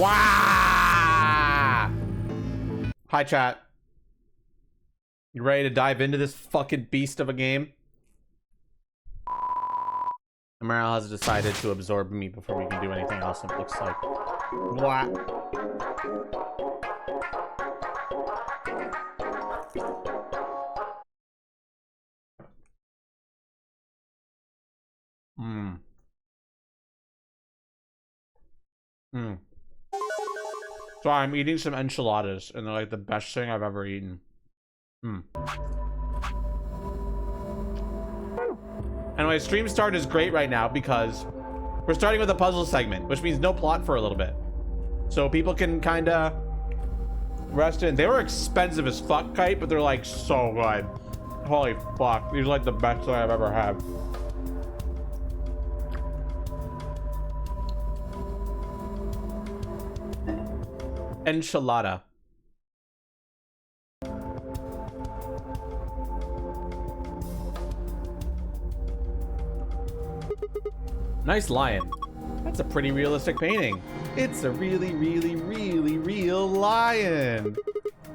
Wow! Hi, chat. You ready to dive into this fucking beast of a game? Amaral has decided to absorb me before we can do anything else, it looks like. What? So I'm eating some enchiladas, and they're like the best thing I've ever eaten. Anyway, stream start is great right now because we're starting with a puzzle segment, which means no plot for a little bit. So people can kind of rest in. They were expensive as fuck, Kite, but they're like so good. Holy fuck. These are like the best thing I've ever had. Enchilada. Nice lion. That's a pretty realistic painting. It's a really, really, really real lion.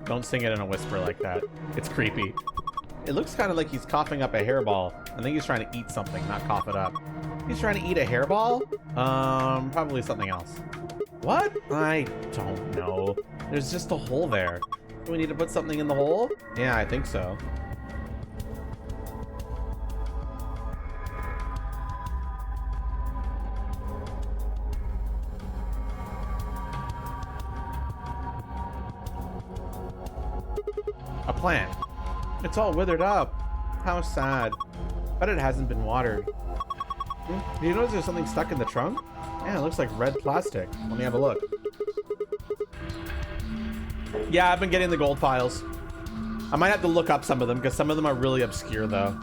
Don't sing it in a whisper like that. It's creepy. It looks kind of like he's coughing up a hairball. I think he's trying to eat something, not cough it up. He's trying to eat a hairball? Probably something else. What? I don't know. There's just a hole there. Do we need to put something in the hole? Yeah, I think so. A plant. It's all withered up. How sad. But it hasn't been watered. Do you notice there's something stuck in the trunk? Yeah, it looks like red plastic. Let me have a look. Yeah, I've been getting the gold files. I might have to look up some of them because some of them are really obscure though.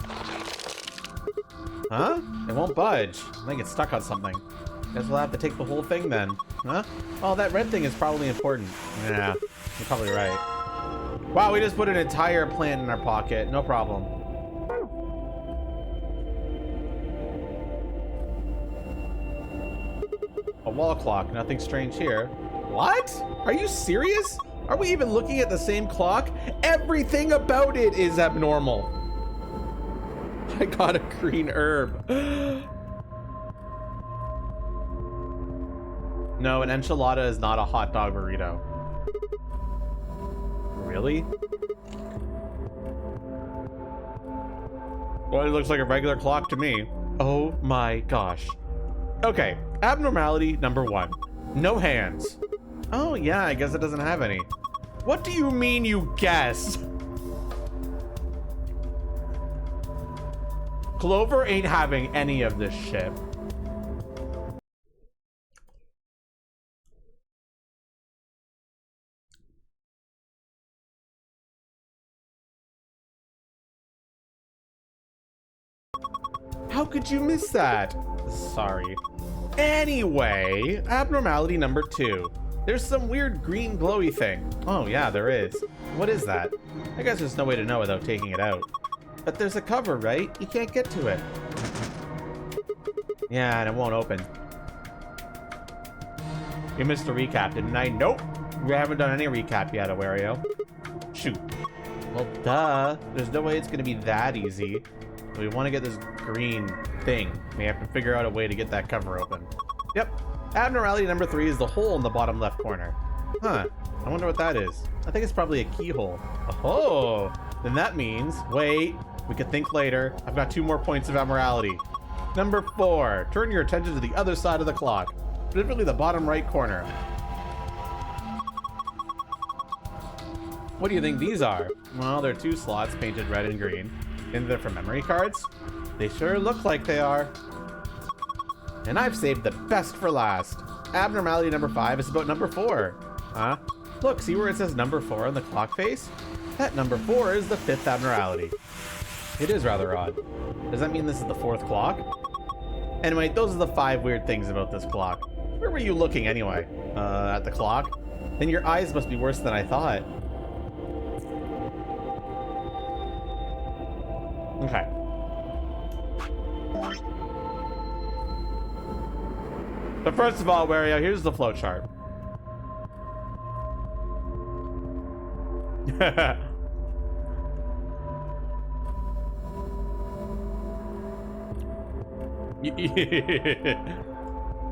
Huh? It won't budge. I think it's stuck on something. Guess we'll have to take the whole thing then. Huh? Oh, that red thing is probably important. Yeah, you're probably right. Wow, we just put an entire plant in our pocket. No problem. A wall clock. Nothing strange here. What? Are you serious? Are we even looking at the same clock? Everything about it is abnormal. I got a green herb. No, an enchilada is not a hot dog burrito. Really? Well, it looks like a regular clock to me. Oh my gosh. Okay, abnormality number 1. No hands. Oh yeah, I guess it doesn't have any. What do you mean you guess? Clover ain't having any of this shit. How could you miss that? Sorry. Anyway, abnormality number 2. There's some weird green glowy thing. Oh yeah, there is. What is that? I guess there's no way to know without taking it out. But there's a cover, right? You can't get to it. Yeah, and it won't open. You missed a recap, didn't I? Nope. We haven't done any recap yet, Awario. Shoot. Well, duh. There's no way it's gonna be that easy. We want to get this green thing. We have to figure out a way to get that cover open. Yep. Abnormality number 3 is the hole in the bottom left corner. Huh. I wonder what that is. I think it's probably a keyhole. Oh, then that means, wait, we could think later. I've got 2 more points of abnormality. Number 4, turn your attention to the other side of the clock, specifically the bottom right corner. What do you think these are? Well, they're 2 slots painted red and green. And they're for memory cards? They sure look like they are. And I've saved the best for last. Abnormality number 5 is about number 4. Huh? Look, see where it says number 4 on the clock face? That number 4 is the 5th abnormality. It is rather odd. Does that mean this is the 4th clock? Anyway, those are the 5 weird things about this clock. Where were you looking anyway? At the clock? Then your eyes must be worse than I thought. Okay. So first of all, Wario, here's the flowchart.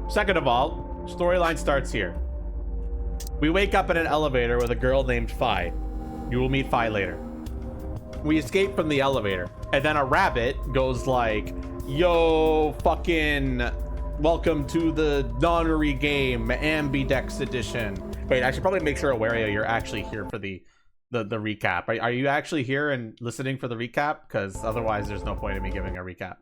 Second of all, storyline starts here. We wake up in an elevator with a girl named Phi. You will meet Phi later. We escape from the elevator, and then a rabbit goes like, yo, fucking welcome to the nonary game, Ambidex edition. Wait, I should probably make sure, Awario, you're actually here for the recap. Are you actually here and listening for the recap? Because otherwise there's no point in me giving a recap.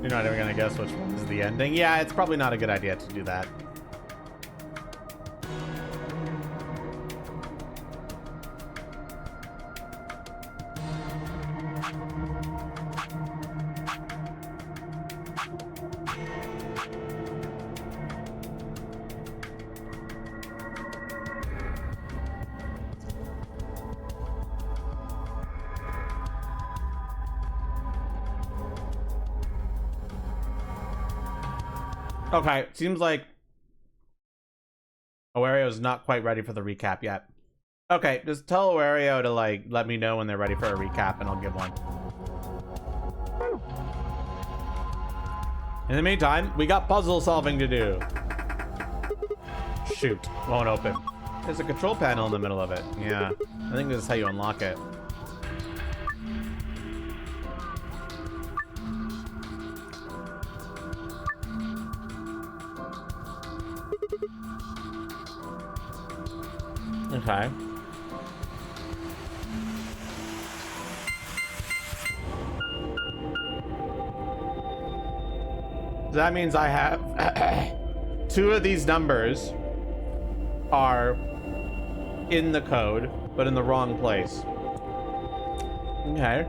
You're not even gonna guess which one is the ending? Yeah, it's probably not a good idea to do that. Okay, seems like Awario's not quite ready for the recap yet. Okay, just tell Awario to like let me know when they're ready for a recap and I'll give one. In the meantime, we got puzzle solving to do. Shoot, won't open. There's a control panel in the middle of it. Yeah, I think this is how you unlock it. Okay. So that means I have two of these numbers are in the code, but in the wrong place. Okay.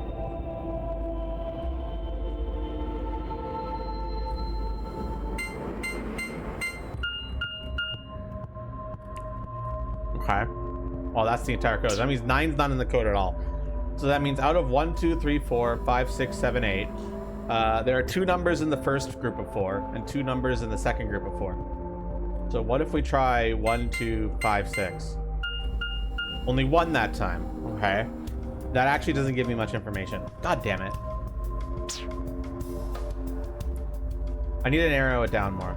Okay. Well, that's the entire code. That means 9's not in the code at all. So that means out of 1, 2, 3, 4, 5, 6, 7, 8, there are 2 numbers in the first group of 4 and 2 numbers in the second group of 4. So what if we try 1, 2, 5, 6? Only 1 that time. Okay. That actually doesn't give me much information. God damn it. I need to narrow it down more.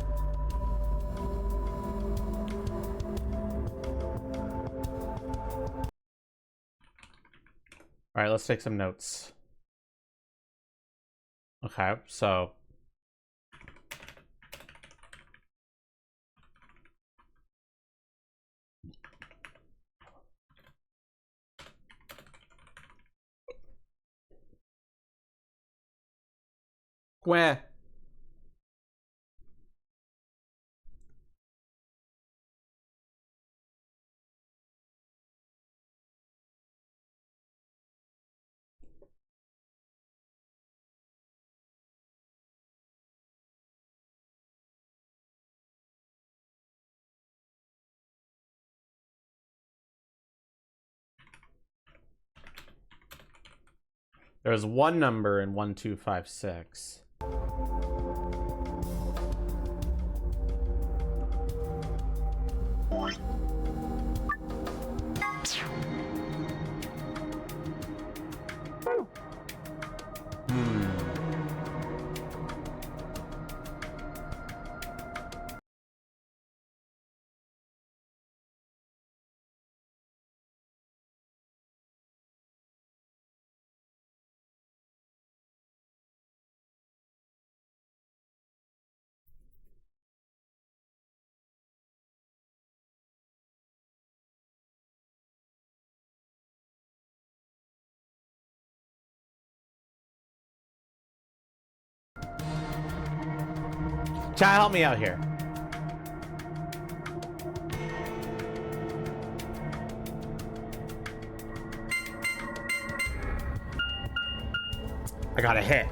All right, let's take some notes. Okay, so where? There's 1 number in 1, 2, 5, 6. Chat, help me out here. I got a hit.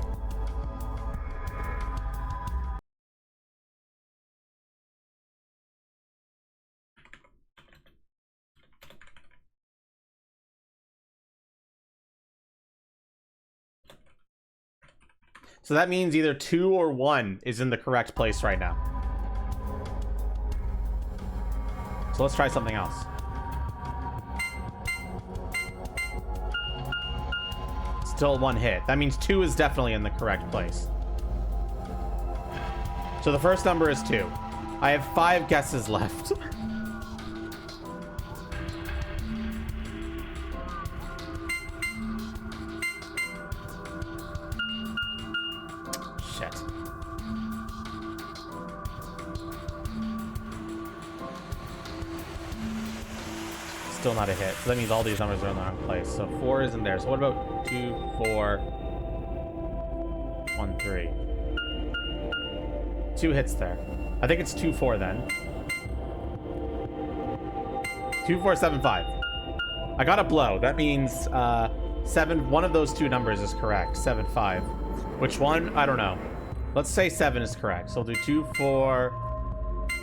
So that means either 2 or 1 is in the correct place right now. So let's try something else. Still 1 hit. That means 2 is definitely in the correct place. So the first number is 2. I have 5 guesses left. Shit. Still not a hit. So that means all these numbers are in the wrong place. So 4 isn't there. So what about 2, 4, 1, 3? 2 hits there. I think it's 2, 4 then. 2, 4, 7, 5. I got a blow. That means 7. One of those 2 numbers is correct. 7, 5. Which one? I don't know. Let's say 7 is correct. So we'll do 2, 4,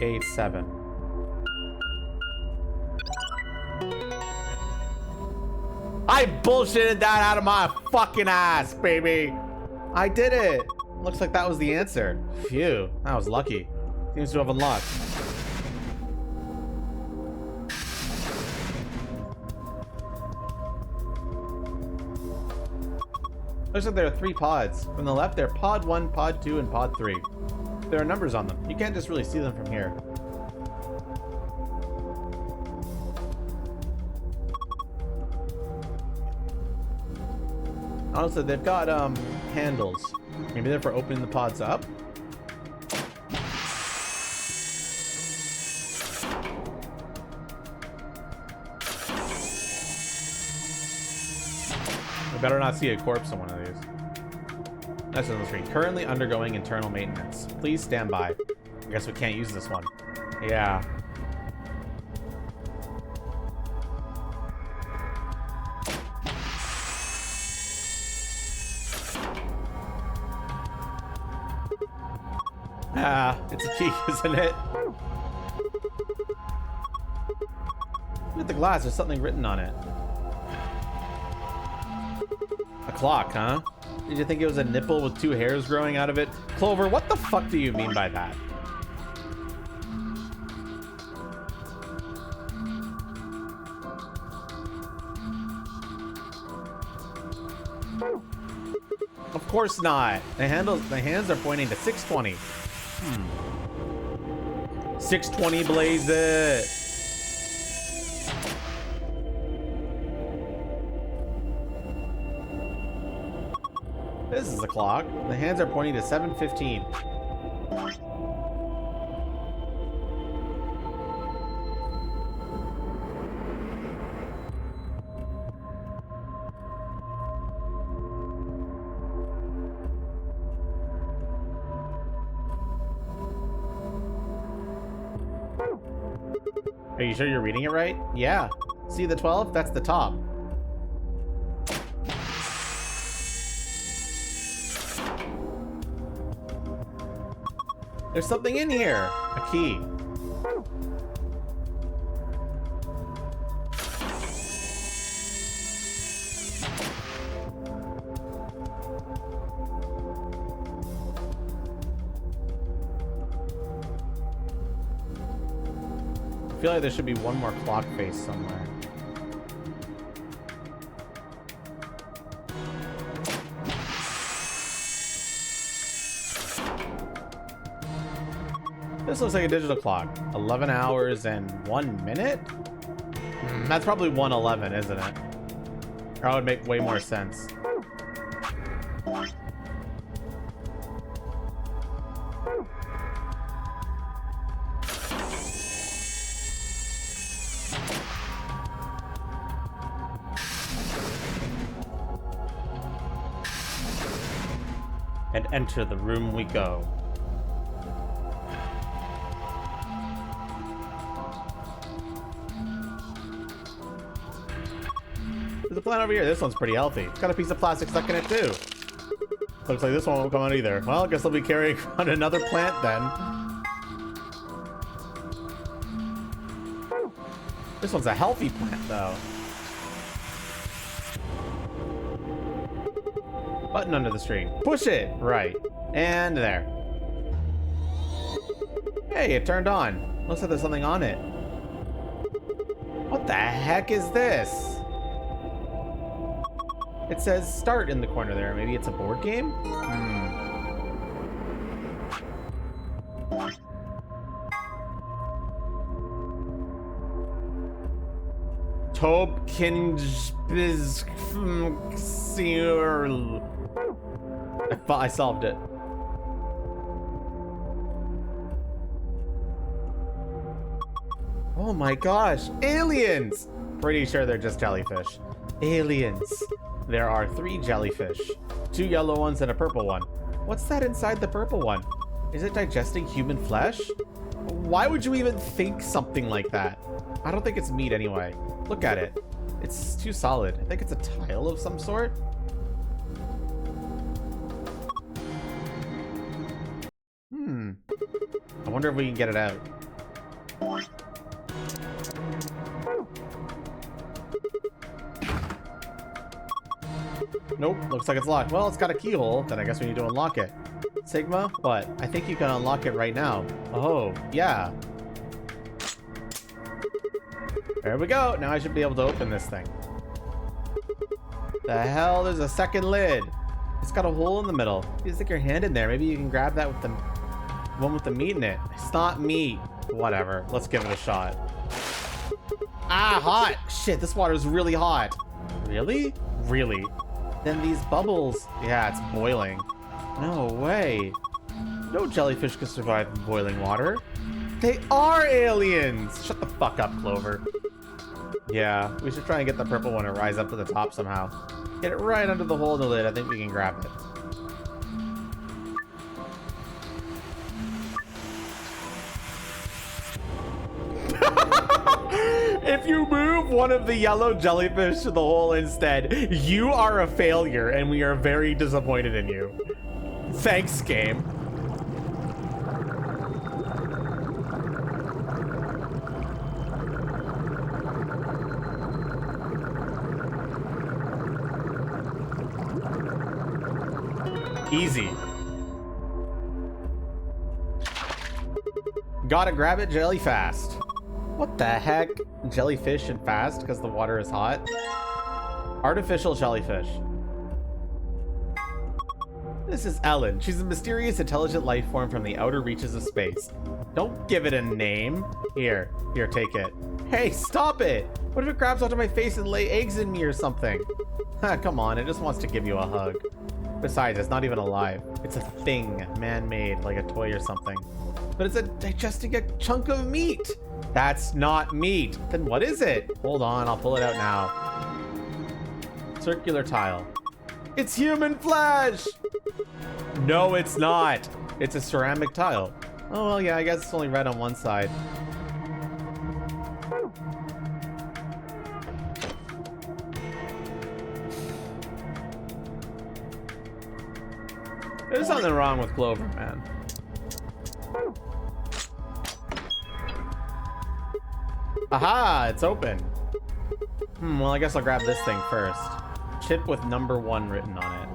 8, 7. I bullshitted that out of my fucking ass, baby. I did it. Looks like that was the answer. Phew, that was lucky. Seems to have unlocked. Looks like there are 3 pods. From the left, they're pod 1, pod 2, and pod 3. There are numbers on them. You can't just really see them from here. Honestly, they've got handles. Maybe they're for opening the pods up. I better not see a corpse on one of these. That's on the screen. Currently undergoing internal maintenance. Please stand by. I guess we can't use this one. Yeah. Ah, it's a key, isn't it? Look at the glass, there's something written on it. A clock, huh? Did you think it was a nipple with 2 hairs growing out of it? Clover, what the fuck do you mean by that? Of course not. The hands are pointing to 620. 620 blaze it. This is the clock. The hands are pointing to 7:15. Are you sure you're reading it right? Yeah. See the 12? That's the top. There's something in here. A key. I feel like there should be one more clock face somewhere. This looks like a digital clock. 11 hours and 1 minute? That's probably 1:11, isn't it? Or that would make way more sense. And enter the room we go. There's a plant over here. This one's pretty healthy. It's got a piece of plastic stuck in it too. Looks like this one won't come out either. Well, I guess I'll be carrying around another plant then. This one's a healthy plant though. Button under the screen. Push it! Right. And there. Hey, it turned on. Looks like there's something on it. What the heck is this? It says start in the corner there. Maybe it's a board game? I solved it. Oh my gosh, aliens! Pretty sure they're just jellyfish. Aliens. There are 3 jellyfish. 2 yellow ones and a purple one. What's that inside the purple one? Is it digesting human flesh? Why would you even think something like that? I don't think it's meat anyway. Look at it. It's too solid. I think it's a tile of some sort. I wonder if we can get it out. Nope, looks like it's locked. Well, it's got a keyhole, then I guess we need to unlock it. Sigma, what? I think you can unlock it right now. Oh, yeah. There we go. Now I should be able to open this thing. The hell? There's a second lid. It's got a hole in the middle. You stick your hand in there. Maybe you can grab that with the one with the meat in it. It's not meat. Whatever. Let's give it a shot. Ah, hot. Shit, this water is really hot. Really? Really? Then these bubbles. Yeah, it's boiling. No way. No jellyfish can survive in boiling water. They are aliens! Shut the fuck up, Clover. Yeah, we should try and get the purple one to rise up to the top somehow. Get it right under the hole in the lid. I think we can grab it. If you move one of the yellow jellyfish to the hole instead, you are a failure, and we are very disappointed in you. Thanks, game. Easy. Gotta grab it jelly fast. What the heck? Jellyfish and fast because the water is hot? Artificial jellyfish. This is Ellen. She's a mysterious, intelligent life form from the outer reaches of space. Don't give it a name. Here, take it. Hey, stop it! What if it grabs onto my face and lay eggs in me or something? Come on, it just wants to give you a hug. Besides, it's not even alive. It's a thing, man-made, like a toy or something. But it's digesting a chunk of meat. That's not meat. Then what is it? Hold on, I'll pull it out now. Circular tile. It's human flesh! No, it's not. It's a ceramic tile. Oh, well, yeah, I guess it's only red on one side. There's something wrong with Clover, man. Aha! It's open. Well, I guess I'll grab this thing first. Chip with number 1 written on it.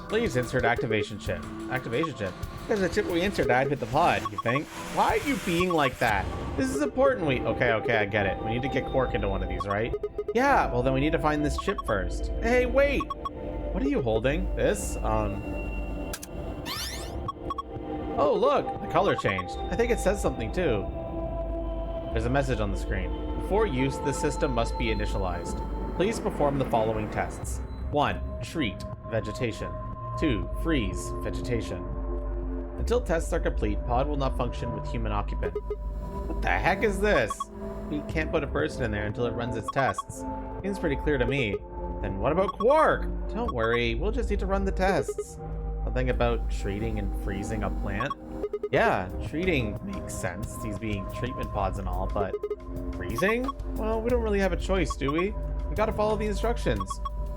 Please insert activation chip. Activation chip? Because the chip we insert died hit the pod, you think? Why are you being like that? This is important. Okay, I get it. We need to get Quark into one of these, right? Yeah, well then we need to find this chip first. Hey, wait! What are you holding? This? Oh, look! The color changed. I think it says something too. There's a message on the screen. Before use, the system must be initialized. Please perform the following tests. 1. Treat. Vegetation. 2. Freeze. Vegetation. Until tests are complete, pod will not function with human occupant. What the heck is this? We can't put a person in there until it runs its tests. Seems pretty clear to me. Then what about Quark? Don't worry, we'll just need to run the tests. Something about treating and freezing a plant? Yeah, treating makes sense. These being treatment pods and all, but freezing? Well, we don't really have a choice, do we? We gotta follow the instructions.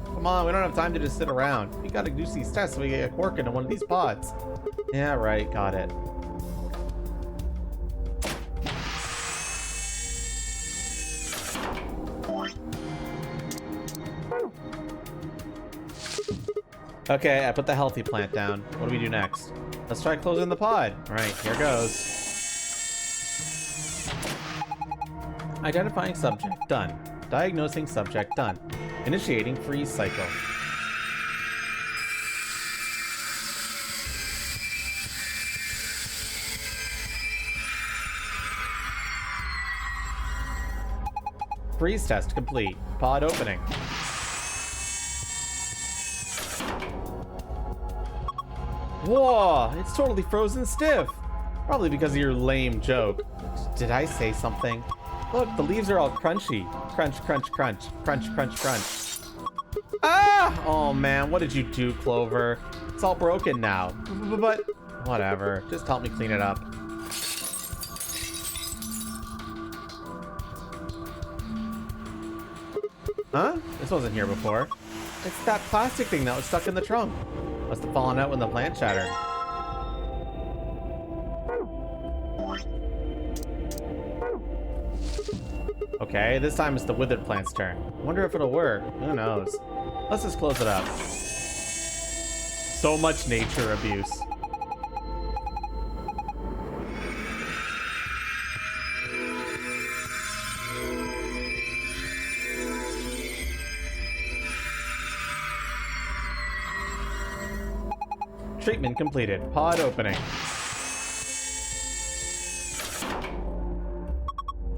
Come on, we don't have time to just sit around. We gotta do these tests so we get a quirk into one of these pods. Yeah, right, got it. Okay, I put the healthy plant down. What do we do next? Let's try closing the pod. All right, here goes. Identifying subject, done. Diagnosing subject, done. Initiating freeze cycle. Freeze test complete. Pod opening. Whoa, it's totally frozen stiff. Probably because of your lame joke. Did I say something? Look, the leaves are all crunchy. Crunch, crunch, crunch. Crunch, crunch, crunch. Ah! Oh man, what did you do, Clover? It's all broken now. But whatever, just help me clean it up. Huh? This wasn't here before. It's that plastic thing that was stuck in the trunk. Must have fallen out when the plant shattered. Okay, this time it's the withered plant's turn. Wonder if it'll work. Who knows? Let's just close it up. So much nature abuse. Treatment completed. Pod opening.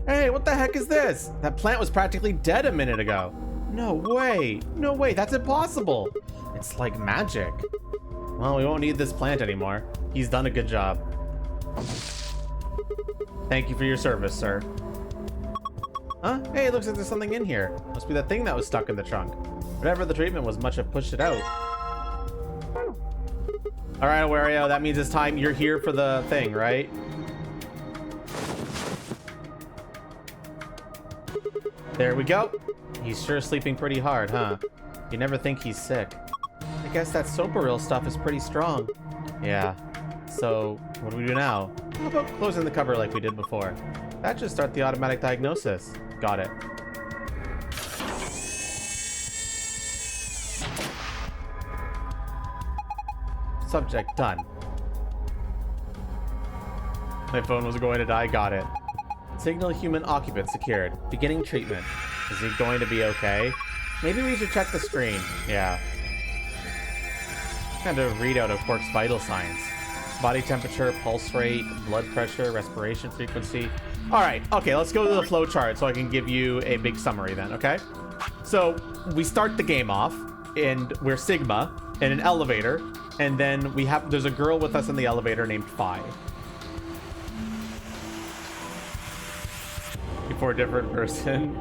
Hey, what the heck is this? That plant was practically dead a minute ago. No way. No way. That's impossible. It's like magic. Well, we won't need this plant anymore. He's done a good job. Thank you for your service, sir. Huh? Hey, it looks like there's something in here. Must be that thing that was stuck in the trunk. Whatever the treatment was must have pushed it out. All right, Wario, that means it's time. You're here for the thing, right? There we go. He's sure sleeping pretty hard, huh? You never think he's sick. I guess that Soparil stuff is pretty strong. Yeah. So, what do we do now? How about closing the cover like we did before? That should start the automatic diagnosis. Got it. Subject done. My phone was going to die. Got it. Signal human occupant secured. Beginning treatment. Is he going to be okay? Maybe we should check the screen. Yeah. Kind of readout of Quark's vital signs. Body temperature, pulse rate, blood pressure, respiration frequency. All right. Okay, let's go to the flow chart so I can give you a big summary then, okay? So we start the game off and we're Sigma in an elevator. And then there's a girl with us in the elevator named Phi. For a different person.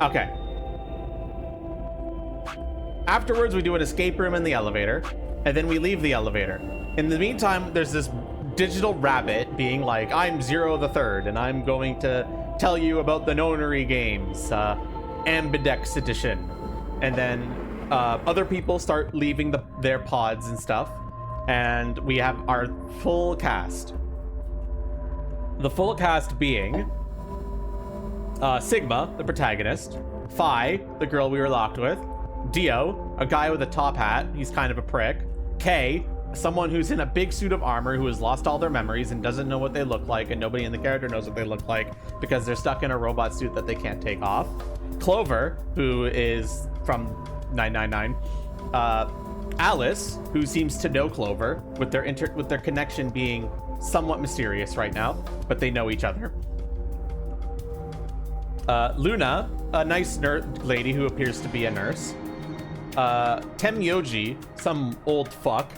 Okay. Afterwards, we do an escape room in the elevator, and then we leave the elevator. In the meantime, there's this digital rabbit being like, I'm Zero the Third, and I'm going to tell you about the Nonary games, Ambidex edition. And then other people start leaving their pods and stuff, and we have our full cast. The full cast being Sigma, the protagonist, Phi, the girl we were locked with, Dio, a guy with a top hat, he's kind of a prick, Kay, someone who's in a big suit of armor who has lost all their memories and doesn't know what they look like, and nobody in the character knows what they look like because they're stuck in a robot suit that they can't take off, Clover, who is from 999, Alice, who seems to know Clover, with their connection being somewhat mysterious right now, but they know each other. Luna, a nice lady who appears to be a nurse. Temyoji, some old fuck.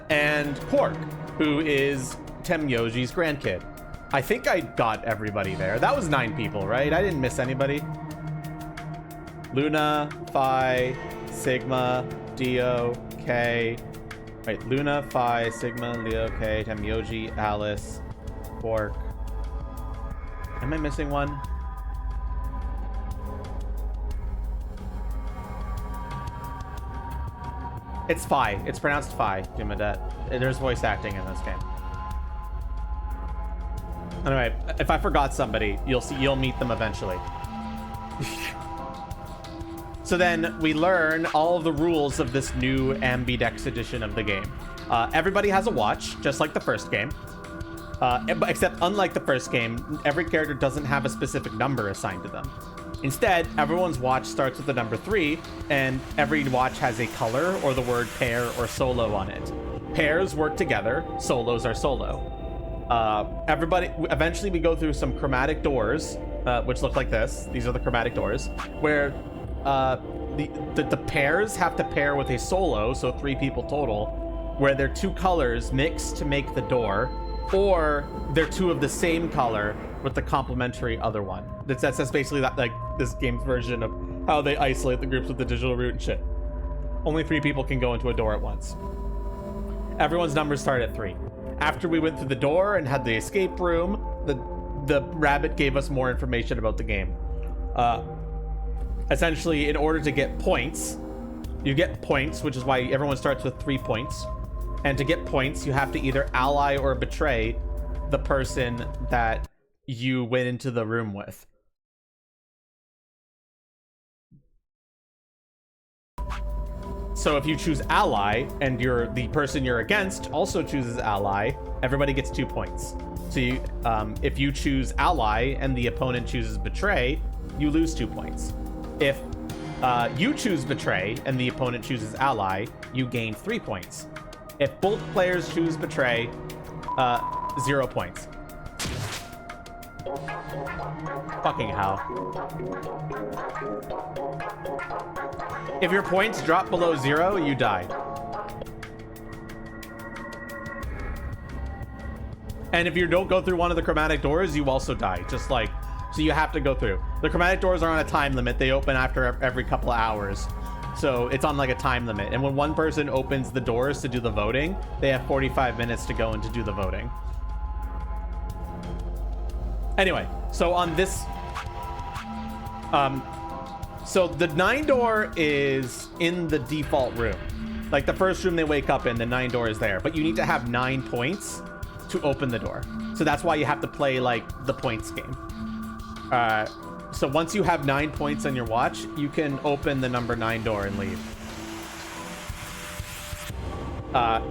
And Quark, who is Temyoji's grandkid. I think I got everybody there. That was 9 people, right? I didn't miss anybody. Luna, Phi, Sigma, Dio, Kay, Right, Luna, Phi, Sigma, Leo, K, Temyoji, Alice, Quark. Am I missing one? It's Phi. It's pronounced Phi, Dumadet. There's voice acting in this game. Anyway, if I forgot somebody, you'll meet them eventually. So then we learn all of the rules of this new Ambidex edition of the game. Everybody has a watch, just like the first game. Except unlike the first game, every character doesn't have a specific number assigned to them. Instead, everyone's watch starts with the number 3, and every watch has a color or the word pair or solo on it. Pairs work together, solos are solo. Eventually we go through some chromatic doors, which look like this. These are the chromatic doors, where the pairs have to pair with a solo, so 3 people total, where they're 2 colors mixed to make the door, or they're 2 of the same color with the complementary other one. That's basically that, like, this game's version of how they isolate the groups with the digital root and shit. Only 3 people can go into a door at once. Everyone's numbers start at 3. After we went through the door and had the escape room, the rabbit gave us more information about the game. Essentially, in order to get points, you get points, which is why everyone starts with 3 points. And to get points, you have to either ally or betray the person that you went into the room with. So if you choose ally and the person you're against also chooses ally, everybody gets 2 points. So if you choose ally and the opponent chooses betray, you lose 2 points. If you choose betray and the opponent chooses ally, you gain 3 points. If both players choose betray, 0 points. Fucking hell. If your points drop below 0, you die. And if you don't go through one of the chromatic doors, you also die. Just like, so you have to go through. The chromatic doors are on a time limit. They open after every couple of hours. So it's on like a time limit. And when one person opens the doors to do the voting, they have 45 minutes to go and to do the voting. Anyway, so on this, so the 9 door is in the default room. Like the first room they wake up in, the 9 door is there, but you need to have 9 points to open the door. So that's why you have to play like the points game. So once you have 9 points on your watch, you can open the number 9 door and leave.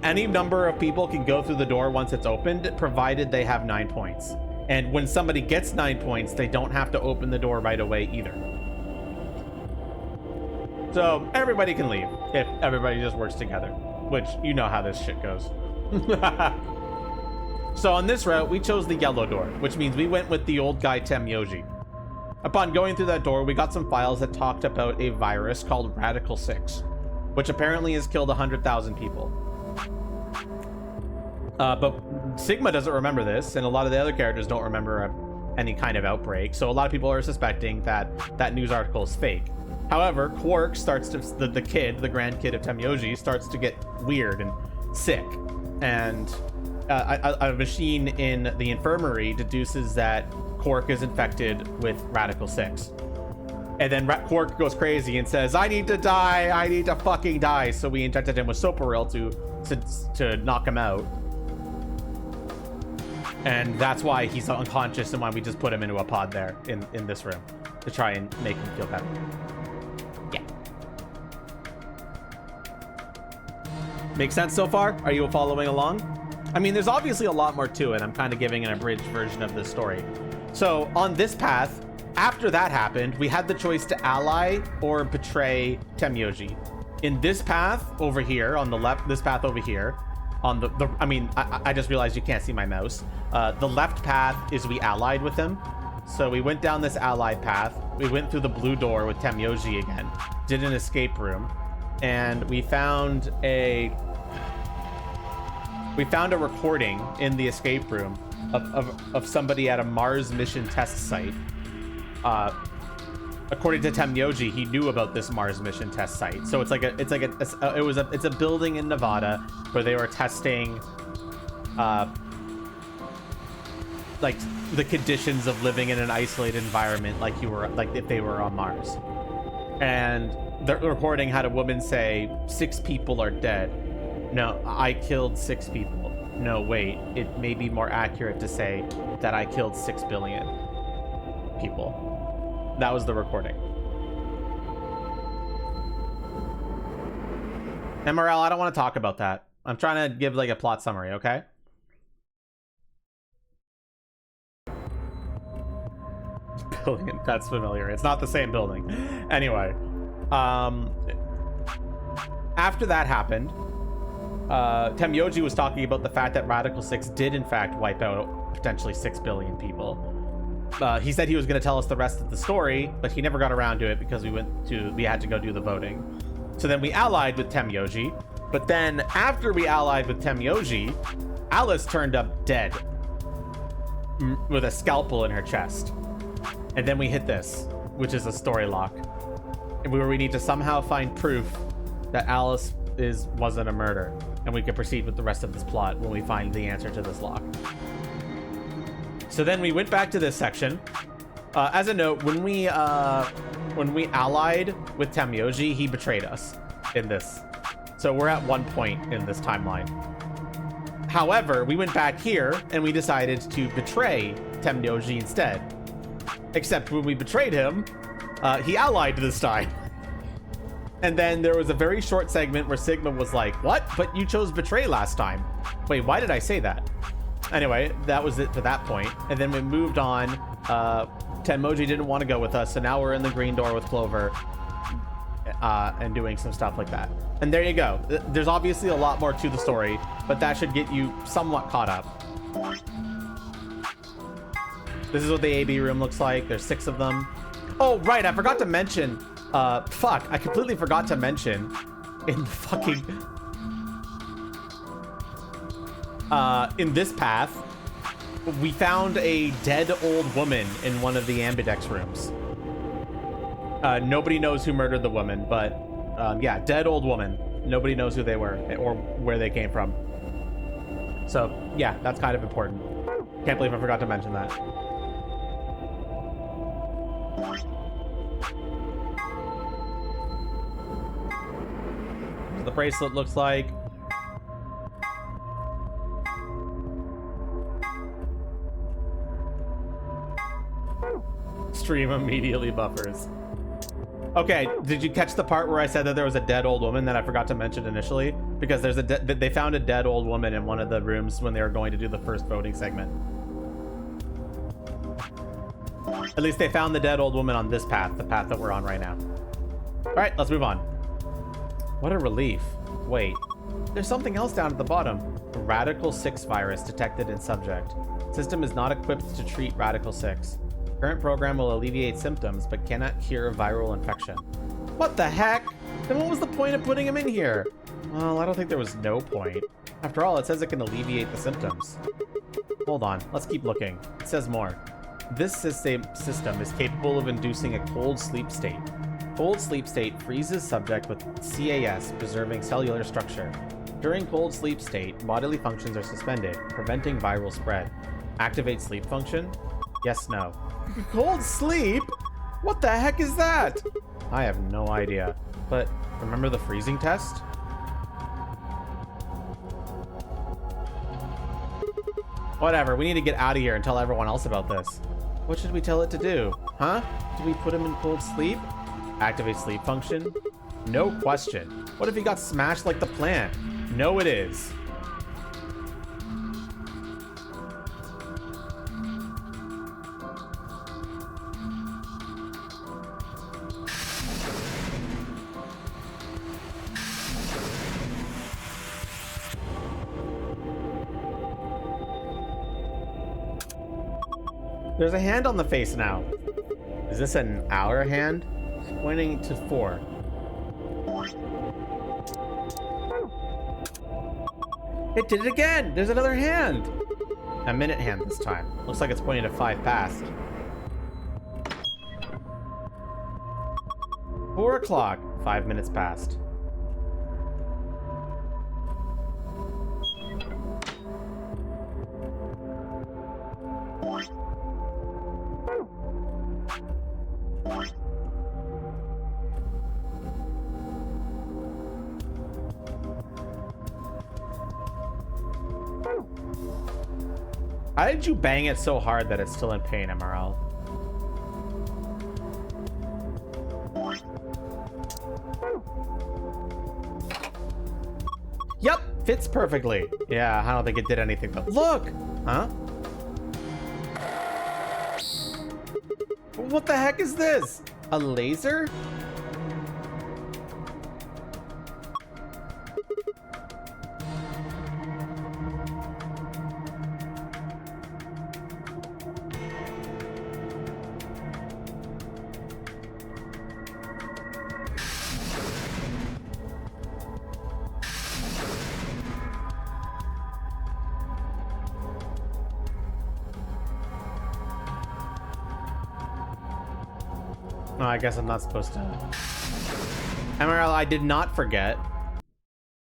Any number of people can go through the door once it's opened, provided they have 9 points. And when somebody gets 9 points, they don't have to open the door right away either. So everybody can leave if everybody just works together, which you know how this shit goes. So on this route, we chose the yellow door, which means we went with the old guy Temyoji. Upon going through that door, we got some files that talked about a virus called Radical 6, which apparently has killed 100,000 people. But Sigma doesn't remember this, and a lot of the other characters don't remember any kind of outbreak, so a lot of people are suspecting that that news article is fake. However, Quark starts to, the grandkid of Temyoji, starts to get weird and sick, and a machine in the infirmary deduces that Quark is infected with Radical 6. And then Quark goes crazy and says, I need to die, I need to fucking die. So we injected him with Soparil to knock him out. And that's why he's unconscious and why we just put him into a pod there in this room to try and make him feel better. Yeah. Make sense so far? Are you following along? I mean, there's obviously a lot more to it. I'm kind of giving an abridged version of this story. So on this path, after that happened, we had the choice to ally or betray Temyoji. In this path over here, on the left, this path over here, on I just realized you can't see my mouse. The left path is we allied with him. So we went down this allied path. We went through the blue door with Temyoji again, did an escape room, and we found a recording in the escape room of somebody at a Mars mission test site according to Temyoji, he knew about this Mars mission test site. So it's a building in Nevada where they were testing like the conditions of living in an isolated environment, like if they were on Mars. And the recording had a woman say 6 people are dead. No, I killed 6 people. No, wait, it may be more accurate to say that I killed 6 billion people. That was the recording. MRL, I don't want to talk about that. I'm trying to give like a plot summary, okay? Billion, that's familiar. It's not the same building. Anyway, after that happened, Temyoji was talking about the fact that Radical 6 did in fact wipe out potentially 6 billion people. He said he was going to tell us the rest of the story, but he never got around to it because we had to go do the voting. So then we allied with Temyoji, but then after we allied with Temyoji, Alice turned up dead with a scalpel in her chest. And then we hit this, which is a story lock, where we need to somehow find proof that Alice wasn't a murder, and we can proceed with the rest of this plot when we find the answer to this lock. So then we went back to this section. As a note, when we allied with Temyoji, he betrayed us in this. So we're at one point in this timeline. However, we went back here and we decided to betray Temyoji instead. Except when we betrayed him, he allied this time. And then there was a very short segment where Sigma was like, what? But you chose betray last time. Wait, why did I say that? Anyway, that was it for that point. And then we moved on. Tenmoji didn't want to go with us, so now we're in the green door with Clover and doing some stuff like that. And there you go. There's obviously a lot more to the story, but that should get you somewhat caught up. This is what the AB room looks like. There's 6 of them. Oh, right. I forgot to mention. Fuck. I completely forgot to mention in fucking... in this path, we found a dead old woman in one of the ambidex rooms. Nobody knows who murdered the woman, but yeah, dead old woman. Nobody knows who they were or where they came from. So yeah, that's kind of important. Can't believe I forgot to mention that. The bracelet looks like. Stream immediately buffers. Okay, did you catch the part where I said that there was a dead old woman that I forgot to mention initially? Because there's they found a dead old woman in one of the rooms when they were going to do the first voting segment. At least they found the dead old woman on this path, the path that we're on right now. All right, let's move on. What a relief. Wait, there's something else down at the bottom. Radical 6 virus detected in subject. System is not equipped to treat Radical 6. Current program will alleviate symptoms, but cannot cure viral infection. What the heck? Then what was the point of putting him in here? Well, I don't think there was no point. After all, it says it can alleviate the symptoms. Hold on, let's keep looking. It says more. This system is capable of inducing a cold sleep state. Cold sleep state freezes subject with CAS, preserving cellular structure. During cold sleep state, bodily functions are suspended, preventing viral spread. Activate sleep function? Yes, no. Cold sleep? What the heck is that? I have no idea. But remember the freezing test? Whatever, we need to get out of here and tell everyone else about this. What should we tell it to do? Huh? Do we put him in cold sleep? Activate sleep function? No question. What if he got smashed like the plant? No, it is. There's a hand on the face now. Is this an hour hand? Pointing to 4. It did it again! There's another hand! A minute hand this time. Looks like it's pointing to 5 past. 4 o'clock. 5 minutes passed. How did you bang it so hard that it's still in pain, MRL? Yep, fits perfectly. Yeah, I don't think it did anything though. Look! Huh? What the heck is this? A laser? No, I guess I'm not supposed to. MRL, I did not forget.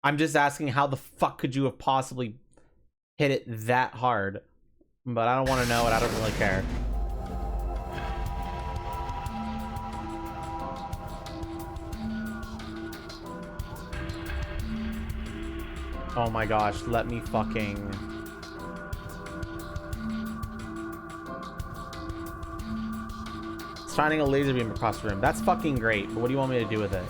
I'm just asking how the fuck could you have possibly hit it that hard? But I don't want to know it. I don't really care. Oh my gosh, let me fucking... Shining a laser beam across the room. That's fucking great, but what do you want me to do with it?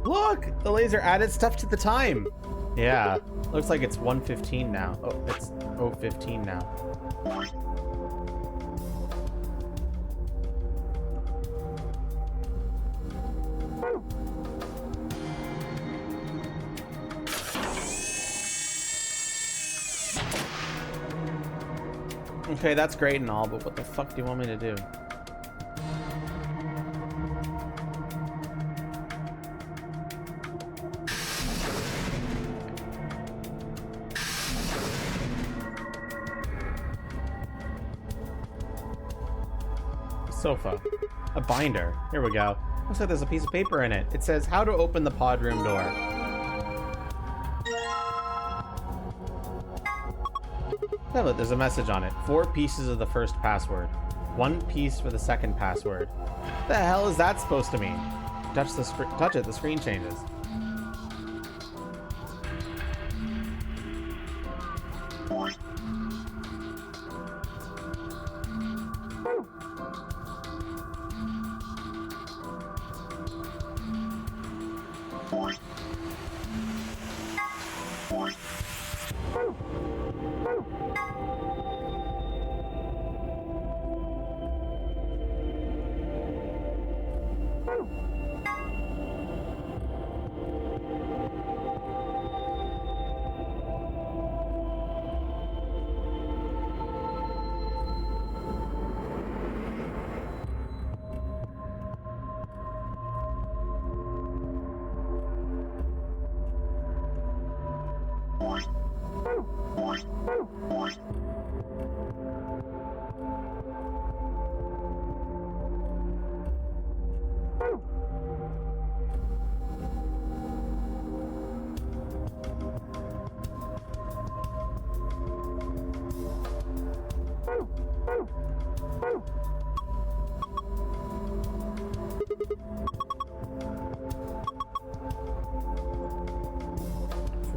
Look! The laser added stuff to the time. Yeah. Looks like it's 1:15 now. Oh, it's 0:15 now. Okay, that's great and all, but what the fuck do you want me to do? Sofa. A binder. Here we go. Looks like there's a piece of paper in it. It says how to open the pod room door. Yeah, look, there's a message on it. 4 pieces of the first password. 1 piece for the second password. What the hell is that supposed to mean? Touch it, the screen changes.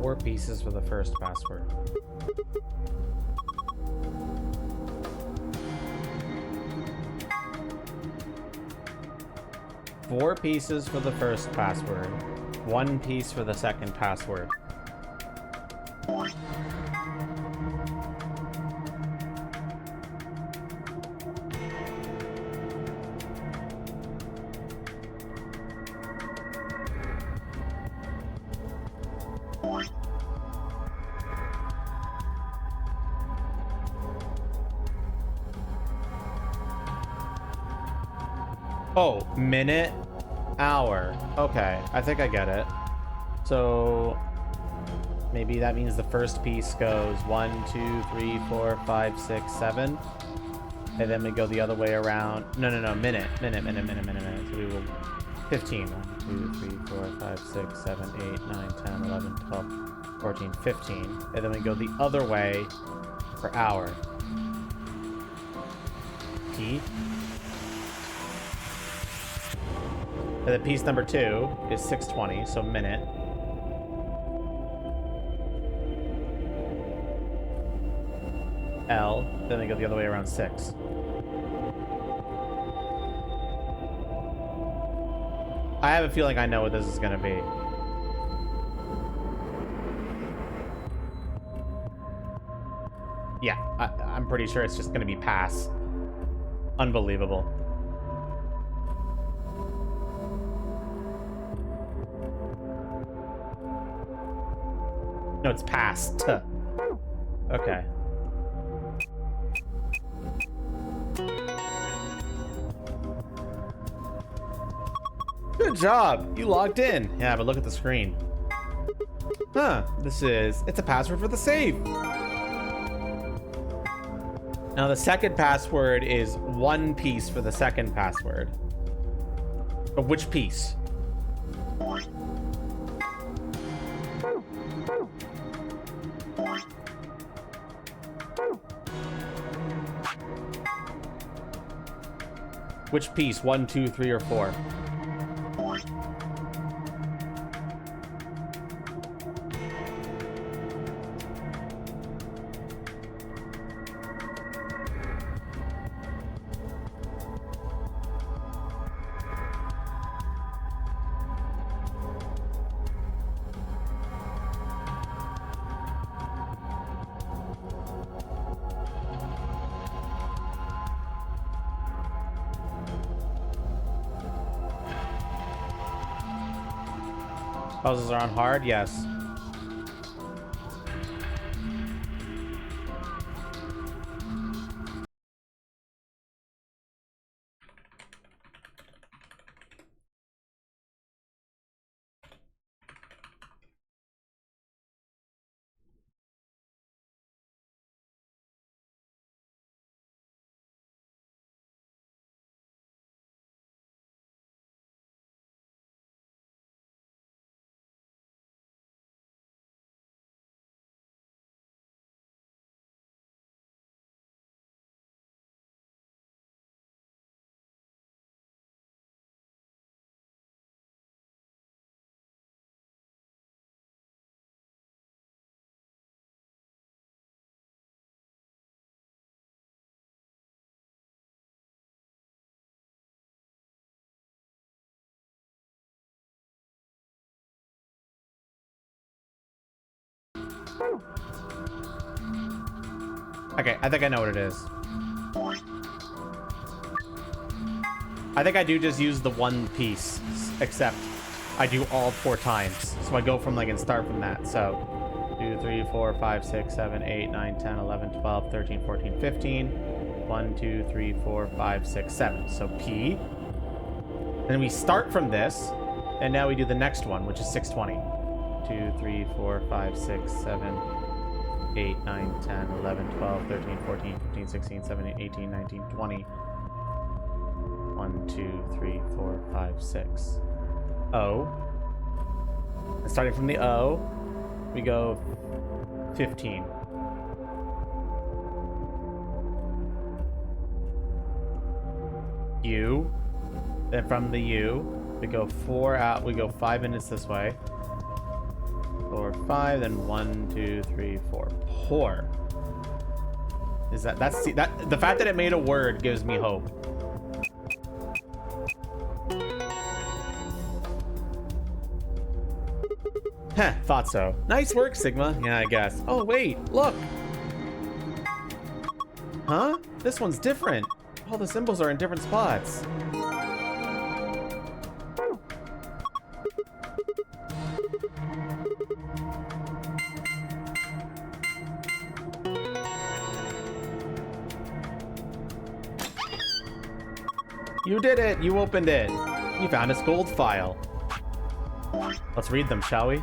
Four pieces for the first password. Four pieces for the first password. One piece for the second password. Oh, minute, hour. Okay, I think I get it. So maybe that means the first piece goes 1, 2, 3, 4, 5, 6, 7. And then we go the other way around. No, minute. So we will 15. 1, 2, 3, 4, 5, 6, 7, 8, 9, 10, 11, 12, 14, 15. And then we go the other way for hour. P. And then piece number 2 is 620, so minute. L, then they go the other way around 6. I have a feeling I know what this is going to be. Yeah, I'm pretty sure it's just going to be pass. Unbelievable. No, it's past. Okay. Good job. You logged in. Yeah, but look at the screen. Huh. It's a password for the save. Now the second password is one piece for the second password. But which piece? Which piece? 1, 2, 3, or 4? Puzzles are on hard? Yes. Okay, I think I know what it is. I think I do just use the one piece, except I do all 4 times. So I go from like and start from that. So 2, 3, 4, 5, 6, 7, 8, 9, 10, 11, 12, 13, 14, 15. 1, 2, 3, 4, 5, 6, 7. So P. Then we start from this, and now we do the next one, which is 620. 2, 3, 4, 5, 6, 7, 8, 9, 10, 11, 12, 13, 14, 15, 16, 17, 18, 19, 20. 1, 2, 3, 4, 5, 6. O. And starting from the O, we go 15. U. Then from the U, we go 4 out. We go 5 minutes this way. 4, 5, then 1, 2, 3, 4. Pour. Is that the fact that it made a word gives me hope. Heh, thought so. Nice work, Sigma. Yeah, I guess. Oh, wait, look. Huh? This one's different. All the symbols are in different spots. You did it! You opened it! You found its gold file. Let's read them, shall we?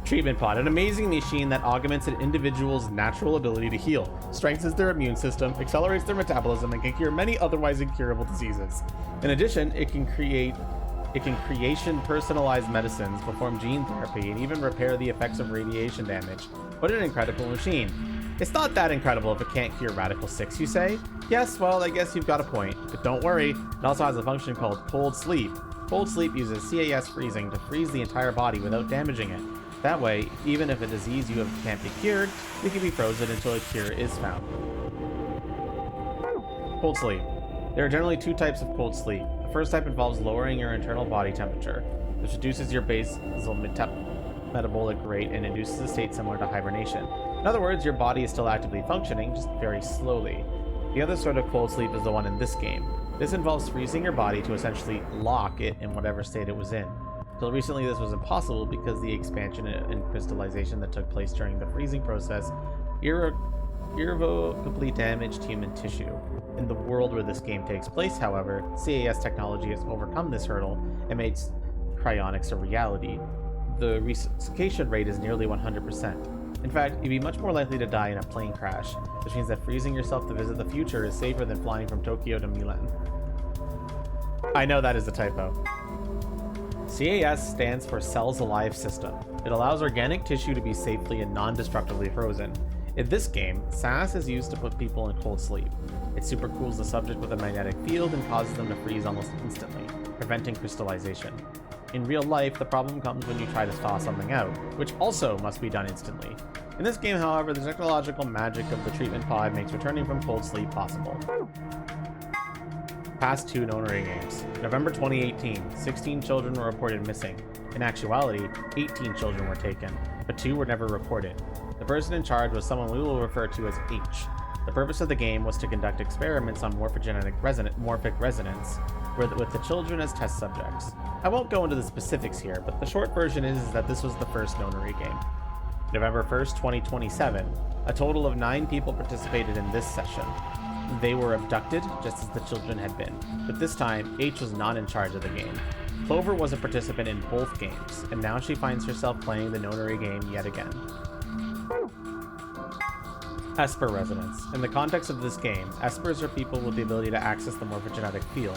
Treatment Pod, an amazing machine that augments an individual's natural ability to heal, strengthens their immune system, accelerates their metabolism, and can cure many otherwise incurable diseases. In addition, it can creation personalized medicines, perform gene therapy, and even repair the effects of radiation damage. What an incredible machine. It's not that incredible if it can't cure Radical 6, you say? Yes, well, I guess you've got a point. But don't worry, it also has a function called Cold Sleep. Cold Sleep uses CAS freezing to freeze the entire body without damaging it. That way, even if a disease you have can't be cured, it can be frozen until a cure is found. Cold Sleep. There are generally two types of cold sleep. The first type involves lowering your internal body temperature, which reduces your basal metabolic rate and induces a state similar to hibernation. In other words, your body is still actively functioning, just very slowly. The other sort of cold sleep is the one in this game. This involves freezing your body to essentially lock it in whatever state it was in. Until recently, this was impossible because the expansion and crystallization that took place during the freezing process irrevocably damaged human tissue. In the world where this game takes place, however, CAS technology has overcome this hurdle and made cryonics a reality. The resuscitation rate is nearly 100%. In fact, you'd be much more likely to die in a plane crash, which means that freezing yourself to visit the future is safer than flying from Tokyo to Milan. I know that is a typo. CAS stands for Cells Alive System. It allows organic tissue to be safely and non-destructively frozen. In this game, SAS is used to put people in cold sleep. It supercools the subject with a magnetic field and causes them to freeze almost instantly, preventing crystallization. In real life, the problem comes when you try to thaw something out, which also must be done instantly. In this game, however, the technological magic of the treatment pod makes returning from cold sleep possible. Past two nonary games. November 2018, 16 children were reported missing. In actuality, 18 children were taken, but 2 were never reported. The person in charge was someone we will refer to as H. The purpose of the game was to conduct experiments on morphic resonance, with the children as test subjects. I won't go into the specifics here, but the short version is that this was the first nonary game. November 1st, 2027, a total of 9 people participated in this session. They were abducted, just as the children had been, but this time, H was not in charge of the game. Clover was a participant in both games, and now she finds herself playing the nonary game yet again. Esper resonance. In the context of this game, Espers are people with the ability to access the morphogenetic field.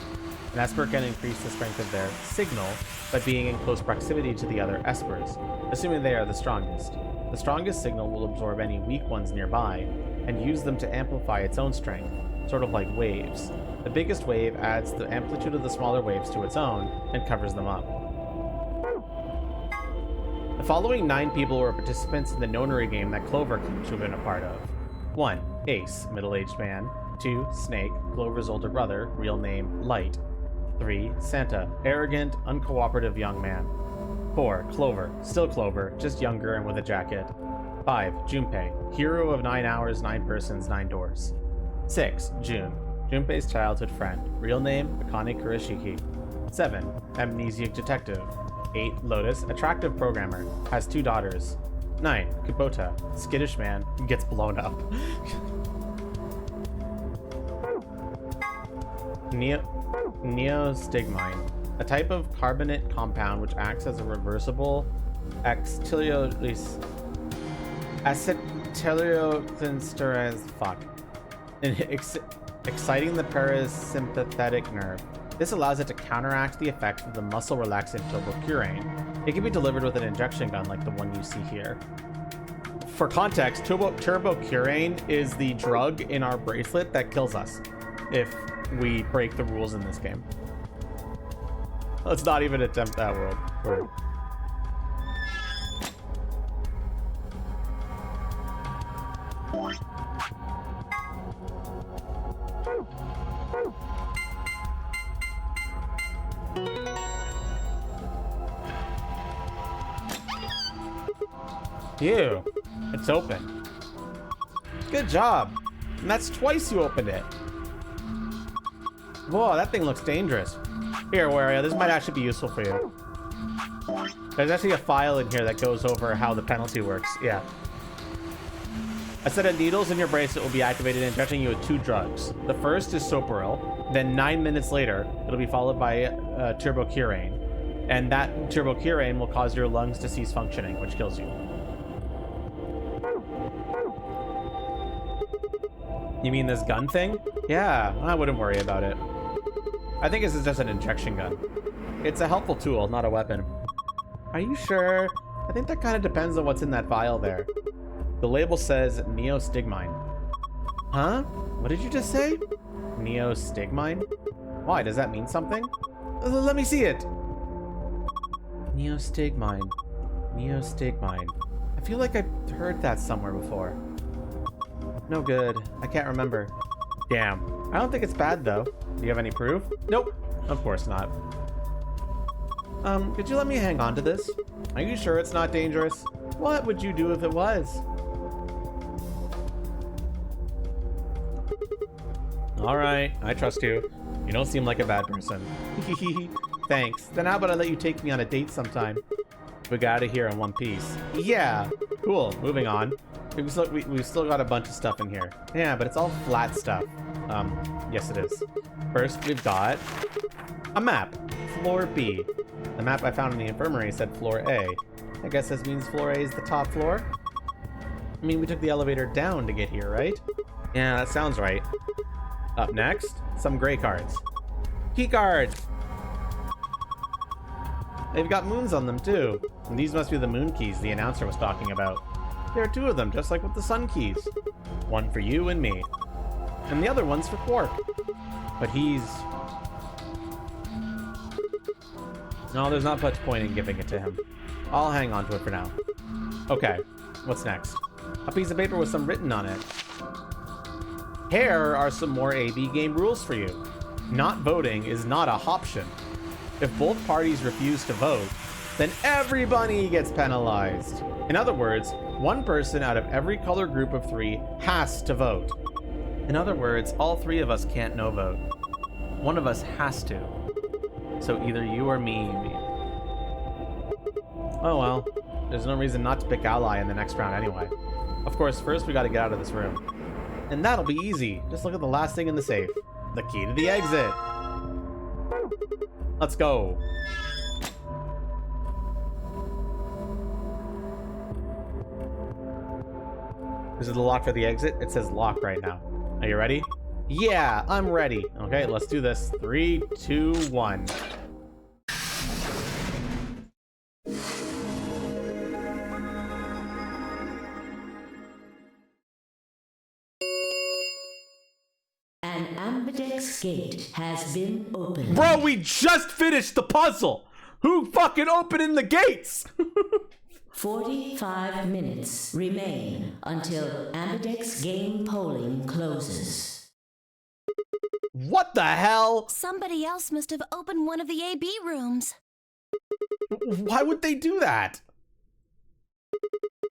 An Esper can increase the strength of their signal by being in close proximity to the other Espers, assuming they are the strongest. The strongest signal will absorb any weak ones nearby and use them to amplify its own strength, sort of like waves. The biggest wave adds the amplitude of the smaller waves to its own and covers them up. The following 9 people were participants in the nonary game that Clover claims to have been a part of. 1. Ace, middle-aged man. 2. Snake, Clover's older brother, real name Light. 3. Santa, arrogant, uncooperative young man. 4. Clover, still Clover, just younger and with a jacket. 5. Junpei, hero of 9 hours, 9 persons, 9 doors. 6. June, Junpei's childhood friend, real name Akane Kurishiki. 7. Amnesiac detective. 8. Lotus, attractive programmer, has 2 daughters. 9. Kubota, skittish man, gets blown up. Neostigmine, a type of carbonate compound which acts as a reversible exciting the parasympathetic nerve. This allows it to counteract the effects of the muscle relaxant turbocurane. It can be delivered with an injection gun like the one you see here. For context, turbocurane is the drug in our bracelet that kills us if we break the rules in this game. Let's not even attempt that word. Ew, it's open. Good job. And that's twice you opened it. Whoa, that thing looks dangerous. Here, Wario, this might actually be useful for you. There's actually a file in here that goes over how the penalty works. Yeah. A set of needles in your bracelet will be activated, injecting you with 2 drugs. The first is Soporil. Then 9 minutes later, it'll be followed by Turbocurane. And that Turbocurane will cause your lungs to cease functioning, which kills you. You mean this gun thing? Yeah, I wouldn't worry about it. I think this is just an injection gun. It's a helpful tool, not a weapon. Are you sure? I think that kind of depends on what's in that vial there. The label says neostigmine. Huh? What did you just say? Neostigmine? Why, does that mean something? Let me see it. Neostigmine. Neostigmine. I feel like I've heard that somewhere before. No good. I can't remember. Damn. I don't think it's bad, though. Do you have any proof? Nope. Of course not. Could you let me hang on to this? Are you sure it's not dangerous? What would you do if it was? Alright, I trust you. You don't seem like a bad person. Thanks. Then how about I let you take me on a date sometime? We got out of here in one piece. Yeah! Cool, moving on. We've still got a bunch of stuff in here. Yeah, but it's all flat stuff. Yes it is. First, we've got a map. Floor B. The map I found in the infirmary said floor A. I guess this means floor A is the top floor? I mean, we took the elevator down to get here, right? Yeah, that sounds right. Up next, some gray cards. Key cards! They've got moons on them, too. And these must be the moon keys the announcer was talking about. There are 2 of them, just like with the sun keys. One for you and me. And the other one's for Quark. But he's... No, there's not much point in giving it to him. I'll hang on to it for now. Okay, what's next? A piece of paper with some written on it. Here are some more AB game rules for you. Not voting is not a option. If both parties refuse to vote, then everybody gets penalized. In other words, 1 person out of every color group of 3 has to vote. In other words, all 3 of us can't no vote. One of us has to. So either you or me, you mean. Oh well, there's no reason not to pick ally in the next round anyway. Of course, first we gotta get out of this room. And that'll be easy. Just look at the last thing in the safe. The key to the exit. Let's go. This is the lock for the exit. It says lock right now. Are you ready? Yeah, I'm ready. Okay, let's do this. 3, 2, 1. An ambidex gate has been opened. Bro, we just finished the puzzle! Who fucking opening the gates? 45 minutes remain until ambidex game polling closes. What the hell? Somebody else must have opened one of the AB rooms. Why would they do that?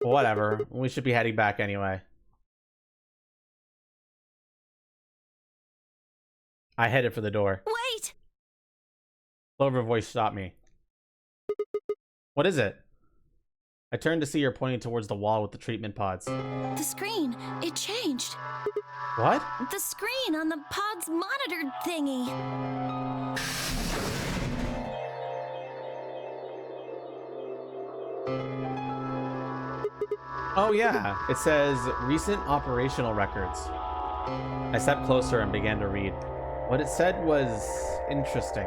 Whatever. We should be heading back anyway. I headed for the door. Wait! Clover voice stopped me. What is it? I turned to see her pointing towards the wall with the treatment pods. The screen, it changed. What? The screen on the pod's monitor thingy. Oh yeah, it says recent operational records. I stepped closer and began to read. What it said was interesting.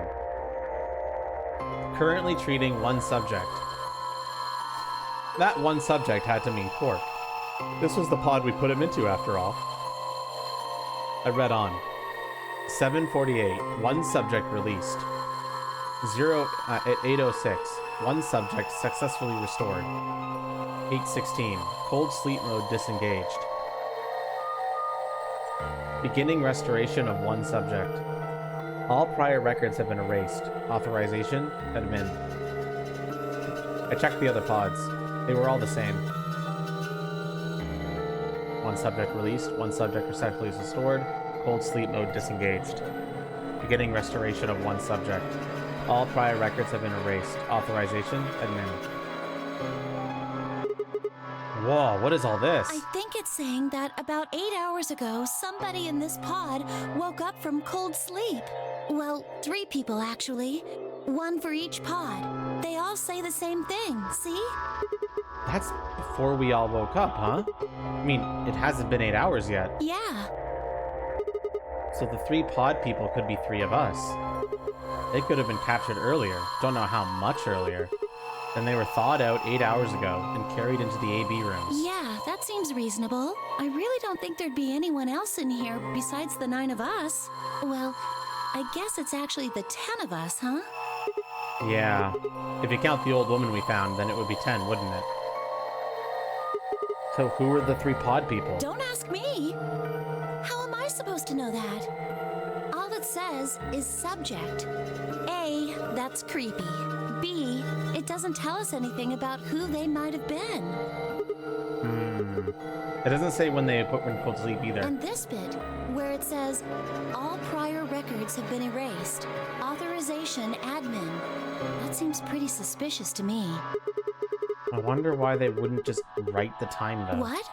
Currently treating 1 subject. That 1 subject had to mean Quark. This was the pod we put him into after all. I read on. 7:48, 1 subject released. 8:06, 1 subject successfully restored. 8:16, cold sleep mode disengaged. Beginning restoration of one subject. All prior records have been erased. Authorization, admin. I checked the other pods. They were all the same. One subject released, one subject successfully restored, cold sleep mode disengaged. Beginning restoration of one subject. All prior records have been erased. Authorization, admin. Whoa, what is all this? I think it's saying that about 8 hours ago, somebody in this pod woke up from cold sleep. Well, 3 people actually. 1 for each pod. They all say the same thing, see? That's before we all woke up, huh? I mean, it hasn't been 8 hours yet. Yeah. So the 3 pod people could be 3 of us. They could have been captured earlier. Don't know how much earlier. Then they were thawed out 8 hours ago and carried into the AB rooms. Yeah, that seems reasonable. I really don't think there'd be anyone else in here besides the 9 of us. Well, I guess it's actually the 10 of us, huh? Yeah. If you count the old woman we found, then it would be 10, wouldn't it? So who were the 3 pod people? Don't ask me. How am I supposed to know that? All it says is subject. A, that's creepy. B, it doesn't tell us anything about who they might have been. It doesn't say when they put in cold sleep either. And this bit, where it says, all prior records have been erased. Authorization admin. That seems pretty suspicious to me. I wonder why they wouldn't just write the time, though. What?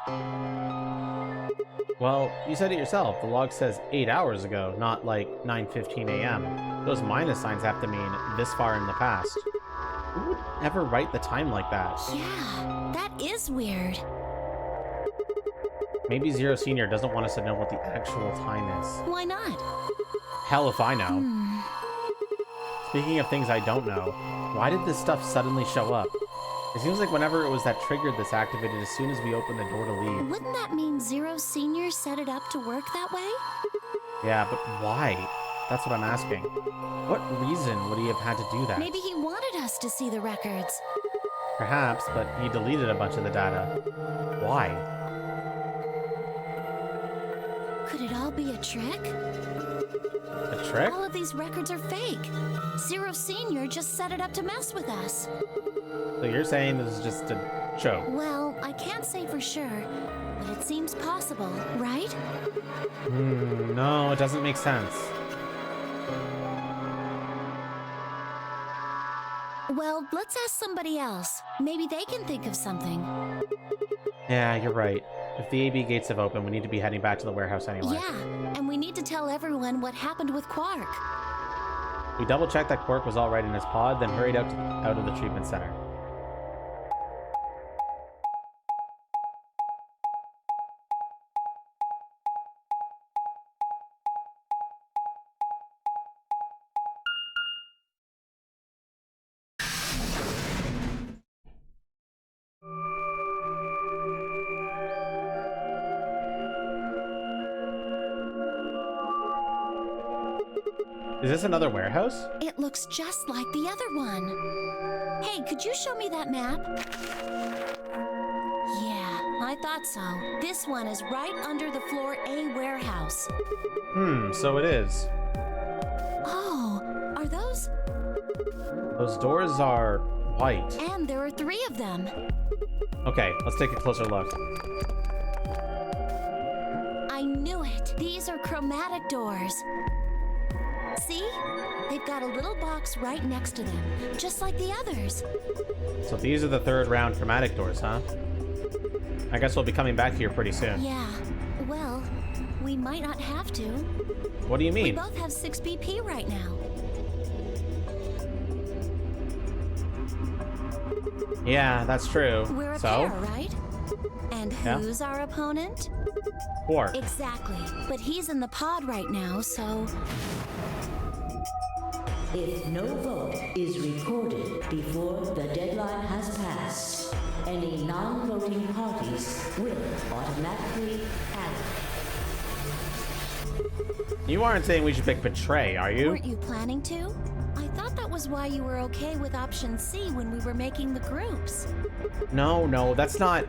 Well, you said it yourself. The log says 8 hours ago, not like 9:15 a.m. Those minus signs have to mean this far in the past. Who would ever write the time like that? Yeah, that is weird. Maybe Zero Senior doesn't want us to know what the actual time is. Why not? Hell if I know. Speaking of things I don't know, why did this stuff suddenly show up? It seems like whenever it was that triggered this activated as soon as we opened the door to leave. Wouldn't that mean Zero Senior set it up to work that way? Yeah, but why? That's what I'm asking. What reason would he have had to do that? Maybe he wanted us to see the records. Perhaps, but he deleted a bunch of the data. Why? Could it all be a trick? A trick? All of these records are fake. Zero Senior just set it up to mess with us. So you're saying this is just a joke? Well, I can't say for sure, but it seems possible, right? No, it doesn't make sense. Well, let's ask somebody else. Maybe they can think of something. Yeah, you're right. If the AB gates have opened, we need to be heading back to the warehouse anyway. Yeah, and we need to tell everyone what happened with Quark. We double-checked that Quark was all right in his pod, then hurried out of the treatment center. Is this another warehouse? It looks just like the other one. Hey, could you show me that map? Yeah, I thought so. This one is right under the floor A warehouse. So it is. Oh, are those? Those doors are white. And there are 3 of them. Okay, let's take a closer look. I knew it. These are chromatic doors. See? They've got a little box right next to them, just like the others. So these are the 3rd round chromatic doors, huh? I guess we'll be coming back here pretty soon. Yeah. Well, we might not have to. What do you We mean? both have 6 BP right now. Yeah, that's true. We're a So? pair, right? And Yeah. who's our opponent? Quark. Exactly. But he's in the pod right now, so... If no vote is recorded before the deadline has passed, any non-voting parties will automatically add. You aren't saying we should pick Betray, are you? Weren't you planning to? I thought that was why you were okay with option C when we were making the groups. No, that's not...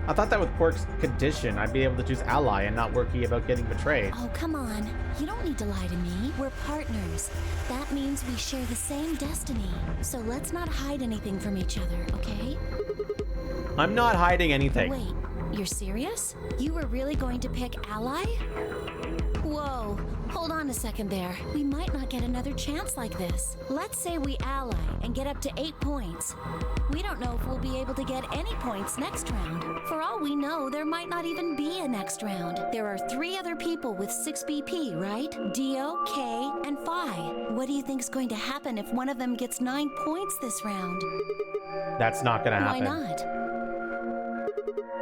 I thought that with Quark's condition, I'd be able to choose ally and not worry about getting betrayed. Oh, come on. You don't need to lie to me. We're partners. That means we share the same destiny. So let's not hide anything from each other, okay? I'm not hiding anything. Wait, you're serious? You were really going to pick ally? Whoa, hold on a second there. We might not get another chance like this. Let's say we ally and get up to 8 points. We don't know if we'll be able to get any points next round. For all we know, there might not even be a next round. There are 3 other people with 6 BP, right? Dio, Kay, and Phi. What do you think's going to happen if one of them gets 9 points this round? That's not gonna happen. Why not?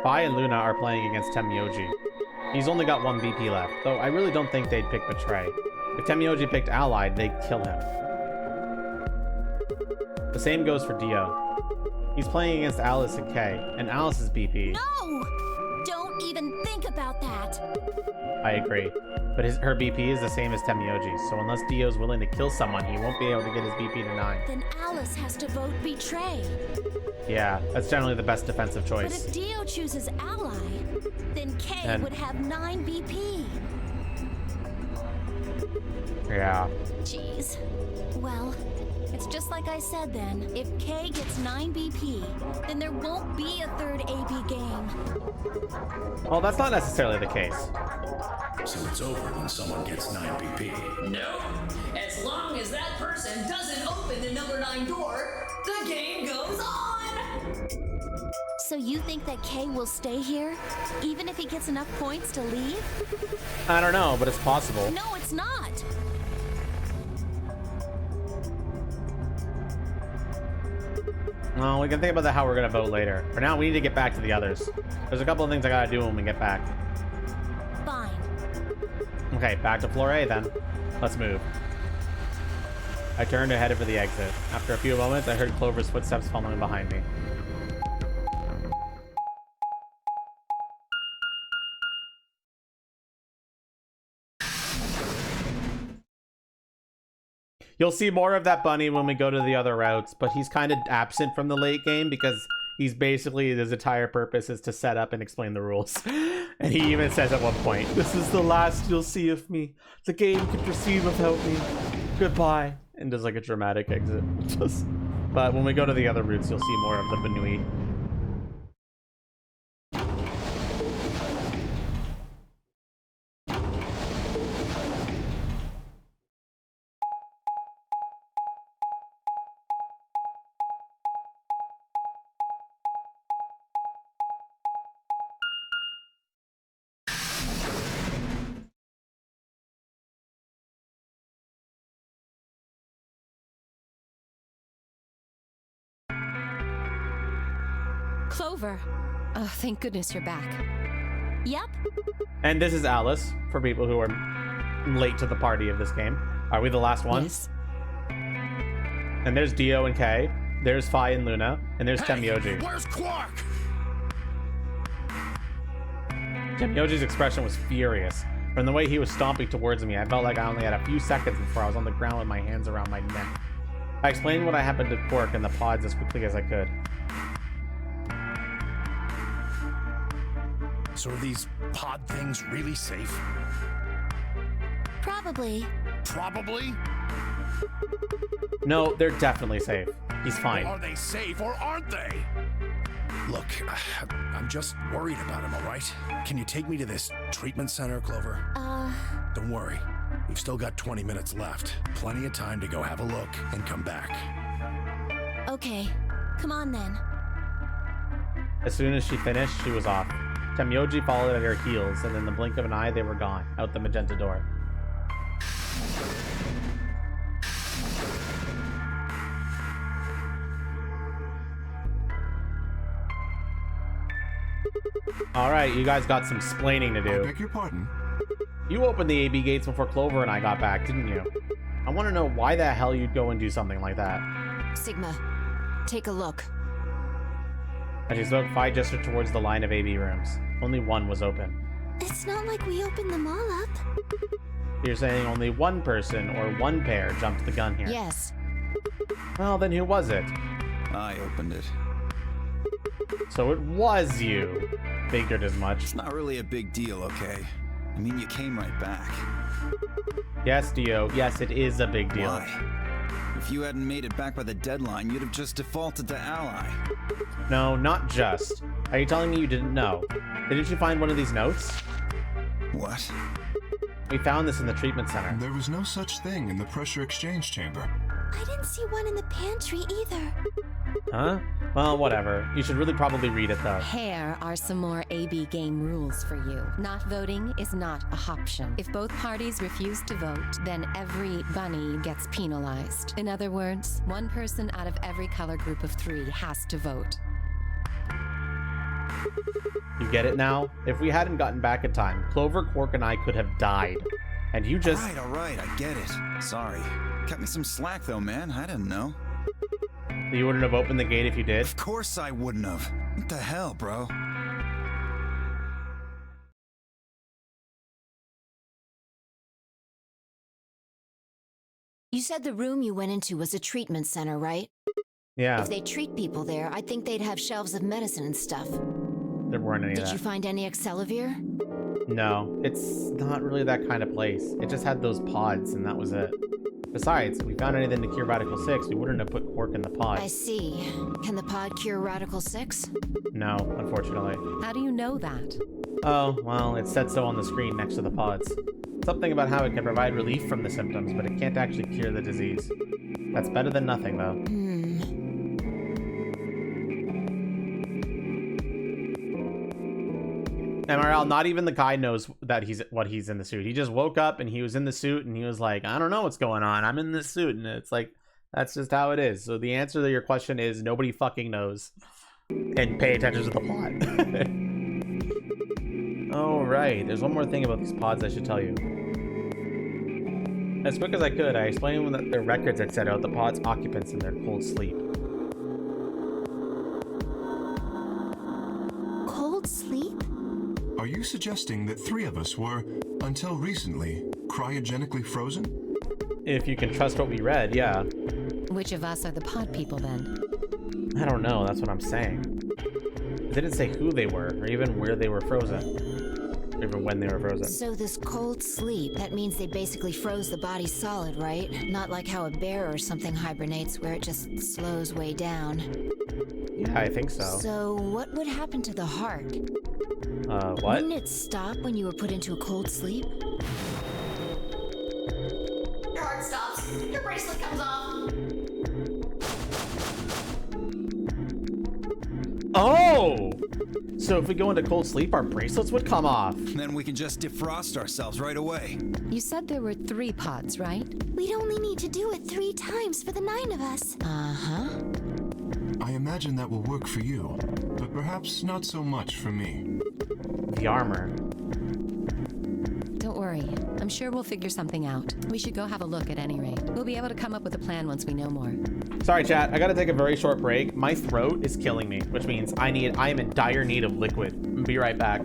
Phi and Luna are playing against Temyoji. He's only got 1 BP left, though I really don't think they'd pick Betray. If Temyoji picked Allied, they'd kill him. The same goes for Dio. He's playing against Alice and Kay, and Alice's BP. No! Don't even think about that! I agree, but her BP is the same as Temyoji's, so unless Dio's willing to kill someone, he won't be able to get his BP to 9. Then Alice has to vote Betray. Yeah, that's generally the best defensive But choice. if Dio chooses Ally, then Kay would have 9 BP. Yeah. Jeez. Well, it's just like I said then. If Kay gets 9 BP, then there won't be a third AB game. Well, that's not necessarily the case. So it's over when someone gets 9 BP. No. As long as that person doesn't open the number 9 door, the game goes on! So you think that Kay will stay here, even if he gets enough points to leave? I don't know, but it's possible. No, it's not. Well, we can think about how we're gonna vote later. For now, we need to get back to the others. There's a couple of things I gotta do when we get back. Fine. Okay, back to floor A then. Let's move. I turned and headed for the exit. After a few moments, I heard Clover's footsteps following behind me. You'll see more of that bunny when we go to the other routes, but he's kind of absent from the late game because he's basically, his entire purpose is to set up and explain the rules. And he even says at one point, "This is the last you'll see of me. The game can proceed without me. Goodbye." And does like a dramatic exit. But when we go to the other routes, you'll see more of the Benui. Clover. Oh, thank goodness you're back. Yep. And this is Alice, for people who are late to the party of this game. Are we the last ones? Yes. And there's Dio and Kay. There's Phi and Luna. And there's Temyoji. Where's Quark? Temyoji's expression was furious. From the way he was stomping towards me, I felt like I only had a few seconds before I was on the ground with my hands around my neck. I explained what had happened to Quark and the pods as quickly as I could. So are these pod things really safe? Probably. Probably. No, they're definitely safe. He's fine. Are they safe or aren't they? Look, I'm just worried about him, all right? Can you take me to this treatment center, Clover? Uh, Don't worry. We've still got 20 minutes left. Plenty of time to go have a look and come back. okay. Come on then. As soon as she finished, she was off. Temyoji followed at her heels, and in the blink of an eye, they were gone, out the magenta door. Alright, you guys got some splaining to I do. beg your pardon? You opened the AB gates before Clover and I got back, didn't you? I want to know why the hell you'd go and do something like that. Sigma, take a look. As she spoke, Phi gestured towards the line of AB rooms. Only one was open. It's not like we opened them all up. You're saying only one person or one pair jumped the gun here? Yes. Well, then who was it? I opened it. So it was you. Figured as much. It's not really a big deal, okay? I mean, you came right back. Yes, Dio. Yes, it is a big deal. Why? If you hadn't made it back by the deadline, you'd have just defaulted to ally. No, not just. Are you telling me you didn't know? Didn't you find one of these notes? What? We found this in the treatment center. There was no such thing in the pressure exchange chamber. I didn't see one in the pantry either. Huh? Well, whatever. You should really probably read it, though. Here are some more AB game rules for you. Not voting is not a option. If both parties refuse to vote, then every bunny gets penalized. In other words, one person out of every color group of 3 has to vote. You get it now? If we hadn't gotten back in time, Clover, Quark, and I could have died. And you just... All right, I get it. Sorry. Cut me some slack, though, man. I didn't know. You wouldn't have opened the gate if you did? Of course I wouldn't have. What the hell, bro? You said the room you went into was a treatment center, right? Yeah. If they treat people there, I'd think they'd have shelves of medicine and stuff. There weren't any of Did that. you find any Accelavir? No, it's not really that kind of place. It just had those pods, and that was it. Besides, if we found anything to cure Radical 6, we wouldn't have put Quark in the pod. I see. Can the pod cure Radical 6? No, unfortunately. How do you know that? Oh, well, it said so on the screen next to the pods. Something about how it can provide relief from the symptoms, but it can't actually cure the disease. That's better than nothing, though. MRL, not even the guy knows that he's in the suit. He just woke up and he was in the suit and he was like, I don't know what's going on. I'm in this suit. And it's like, that's just how it is. So the answer to your question is nobody fucking knows. And pay attention to the plot. Oh, right. There's one more thing about these pods I should tell you. As quick as I could, I explained that their records had set out the pod's occupants in their cold sleep. Cold sleep? Are you suggesting that 3 of us were, until recently, cryogenically frozen? If you can trust what we read, yeah. Which of us are the pod people then? I don't know, that's what I'm saying. It didn't say who they were, or even where they were frozen. Or even when they were frozen. So this cold sleep, that means they basically froze the body solid, right? Not like how a bear or something hibernates where it just slows way down. Yeah, I think so. So what would happen to the heart? What? Wouldn't it stop when you were put into a cold sleep? Your heart stops. Your bracelet comes off. Oh! So if we go into cold sleep, our bracelets would come off. Then we can just defrost ourselves right away. You said there were 3 pods, right? We'd only need to do it 3 times for the 9 of us. Uh-huh. I imagine that will work for you, but perhaps not so much for me. The armor. Don't worry. I'm sure we'll figure something out. We should go have a look at any rate. We'll be able to come up with a plan once we know more. Sorry, chat. I gotta take a very short break. My throat is killing me, which means I am in dire need of liquid. Be right back.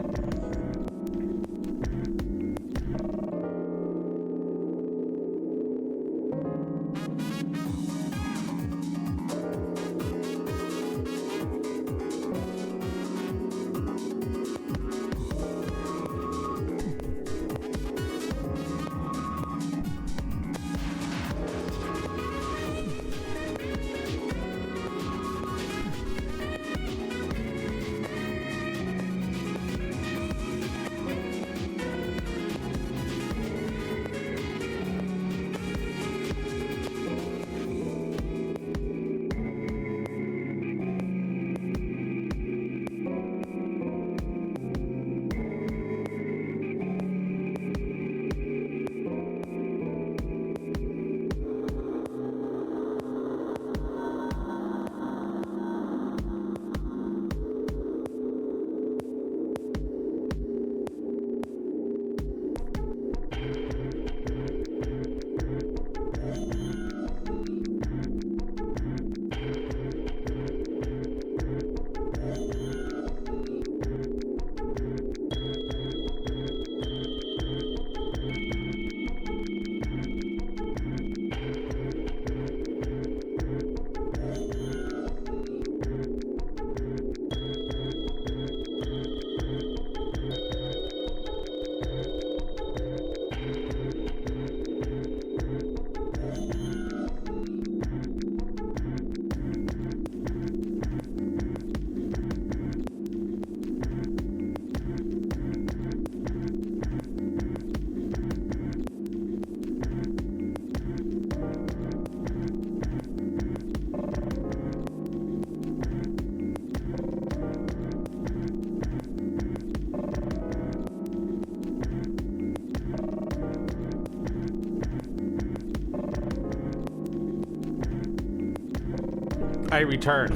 I return.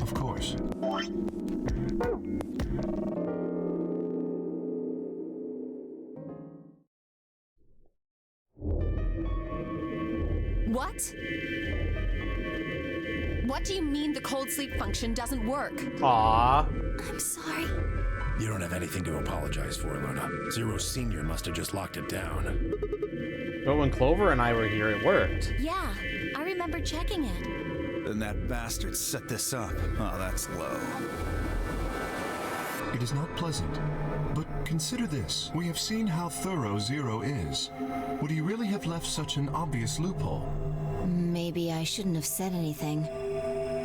Of course. What? What do you mean the cold sleep function doesn't work? Aww. I'm sorry. You don't have anything to apologize for, Luna. Zero Senior must have just locked it down. But when Clover and I were here, it worked. Yeah, I remember checking it. Then that bastard set this up. Oh, that's low. It is not pleasant. But consider this. We have seen how thorough Zero is. Would he really have left such an obvious loophole? Maybe I shouldn't have said anything.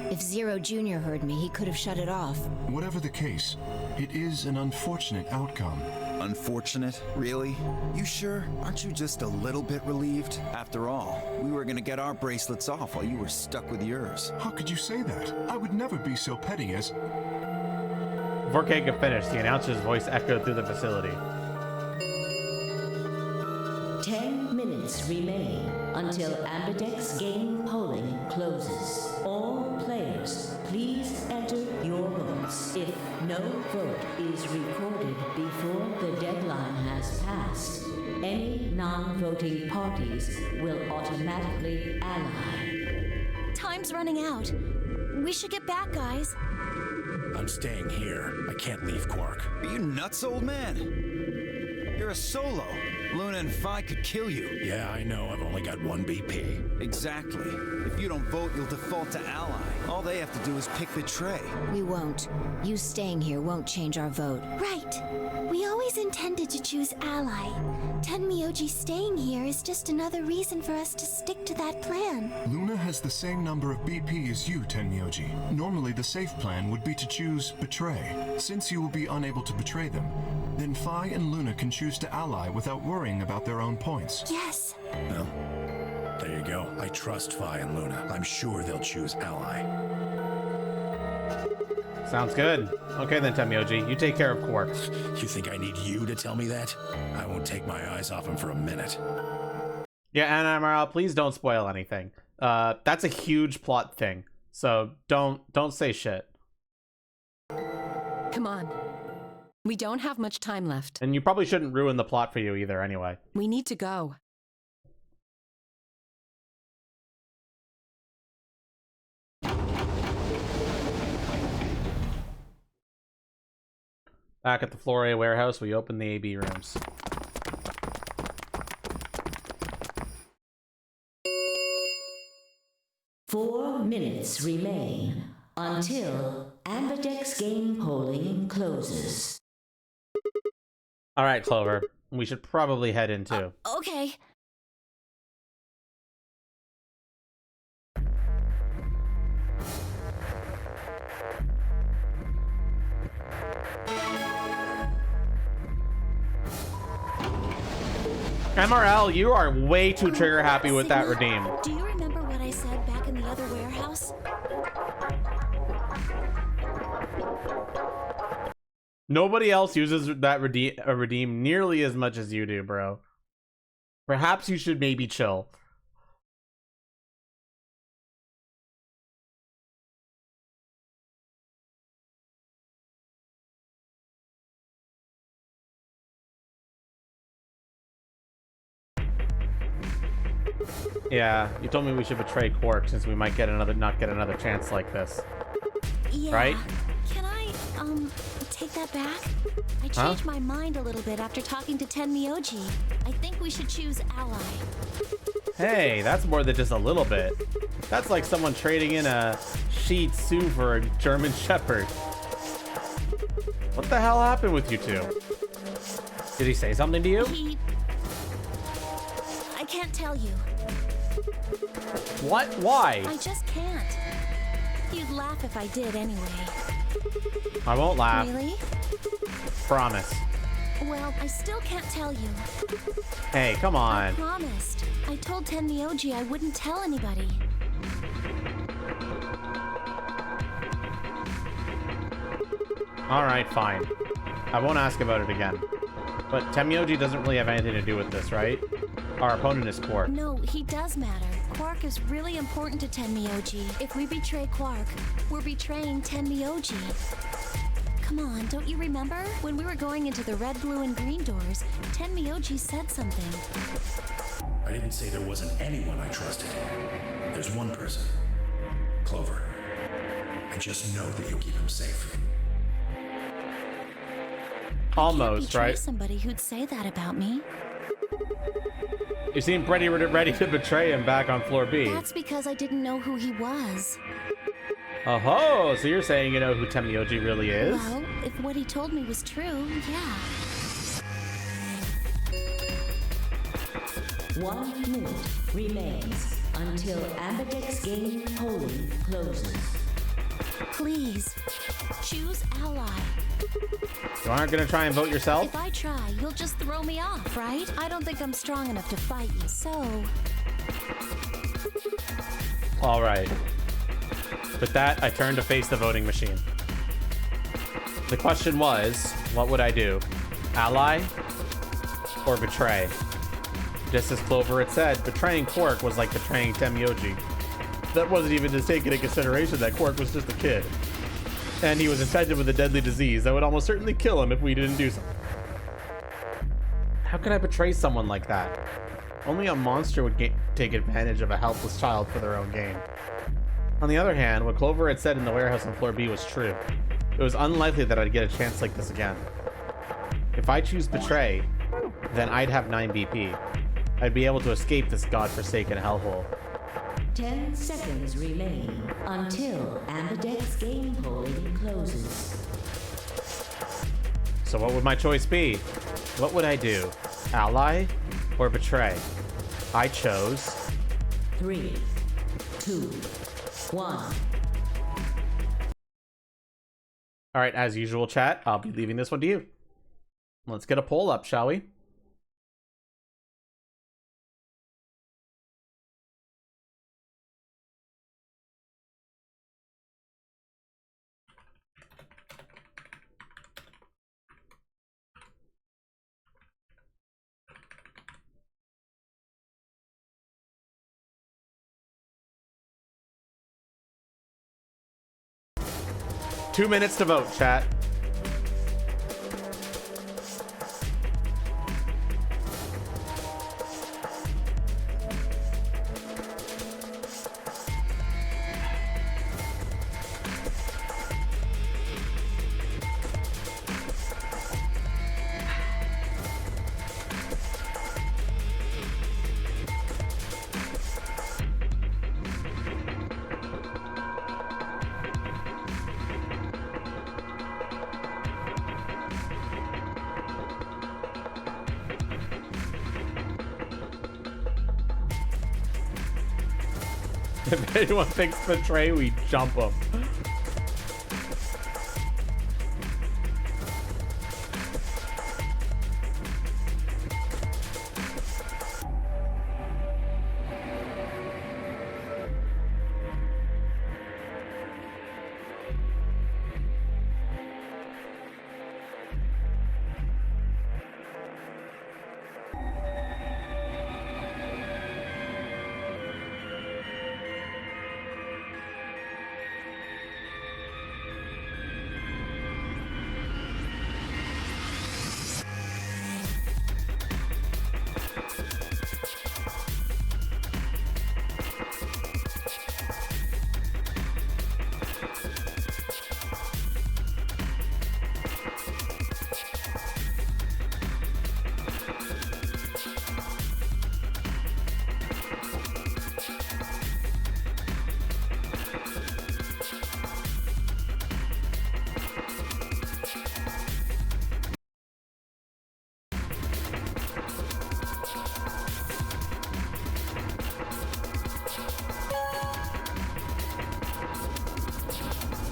If Zero Jr. heard me, he could have shut it off. Whatever the case, it is an unfortunate outcome. Unfortunate? Really? You sure? Aren't you just a little bit relieved? After all, we were gonna get our bracelets off while you were stuck with yours. How could you say that? I would never be so petty as... Before Kate could finish, the announcer's voice echoed through the facility. 10 minutes remain until Ambidex game polling closes. All players, please enter your votes. If no vote is recorded before the deadline has passed, any non-voting parties will automatically ally. Time's running out. We should get back, guys. I'm staying here. I can't leave Quark. Are you nuts, old man? You're a solo. Luna and Phi could kill you. Yeah, I know. I've only got one BP. Exactly. If you don't vote, you'll default to ally. All they have to do is pick Betray. We won't. You staying here won't change our vote. Right. We always intended to choose ally. Tenmyoji staying here is just another reason for us to stick to that plan. Luna has the same number of BP as you, Tenmyoji. Normally, the safe plan would be to choose Betray. Since you will be unable to betray them, then Phi and Luna can choose to ally without worrying about their own points. Yes. Well, there you go. I trust Phi and Luna. I'm sure they'll choose ally. Sounds good. Okay then, Tenmyoji, you take care of Quark. You think I need you to tell me that? I won't take my eyes off him for a minute. Yeah, and MRL, please don't spoil anything. That's a huge plot thing, so don't say shit. Come on. We don't have much time left. And you probably shouldn't ruin the plot for you either, anyway. We need to go. Back at the Flore warehouse, we open the AB rooms. Four minutes remain until Ambidex game polling closes. All right, Clover. We should probably head in too. Okay. MRL, you are way too trigger happy with that redeem. Do you remember what I said back in the other warehouse? Nobody else uses that redeem nearly as much as you do, bro. Perhaps you should maybe chill. Yeah, you told me we should betray Quark since we might get not get another chance like this. Yeah. Right? Can I, take that back? I changed my mind a little bit after talking to Tenmyoji. I think we should choose ally. Hey, that's more than just a little bit. That's like someone trading in a Shih Tzu for a German Shepherd. What the hell happened with you two? Did he say something to you? I can't tell you. What? Why? I just can't. You'd laugh if I did anyway. I won't laugh. Really? Promise. Well, I still can't tell you. Hey, come I on. promised. I told Tenmyoji I wouldn't tell anybody. Alright, fine. I won't ask about it again. But Tenmyoji doesn't really have anything to do with this, right? Our opponent is Quark. No, he does matter. Quark is really important to Tenmyoji. If we betray Quark, we're betraying Tenmyoji. Come on, don't you remember? When we were going into the red, blue, and green doors, Tenmyoji said something. I didn't say there wasn't anyone I trusted. There's one person. Clover. I just know that you'll keep him safe. Almost, Betray right? somebody who'd say that about me. You seem ready to betray him back on floor B. That's because I didn't know who he was. Oh, so you're saying you know who Tenmyoji really is? Well, if what he told me was true, yeah. 1 minute remains until Ambidex game polling closes. Please, choose ally. You aren't gonna try and vote yourself? If I try, you'll just throw me off, right? I don't think I'm strong enough to fight you, so... Alright. With that, I turn to face the voting machine. The question was, what would I do? Ally or betray? Just as Clover had said, betraying Quark was like betraying Tenmyoji. That wasn't even to take into consideration that Quark was just a kid. And he was infected with a deadly disease that would almost certainly kill him if we didn't do something. How could I betray someone like that? Only a monster would take advantage of a helpless child for their own gain. On the other hand, what Clover had said in the warehouse on floor B was true. It was unlikely that I'd get a chance like this again. If I choose betray, then I'd have 9 BP. I'd be able to escape this godforsaken hellhole. 10 seconds remain until Ambidex game polling closes. So what would my choice be? What would I do? Ally or betray? I chose 3, 2, 1. Alright, as usual, chat, I'll be leaving this one to you. Let's get a poll up, shall we? Two minutes to vote, chat. If anyone thinks betray, we jump them.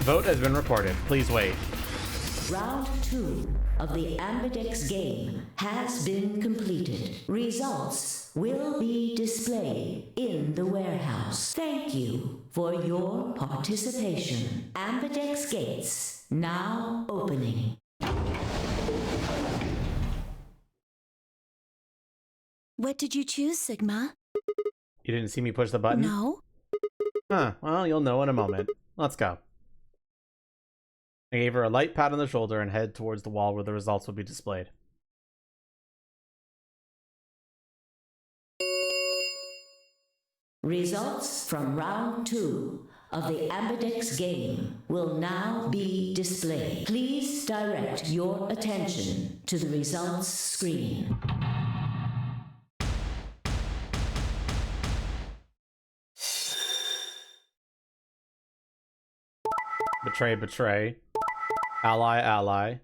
Vote has been reported. Please wait. Round 2 of the Ambidex game has been completed. Results will be displayed in the warehouse. Thank you for your participation. Ambidex gates now opening. What did you choose, Sigma? You didn't see me push the button? No. Huh, well, you'll know in a moment. Let's go. I gave her a light pat on the shoulder and headed towards the wall where the results would be displayed. Results from round 2 of the Ambidex game will now be displayed. Please direct your attention to the results screen. Betray, betray. Ally, ally.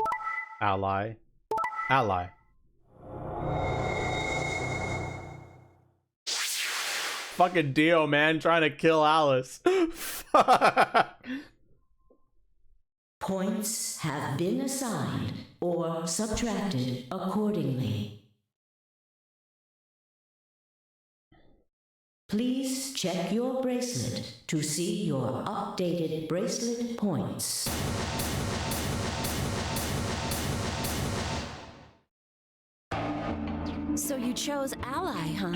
Ally. Ally. Fucking Dio, man, trying to kill Alice. Points have been assigned or subtracted accordingly. Please check your bracelet to see your updated bracelet points. So you chose ally, huh?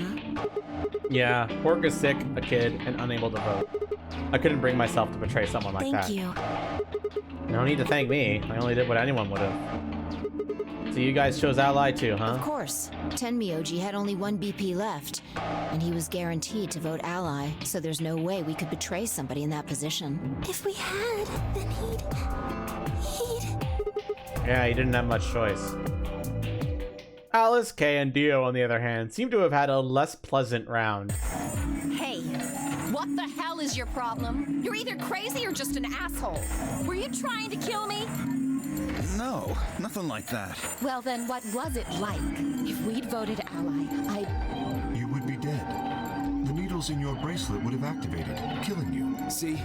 Yeah, Pork is sick, a kid, and unable to vote. I couldn't bring myself to betray someone like that. Thank you. No need to thank me. I only did what anyone would have. So you guys chose ally too, huh? Of course. Tenmyoji had only 1 BP left, and he was guaranteed to vote ally, so there's no way we could betray somebody in that position. If we had, then he'd... Yeah, he didn't have much choice. Alice, Kay, and Dio, on the other hand, seem to have had a less pleasant round. Hey, what the hell is your problem? You're either crazy or just an asshole. Were you trying to kill me? No, nothing like that. Well then, what was it like? If we'd voted ally, You would be dead. The needles in your bracelet would have activated, killing you. See?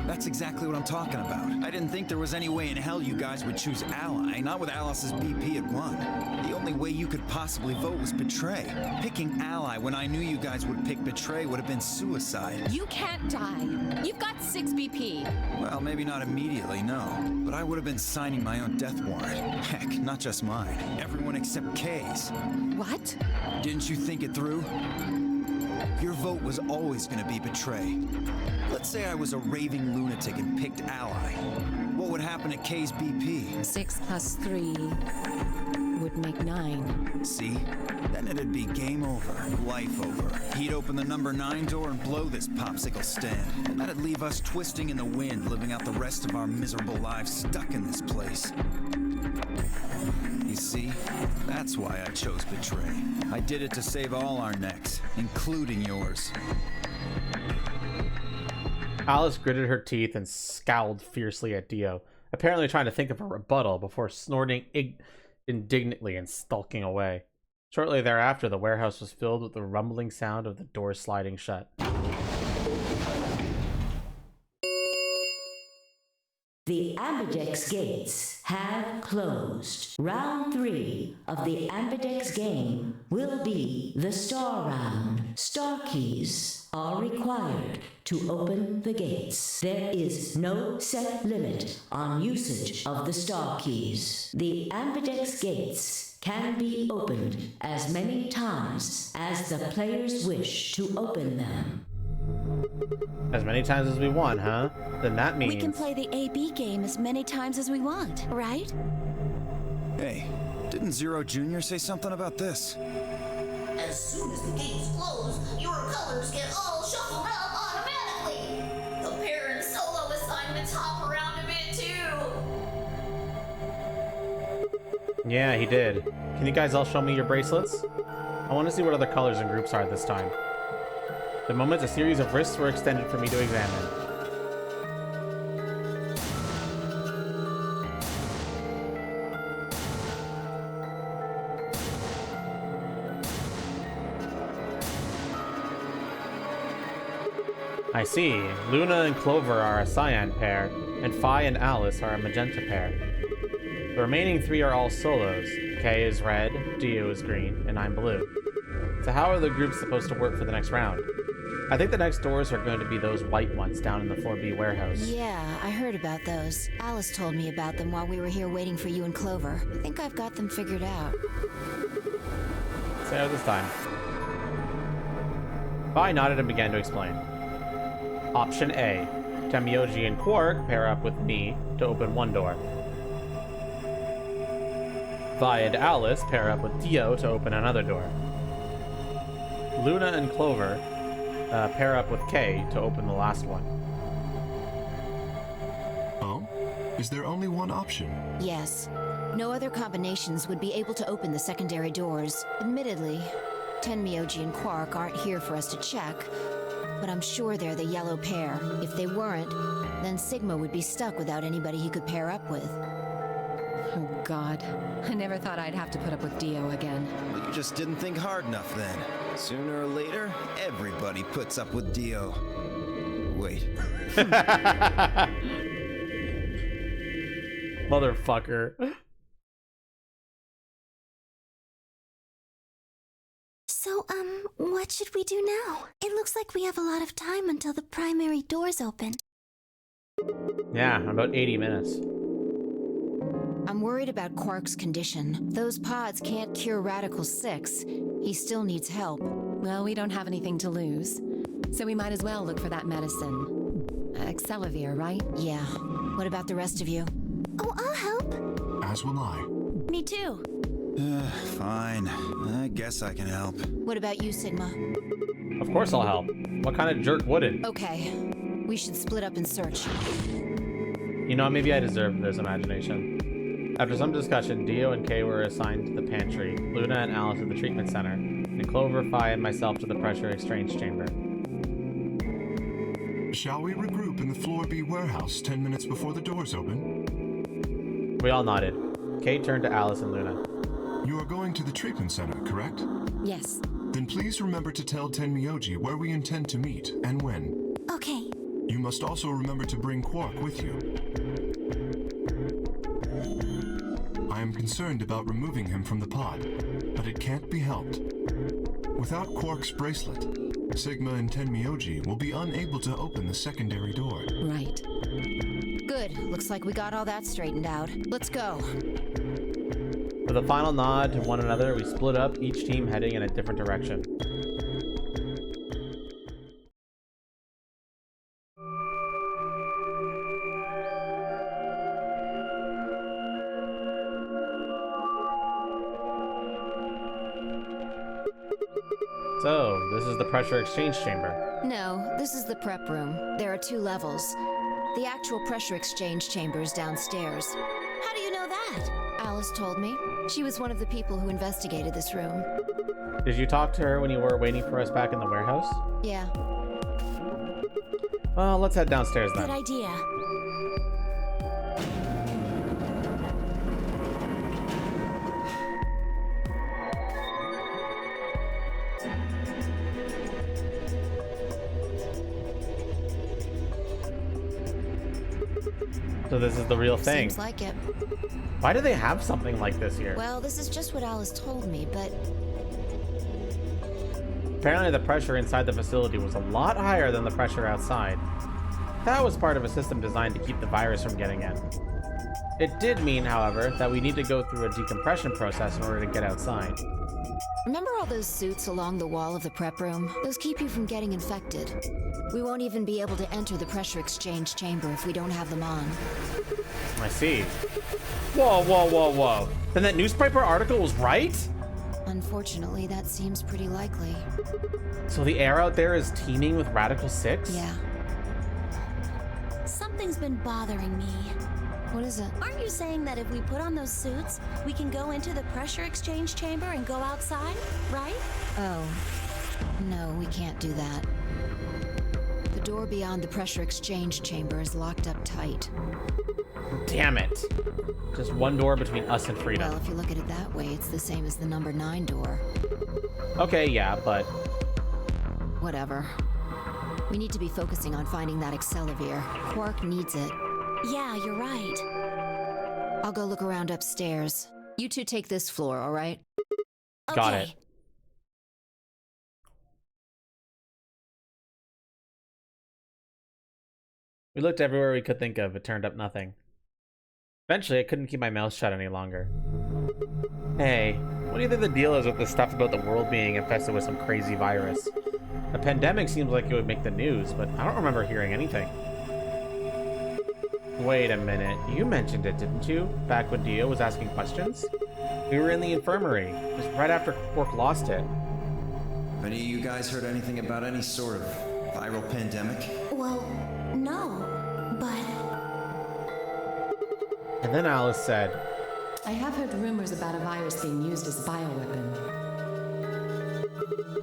That's exactly what I'm talking about. I didn't think there was any way in hell you guys would choose ally, not with Alice's BP at 1. The only way you could possibly vote was betray. Picking ally when I knew you guys would pick betray would have been suicide. You can't die. You've got 6 BP. Well, maybe not immediately, no. But I would have been signing my own death warrant. Heck, not just mine. Everyone except Kay's. What? Didn't you think it through? Your vote was always going to be betray. Let's say I was a raving lunatic and picked ally. What would happen to Kay's BP? 6 plus 3 would make 9. See? Then it'd be game over, life over. He'd open the number 9 door and blow this popsicle stand. And that'd leave us twisting in the wind, living out the rest of our miserable lives stuck in this place. You see? That's why I chose betray. I did it to save all our necks, including yours. Alice gritted her teeth and scowled fiercely at Dio, apparently trying to think of a rebuttal before snorting indignantly and stalking away. Shortly thereafter, the warehouse was filled with the rumbling sound of the door sliding shut. The Ambidex gates have closed. Round 3 of the Ambidex game will be the star round. Star keys are required to open the gates. There is no set limit on usage of the star keys. The Ambidex gates can be opened as many times as the players wish to open them. As many times as we want, huh? Then that means... We can play the AB game as many times as we want, right? Hey, didn't Zero Jr. say something about this? As soon as the gates close, your colors get all shuffled up automatically. The pair and solo assignments hop around a bit too. Yeah, he did. Can you guys all show me your bracelets? I want to see what other colors and groups are this time. The moment a series of wrists were extended for me to examine. I see. Luna and Clover are a cyan pair, and Phi and Alice are a magenta pair. The remaining 3 are all solos. Kay is red, Dio is green, and I'm blue. So how are the groups supposed to work for the next round? I think the next doors are going to be those white ones down in the 4B warehouse. Yeah, I heard about those. Alice told me about them while we were here waiting for you and Clover. I think I've got them figured out. Say how this time. Vi nodded and began to explain. Option A. Temioji and Quark pair up with me to open one door. Vi and Alice pair up with Dio to open another door. Luna and Clover pair up with Kay to open the last one. Oh? Is there only one option? Yes. No other combinations would be able to open the secondary doors. Admittedly, Tenmyoji and Quark aren't here for us to check, but I'm sure they're the yellow pair. If they weren't, then Sigma would be stuck without anybody he could pair up with. Oh God. I never thought I'd have to put up with Dio again. Well, you just didn't think hard enough then. Sooner or later, everybody puts up with Dio. Wait. Motherfucker. So, what should we do now? It looks like we have a lot of time until the primary doors open. Yeah, about 80 minutes. I'm worried about Quark's condition. Those pods can't cure Radical 6. He still needs help. Well, we don't have anything to lose, so we might as well look for that medicine. Excelavir, right? Yeah. What about the rest of you? Oh, I'll help. As will I. Me too. Fine. I guess I can help. What about you, Sigma? Of course I'll help. What kind of jerk wouldn't? Okay. We should split up and search. You know, maybe I deserve this imagination. After some discussion, Dio and Kay were assigned to the pantry, Luna and Alice at the treatment center, and Clover, Phi, and myself to the pressure exchange chamber. Shall we regroup in the Floor B warehouse 10 minutes before the doors open? We all nodded. Kay turned to Alice and Luna. You are going to the treatment center, correct? Yes. Then please remember to tell Tenmyoji where we intend to meet and when. Okay. You must also remember to bring Quark with you. I am concerned about removing him from the pod, but it can't be helped. Without Quark's bracelet, Sigma and Tenmyoji will be unable to open the secondary door. Right. Good. Looks like we got all that straightened out. Let's go. With a final nod to one another, we split up, each team heading in a different direction. So, this is the pressure exchange chamber. No, this is the prep room. There are 2 levels. The actual pressure exchange chamber is downstairs. How do you know that? Alice told me. She was one of the people who investigated this room. Did you talk to her when you were waiting for us back in the warehouse? Yeah. Well, let's head downstairs then. Good idea. So this is the real thing. Seems like it. Why do they have something like this here? Well, this is just what Alice told me, but Apparently the pressure inside the facility was a lot higher than the pressure outside. That was part of a system designed to keep the virus from getting in. It did mean, however, that we need to go through a decompression process in order to get outside. remember all those suits along the wall of the prep room? Those keep you from getting infected. We won't even be able to enter the pressure exchange chamber if we don't have them on. I see. Whoa, whoa, whoa, whoa. Then that newspaper article was right? Unfortunately, that seems pretty likely. So the air out there is teeming with Radical 6? Yeah. Something's been bothering me. What is it? Aren't you saying that if we put on those suits, we can go into the pressure exchange chamber and go outside, right? Oh. No, we can't do that. The door beyond the pressure exchange chamber is locked up tight. Damn it. Just one door between us and freedom. Well, if you look at it that way, it's the same as the number 9 door. Okay, yeah, but... Whatever. We need to be focusing on finding that Excelavir. Quark needs it. Yeah, you're right. I'll go look around upstairs. You two take this floor, all right? Got Okay. it. We looked everywhere we could think of, but turned up nothing. Eventually, I couldn't keep my mouth shut any longer. Hey, what do you think the deal is with this stuff about the world being infested with some crazy virus? A pandemic seems like it would make the news, but I don't remember hearing anything. Wait a minute, you mentioned it, didn't you? Back when Dio was asking questions? We were in the infirmary, just right after Quark lost it. Have any of you guys heard anything about any sort of viral pandemic? Well, no, but And then Alice said, I have heard rumors about a virus being used as a bioweapon.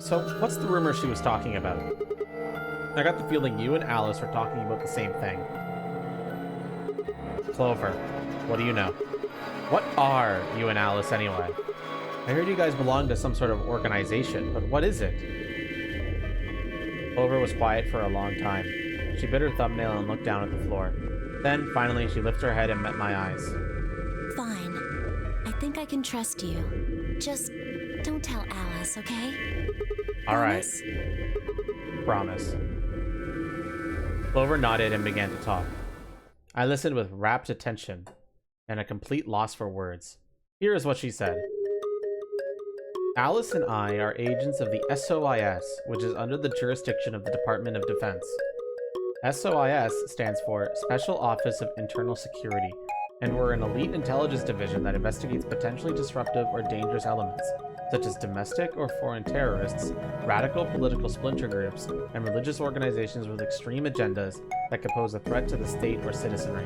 so what's the rumor she was talking about? I got the feeling you and Alice were talking about the same thing. Clover, what do you know? What are you and Alice anyway? I heard you guys belong to some sort of organization, but what is it? Clover was quiet for a long time. She bit her thumbnail and looked down at the floor. Then, finally, she lifted her head and met my eyes. fine. I think I can trust you. Just don't tell Alice, okay? Alright. Promise? Promise. Clover nodded and began to talk. I listened with rapt attention and a complete loss for words. Here is what she said. Alice and I are agents of the SOIS, which is under the jurisdiction of the Department of Defense. SOIS stands for Special Office of Internal Security, and we're an elite intelligence division that investigates potentially disruptive or dangerous elements, such as domestic or foreign terrorists, radical political splinter groups, and religious organizations with extreme agendas that could pose a threat to the state or citizenry.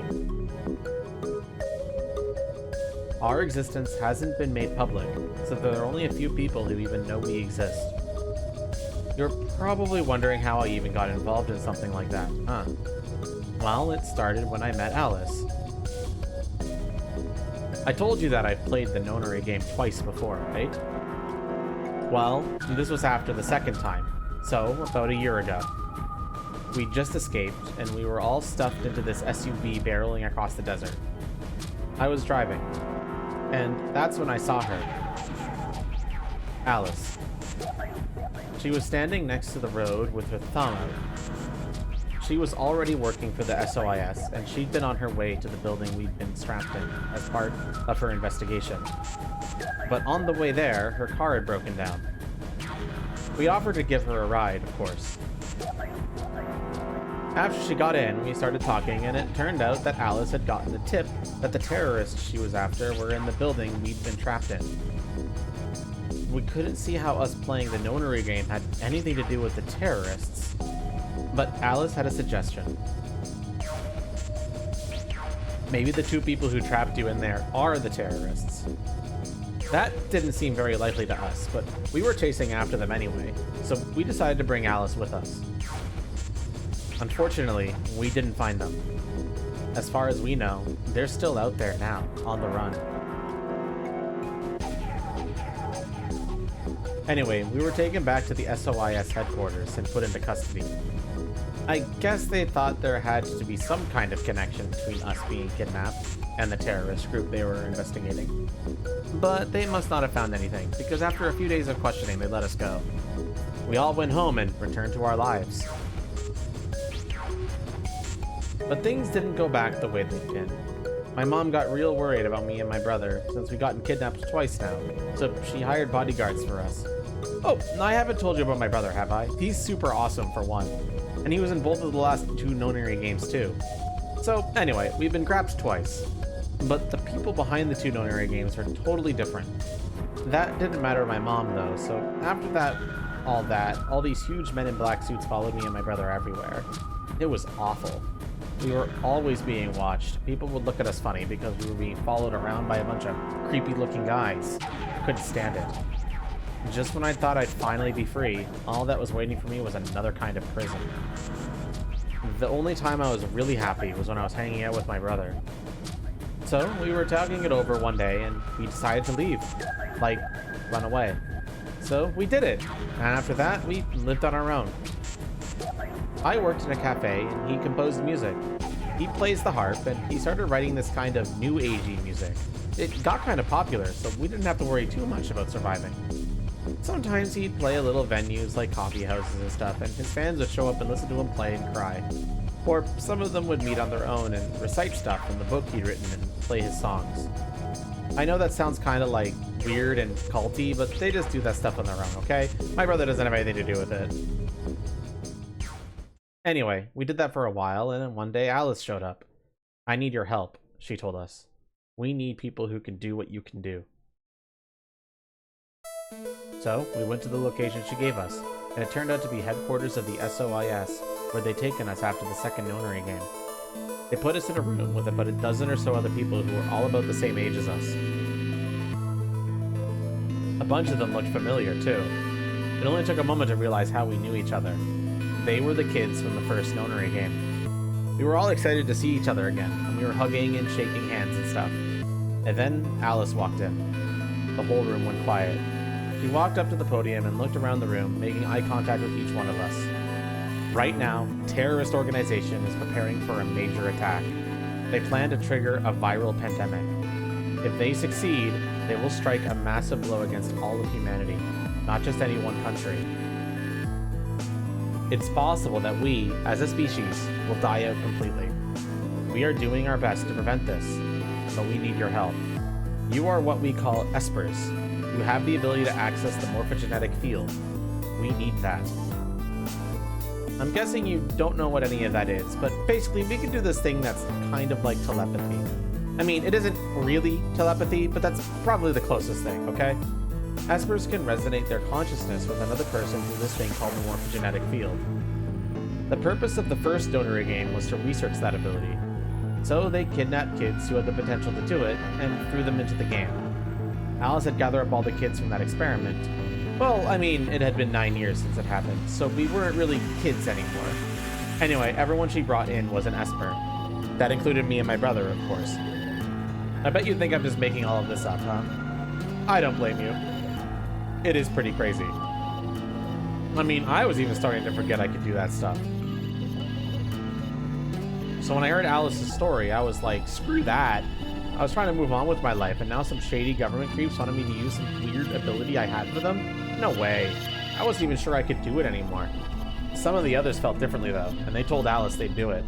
Our existence hasn't been made public, so there are only a few people who even know we exist. You're probably wondering how I even got involved in something like that, huh? Well, it started when I met Alice. I told you that I've played the nonary game twice before, right? Well, this was after the second time, so about a year ago. We just escaped, and we were all stuffed into this SUV barreling across the desert. I was driving, and that's when I saw her. Alice. She was standing next to the road with her thumb out. She was already working for the SOIS, and she'd been on her way to the building we'd been trapped in as part of her investigation. But on the way there, her car had broken down. We offered to give her a ride, of course. After she got in, we started talking, and it turned out that Alice had gotten the tip that the terrorists she was after were in the building we'd been trapped in. We couldn't see how us playing the nonary game had anything to do with the terrorists, but Alice had a suggestion. Maybe the two people who trapped you in there are the terrorists. That didn't seem very likely to us, but we were chasing after them anyway, so we decided to bring Alice with us. Unfortunately, we didn't find them. As far as we know, they're still out there now, on the run. Anyway, we were taken back to the SOIS headquarters and put into custody. I guess they thought there had to be some kind of connection between us being kidnapped and the terrorist group they were investigating. But they must not have found anything, because after a few days of questioning, they let us go. We all went home and returned to our lives. But things didn't go back the way they'd been. My mom got real worried about me and my brother, since we'd gotten kidnapped twice now, so she hired bodyguards for us. Oh, I haven't told you about my brother, have I? He's super awesome, for one. And he was in both of the last two nonary games, too. So, anyway, we've been grabbed twice. But the people behind the two nonary games are totally different. That didn't matter to my mom, though, so after all these huge men in black suits followed me and my brother everywhere. It was awful. We were always being watched. People would look at us funny because we were being followed around by a bunch of creepy-looking guys. Couldn't stand it. Just when I thought I'd finally be free, all that was waiting for me was another kind of prison. The only time I was really happy was when I was hanging out with my brother. So, we were talking it over one day, and we decided to leave. Like, run away. So, we did it. And after that, we lived on our own. I worked in a cafe, and he composed music. He plays the harp, and he started writing this kind of new agey music. It got kind of popular, so we didn't have to worry too much about surviving. Sometimes he'd play a little venues like coffee houses and stuff, and his fans would show up and listen to him play and cry. Or some of them would meet on their own and recite stuff from the book he'd written and play his songs. I know that sounds kind of like weird and culty, but they just do that stuff on their own, okay? My brother doesn't have anything to do with it. Anyway, we did that for a while, and then one day Alice showed up. I need your help, she told us. We need people who can do what you can do. So, we went to the location she gave us, and it turned out to be headquarters of the SOIS, where they'd taken us after the second nonary game. They put us in a room with about a dozen or so other people who were all about the same age as us. A bunch of them looked familiar, too. It only took a moment to realize how we knew each other. They were the kids from the first nonary game. We were all excited to see each other again, and we were hugging and shaking hands and stuff. And then Alice walked in. The whole room went quiet. She walked up to the podium and looked around the room, making eye contact with each one of us. Right now, terrorist organization is preparing for a major attack. They plan to trigger a viral pandemic. If they succeed, they will strike a massive blow against all of humanity, not just any one country. It's possible that we, as a species, will die out completely. We are doing our best to prevent this, but we need your help. You are what we call espers. You have the ability to access the morphogenetic field. We need that. I'm guessing you don't know what any of that is, but basically we can do this thing that's kind of like telepathy. I mean, it isn't really telepathy, but that's probably the closest thing, okay? Espers can resonate their consciousness with another person through this thing called the morphogenetic field. The purpose of the first donor game was to research that ability. So they kidnapped kids who had the potential to do it and threw them into the game. Alice had gathered up all the kids from that experiment. Well, I mean, it had been 9 years since it happened, so we weren't really kids anymore. Anyway, everyone she brought in was an Esper. That included me and my brother, of course. I bet you think I'm just making all of this up, huh? I don't blame you. It is pretty crazy. I mean, I was even starting to forget I could do that stuff. So when I heard Alice's story, I was like, screw that. I was trying to move on with my life, and now some shady government creeps wanted me to use some weird ability I had for them? No way. I wasn't even sure I could do it anymore. Some of the others felt differently, though, and they told Alice they'd do it.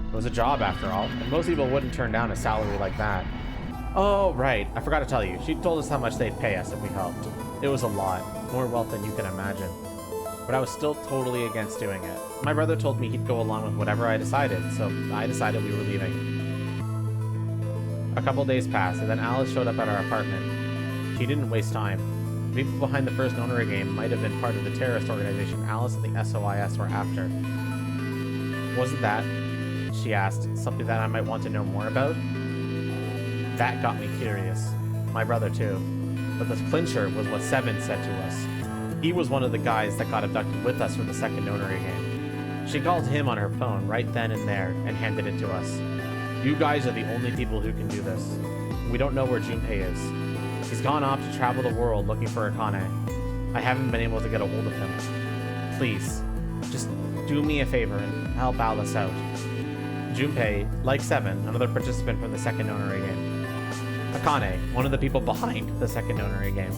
It was a job, after all, and most people wouldn't turn down a salary like that. Oh, right. I forgot to tell you. She told us how much they'd pay us if we helped. It was a lot. More wealth than you can imagine. But I was still totally against doing it. My brother told me he'd go along with whatever I decided, so I decided we were leaving. A couple days passed, and then Alice showed up at our apartment. She didn't waste time. The people behind the first nonary game might have been part of the terrorist organization Alice and the SOIS were after. Wasn't that, she asked, something that I might want to know more about? That got me curious. My brother too. But the clincher was what Seven said to us. He was one of the guys that got abducted with us for the second nonary game. She called him on her phone right then and there and handed it to us. You guys are the only people who can do this. We don't know where Junpei is. He's gone off to travel the world looking for Akane. I haven't been able to get a hold of him. Please, just do me a favor and help Alice out. Junpei, like Seven, another participant from the second nonary game. Akane, one of the people behind the second nonary game.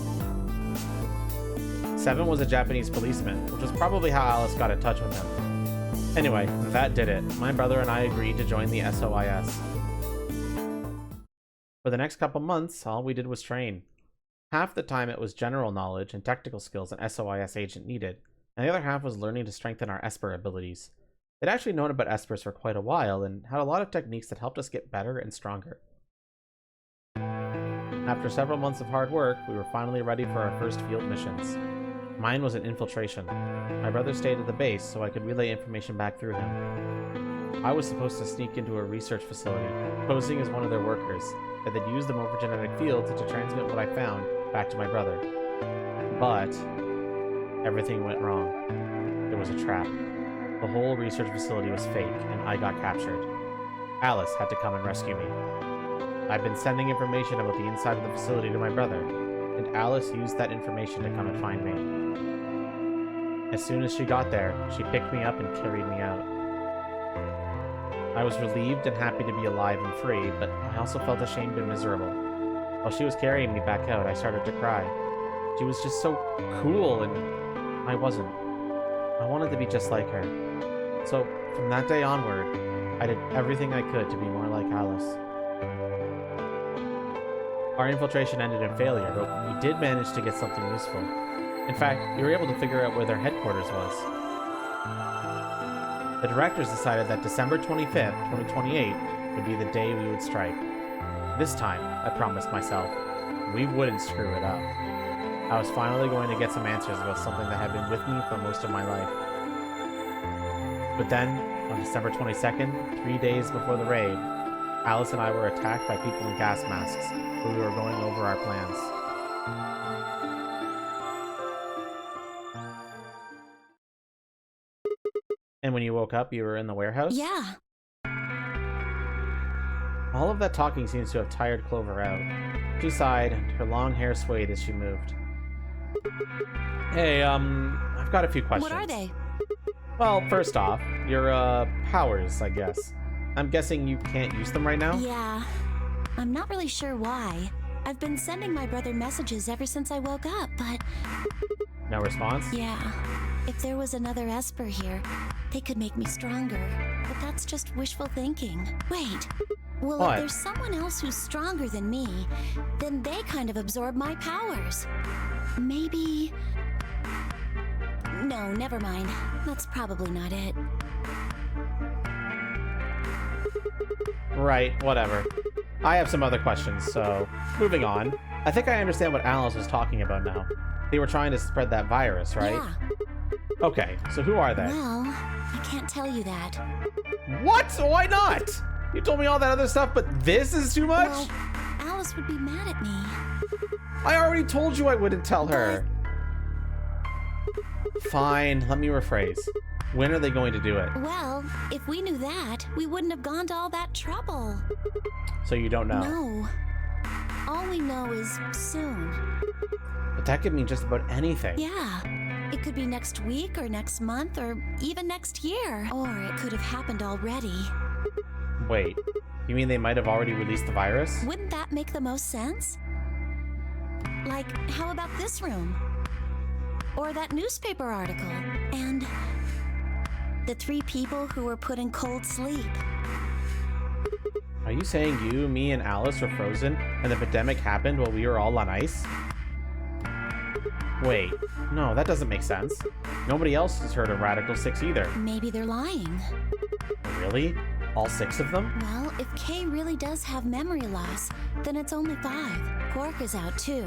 Seven was a Japanese policeman, which was probably how Alice got in touch with him. Anyway, that did it. My brother and I agreed to join the SOIS. For the next couple months, all we did was train. Half the time it was general knowledge and technical skills an SOIS agent needed, and the other half was learning to strengthen our Esper abilities. They'd actually known about Espers for quite a while, and had a lot of techniques that helped us get better and stronger. After several months of hard work, we were finally ready for our first field missions. Mine was an infiltration. My brother stayed at the base so I could relay information back through him. I was supposed to sneak into a research facility, posing as one of their workers, and then use the morphogenetic field to transmit what I found back to my brother. But everything went wrong. It was a trap. The whole research facility was fake, and I got captured. Alice had to come and rescue me. I've been sending information about the inside of the facility to my brother, and Alice used that information to come and find me. As soon as she got there, she picked me up and carried me out. I was relieved and happy to be alive and free, but I also felt ashamed and miserable. While she was carrying me back out, I started to cry. She was just so cool, and I wasn't. I wanted to be just like her. So, from that day onward, I did everything I could to be more like Alice. Our infiltration ended in failure, but we did manage to get something useful. In fact, we were able to figure out where their headquarters was. The directors decided that December 25th, 2028 would be the day we would strike. This time, I promised myself, we wouldn't screw it up. I was finally going to get some answers about something that had been with me for most of my life. But then, on December 22nd, 3 days before the raid, Alice and I were attacked by people in gas masks when we were going over our plans. And when you woke up, you were in the warehouse? Yeah. All of that talking seems to have tired Clover out. She sighed, and her long hair swayed as she moved. Hey, I've got a few questions. What are they? Well, first off, your, powers, I guess. I'm guessing you can't use them right now? Yeah. I'm not really sure why. I've been sending my brother messages ever since I woke up, but... No response? Yeah. If there was another Esper here, they could make me stronger. But that's just wishful thinking. Wait. Well, What? if there's someone else who's stronger than me, then they kind of absorb my powers. Maybe... No, never mind. That's probably not it. Right, whatever. I have some other questions, so moving on. I think I understand what Alice was talking about now. They were trying to spread that virus, right? Yeah. Okay, so who are they? Well, I can't tell you that. What? Why not? You told me all that other stuff, but this is too much? Well, Alice would be mad at me. I already told you I wouldn't tell her. Fine, let me rephrase. When are they going to do it? Well, if we knew that, we wouldn't have gone to all that trouble. So you don't know? No. All we know is soon. But that could mean just about anything. Yeah. It could be next week or next month or even next year. Or it could have happened already. Wait, you mean they might have already released the virus? Wouldn't that make the most sense? Like, how about this room? Or that newspaper article? And the 3 people who were put in cold sleep. Are you saying you, me, and Alice were frozen and the pandemic happened while we were all on ice? Wait, no, that doesn't make sense. Nobody else has heard of Radical 6 either. Maybe they're lying. Really? All 6 of them? Well, if Kay really does have memory loss, then it's only 5. Quark is out too.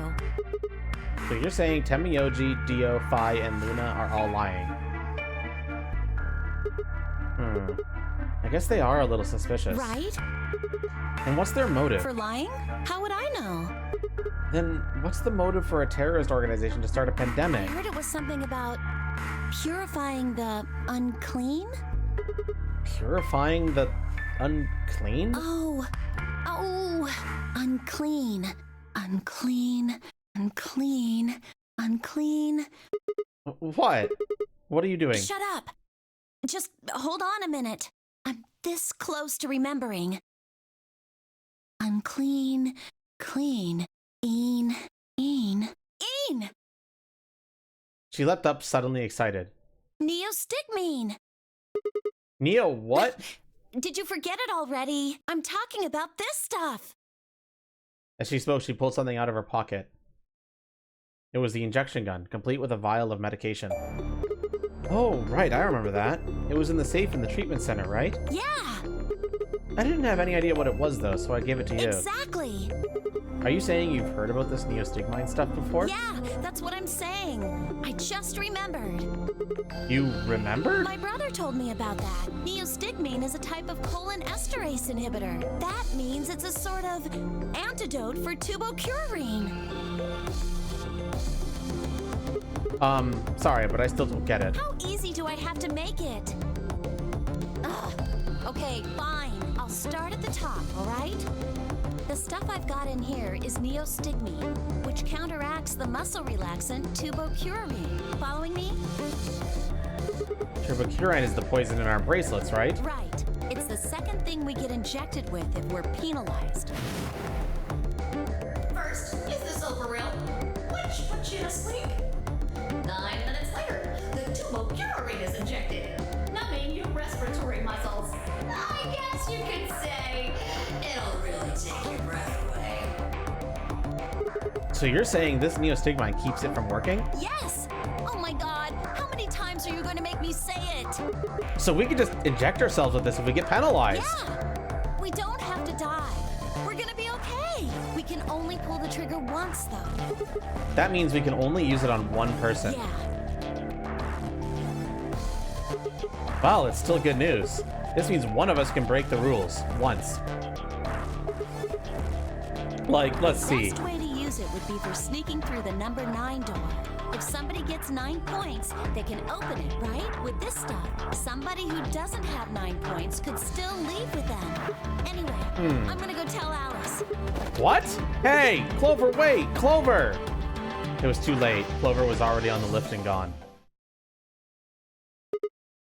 So you're saying Tenmyoji, Dio, Phi, and Luna are all lying? I guess they are a little suspicious. Right? And what's their motive? For lying? How would I know? Then what's the motive for a terrorist organization to start a I pandemic? heard it was something about purifying the unclean? Purifying the unclean? Oh, unclean, unclean, unclean, unclean. What? What are you doing? Shut up. Just hold on a minute. I'm this close to remembering. Unclean, clean, een. She leapt up, suddenly excited. Neostigmine. Neo, what? Did you forget it already? I'm talking about this stuff. As she spoke, she pulled something out of her pocket. It was the injection gun, complete with a vial of medication. Oh, right, I remember that. It was in the safe in the treatment center, right? Yeah, I didn't have any idea what it was, though, so I gave it to you. exactly. Are you saying you've heard about this neostigmine stuff before? Yeah, that's what I'm saying. I just remembered. You remember? My brother told me about that. Neostigmine is a type of cholinesterase inhibitor. That means it's a sort of antidote for tubocurine. Sorry, but I still don't get it. How easy do I have to make it? Ugh. Okay, fine. I'll start at the top, all right? The stuff I've got in here is neostigmine, which counteracts the muscle relaxant tubocurine. Following me? Tubocurine is the poison in our bracelets, right? Right. It's the second thing we get injected with if we're penalized. First, is this over real? Which put you to sleep. 9 minutes later, the tubocurine is injected, numbing your respiratory muscles. I guess you could say it'll really take your breath away. So you're saying this neostigmine keeps it from working? Yes! Oh my god, how many times are you going to make me me say it. So we could just inject ourselves with this if we get penalized. Yeah. We don't have to die. We're gonna be okay. We can only pull the trigger once, though. That means we can only use it on one person. Yeah. Well, it's still good news. This means one of us can break the rules once. Like, let's see. The best way to use it would be for sneaking through the number 9 door. If somebody gets 9 points, they can open it, right? With this stuff, somebody who doesn't have 9 points could still leave with them. Anyway, I'm gonna go tell Alice. What? Hey, Clover, wait, Clover! It was too late. Clover was already on the lift and gone.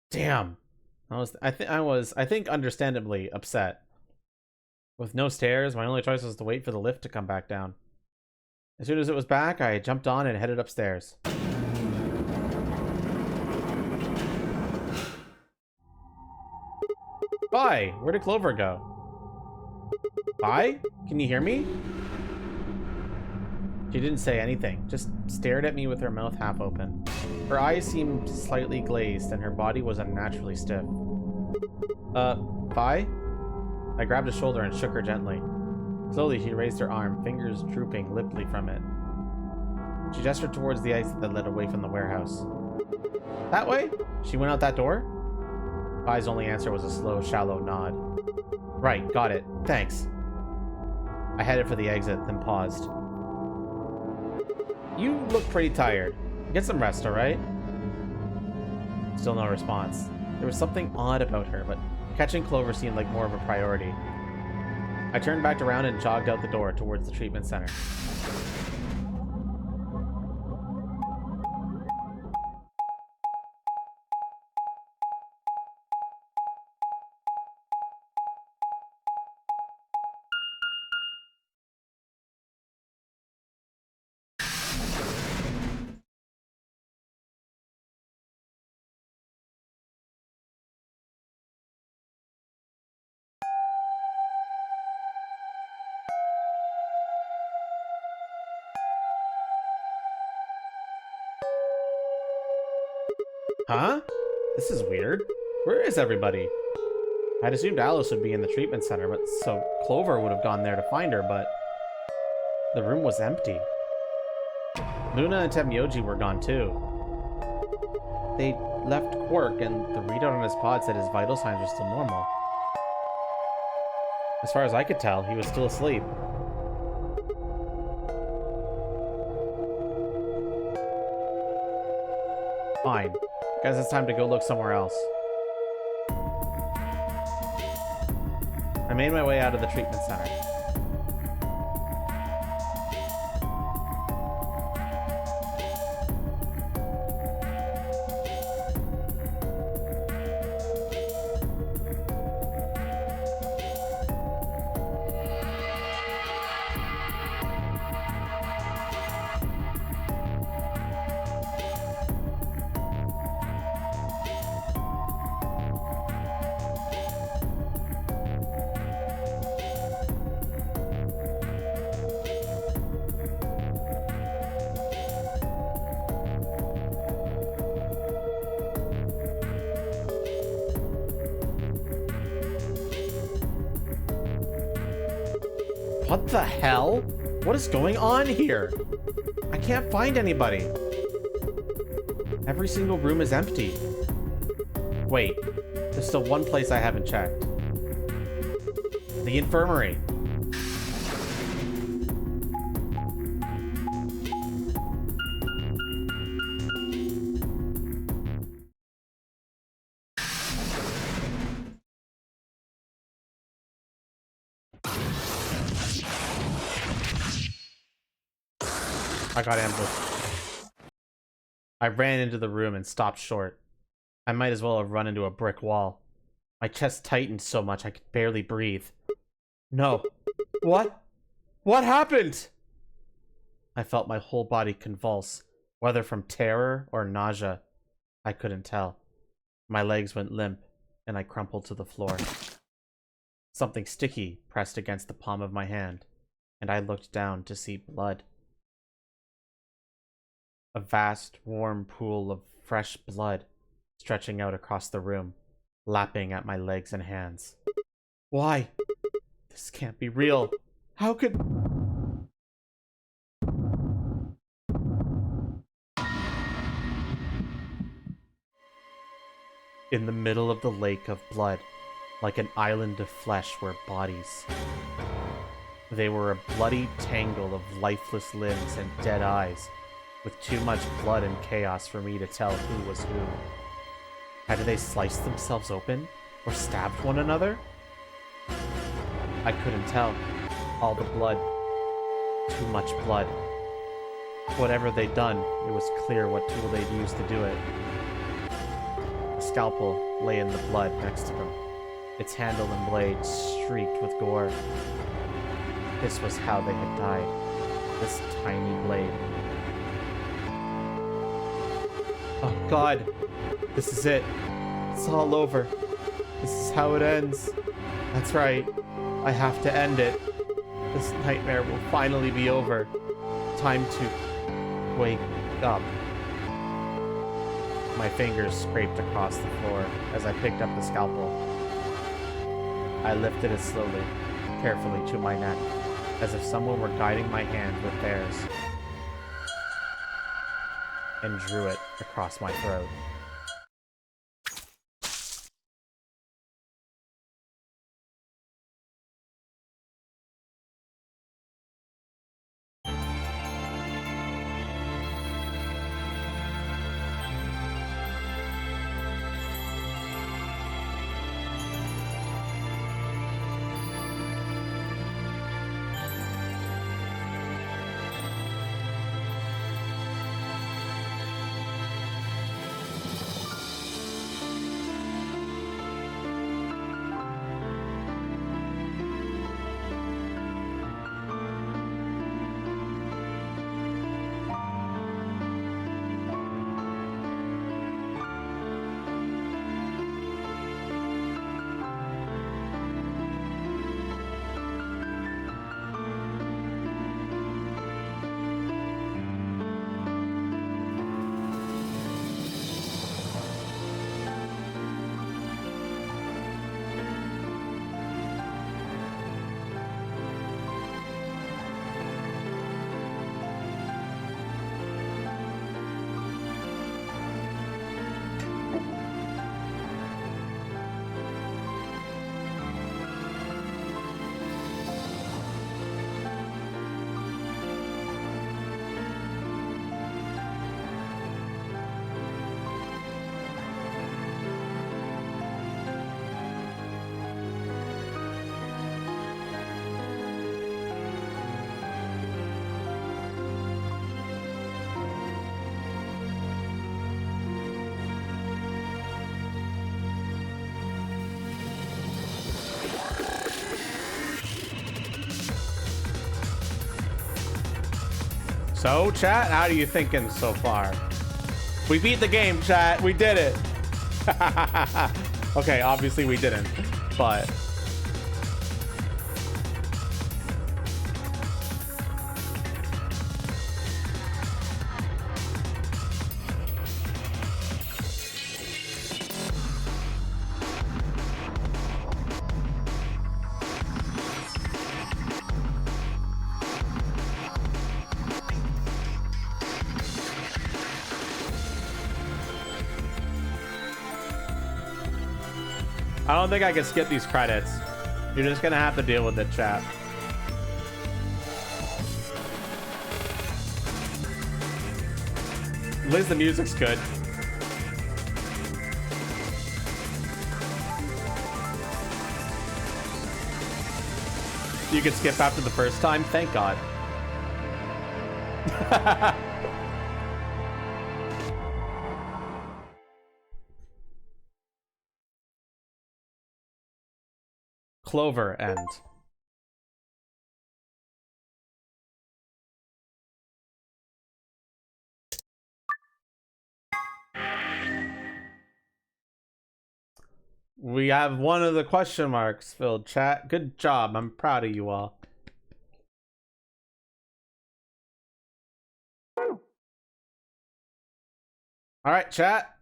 Damn. I think understandably upset. With no stairs, my only choice was to wait for the lift to come back down. As soon as it was back, I jumped on and headed upstairs. Bye! Where did Clover go? Bye? Can you hear me? She didn't say anything, just stared at me with her mouth half open. Her eyes seemed slightly glazed and her body was unnaturally stiff. Bye? I grabbed her shoulder and shook her gently. Slowly, she raised her arm, fingers drooping limply from it. She gestured towards the exit that led away from the warehouse. That way? She went out that door? Bai's only answer was a slow, shallow nod. Right, got it. Thanks. I headed for the exit, then paused. You look pretty tired. Get some rest, alright? Still no response. There was something odd about her, but catching Clover seemed like more of a priority. I turned back around and jogged out the door towards the treatment center. Huh? This is weird. Where is everybody? I'd assumed Alice would be in the treatment center, but so Clover would have gone there to find her, but the room was empty. Luna and Temyoji were gone too. They left Quark, and the readout on his pod said his vital signs were still normal. As far as I could tell, he was still asleep. Fine. Guess it's time to go look somewhere else. I made my way out of the treatment center. What the hell? What is going on here? I can't find anybody. Every single room is empty. Wait, there's still one place I haven't checked. The infirmary. I got ambushed. I ran into the room and stopped short. I might as well have run into a brick wall. My chest tightened so much I could barely breathe. No. What? What happened? I felt my whole body convulse, whether from terror or nausea. I couldn't tell. My legs went limp, and I crumpled to the floor. Something sticky pressed against the palm of my hand, and I looked down to see blood. A vast, warm pool of fresh blood stretching out across the room, lapping at my legs and hands. Why? This can't be real. How could... In the middle of the lake of blood, like an island of flesh, were bodies. They were a bloody tangle of lifeless limbs and dead eyes, with too much blood and chaos for me to tell who was who. Had they sliced themselves open? Or stabbed one another? I couldn't tell. All the blood. Too much blood. Whatever they'd done, it was clear what tool they'd used to do it. A scalpel lay in the blood next to them, its handle and blade streaked with gore. This was how they had died. This tiny blade. Oh God, this is it. It's all over. This is how it ends. That's right. I have to end it. This nightmare will finally be over. Time to wake up. My fingers scraped across the floor as I picked up the scalpel. I lifted it slowly, carefully to my neck, as if someone were guiding my hand with theirs, and drew it across my throat. So, chat, how are you thinking so far? We beat the game, chat. We did it. Okay, obviously we didn't, but... I don't think I can skip these credits. You're just gonna have to deal with it, chat. At least the music's good. You could skip after the first time? Thank God. Clover end. We have one of the question marks filled, chat. Good job. I'm proud of you all. All right, chat.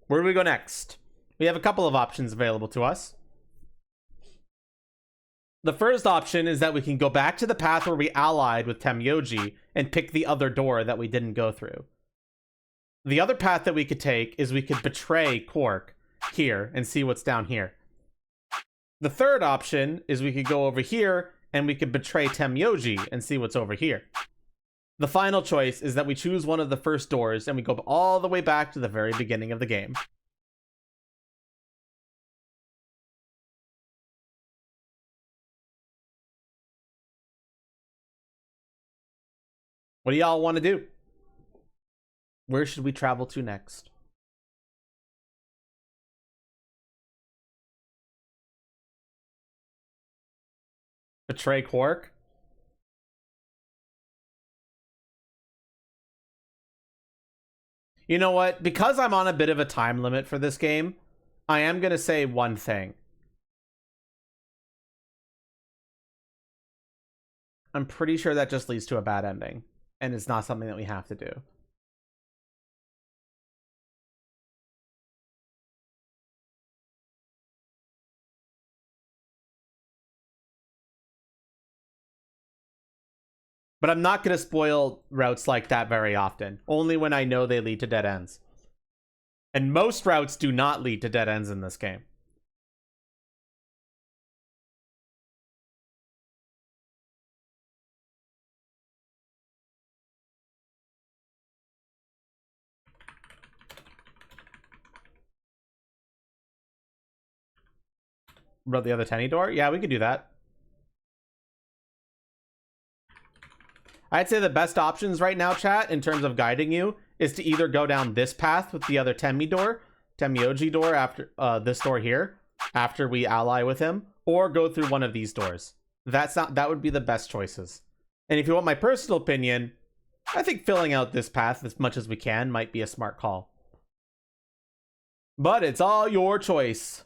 Where do we go next? We have a couple of options available to us. The first option is that we can go back to the path where we allied with Temyoji and pick the other door that we didn't go through. The other path that we could take is we could betray Quark here and see what's down here. The third option is we could go over here and we could betray Temyoji and see what's over here. The final choice is that we choose one of the first doors and we go all the way back to the very beginning of the game. What do y'all want to do? Where should we travel to next? Betray Quark? You know what? Because I'm on a bit of a time limit for this game, I am going to say one thing. I'm pretty sure that just leads to a bad ending, and it's not something that we have to do. But I'm not going to spoil routes like that very often. Only when I know they lead to dead ends. And most routes do not lead to dead ends in this game. About the other Tenny door? Yeah, we could do that. I'd say the best options right now, chat, in terms of guiding you, is to either go down this path with the other Temyoji door after this door here, after we ally with him, or go through one of these doors. That would be the best choices. And if you want my personal opinion, I think filling out this path as much as we can might be a smart call. But it's all your choice.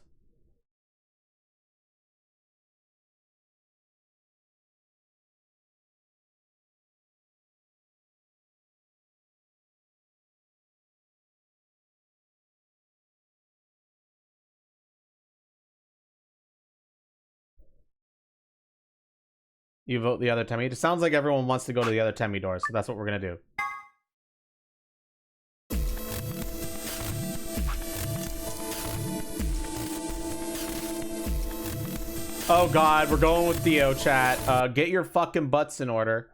You vote the other Temmy. It sounds like everyone wants to go to the other Temmy door, so that's what we're gonna do. Oh god, we're going with Dio, chat. Get your fucking butts in order.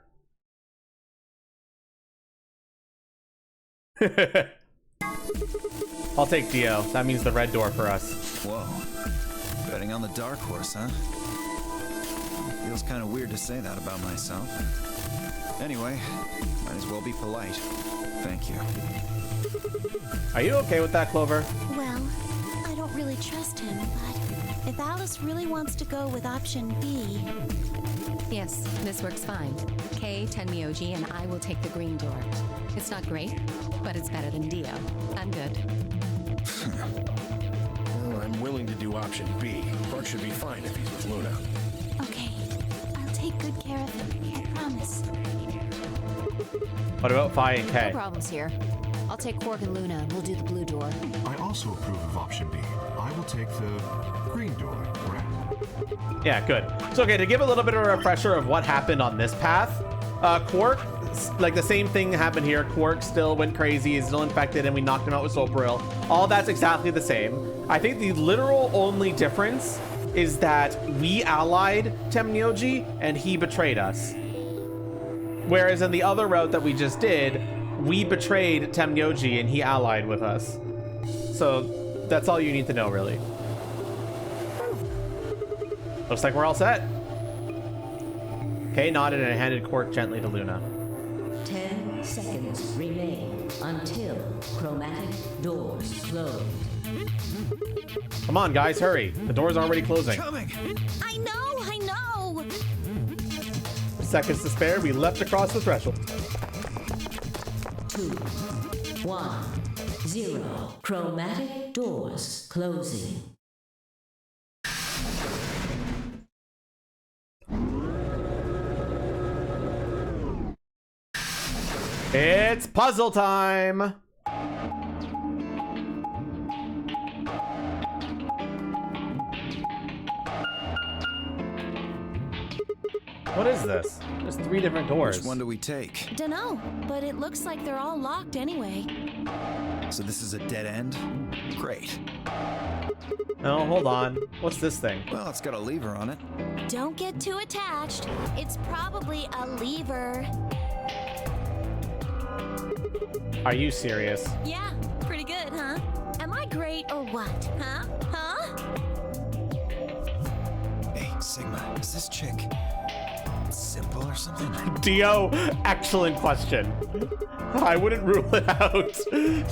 I'll take Dio. That means the red door for us. Whoa. Betting on the dark horse, huh? Feels kind of weird to say that about myself. Anyway, might as well be polite. Thank you. Are you okay with that, Clover? Well, I don't really trust him, but if Alice really wants to go with option B... Yes, this works fine. Kay, Tenmyoji, and I will take the green door. It's not great, but it's better than Dio. I'm good. Well, I'm willing to do option B. Clark should be fine if he's with Luna. Okay, I'll take good care of him, I promise. What about Phi and No Kay? problems here. I'll take Quark and Luna, and we'll do the blue door. I also approve of option B. I will take the green door, correct? Yeah, good. So, okay, to give a little bit of a refresher of what happened on this path, Quark, like the same thing happened here. Quark still went crazy, is still infected, and we knocked him out with Soparil. All that's exactly the same. I think the literal only difference is that we allied Temyoji and he betrayed us. Whereas in the other route that we just did, we betrayed Temyoji and he allied with us. So that's all you need to know, really. Looks like we're all set. Kay nodded and handed Quark gently to Luna. 10 seconds remain until chromatic doors close. Come on, guys, hurry. The door's already closing. Coming! I know! Seconds to spare, we leapt across the threshold. 2, 1, 0. Chromatic doors closing. It's puzzle time! What is this? There's 3 different doors. Which one do we take? Dunno, but it looks like they're all locked anyway. So this is a dead end? Great. No, hold on. What's this thing? Well, it's got a lever on it. Don't get too attached. It's probably a lever. Are you serious? Yeah, pretty good, huh? Am I great or what, huh? Huh? Hey, Sigma, is this chick simple or something? Dio, excellent question. I wouldn't rule it out.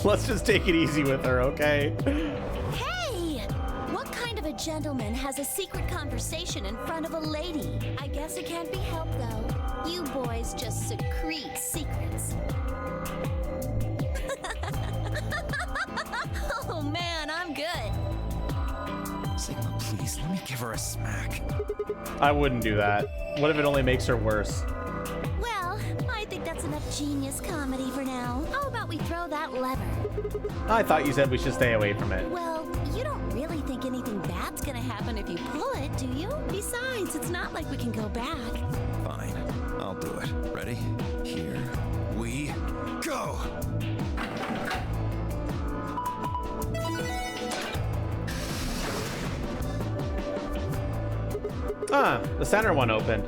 Let's just take it easy with her, okay? Hey! What kind of a gentleman has a secret conversation in front of a lady? I guess it can't be helped, though. You boys just secrete secrets. Oh man, I'm good. Sigma, please, let me give her a smack. I wouldn't do that. What if it only makes her worse? Well, I think that's enough genius comedy for now. How about we throw that lever? I thought you said we should stay away from it. Well, you don't really think anything bad's gonna happen if you pull it, do you? Besides, it's not like we can go back. Fine, I'll do it. Ready? Here we go! Ah, the center one opened.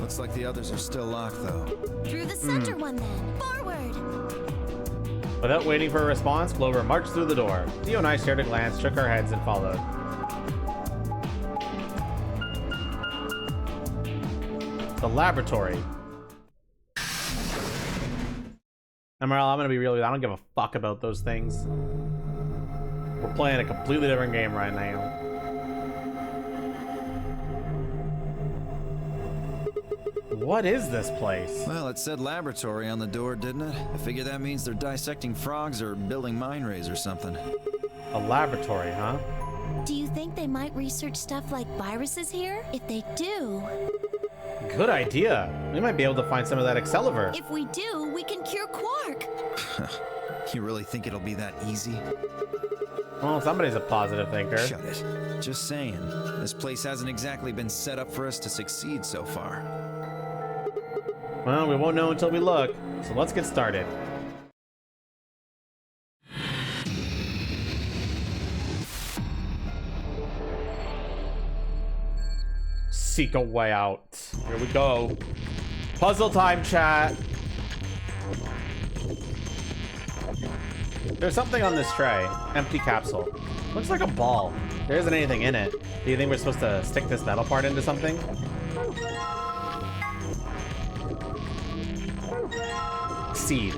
Looks like the others are still locked, though. Through the center one then. Forward! Without waiting for a response, Clover marched through the door. Dio and I shared a glance, shook our heads, and followed. The laboratory. Emerald, I'm gonna be real with you. I don't give a fuck about those things. We're playing a completely different game right now. What is this place? Well, it said laboratory on the door, didn't it? I figure that means they're dissecting frogs or building mine rays or something. A laboratory, huh? Do you think they might research stuff like viruses here? If they do... Good idea. We might be able to find some of that Excalibur. If we do, we can cure Quark. You really think it'll be that easy? Well, somebody's a positive thinker. Shut it. Just saying. This place hasn't exactly been set up for us to succeed so far. Well, we won't know until we look, so let's get started. Seek a way out. Here we go. Puzzle time, chat. There's something on this tray. Empty capsule. Looks like a ball. There isn't anything in it. Do you think we're supposed to stick this metal part into something? Seed.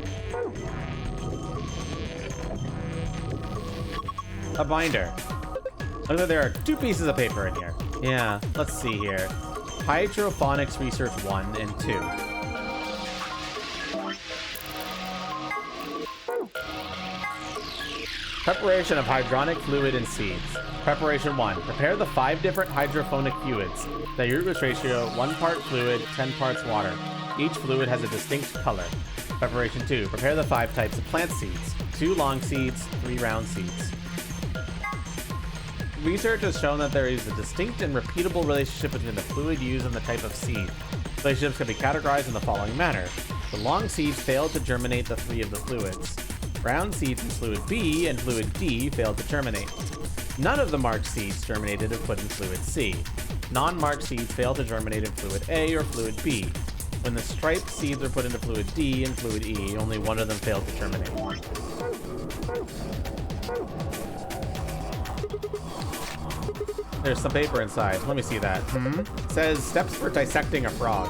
A binder. Look, there are 2 pieces of paper in here. Yeah, let's see here. Hydrophonics Research 1 and 2. Preparation of hydronic fluid and seeds. Preparation 1. Prepare the 5 different hydrophonic fluids. Diuretic ratio 1 part fluid, 10 parts water. Each fluid has a distinct color. Preparation 2. Prepare the 5 types of plant seeds. 2 long seeds, 3 round seeds. Research has shown that there is a distinct and repeatable relationship between the fluid used and the type of seed. Relationships can be categorized in the following manner. The long seeds failed to germinate the 3 of the fluids. Round seeds in fluid B and fluid D failed to germinate. None of the marked seeds germinated if put in fluid C. Non-marked seeds failed to germinate in fluid A or fluid B. When the striped seeds were put into fluid D and fluid E, only one of them failed to germinate. There's some paper inside. Let me see that. It says steps for dissecting a frog.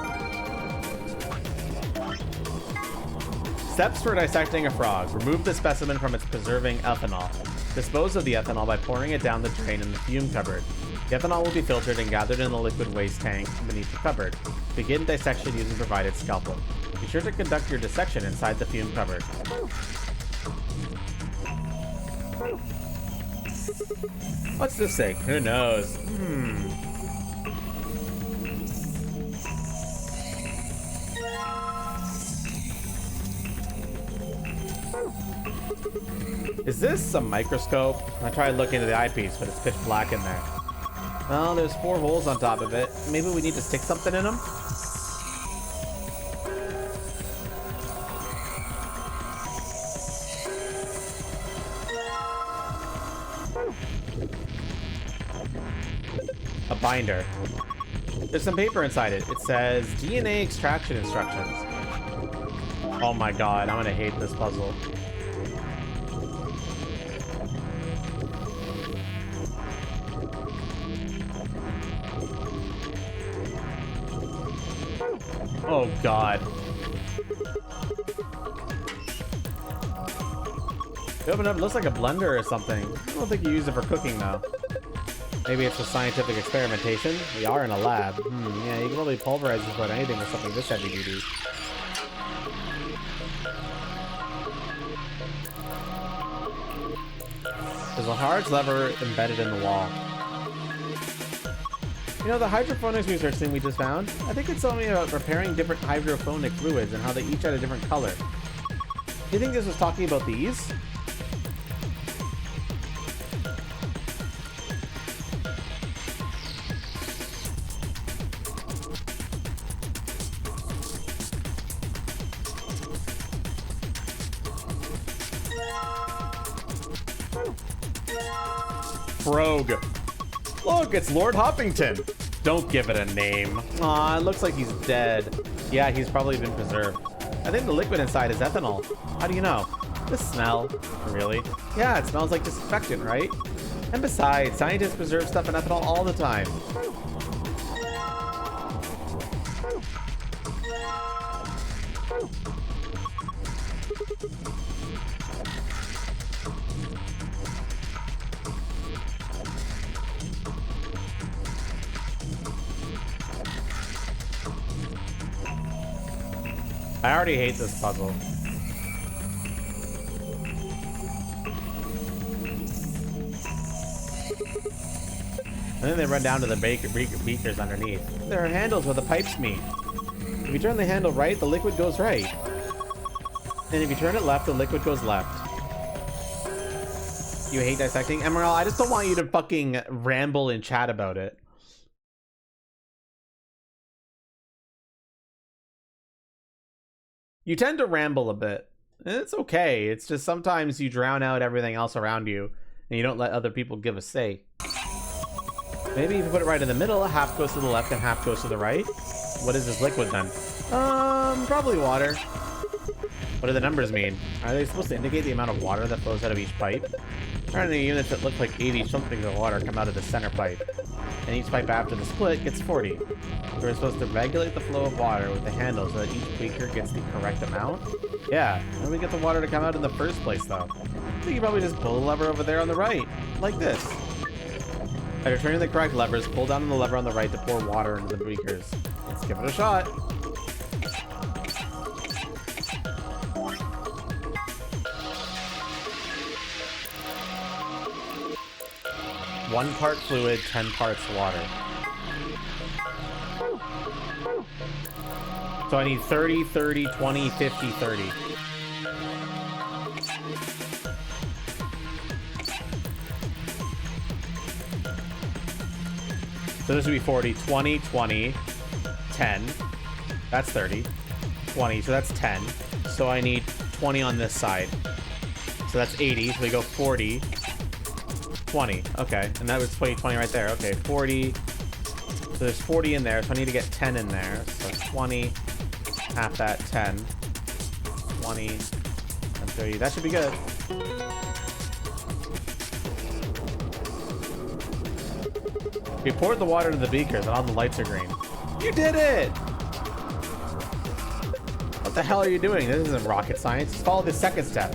Steps for dissecting a frog. Remove the specimen from its preserving ethanol. Dispose of the ethanol by pouring it down the drain in the fume cupboard. The ethanol will be filtered and gathered in the liquid waste tank beneath the cupboard. Begin dissection using provided scalpel. Be sure to conduct your dissection inside the fume cupboard. What's this thing? Who knows? Is this a microscope? I tried looking into the eyepiece, but it's pitch black in there. Well, there's 4 holes on top of it. Maybe we need to stick something in them? A binder. There's some paper inside it. It says DNA extraction instructions. Oh my god, I'm gonna hate this puzzle. Oh god. You open it up, it looks like a blender or something. I don't think you use it for cooking though. Maybe it's for scientific experimentation. We are in a lab. Yeah, you can probably pulverize just about anything with something this heavy duty. There's a large lever embedded in the wall. You know, the hydroponics research thing we just found? I think it's telling me about preparing different hydroponic fluids and how they each had a different color. Do you think this was talking about these? Rogue. Look, it's Lord Hoppington. Don't give it a name. Aw, it looks like he's dead. Yeah, he's probably been preserved. I think the liquid inside is ethanol. How do you know? The smell. Really? Yeah, it smells like disinfectant, right? And besides, scientists preserve stuff in ethanol all the time. I already hate this puzzle. And then they run down to the beakers underneath. There are handles where the pipes meet. If you turn the handle right, the liquid goes right. And if you turn it left, the liquid goes left. You hate dissecting? Emerald, I just don't want you to fucking ramble and chat about it. You tend to ramble a bit. And it's okay. It's just sometimes you drown out everything else around you and you don't let other people give a say. Maybe if you put it right in the middle, half goes to the left and half goes to the right. What is this liquid then? Probably water. What do the numbers mean? Are they supposed to indicate the amount of water that flows out of each pipe? Apparently units that look like 80 something of water come out of the center pipe. And each pipe after the split gets 40. We're supposed to regulate the flow of water with the handle so that each beaker gets the correct amount? Yeah, how do we get the water to come out in the first place though? I think you probably just pull the lever over there on the right, like this. After turning the correct levers, pull down on the lever on the right to pour water into the beakers. Let's give it a shot. One part fluid, 10 parts water. So I need 30, 30, 20, 50, 30. So this would be 40, 20, 20, 10. That's 30. 20, so that's 10. So I need 20 on this side. So that's 80, so we go 40. 20, okay, and that was 20, 20 right there. Okay, 40, so there's 40 in there, so I need to get 10 in there. So 20, half that, 10, 20, and 30, that should be good. We poured the water into the beakers and all the lights are green. You did it! What the hell are you doing? This isn't rocket science, just follow the second step.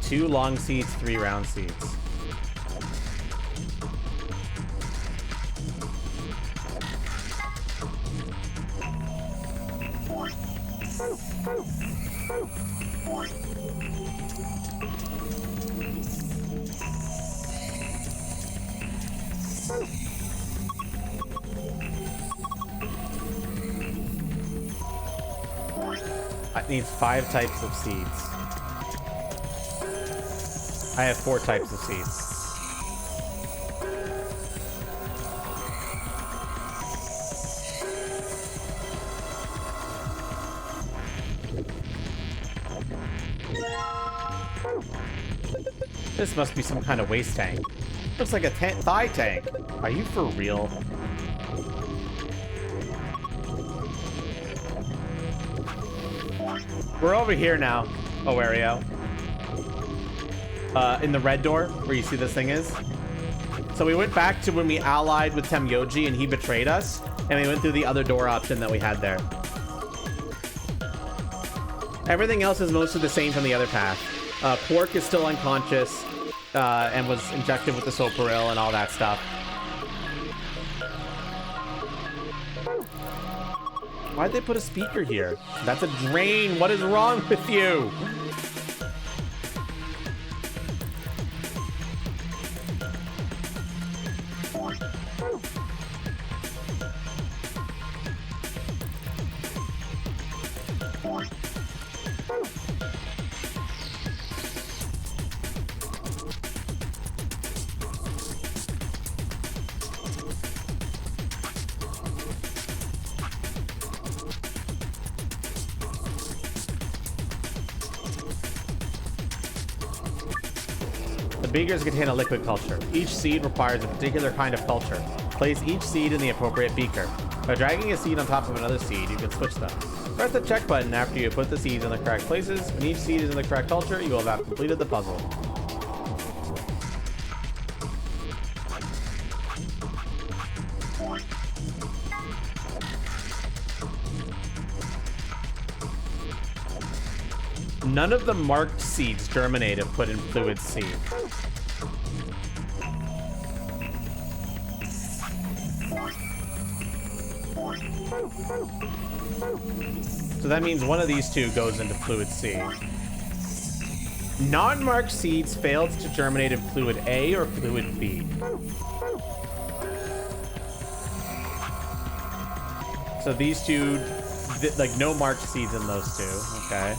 Two long seeds, 3 round seeds. It needs 5 types of seeds. I have 4 types of seeds. This must be some kind of waste tank. Looks like a thigh tank. Are you for real? We're over here now, Awario. In the red door, where you see this thing is. So we went back to when we allied with Temyoji and he betrayed us, and we went through the other door option that we had there. Everything else is mostly the same from the other path. Quark is still unconscious and was injected with the Soparil and all that stuff. Why'd they put a speaker here? That's a drain. What is wrong with you? Beakers contain a liquid culture. Each seed requires a particular kind of culture. Place each seed in the appropriate beaker. By dragging a seed on top of another seed, you can switch them. Press the check button after you put the seeds in the correct places. When each seed is in the correct culture, you will have completed the puzzle. None of the marked seeds germinate if put in fluid C. So that means one of these two goes into fluid C. Non-marked seeds failed to germinate in fluid A or fluid B. So these two, like no marked seeds in those two, okay.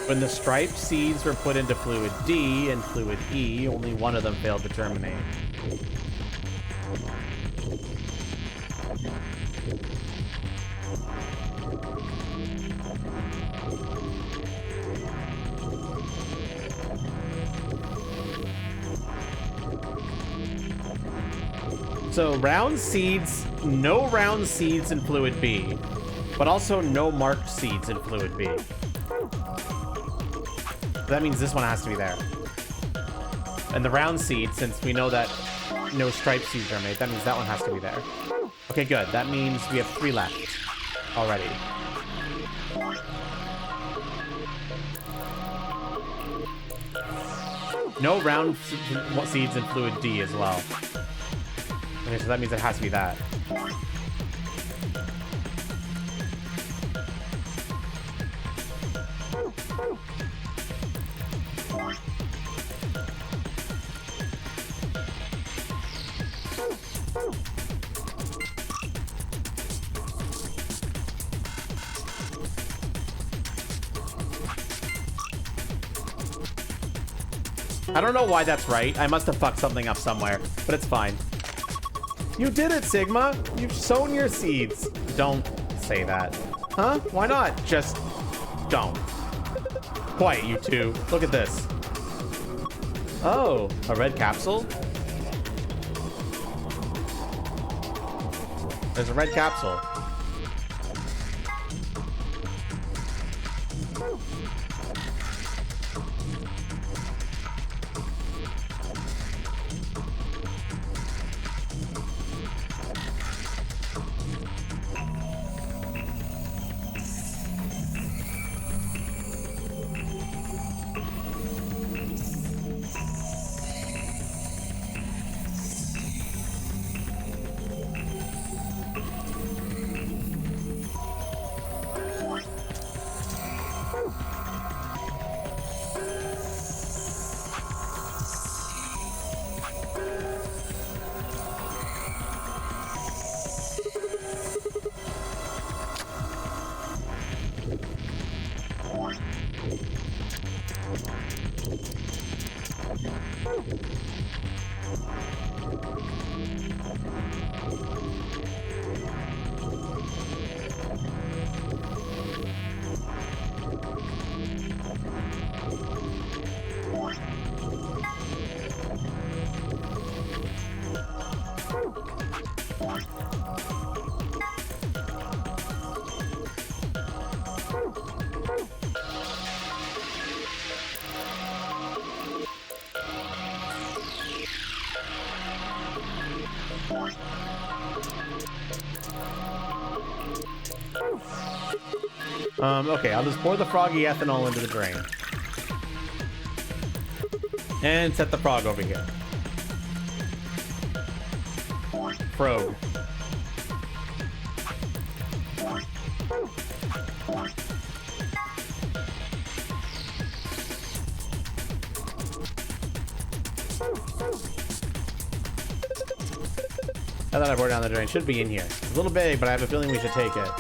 When the striped seeds were put into fluid D and fluid E, only one of them failed to germinate. So round seeds, no round seeds in fluid B, but also no marked seeds in fluid B. That means this one has to be there. And the round seed, since we know that no striped seeds are made, that means that one has to be there. Okay, good. That means we have 3 left already. No round seeds in fluid D as well. Okay, so that means it has to be that. I don't know why that's right. I must have fucked something up somewhere, but it's fine. You did it, Sigma. You've sown your seeds. Don't say that. Huh? Why not? Just don't. Quiet, you two. Look at this. Oh, a red capsule? There's a red capsule. Okay, I'll just pour the froggy ethanol into the drain. And set the frog over here. Frog. I thought I poured down the drain. Should be in here. It's a little big, but I have a feeling we should take it.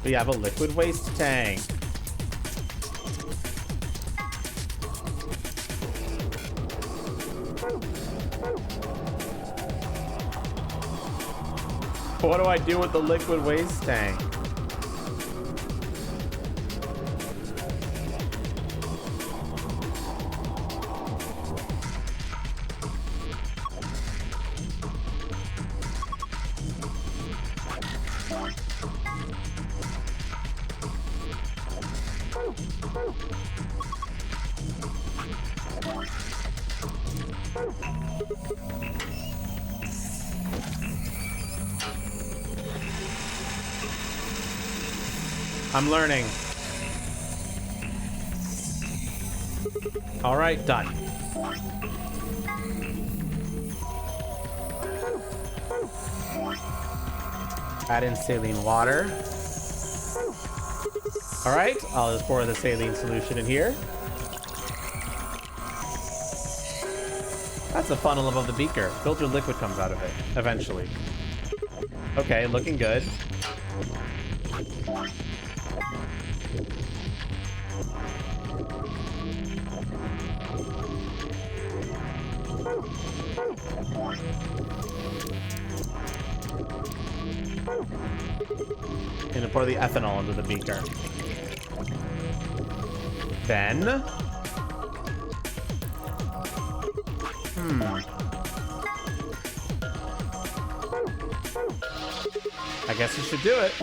We have a liquid waste tank. What do I do with the liquid waste tank? I'm learning. All right, done. Add in saline water. All right, I'll just pour the saline solution in here. That's a funnel above the beaker. Filtered liquid comes out of it, eventually. Okay, looking good. Gonna pour the ethanol into the beaker. Then... I guess you should do it.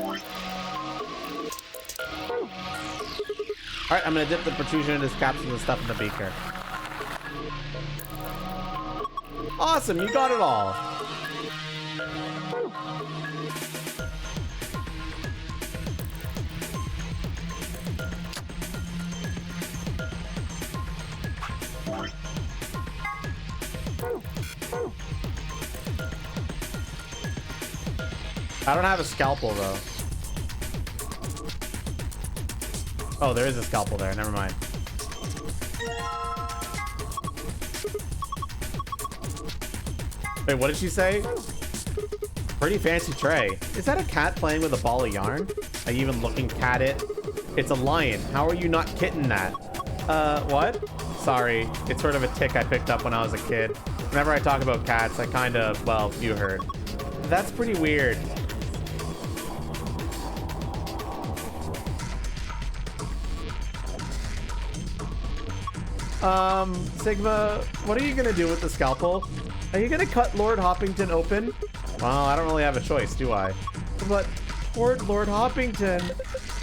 Alright, I'm gonna dip the protrusion into this capsule and stuff in the beaker. Awesome, you got it all. I don't have a scalpel though. Oh, there is a scalpel there. Never mind. Wait, what did she say? Pretty fancy tray. Is that a cat playing with a ball of yarn? Are you even looking at it? It's a lion. How are you not kitten that? What? Sorry. It's sort of a tick I picked up when I was a kid. Whenever I talk about cats, I kind of, well, you heard. That's pretty weird. Sigma, what are you gonna do with the scalpel? Are you gonna cut Lord Hoppington open? Well, I don't really have a choice, do I? But, poor Lord Hoppington.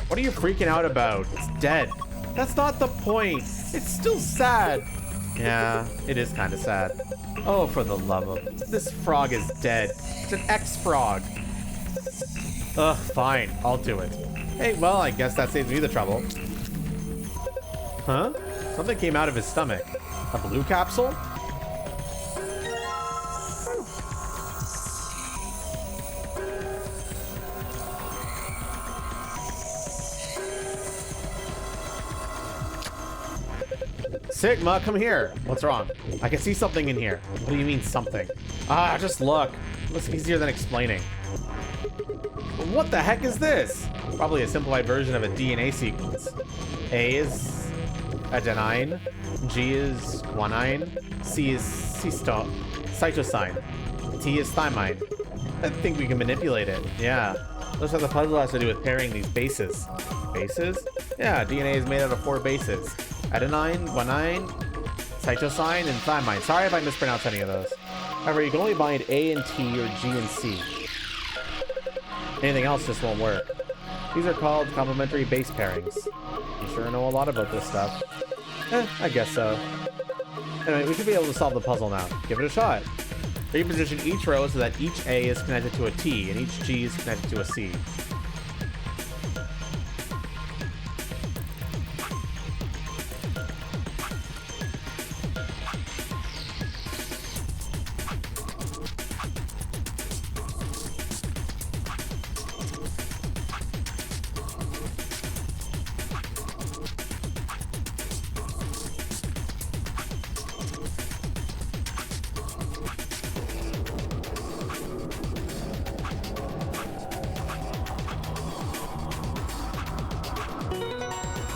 What are you freaking out about? It's dead. That's not the point. It's still sad. Yeah, it is kind of sad. Oh, for the love of... This frog is dead. It's an ex-frog. Ugh, fine. I'll do it. Hey, well, I guess that saves me the trouble. Huh? Something came out of his stomach. A blue capsule? Sigma, come here. What's wrong? I can see something in here. What do you mean, something? Ah, just look. Looks easier than explaining. What the heck is this? Probably a simplified version of a DNA sequence. A is adenine, G is guanine, C is cytosine, T is thymine. I think we can manipulate it. Yeah. Looks like the puzzle has to do with pairing these bases. Bases? Yeah, DNA is made out of 4 bases. Adenine, guanine, cytosine, and thymine. Sorry if I mispronounced any of those. However, you can only bind A and T or G and C. Anything else just won't work. These are called complementary base pairings. You sure know a lot about this stuff. I guess so. Anyway, we should be able to solve the puzzle now. Give it a shot. Reposition each row so that each A is connected to a T and each G is connected to a C.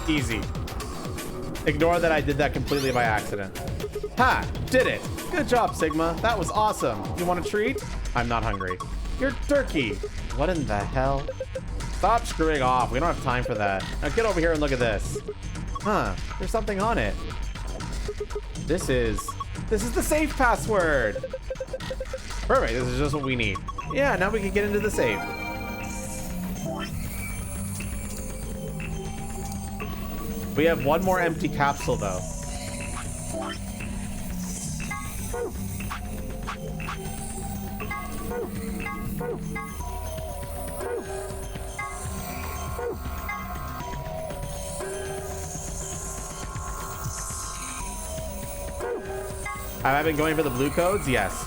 Easy. Ignore that I did that completely by accident. Ha! Did it! Good job, Sigma. That was awesome. You want a treat? I'm not hungry. You're turkey. What in the hell? Stop screwing off. We don't have time for that. Now get over here and look at this. Huh. There's something on it. This is the safe password. Perfect. This is just what we need. Yeah, now we can get into the safe. We have one more empty capsule, though. Have I been going for the blue codes? Yes.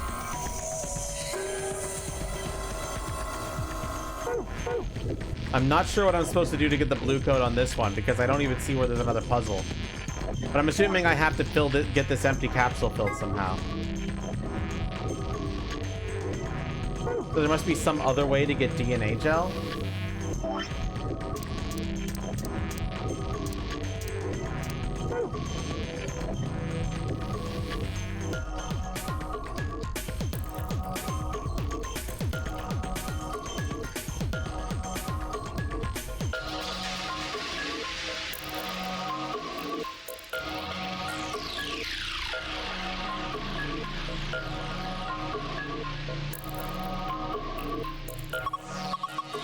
I'm not sure what I'm supposed to do to get the blue code on this one because I don't even see where there's another puzzle. But I'm assuming I have to get this empty capsule filled somehow. So there must be some other way to get DNA gel.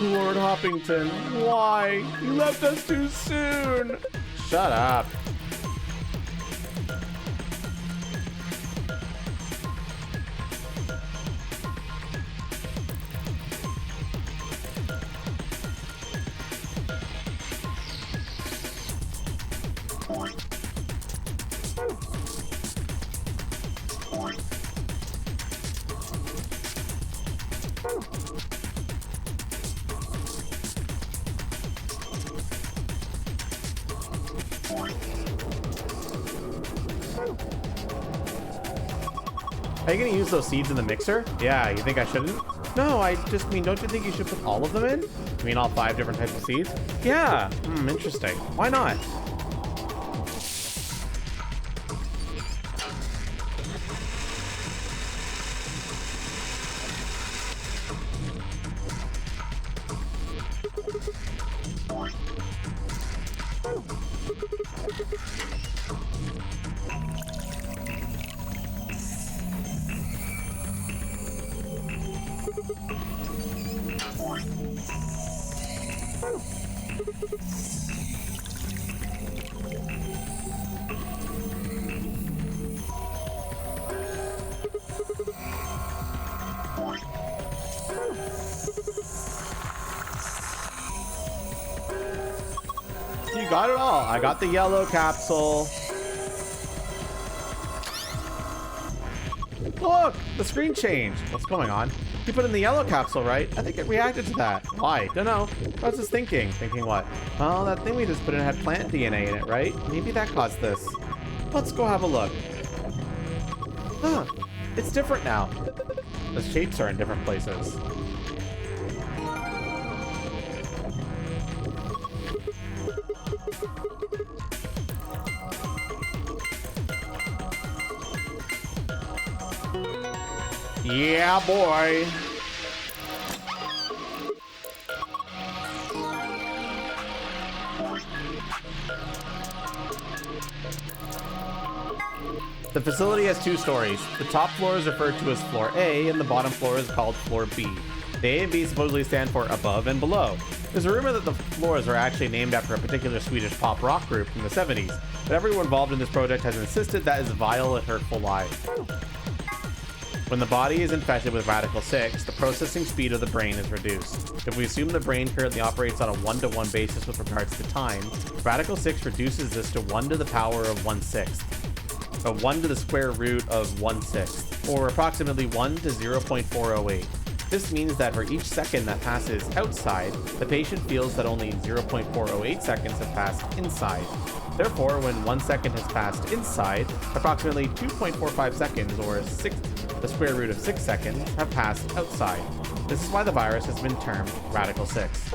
Lord Hoppington, why? You left us too soon. Shut up. Are you gonna use those seeds in the mixer? Yeah, you think I shouldn't? No, I just mean, don't you think you should put all of them in? You mean all 5 different types of seeds? Yeah, interesting. Why not? You got it all. I got the yellow capsule. Look, the screen changed. What's going on? You put in the yellow capsule, right? I think it reacted to that. Why? Don't know. I was just thinking. Thinking what? Well, that thing we just put in had plant DNA in it, right? Maybe that caused this. Let's go have a look. Huh. It's different now. The shapes are in different places. Yeah, boy. The facility has 2 stories. The top floor is referred to as Floor A, and the bottom floor is called Floor B. The A and B supposedly stand for above and below. There's a rumor that the floors are actually named after a particular Swedish pop rock group from the 70s, but everyone involved in this project has insisted that is a vile and hurtful lie. When the body is infected with Radical 6, the processing speed of the brain is reduced. If we assume the brain currently operates on a 1-to-1 basis with regards to time, Radical 6 reduces this to 1 to the power of 1/6. So 1 to the square root of 1/6, or approximately 1 to 0.408. This means that for each second that passes outside, the patient feels that only 0.408 seconds have passed inside. Therefore, when 1 second has passed inside, approximately 2.45 seconds, or the square root of 6 seconds, have passed outside. This is why the virus has been termed Radical 6.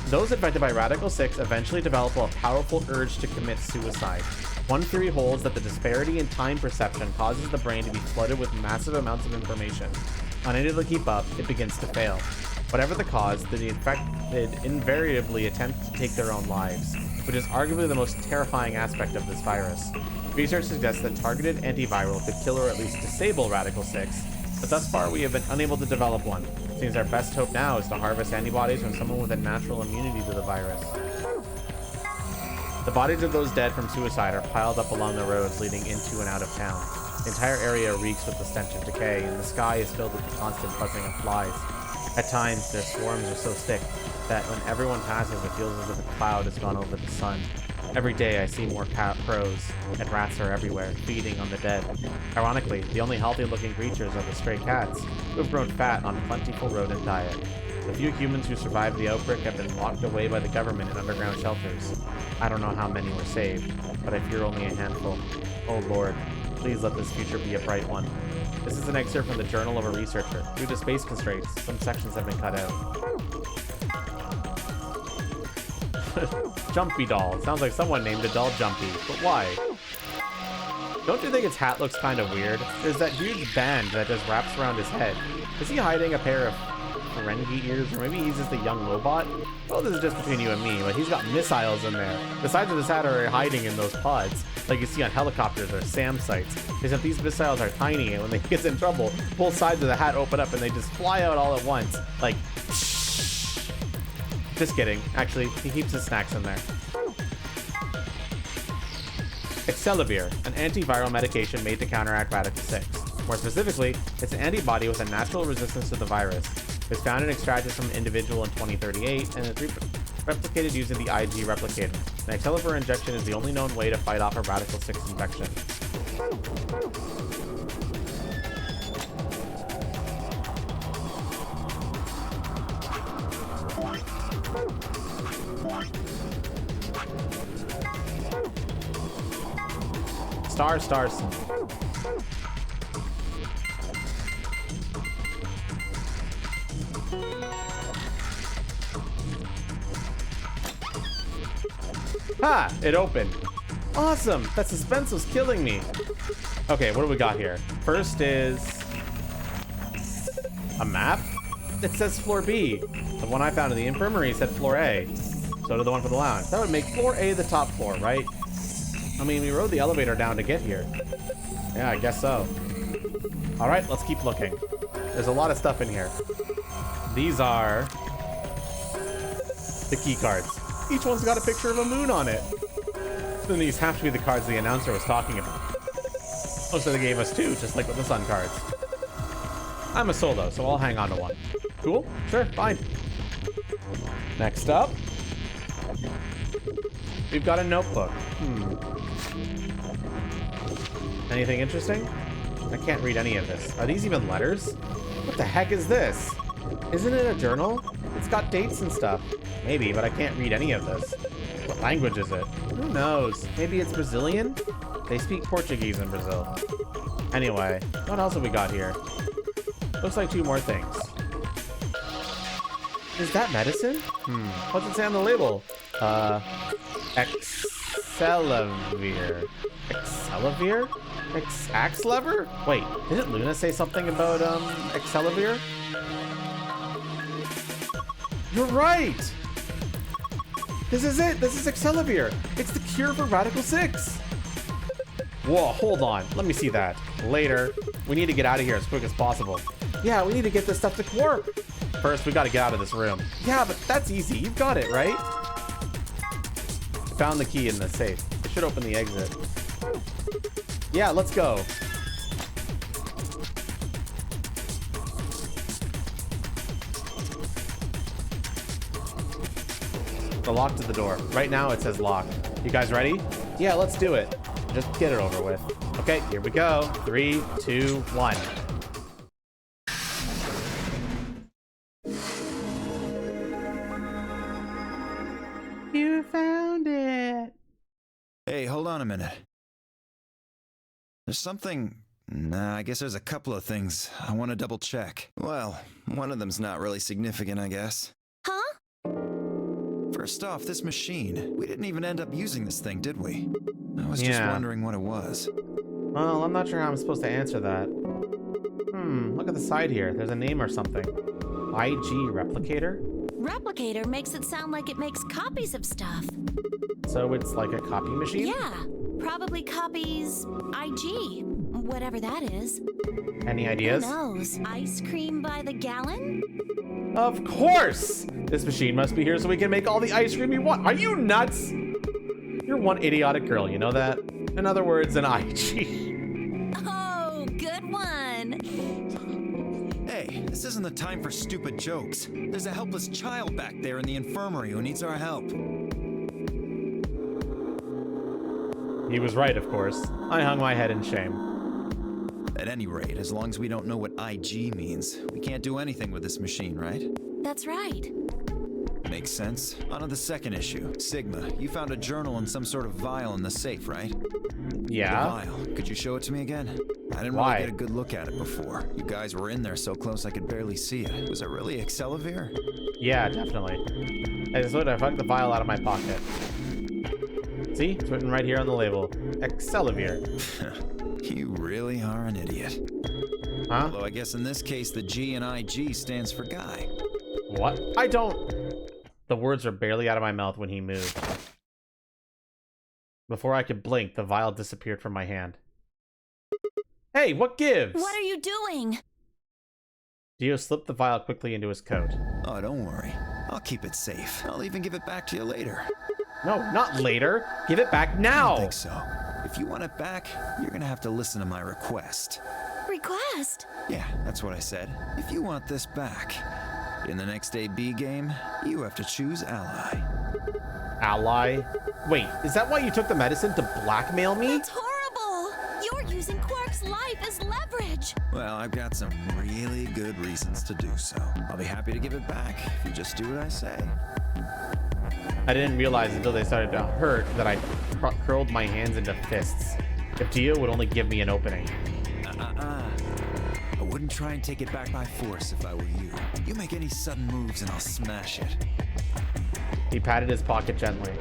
Those infected by Radical 6 eventually develop a powerful urge to commit suicide. One theory holds that the disparity in time perception causes the brain to be flooded with massive amounts of information. Unable to keep up, it begins to fail. Whatever the cause, the infected invariably attempt to take their own lives, which is arguably the most terrifying aspect of this virus. Research suggests that targeted antiviral could kill or at least disable Radical 6, but thus far we have been unable to develop one. Seems our best hope now is to harvest antibodies from someone with a natural immunity to the virus. The bodies of those dead from suicide are piled up along the roads leading into and out of town. The entire area reeks with the stench of decay, and the sky is filled with the constant buzzing of flies. At times, their swarms are so thick that when everyone passes, it feels as if a cloud has gone over the sun. Every day I see more crows, and rats are everywhere, feeding on the dead. Ironically, the only healthy-looking creatures are the stray cats, who have grown fat on a plentiful rodent diet. The few humans who survived the outbreak have been locked away by the government in underground shelters. I don't know how many were saved, but I fear only a handful. Oh Lord, please let this future be a bright one. This is an excerpt from the Journal of a Researcher. Due to space constraints, some sections have been cut out. Jumpy doll. Sounds like someone named a doll Jumpy, but why? Don't you think its hat looks kind of weird? There's that huge band that just wraps around his head. Is he hiding a pair of Ferengi ears? Or maybe he's just a young robot? Well, this is just between you and me, but he's got missiles in there. The sides of his hat are hiding in those pods, like you see on helicopters or SAM sites. Except these missiles are tiny, and when they get in trouble, both sides of the hat open up and they just fly out all at once. Like, just kidding. Actually, he keeps his snacks in there. Excelavir, an antiviral medication made to counteract Radical 6. More specifically, it's an antibody with a natural resistance to the virus. It was found and extracted from an individual in 2038, and it's replicated using the IG replicator. An Excelavir injection is the only known way to fight off a Radical 6 infection. Stars. Ha! It opened. Awesome! That suspense was killing me. Okay, what do we got here? First is a map. It says floor B. The one I found in the infirmary said floor A. So did the one for the lounge. That would make floor A the top floor, right? I mean, we rode the elevator down to get here. Yeah, I guess so. All right, let's keep looking. There's a lot of stuff in here. These are the key cards. Each one's got a picture of a moon on it. Then these have to be the cards the announcer was talking about. Oh, so they gave us two, just like with the sun cards. I'm a solo, so I'll hang on to one. Cool? Sure, fine. Next up, we've got a notebook. Anything interesting? I can't read any of this. Are these even letters? What the heck is this? Isn't it a journal? It's got dates and stuff. Maybe, but I can't read any of this. What language is it? Who knows? Maybe it's Brazilian? They speak Portuguese in Brazil. Anyway, what else have we got here? Looks like two more things. Is that medicine? What's it say on the label? Excelavir. Excelavir? Axlever? Wait, didn't Luna say something about, Excelavir? You're right! This is it! This is Excelavir! It's the cure for Radical 6! Whoa, hold on. Let me see that. Later. We need to get out of here as quick as possible. Yeah, we need to get this stuff to Quark! First, we gotta get out of this room. Yeah, but that's easy. You've got it, right? Found the key in the safe. It should open the exit. Yeah, let's go. The lock to the door. Right now it says lock. You guys ready? Yeah, let's do it. Just get it over with. Okay, here we go. 3, 2, 1. You found it. Hey, hold on a minute. There's something... Nah, I guess there's a couple of things I want to double check. Well, one of them's not really significant, I guess. Huh? First off, this machine. We didn't even end up using this thing, did we? I was just wondering what it was. Well, I'm not sure how I'm supposed to answer that. Look at the side here. There's a name or something. IG Replicator? Replicator makes it sound like it makes copies of stuff. So it's like a copy machine? Yeah, probably copies IG, whatever that is. Any ideas? Who knows? Ice cream by the gallon? Of course! This machine must be here so we can make all the ice cream you want. Are you nuts? You're one idiotic girl, you know that? In other words, an IG. Oh, good one. Hey, this isn't the time for stupid jokes. There's a helpless child back there in the infirmary who needs our help. He was right, of course. I hung my head in shame. At any rate, as long as we don't know what IG means, we can't do anything with this machine, right? That's right. Makes sense. On to the second issue. Sigma, you found a journal and some sort of vial in the safe, right? Yeah? The vial. Could you show it to me again? I didn't Why? really get a good look at it before. You guys were in there so close I could barely see it. Was it really Excelavir? Yeah, definitely. I just I took the vial out of my pocket. See? It's written right here on the label. Excelavir. You really are an idiot. Huh? Although I guess in this case the G in IG stands for guy. What? I don't... The words were barely out of my mouth when he moved. Before I could blink, the vial disappeared from my hand. Hey, what gives? What are you doing? Dio slipped the vial quickly into his coat. Oh, don't worry. I'll keep it safe. I'll even give it back to you later. No, not later. Give it back I now. don't think so. If you want it back, you're gonna have to listen to my request. Request? Yeah, that's what I said. If you want this back, in the next AB game, you have to choose ally. Ally? Wait, is that why you took the medicine to blackmail me? That's horrible! You're using Quark's life as leverage! Well, I've got some really good reasons to do so. I'll be happy to give it back if you just do what I say. I didn't realize until they started to hurt that I curled my hands into fists. If Dio would only give me an opening. I wouldn't try and take it back by force if I were you. You make any sudden moves and I'll smash it. He patted his pocket gently.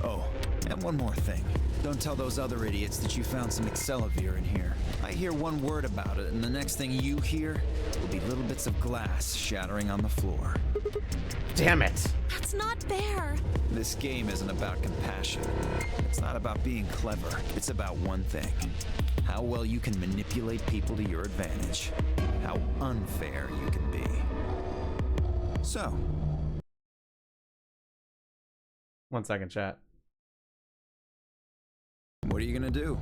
Oh, and one more thing. Don't tell those other idiots that you found some Excelavir in here. I hear one word about it, and the next thing you hear will be little bits of glass shattering on the floor. Damn it! That's not fair! This game isn't about compassion. It's not about being clever. It's about one thing. How well you can manipulate people to your advantage. How unfair you can be. So. 1 second, chat. What are you gonna do?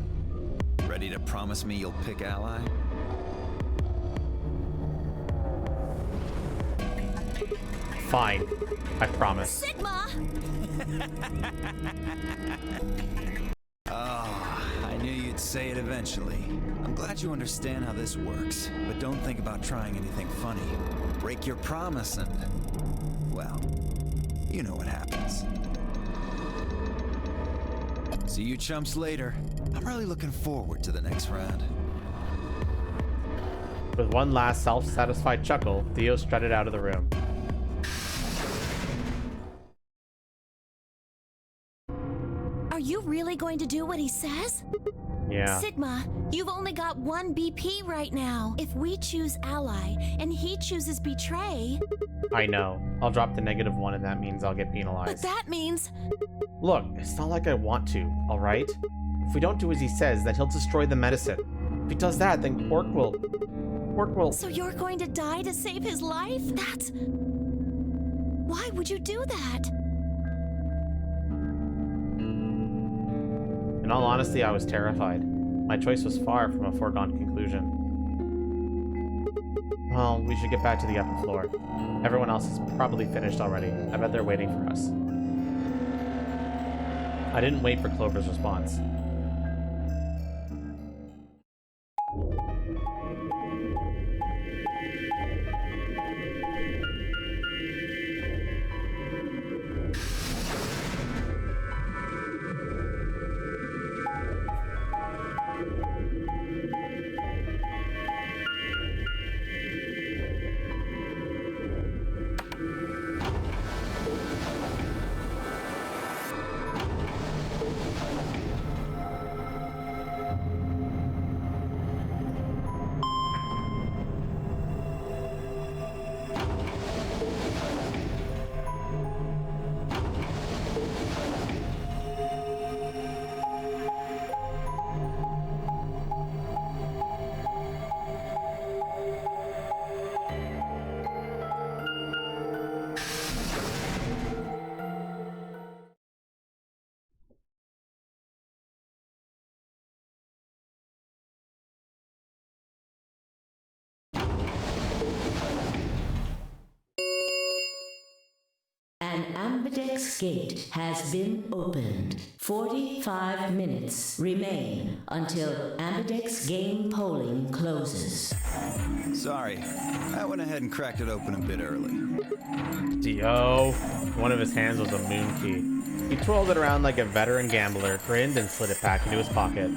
Ready to promise me you'll pick ally? Fine. I promise. Sigma! Oh, I knew you'd say it eventually. I'm glad you understand how this works, but don't think about trying anything funny. Break your promise and, well, you know what happens. See you chumps later. I'm really looking forward to the next round. With one last self-satisfied chuckle, Theo strutted out of the room. Are you really going to do what he says? Yeah. Sigma, you've only got one BP right now. If we choose ally and he chooses betray... I know. I'll drop the -1 and that means I'll get penalized. But that means... Look, it's not like I want to, alright? If we don't do as he says, then he'll destroy the medicine. If he does that, then Quark will... So you're going to die to save his life? That's... Why would you do that? In all honesty, I was terrified. My choice was far from a foregone conclusion. Well, we should get back to the upper floor. Everyone else is probably finished already. I bet they're waiting for us. I didn't wait for Clover's response. An ambidex gate has been opened. 45 minutes remain until ambidex game polling closes. Sorry, I went ahead and cracked it open a bit early. Dio. One of his hands was a moon key. He twirled it around like a veteran gambler, grinned, and slid it back into his pocket.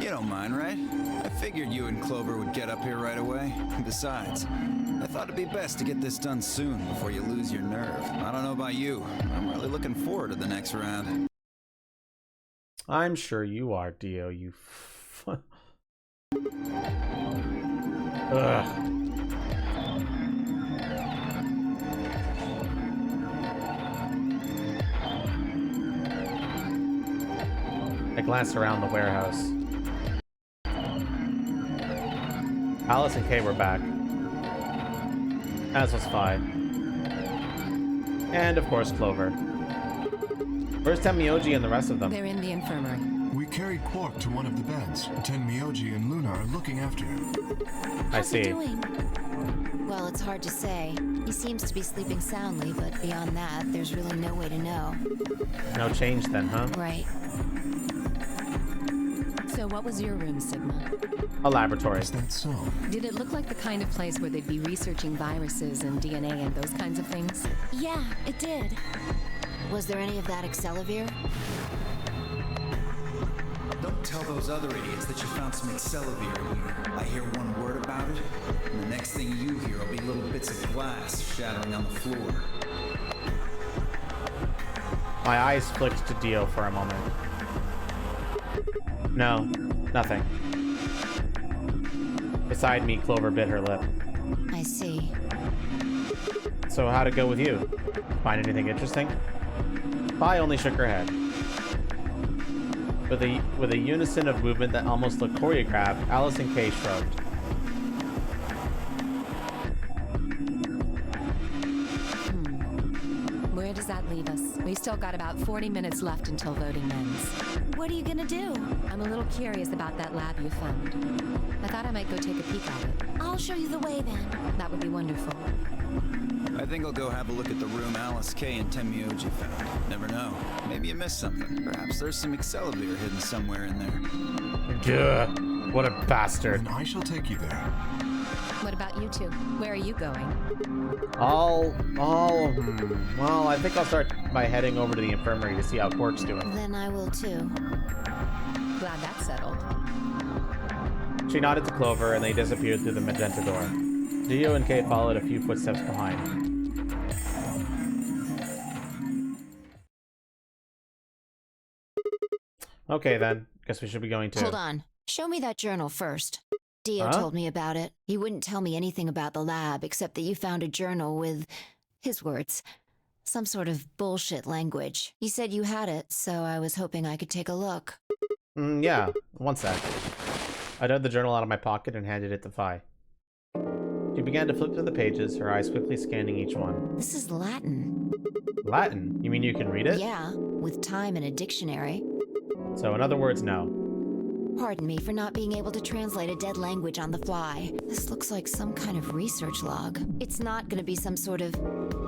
You don't mind, right? I figured you and Clover would get up here right away. Besides, I thought it'd be best to get this done soon before you lose your nerve. I don't know about you. I'm really looking forward to the next round. I'm sure you are, Dio, you Ugh. I glanced around the warehouse. Alice and Kay were back, as was Phi. And, of course, Clover. Where's Tenmyoji and the rest of them? They're in the infirmary. We carried Quark to one of the beds. Tenmyoji and Luna are looking after him. I see. Doing? Well, it's hard to say. He seems to be sleeping soundly, but beyond that, there's really no way to know. No change then, huh? Right. So what was your room, Sigma? A laboratory. Is that so? Did it look like the kind of place where they'd be researching viruses and DNA and those kinds of things? Yeah, it did. Was there any of that Excelavir? Don't tell those other idiots that you found some Excelavir in here. I hear one word about it, and the next thing you hear will be little bits of glass shattering on the floor. My eyes flicked to Dio for a moment. No, nothing. Beside me, Clover bit her lip. I see. So how'd it go with you? Find anything interesting? Phi only shook her head. With a unison of movement that almost looked choreographed, Alice and Kay shrugged. Where does that leave us? We've still got about 40 minutes left until voting ends. What are you gonna do? I'm a little curious about that lab you found. I thought I might go take a peek at it. I'll show you the way then. That would be wonderful. I think I'll go have a look at the room Alice, Kay, and Tenmyoji found. Never know. Maybe you missed something. Perhaps there's some Excelavir hidden somewhere in there. Duh, what a bastard. And I shall take you there. What about you two? Where are you going? Well, I think I'll start by heading over to the infirmary to see how Quark's doing. Then I will too. Glad that's settled. She nodded to Clover, and they disappeared through the magenta door. Dio and Kay followed a few footsteps behind. Okay then, guess we should be going to. Hold on. Show me that journal first. Dio Huh? told me about it. He wouldn't tell me anything about the lab except that you found a journal with, his words, some sort of bullshit language. He said you had it, so I was hoping I could take a look. Yeah, one sec. I dug the journal out of my pocket and handed it to Phi. She began to flip through the pages, her eyes quickly scanning each one. This is Latin. Latin? You mean you can read it? Yeah, with time and a dictionary. So in other words, no. Pardon me for not being able to translate a dead language on the fly. This looks like some kind of research log. It's not gonna be some sort of,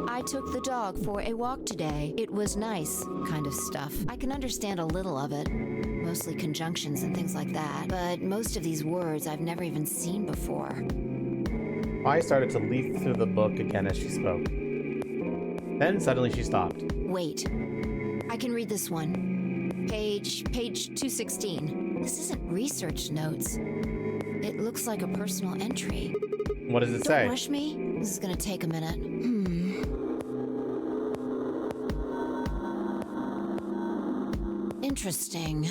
I took the dog for a walk today. It was nice kind of stuff. I can understand a little of it. Mostly conjunctions and things like that. But most of these words I've never even seen before. Phi started to leaf through the book again as she spoke. Then suddenly she stopped. Wait. I can read this one. Page 216. This isn't research notes. It looks like a personal entry. What does it Don't say? rush me. This is gonna take a minute. Interesting.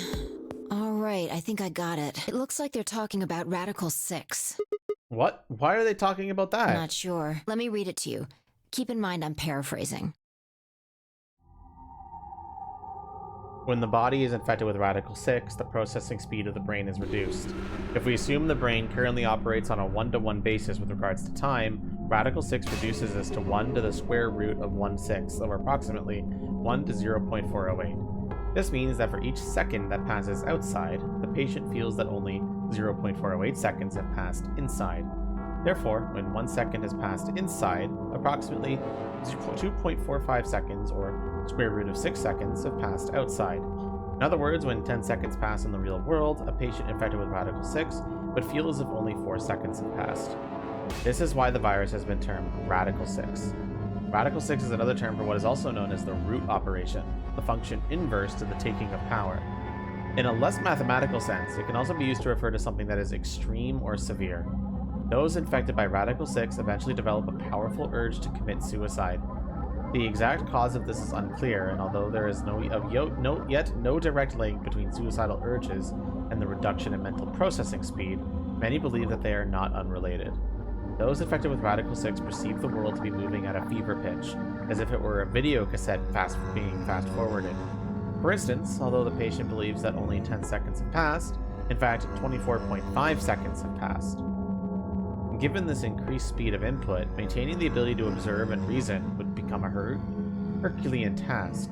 All right, I think I got it. It looks like they're talking about Radical 6. What? Why are they talking about that? Not sure. Let me read it to you. Keep in mind I'm paraphrasing. When the body is infected with Radical 6, the processing speed of the brain is reduced. If we assume the brain currently operates on a 1-to-1 basis with regards to time, Radical 6 reduces this to 1 to the square root of 1/6, or approximately 1 to 0.408. This means that for each second that passes outside, the patient feels that only 0.408 seconds have passed inside. Therefore, when 1 second has passed inside, approximately 2.45 seconds, or square root of 6 seconds, have passed outside. In other words, when 10 seconds pass in the real world, a patient infected with Radical 6 would feel as if only 4 seconds have passed. This is why the virus has been termed Radical 6. Radical 6 is another term for what is also known as the root operation, the function inverse to the taking of power. In a less mathematical sense, it can also be used to refer to something that is extreme or severe. Those infected by Radical 6 eventually develop a powerful urge to commit suicide. The exact cause of this is unclear, and although there is yet no direct link between suicidal urges and the reduction in mental processing speed, many believe that they are not unrelated. Those infected with Radical 6 perceive the world to be moving at a fever pitch, as if it were a video cassette being fast-forwarded. For instance, although the patient believes that only 10 seconds have passed, in fact, 24.5 seconds have passed. Given this increased speed of input, maintaining the ability to observe and reason would become a Herculean task.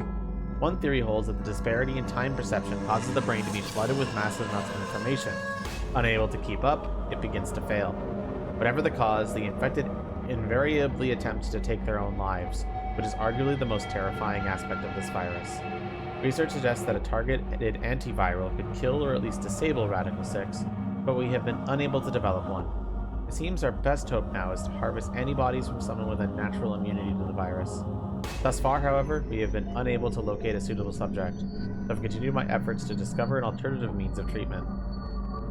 One theory holds that the disparity in time perception causes the brain to be flooded with massive amounts of information. Unable to keep up, it begins to fail. Whatever the cause, the infected invariably attempt to take their own lives, which is arguably the most terrifying aspect of this virus. Research suggests that a targeted antiviral could kill or at least disable Radical 6, but we have been unable to develop one. It seems our best hope now is to harvest antibodies from someone with a natural immunity to the virus. Thus far, however, we have been unable to locate a suitable subject, so I've continued my efforts to discover an alternative means of treatment.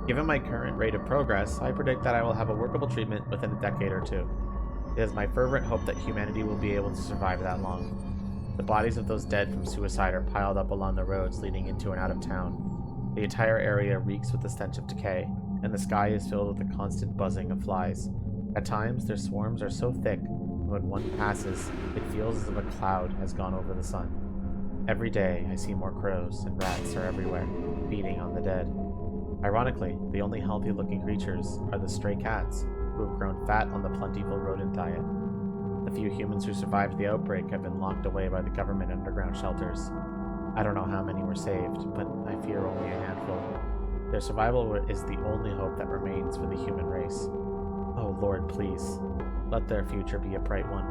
Given my current rate of progress, I predict that I will have a workable treatment within a decade or two. It is my fervent hope that humanity will be able to survive that long. The bodies of those dead from suicide are piled up along the roads leading into and out of town. The entire area reeks with the stench of decay, and the sky is filled with the constant buzzing of flies. At times, their swarms are so thick, and when one passes, it feels as if a cloud has gone over the sun. Every day, I see more crows, and rats are everywhere, feeding on the dead. Ironically, the only healthy-looking creatures are the stray cats, who have grown fat on the plentiful rodent diet. The few humans who survived the outbreak have been locked away by the government underground shelters. I don't know how many were saved, but I fear only a handful. Their survival is the only hope that remains for the human race. Oh Lord, please, let their future be a bright one.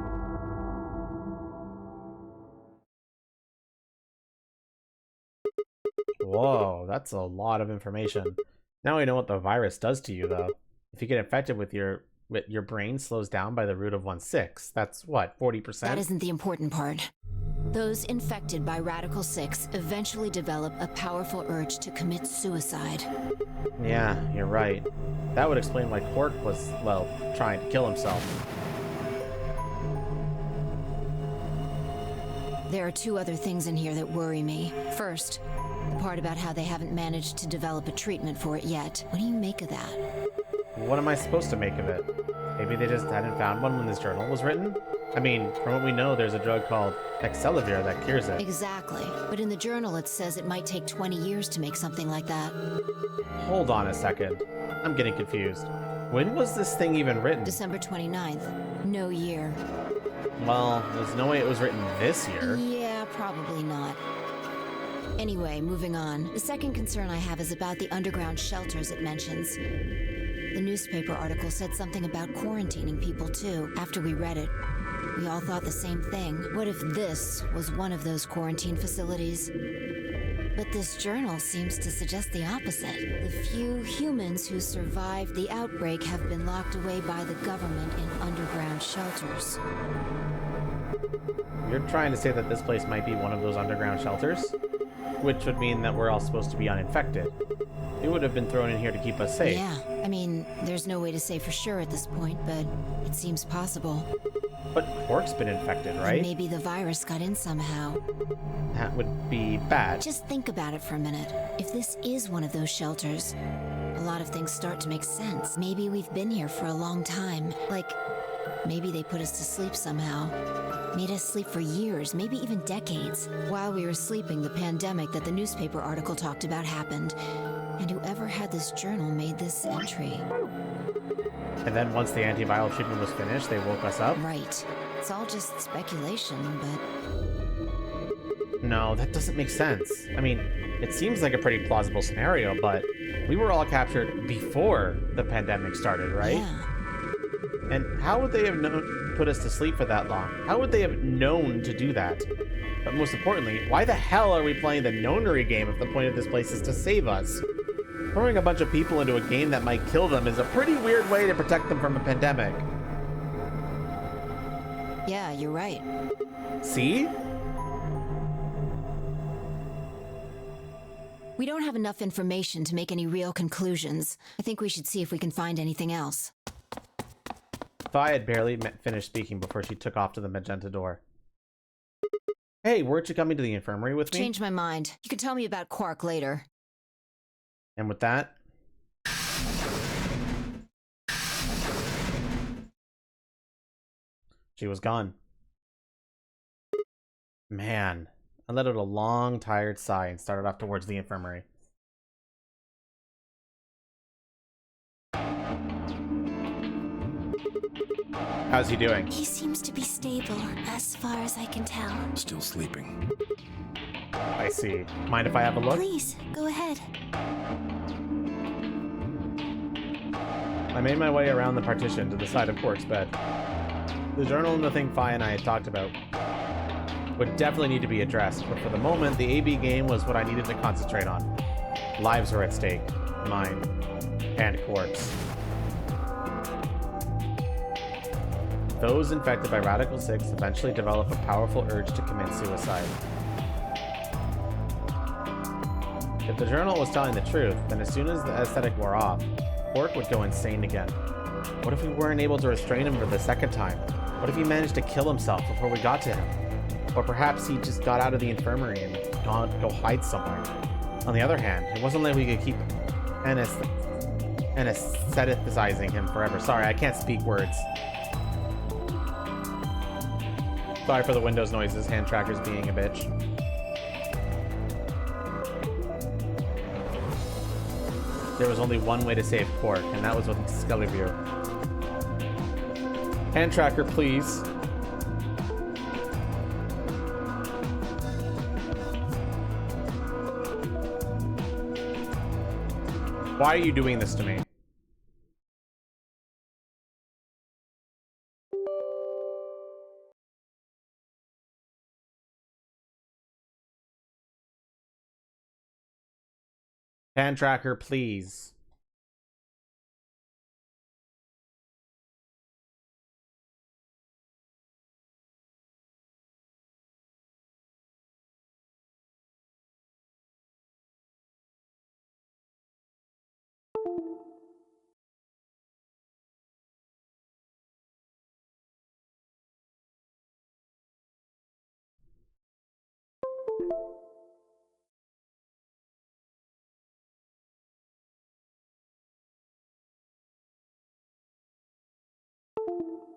Whoa, that's a lot of information. Now we know what the virus does to you, though. If you get infected with your brain slows down by the root of 1/6. That's what, 40%? That isn't the important part. Those infected by Radical 6 eventually develop a powerful urge to commit suicide. Yeah, you're right. That would explain why Quark was, well, trying to kill himself. There are two other things in here that worry me. First, the part about how they haven't managed to develop a treatment for it yet. What do you make of that? What am I supposed to make of it? Maybe they just hadn't found one when this journal was written? I mean, from what we know, there's a drug called Excelavir that cures it. Exactly. But in the journal it says it might take 20 years to make something like that. Hold on a second. I'm getting confused. When was this thing even written? December 29th. No year. Well, there's no way it was written this year. Yeah, probably not. Anyway, moving on. The second concern I have is about the underground shelters it mentions. The newspaper article said something about quarantining people too. After we read it, we all thought the same thing. What if this was one of those quarantine facilities? But this journal seems to suggest the opposite. The few humans who survived the outbreak have been locked away by the government in underground shelters. You're trying to say that this place might be one of those underground shelters? Which would mean that we're all supposed to be uninfected. It would have been thrown in here to keep us safe. Yeah, I mean, there's no way to say for sure at this point, but it seems possible. But Quark's been infected, right? And maybe the virus got in somehow. That would be bad. Just think about it for a minute. If this is one of those shelters, a lot of things start to make sense. Maybe we've been here for a long time. Like, maybe they put us to sleep somehow. Made us sleep for years, maybe even decades. While we were sleeping, the pandemic that the newspaper article talked about happened. And whoever had this journal made this entry. And then once the antiviral treatment was finished, they woke us up? Right. It's all just speculation, but... No, that doesn't make sense. I mean, it seems like a pretty plausible scenario, but we were all captured before the pandemic started, right? Yeah. And how would they have put us to sleep for that long? How would they have known to do that? But most importantly, why the hell are we playing the Nonary game if the point of this place is to save us? Throwing a bunch of people into a game that might kill them is a pretty weird way to protect them from a pandemic. Yeah, you're right. See? We don't have enough information to make any real conclusions. I think we should see if we can find anything else. Phi had barely finished speaking before she took off to the magenta door. Hey, weren't you coming to the infirmary with me? Changed my mind. You can tell me about Quark later. And with that, she was gone. Man, I let out a long, tired sigh and started off towards the infirmary. How's he doing? He seems to be stable, as far as I can tell. Still sleeping. I see. Mind if I have a look? Please, go ahead. I made my way around the partition to the side of Quark's bed. The journal and the thing Phi and I had talked about would definitely need to be addressed, but for the moment, the AB game was what I needed to concentrate on. Lives were at stake. Mine. And Quark's. Those infected by Radical 6 eventually develop a powerful urge to commit suicide. If the journal was telling the truth, then as soon as the aesthetic wore off, Quark would go insane again. What if we weren't able to restrain him for the second time? What if he managed to kill himself before we got to him? Or perhaps he just got out of the infirmary and go hide somewhere. On the other hand, it wasn't like we could keep anesthetizing him forever. Sorry, I can't speak words. Sorry for the Windows noises, hand trackers being a bitch. There was only one way to save Quark, and that was with Excalibur. Hand tracker, please. Why are you doing this to me? Hand tracker, please.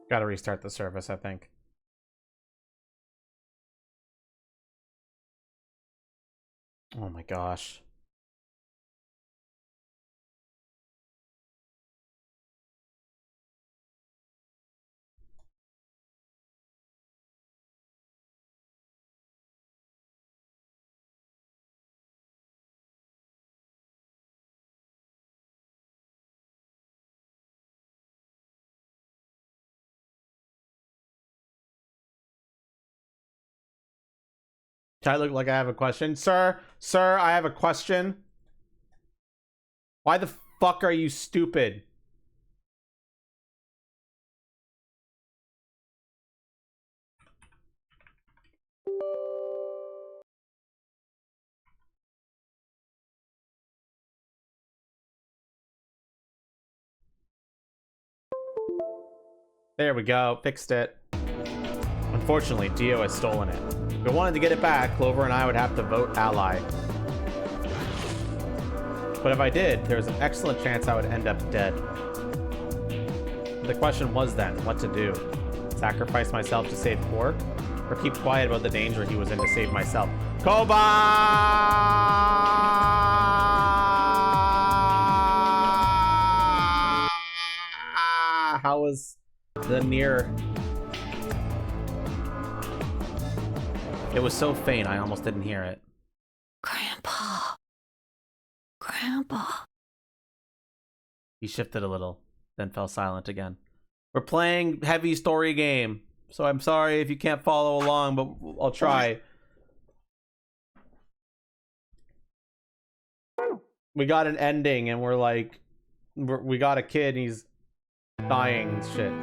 Gotta restart the service, I think. Oh my gosh. Do I look like I have a question? Sir, I have a question. Why the fuck are you stupid? There we go, fixed it. Unfortunately, Dio has stolen it. If we wanted to get it back, Clover and I would have to vote ally. But if I did, there was an excellent chance I would end up dead. The question was then, what to do? Sacrifice myself to save Quark? Or keep quiet about the danger he was in to save myself? Koba! How was the near... It was so faint, I almost didn't hear it. Grandpa. Grandpa. He shifted a little, then fell silent again. We're playing heavy story game, so I'm sorry if you can't follow along, but I'll try. We got an ending, and we're like, we got a kid, and he's dying and shit.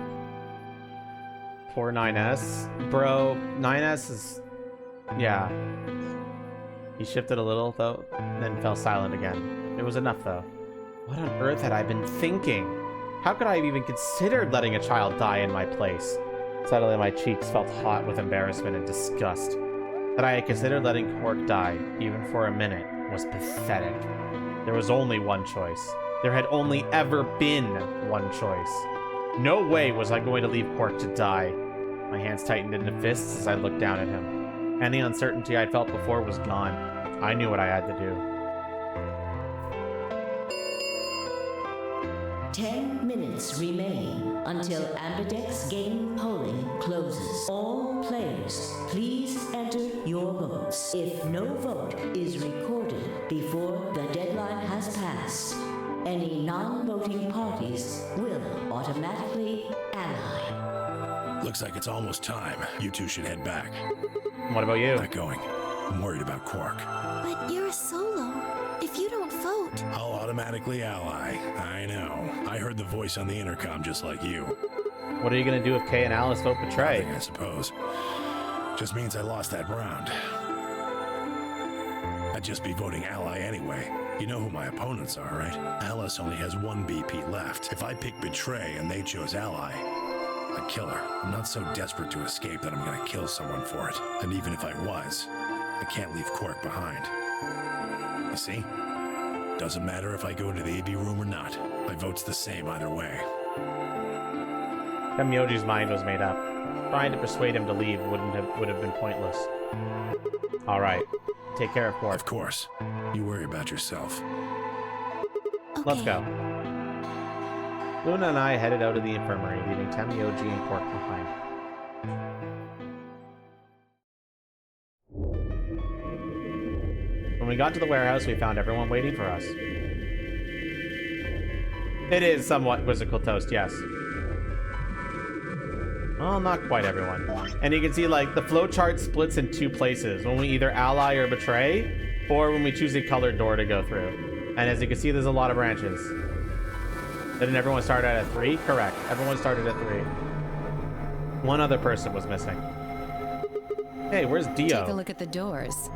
Poor 9S. Bro, 9S is... yeah. He shifted a little, though, then fell silent again. It was enough, though. What on earth had I been thinking? How could I have even considered letting a child die in my place? Suddenly, my cheeks felt hot with embarrassment and disgust. That I had considered letting Quark die, even for a minute, was pathetic. There was only one choice. There had only ever been one choice. No way was I going to leave Quark to die. My hands tightened into fists as I looked down at him. Any uncertainty I'd felt before was gone. I knew what I had to do. 10 minutes remain until Ambidex game polling closes. All players, please enter your votes. If no vote is recorded before the deadline has passed, any non-voting parties will automatically ally. Looks like it's almost time. You two should head back. What about you? Not going. I'm worried about Quark. But you're a solo. If you don't vote... I'll automatically ally. I know. I heard the voice on the intercom just like you. What are you gonna do if Kay and Alice vote betray? Nothing, I suppose. Just means I lost that round. I'd just be voting ally anyway. You know who my opponents are, right? Alice only has one BP left. If I pick betray and they chose ally, I'd kill her. I'm not so desperate to escape that I'm gonna kill someone for it. And even if I was, I can't leave Quark behind. You see? Doesn't matter if I go into the AB room or not. My vote's the same either way. Myoji's mind was made up. Trying to persuade him to leave would have been pointless. All right, take care of Quark. Of course. You worry about yourself. Okay. Let's go. Luna and I headed out of the infirmary, leaving Temioji and Quark behind. When we got to the warehouse, we found everyone waiting for us. It is somewhat quizzical toast, yes. Well, not quite everyone. And you can see, like, the flowchart splits in two places. When we either ally or betray, or when we choose a colored door to go through. And as you can see, there's a lot of branches. Didn't everyone start at 3? Correct. Everyone started at 3. One other person was missing. Hey, where's Dio? Take a look at the doors.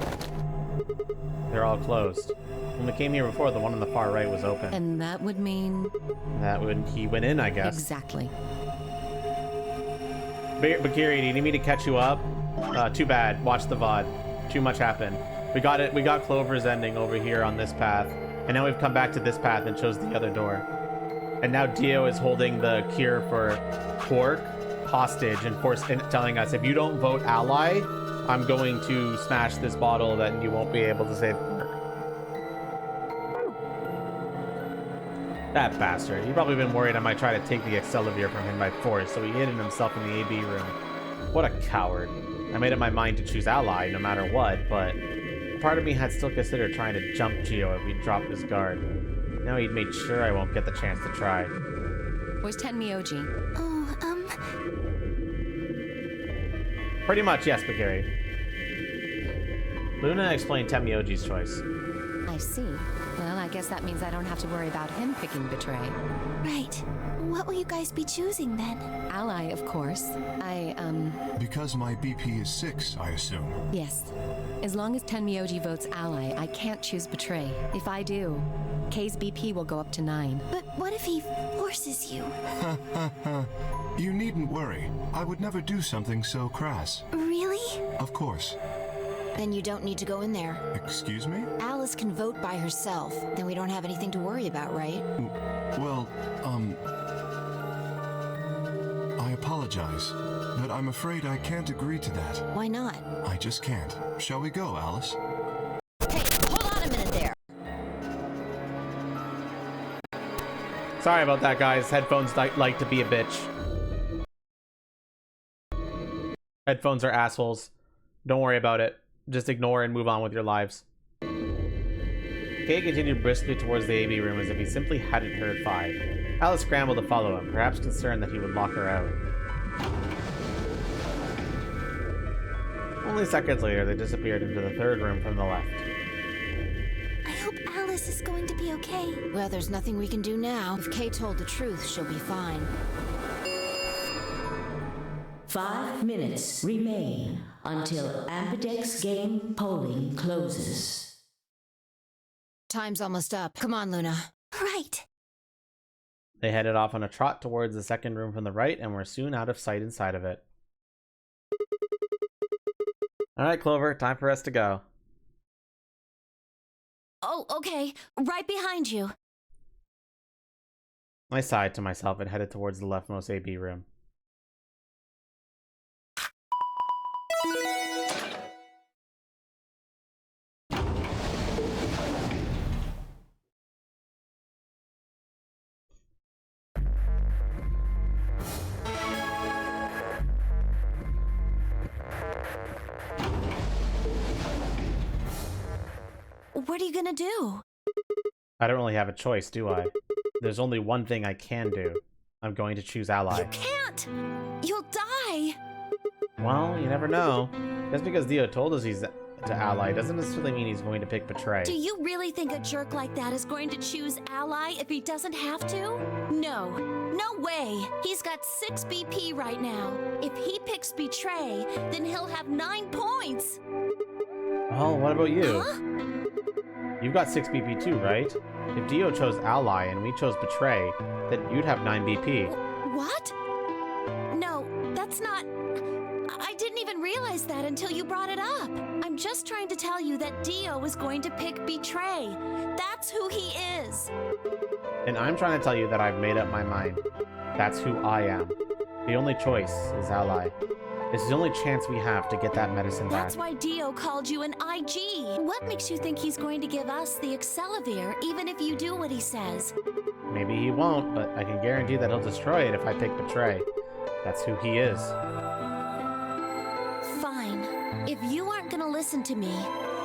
They're all closed. When we came here before, the one on the far right was open. And that would mean... he went in, I guess. Exactly. Bakiri, do you need me to catch you up? Too bad. Watch the VOD. Too much happened. We got it. We got Clover's ending over here on this path. And now we've come back to this path and chose the other door. And now Dio is holding the cure for Quark hostage and telling us, if you don't vote ally, I'm going to smash this bottle that you won't be able to save Quark. That bastard. He's probably been worried I might try to take the Excalibur from him by force, so he hid himself in the AB room. What a coward. I made up my mind to choose ally no matter what, but part of me had still considered trying to jump Gio if he dropped his guard. Now he'd made sure I won't get the chance to try. Where's Tenmyoji? Oh, Pretty much, yes, Bakiri. Luna explained Temioji's choice. I see. Well, I guess that means I don't have to worry about him picking betray. right. What will you guys be choosing then? Ally, of course. Because my BP is 6, I assume. Yes. As long as Tenmyoji votes ally, I can't choose betray. If I do, K's BP will go up to 9. But what if he forces you? You needn't worry. I would never do something so crass. Really? Of course. Then you don't need to go in there. Excuse me? Alice can vote by herself. Then we don't have anything to worry about, right? Well, I apologize, but I'm afraid I can't agree to that. Why not? I just can't. Shall we go, Alice? Hey, hold on a minute there. Sorry about that, guys. Headphones like to be a bitch. Headphones are assholes. Don't worry about it. Just ignore and move on with your lives. Kay continued briskly towards the AB room as if he simply hadn't heard 5. Alice scrambled to follow him, perhaps concerned that he would lock her out. Only seconds later, they disappeared into the 3rd room from the left. I hope Alice is going to be okay. Well, there's nothing we can do now. If Kay told the truth, she'll be fine. 5 minutes remain until Ambidex game polling closes. Time's almost up. Come on, Luna. Right. They headed off on a trot towards the 2nd room from the right and were soon out of sight inside of it. Alright, Clover, time for us to go. Oh, okay. Right behind you. I sighed to myself and headed towards the leftmost AB room. What are you gonna do? I don't really have a choice, do I? There's only one thing I can do. I'm going to choose Ally. You can't! You'll die! Well, you never know. Just because Dio told us he's to Ally doesn't necessarily mean he's going to pick Betray. Do you really think a jerk like that is going to choose Ally if he doesn't have to? No. No way! He's got 6 BP right now. If he picks Betray, then he'll have 9 points! Well, what about you? Huh? You've got 6 BP too, right? If Dio chose Ally and we chose Betray, then you'd have 9 BP. What? No, that's not... I didn't even realize that until you brought it up. I'm just trying to tell you that Dio is going to pick Betray. That's who he is. And I'm trying to tell you that I've made up my mind. That's who I am. The only choice is Ally. It's the only chance we have to get that medicine back. That's why Dio called you an IG. What makes you think he's going to give us the Excelavir, even if you do what he says? Maybe he won't, but I can guarantee that he'll destroy it if I pick Betray. That's who he is. Fine. If you aren't gonna listen to me,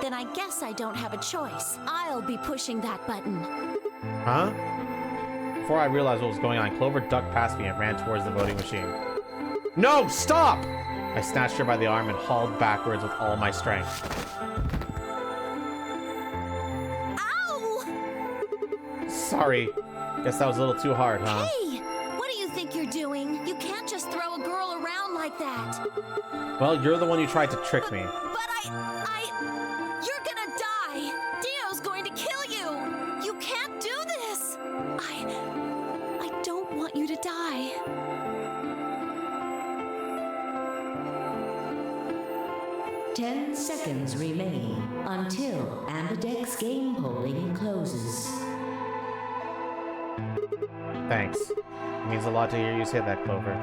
then I guess I don't have a choice. I'll be pushing that button. Huh? Before I realized what was going on, Clover ducked past me and ran towards the voting machine. No! Stop! I snatched her by the arm and hauled backwards with all my strength. Ow! Sorry. Guess that was a little too hard, huh? Hey! What do you think you're doing? You can't just throw a girl around like that. Well, you're the one who tried to trick me. But you're gonna die! Dio's going to kill you! You can't do this! I don't want you to die. Ten seconds remain until Ambidex game polling closes. Thanks. It means a lot to hear you say that, Clover.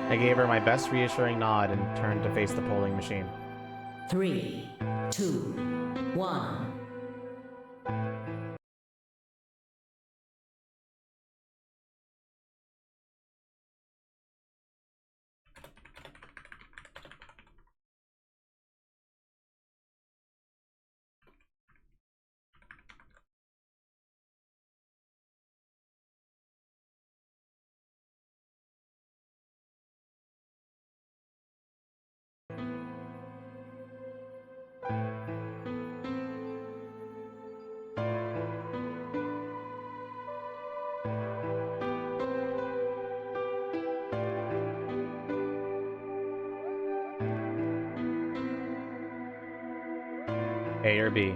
I gave her my best reassuring nod and turned to face the polling machine. 3, 2, 1. A or B?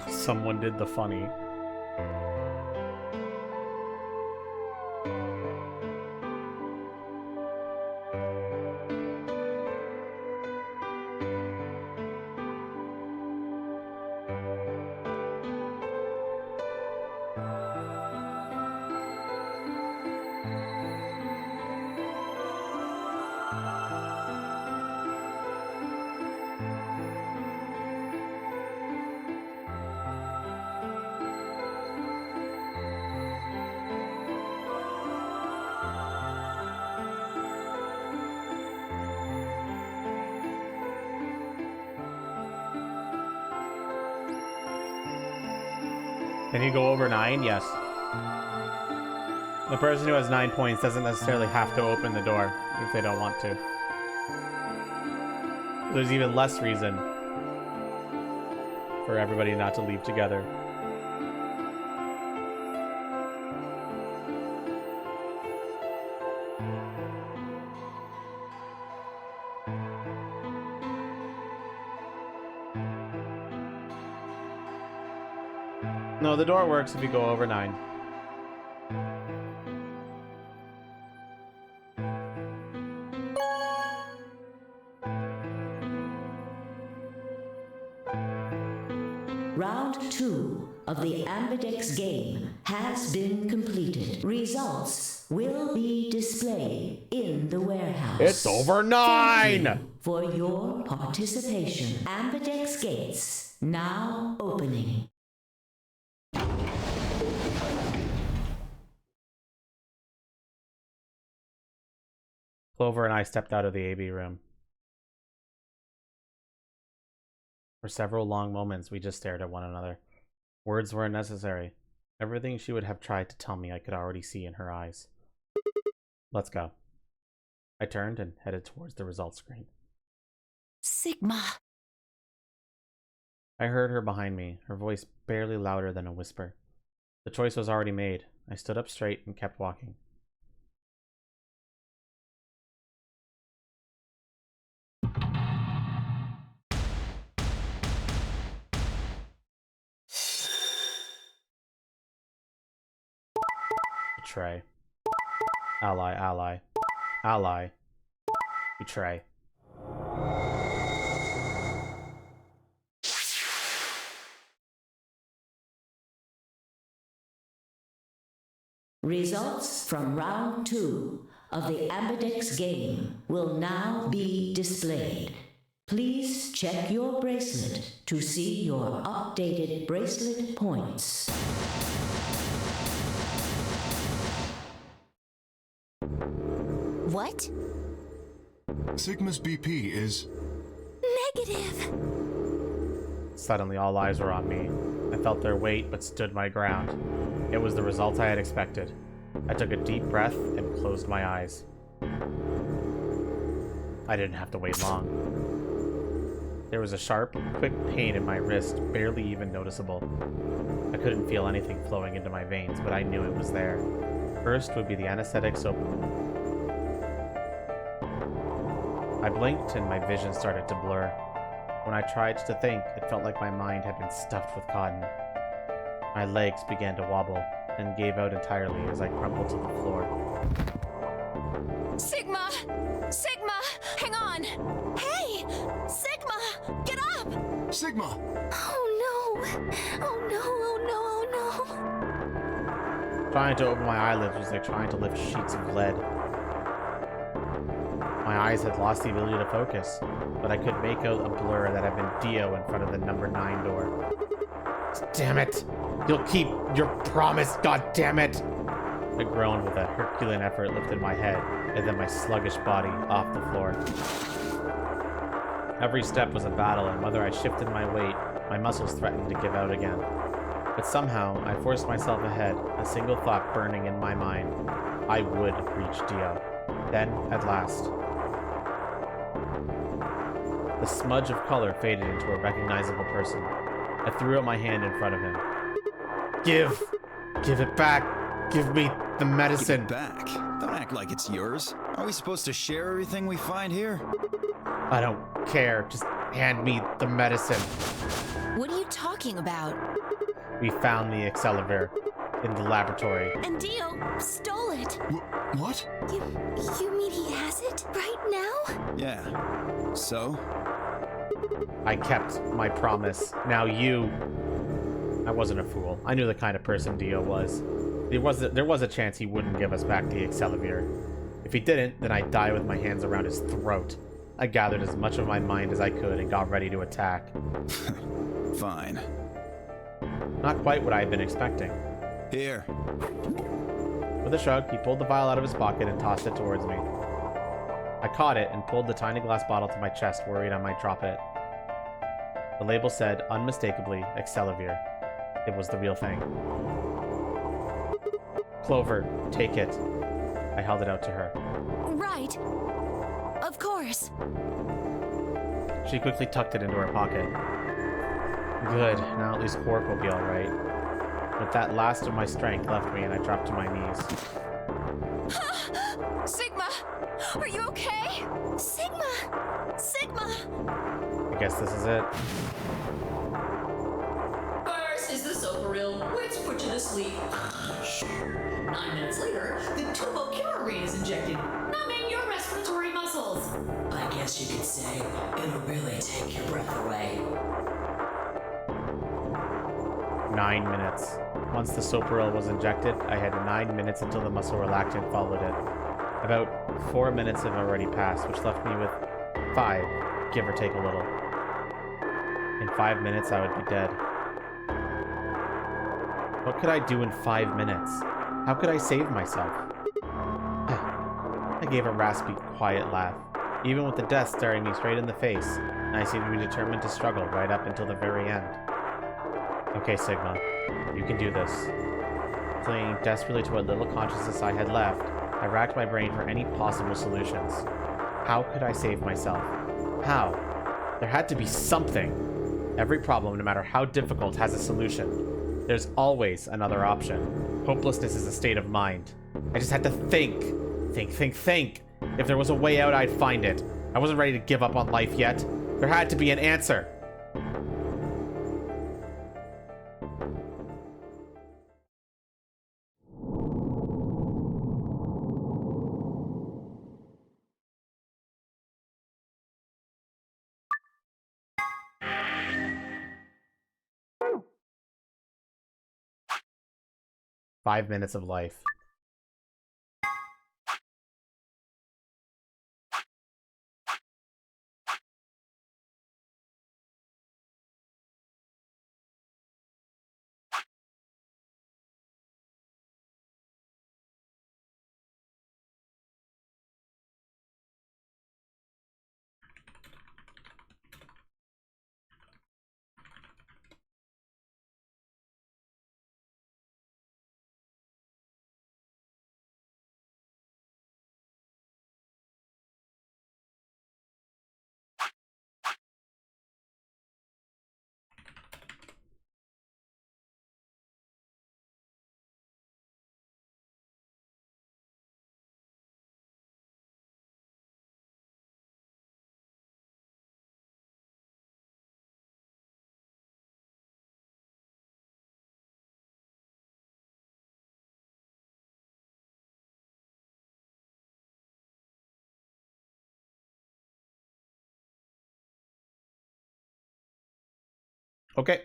Someone did the funny. Can you go over 9? Yes. The person who has 9 points doesn't necessarily have to open the door if they don't want to. There's even less reason for everybody not to leave together. No, the door works if you go over 9. Round 2 of the Ambidex game has been completed. Results will be displayed in the warehouse. It's over 9! Thank you for your participation. Ambidex gates now opening. Clover and I stepped out of the AB room. For several long moments, we just stared at one another. Words were unnecessary. Everything she would have tried to tell me I could already see in her eyes. Let's go. I turned and headed towards the results screen. Sigma. I heard her behind me, her voice barely louder than a whisper. The choice was already made. I stood up straight and kept walking. Betray. Ally, ally. Ally. Betray. Results from round 2 of the Ambidex game will now be displayed. Please check your bracelet to see your updated bracelet points. What? Sigma's BP is... Negative. Suddenly, all eyes were on me. I felt their weight, but stood my ground. It was the result I had expected. I took a deep breath and closed my eyes. I didn't have to wait long. There was a sharp, quick pain in my wrist, barely even noticeable. I couldn't feel anything flowing into my veins, but I knew it was there. First would be the anesthetic soap. I blinked and my vision started to blur. When I tried to think, it felt like my mind had been stuffed with cotton. My legs began to wobble and gave out entirely as I crumpled to the floor. Sigma! Sigma! Hang on! Hey! Sigma! Get up! Sigma! Oh no! Oh no! Oh no! Oh no! Trying to open my eyelids was like trying to lift sheets of lead. My eyes had lost the ability to focus, but I could make out a blur that had been Dio in front of the number 9 door. Damn it! You'll keep your promise, goddammit! I groaned with a Herculean effort, lifted my head, and then my sluggish body off the floor. Every step was a battle, and whether I shifted my weight, my muscles threatened to give out again. But somehow, I forced myself ahead, a single thought burning in my mind. I would reach Dio. Then, at last, the smudge of color faded into a recognizable person. I threw out my hand in front of him. Give it back. Give me the medicine. Give it back? Don't act like it's yours. Are we supposed to share everything we find here? I don't care. Just hand me the medicine. What are you talking about? We found the Excalibur in the laboratory. And Dio stole it. What? You mean he has it right now? Yeah. So? I kept my promise. Now you... I wasn't a fool. I knew the kind of person Dio was. There was a chance he wouldn't give us back the Excalibur. If he didn't, then I'd die with my hands around his throat. I gathered as much of my mind as I could and got ready to attack. Fine. Not quite what I had been expecting. Here. With a shrug, he pulled the vial out of his pocket and tossed it towards me. I caught it and pulled the tiny glass bottle to my chest, worried I might drop it. The label said, unmistakably, Excalibur. it was the real thing. Clover, take it. I held it out to her. Right. Of course. She quickly tucked it into her pocket. Good, now at least Quark will be alright. But that last of my strength left me and I dropped to my knees. Sigma! Are you okay? Sigma! Sigma! I guess this is it. First is the Soparil, which put you to sleep. 9 minutes later, the tubocurarine is injected, numbing your respiratory muscles. I guess you could say it'll really take your breath away. 9 minutes. Once the Soparil was injected, I had 9 minutes until the muscle relaxant followed it. About 4 minutes have already passed, which left me with 5, give or take a little. In 5 minutes, I would be dead. What could I do in 5 minutes? How could I save myself? I gave a raspy, quiet laugh. Even with the death staring me straight in the face, I seemed to be determined to struggle right up until the very end. Okay, Sigma, you can do this. Clinging desperately to what little consciousness I had left, I racked my brain for any possible solutions. How could I save myself? How? There had to be something. Every problem, no matter how difficult, has a solution. There's always another option. Hopelessness is a state of mind. I just had to think. Think. If there was a way out, I'd find it. I wasn't ready to give up on life yet. There had to be an answer. Five minutes of life. Okay.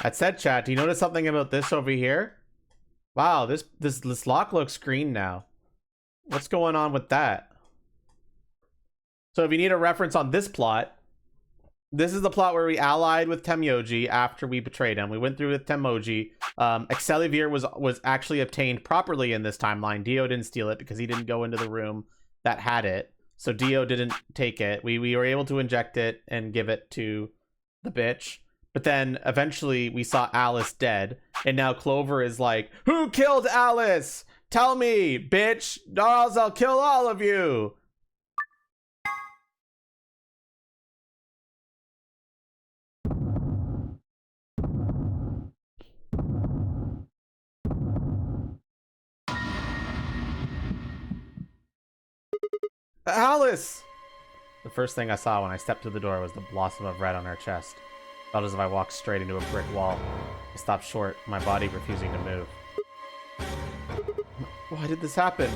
That said, chat, do you notice something about this over here? Wow, this lock looks green now. What's going on with that? So if you need a reference on this plot, this is the plot where we allied with Temyoji after we betrayed him. We went through with Temoji. Excellivier was actually obtained properly in this timeline. Dio didn't steal it because he didn't go into the room that had it. So Dio didn't take it. We were able to inject it and give it to the bitch. But then eventually we saw Alice dead. And now Clover is like, who killed Alice? Tell me, bitch, or else I'll kill all of you. Alice! The first thing I saw when I stepped through the door was the blossom of red on her chest. Felt as if I walked straight into a brick wall. I stopped short, my body refusing to move. Why did this happen?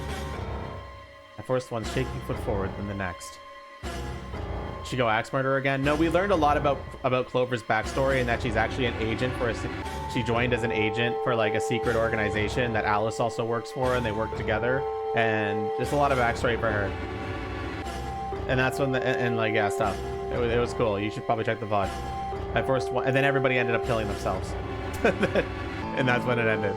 I forced one shaking foot forward, then the next. Did she go axe murder again? No, we learned a lot about Clover's backstory and that she's actually an agent for she joined as an agent for like a secret organization that Alice also works for, and they work together. And just a lot of backstory for her. And that's when like, yeah, stuff. It was cool. You should probably check the VOD. I forced one, and then everybody ended up killing themselves. And that's when it ended.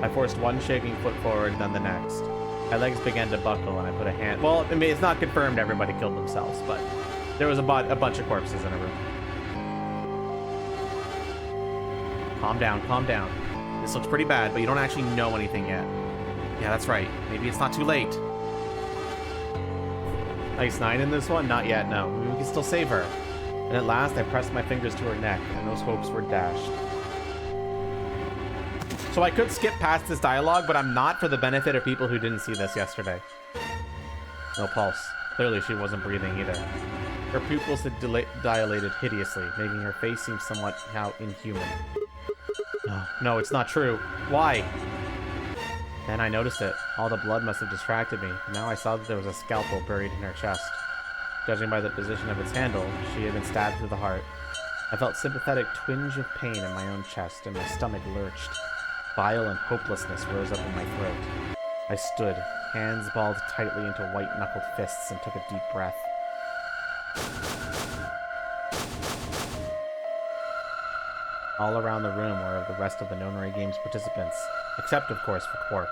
I forced one shaking foot forward, then the next. My legs began to buckle, and I put a hand... Well, I mean, it's not confirmed everybody killed themselves, but there was a bunch of corpses in a room. Calm down, calm down. This looks pretty bad, but you don't actually know anything yet. Yeah, that's right. Maybe it's not too late. Ice 9 in this one? Not yet, no. We can still save her. And at last, I pressed my fingers to her neck, and those hopes were dashed. So I could skip past this dialogue, but I'm not, for the benefit of people who didn't see this yesterday. No pulse. Clearly, she wasn't breathing either. Her pupils had dilated hideously, making her face seem somewhat inhuman. No, it's not true. Why? Then I noticed it. All the blood must have distracted me. Now I saw that there was a scalpel buried in her chest. Judging by the position of its handle, she had been stabbed through the heart. I felt sympathetic twinge of pain in my own chest, and my stomach lurched. Bile and hopelessness rose up in my throat. I stood, hands balled tightly into white-knuckled fists, and took a deep breath. All around the room were the rest of the Nonary Games participants, except, of course, for Quark.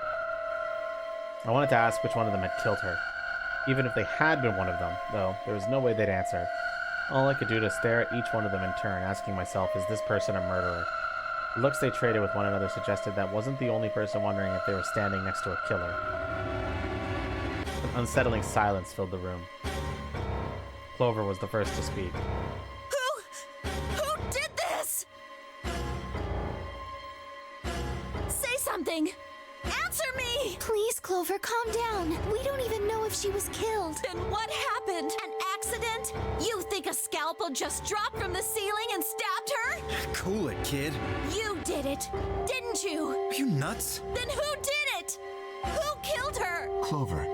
I wanted to ask which one of them had killed her. Even if they had been one of them, though, there was no way they'd answer. All I could do to stare at each one of them in turn, asking myself, is this person a murderer? The looks they traded with one another suggested that wasn't the only person wondering if they were standing next to a killer. An unsettling silence filled the room. Clover was the first to speak. Who did this? Say something! Answer me! Please, Clover, calm down. We don't even know if she was killed. Then what happened? An accident? You think a scalpel just dropped from the ceiling and stabbed her? Cool it, kid. You did it, didn't you? Are you nuts? Then who did it? Who killed her? Clover,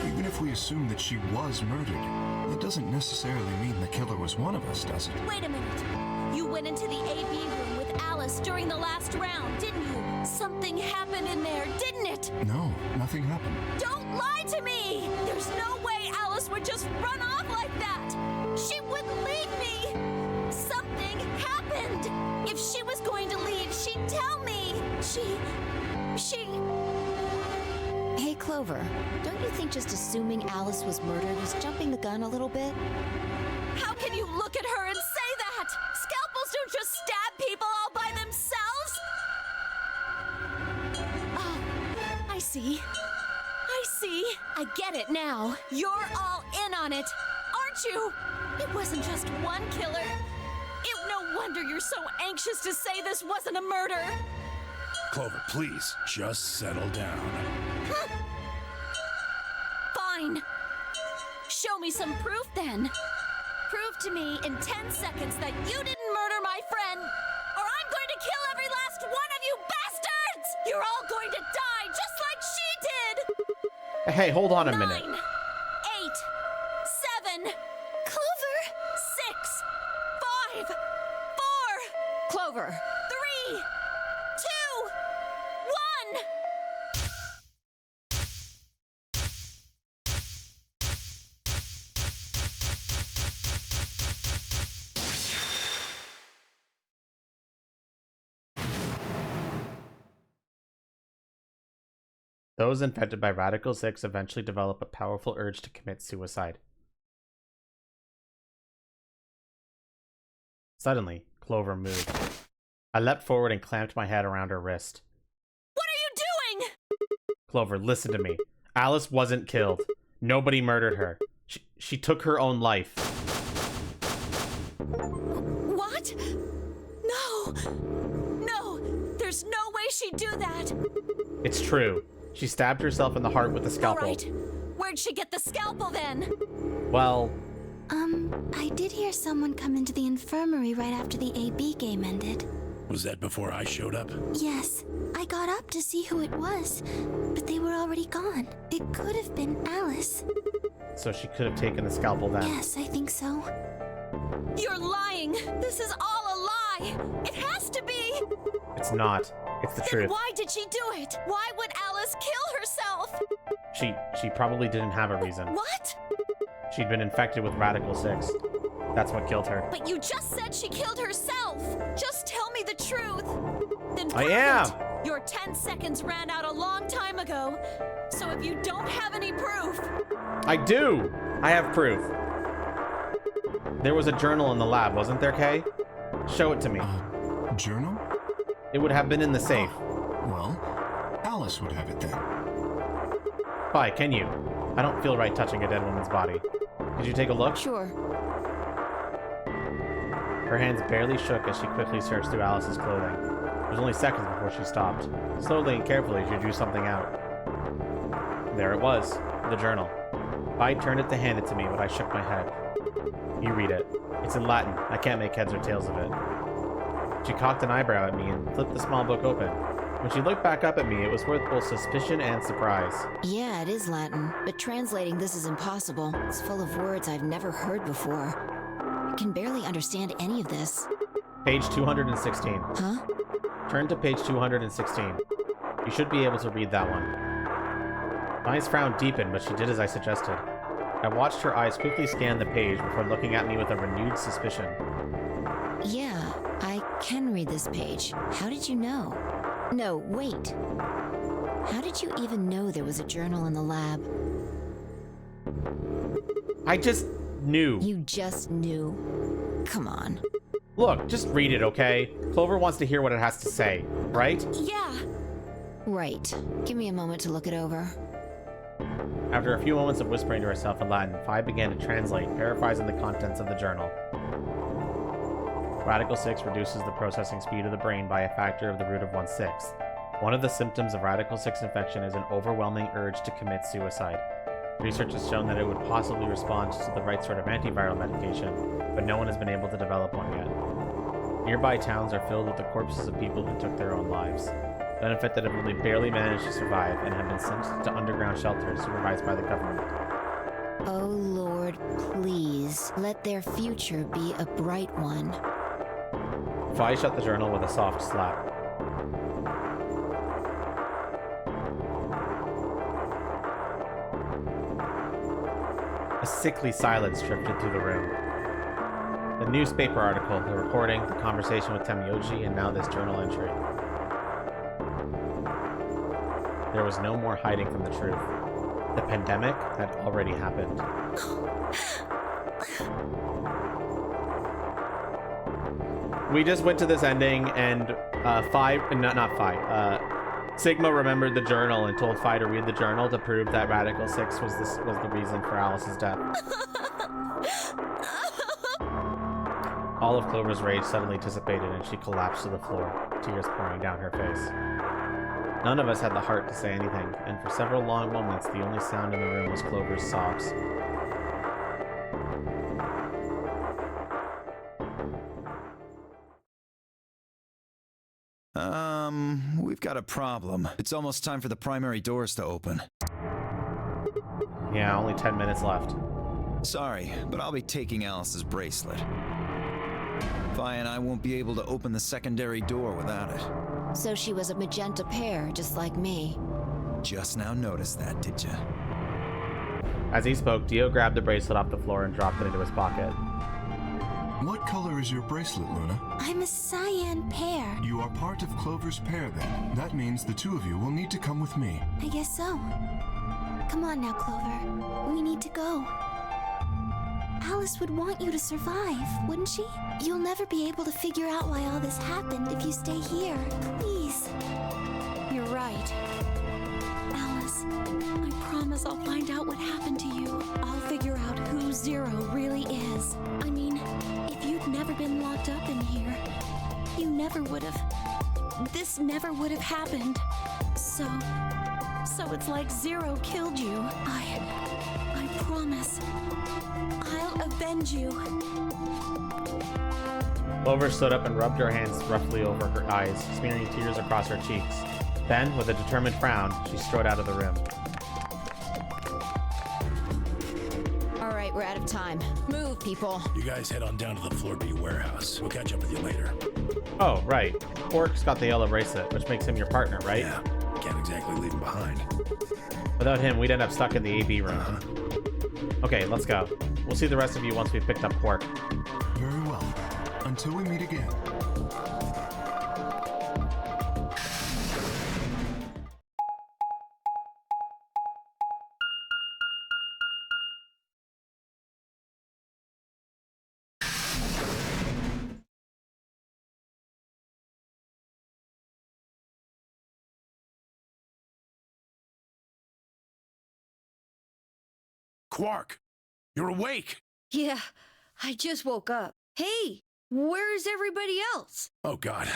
even if we assume that she was murdered, that doesn't necessarily mean the killer was one of us, does it? Wait a minute. You went into the AB room with Alice during the last round, didn't you? Something happened in there, didn't it? No, nothing happened. Don't lie to me! There's no way Alice would just run off like that! She wouldn't leave me! Something happened! If she was going to leave, she'd tell me! She... Hey, Clover, don't you think just assuming Alice was murdered is jumping the gun a little bit? How can you look at her and say that? Scalpels don't just stab people all by themselves! Oh, I see. I get it now. You're all in on it, aren't you? It wasn't just one killer. No wonder you're so anxious to say this wasn't a murder. Clover, please, just settle down. Fine. Show me some proof then. Prove to me in 10 seconds that you didn't murder my friend, or I'm going to kill every last one of you bastards! You're all going to die just like she did! Hey, hold on a 9, minute. 8, 7, Clover, 6, 5, 4, Clover! 3, 2, 1. Those infected by Radical 6 eventually develop a powerful urge to commit suicide. Suddenly, Clover moved. I leapt forward and clamped my head around her wrist. What are you doing? Clover, listen to me. Alice wasn't killed. Nobody murdered her. She took her own life. What? No, there's no way she'd do that. It's true. She stabbed herself in the heart with a scalpel. All right. Where'd she get the scalpel then? Well, I did hear someone come into the infirmary right after the AB game ended. Was that before I showed up? Yes, I got up to see who it was, but they were already gone. It could have been Alice. so she could have taken the scalpel then. Yes, I think so. You're lying. This is all a lie. It has to be. It's not. It's the Then truth. why did she do it? Why would Alice kill herself? She probably didn't have a reason. What? She'd been infected with Radical 6. That's what killed her. But you just said she killed herself. Just tell me the truth. Then I prove am. it. Your 10 seconds ran out a long time ago. So if you don't have any proof... I do! I have proof. There was a journal in the lab, wasn't there, Kay? Show it to me. Journal? It would have been in the safe. Well, Alice would have it then. Bye, can you? I don't feel right touching a dead woman's body. Did you take a look? Sure. Her hands barely shook as she quickly searched through Alice's clothing. It was only seconds before she stopped. Slowly and carefully, she drew something out. There it was, the journal. I turned it to hand it to me, but I shook my head. You read it. It's in Latin. I can't make heads or tails of it. She cocked an eyebrow at me and flipped the small book open. When she looked back up at me, it was worth both suspicion and surprise. Yeah, it is Latin, but translating this is impossible. It's full of words I've never heard before. I can barely understand any of this. Page 216. Huh? Turn to page 216. You should be able to read that one. Mai's frown deepened, but she did as I suggested. I watched her eyes quickly scan the page before looking at me with a renewed suspicion. Yeah, I can read this page. How did you know? No, wait. How did you even know there was a journal in the lab? I just knew. You just knew. Come on. Look, just read it, okay? Clover wants to hear what it has to say, right? Yeah. Right. Give me a moment to look it over. After a few moments of whispering to herself in Latin, Phi began to translate, paraphrasing the contents of the journal. Radical 6 reduces the processing speed of the brain by a factor of the root of 1/6. One of the symptoms of Radical 6 infection is an overwhelming urge to commit suicide. Research has shown that it would possibly respond to the right sort of antiviral medication, but no one has been able to develop one yet. Nearby towns are filled with the corpses of people who took their own lives. Benefit that have only barely managed to survive and have been sent to underground shelters supervised by the government. Oh Lord, please, let their future be a bright one. Phi shut the journal with a soft slap. A sickly silence drifted through the room. The newspaper article, the recording, the conversation with Temyoji, and now this journal entry. There was no more hiding from the truth. The pandemic had already happened. We just went to this ending, and Sigma remembered the journal and told Phi to read the journal to prove that Radical 6 was the reason for Alice's death. All of Clover's rage suddenly dissipated and she collapsed to the floor, tears pouring down her face. None of us had the heart to say anything, and for several long moments the only sound in the room was Clover's sobs. We've got a problem. It's almost time for the primary doors to open. Yeah, only 10 minutes left. Sorry, but I'll be taking Alice's bracelet. Phi and I won't be able to open the secondary door without it. So she was a magenta pear, just like me. Just now noticed that, did ya? As he spoke, Dio grabbed the bracelet off the floor and dropped it into his pocket. What color is your bracelet, Luna? I'm a cyan pear. You are part of Clover's pair, then. That means the two of you will need to come with me. I guess so. Come on now, Clover. We need to go. Alice would want you to survive, wouldn't she? You'll never be able to figure out why all this happened if you stay here. Please. You're right. Alice, I promise I'll find out what happened to you. I'll figure out who Zero really is. I mean, if you'd never been locked up in here, you never would have. This never would have happened. So it's like Zero killed you. I promise. I'll avenge you. Clover stood up and rubbed her hands roughly over her eyes, smearing tears across her cheeks. Then, with a determined frown, she strode out of the room. All right, we're out of time. Move, people. You guys head on down to the Floor B warehouse. We'll catch up with you later. Oh, right. Quark's got the yellow bracelet, which makes him your partner, right? Yeah, can't exactly leave him behind. Without him, we'd end up stuck in the AB room. Okay, let's go. We'll see the rest of you once we've picked up Quark. Very well. Until we meet again. Quark! You're awake! Yeah, I just woke up. Hey, where's everybody else? Oh god.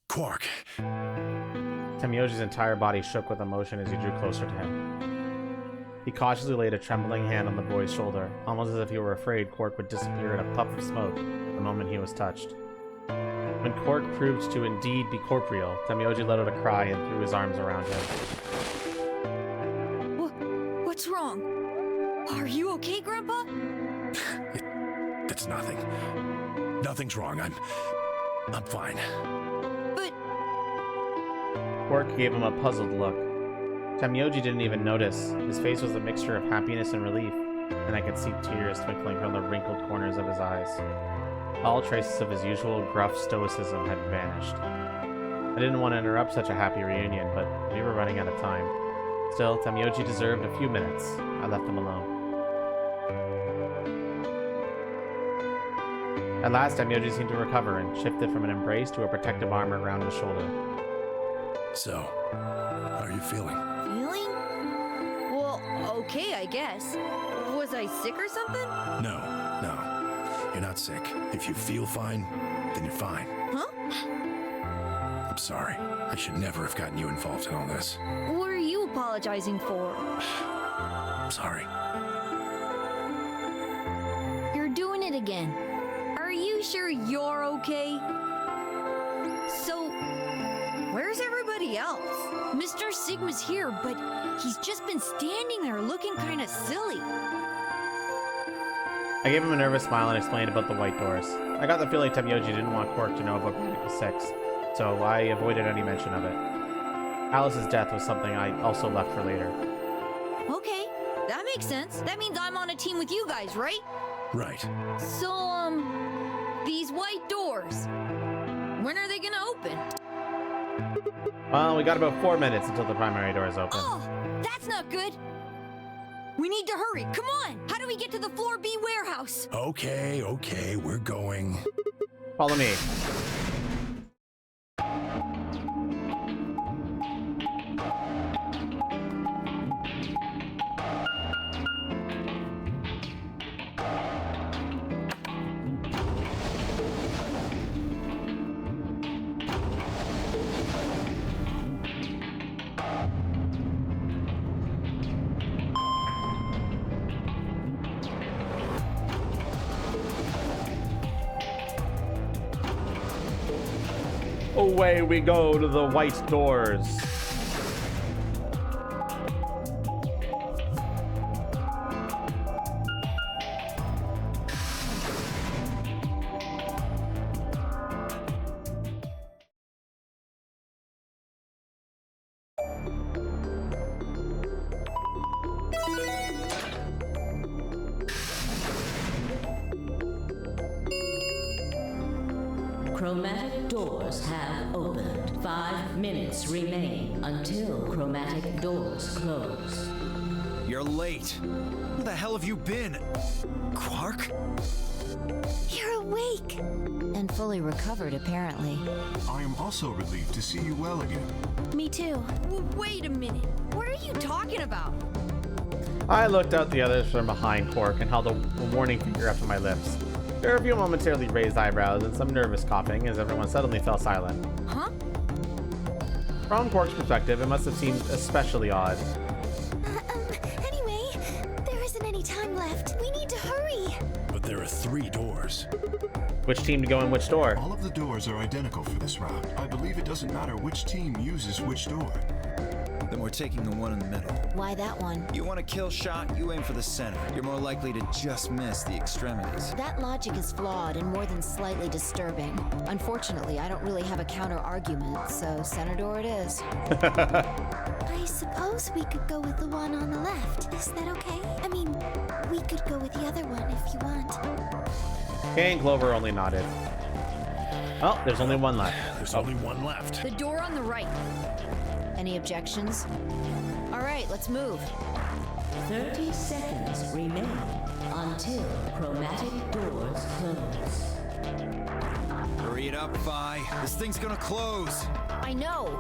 Quark. Temyoji's entire body shook with emotion as he drew closer to him. He cautiously laid a trembling hand on the boy's shoulder, almost as if he were afraid Quark would disappear in a puff of smoke the moment he was touched. When Quark proved to indeed be corporeal, Temyoji let out a cry and threw his arms around him. What's wrong? Are you okay, Grandpa? It's nothing. Nothing's wrong. I'm fine. But... Quark gave him a puzzled look. Temyoji didn't even notice. His face was a mixture of happiness and relief, and I could see tears twinkling from the wrinkled corners of his eyes. All traces of his usual gruff stoicism had vanished. I didn't want to interrupt such a happy reunion, but we were running out of time. Still, Temyoji deserved a few minutes. I left him alone. At last, Temyoji seemed to recover and shifted from an embrace to a protective arm around his shoulder. So, how are you feeling? Feeling? Well, okay, I guess. Was I sick or something? No. You're not sick. If you feel fine, then you're fine. Huh? I'm sorry. I should never have gotten you involved in all this. What are you apologizing for? I'm sorry. You're doing it again. Are you sure you're okay? So, where's everybody else? Mr. Sigma's here, but he's just been standing there looking kind of silly. I gave him a nervous smile and explained about the white doors. I got the feeling Temyoji didn't want Quark to know about Radical 6, so I avoided any mention of it. Alice's death was something I also left for later. Okay, that makes sense. That means I'm on a team with you guys, right? Right. So, these white doors, when are they gonna open? Well, we got about 4 minutes until the primary doors open. Oh, that's not good. We need to hurry. Come on. How do we get to the Floor B warehouse? Okay, we're going. Follow me. Away we go to the white doors. Chromatic doors have opened. 5 minutes remain until chromatic doors close. You're late. Where the hell have you been? Quark? You're awake. And fully recovered, apparently. I am also relieved to see you well again. Me too. Wait a minute. What are you talking about? I looked out the others from behind Quark and held a warning finger up to my lips. There were a few momentarily raised eyebrows and some nervous coughing as everyone suddenly fell silent. Huh? From Quark's perspective, it must have seemed especially odd. Anyway, there isn't any time left. We need to hurry. But there are 3 doors. Which team to go in which door? All of the doors are identical for this route. I believe it doesn't matter which team uses which door. Then we're taking the one in the middle. Why that one? You want a kill shot, you aim for the center. You're more likely to just miss the extremities. That logic is flawed and more than slightly disturbing. Unfortunately, I don't really have a counter-argument, so center door it is. I suppose we could go with the one on the left. Is that okay? I mean, we could go with the other one if you want. Kay and Clover only nodded. Oh, there's only one left. There's only one left. The door on the right. Any objections? All right, let's move. 30 seconds remain until chromatic doors close. Hurry it up, Vi. This thing's gonna close. I know.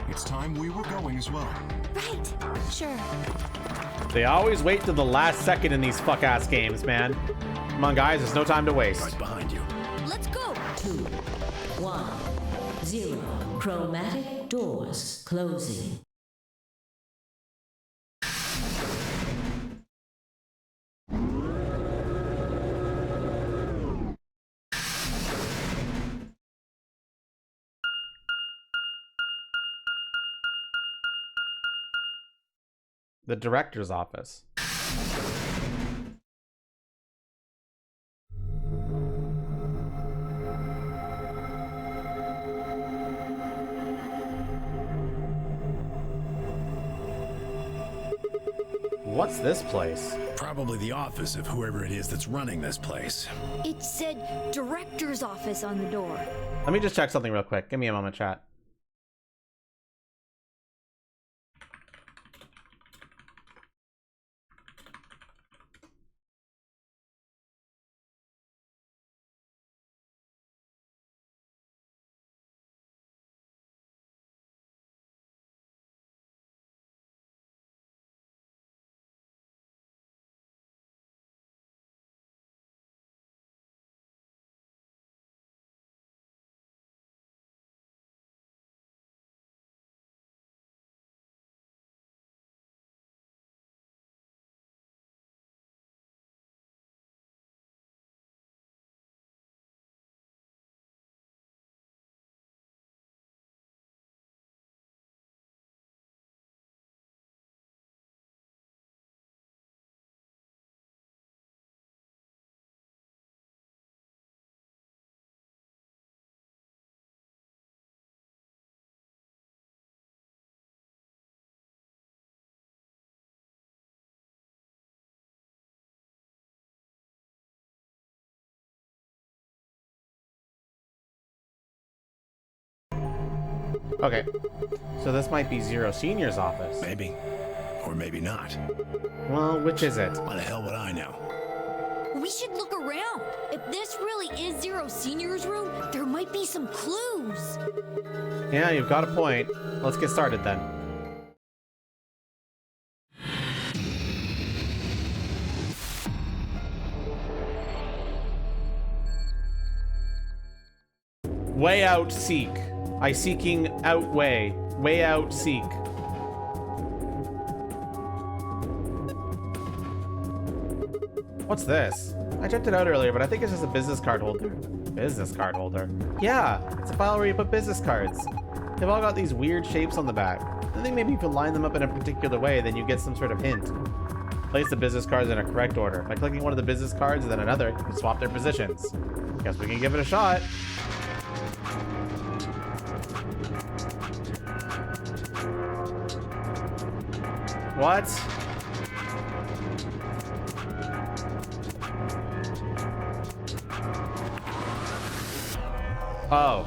It's time we were going as well. Right. Sure. They always wait till the last second in these fuck-ass games, man. Come on, guys, there's no time to waste. Right behind you. Let's go. 2, 1, 0. Chromatic doors closing. The director's office. What's this place? Probably the office of whoever it is that's running this place. It said director's office on the door. Let me just check something real quick. Give me a moment, chat. Okay, so this might be Zero Senior's office. Maybe. Or maybe not. Well, which is it? Why the hell would I know? We should look around. If this really is Zero Senior's room, there might be some clues. Yeah, you've got a point. Let's get started then. Way out seek. I seeking out way. Way out seek. What's this? I checked it out earlier, but I think it's just a business card holder. Business card holder? Yeah, it's a file where you put business cards. They've all got these weird shapes on the back. I think maybe if you line them up in a particular way, then you get some sort of hint. Place the business cards in a correct order. By clicking one of the business cards and then another, you can swap their positions. Guess we can give it a shot. What? Oh.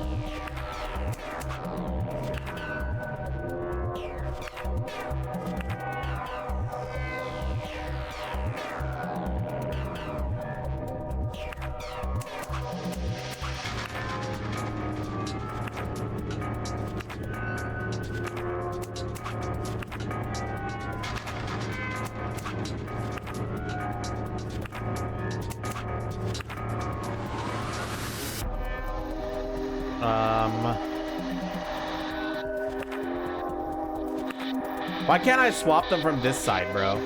Why can't I swap them from this side, bro?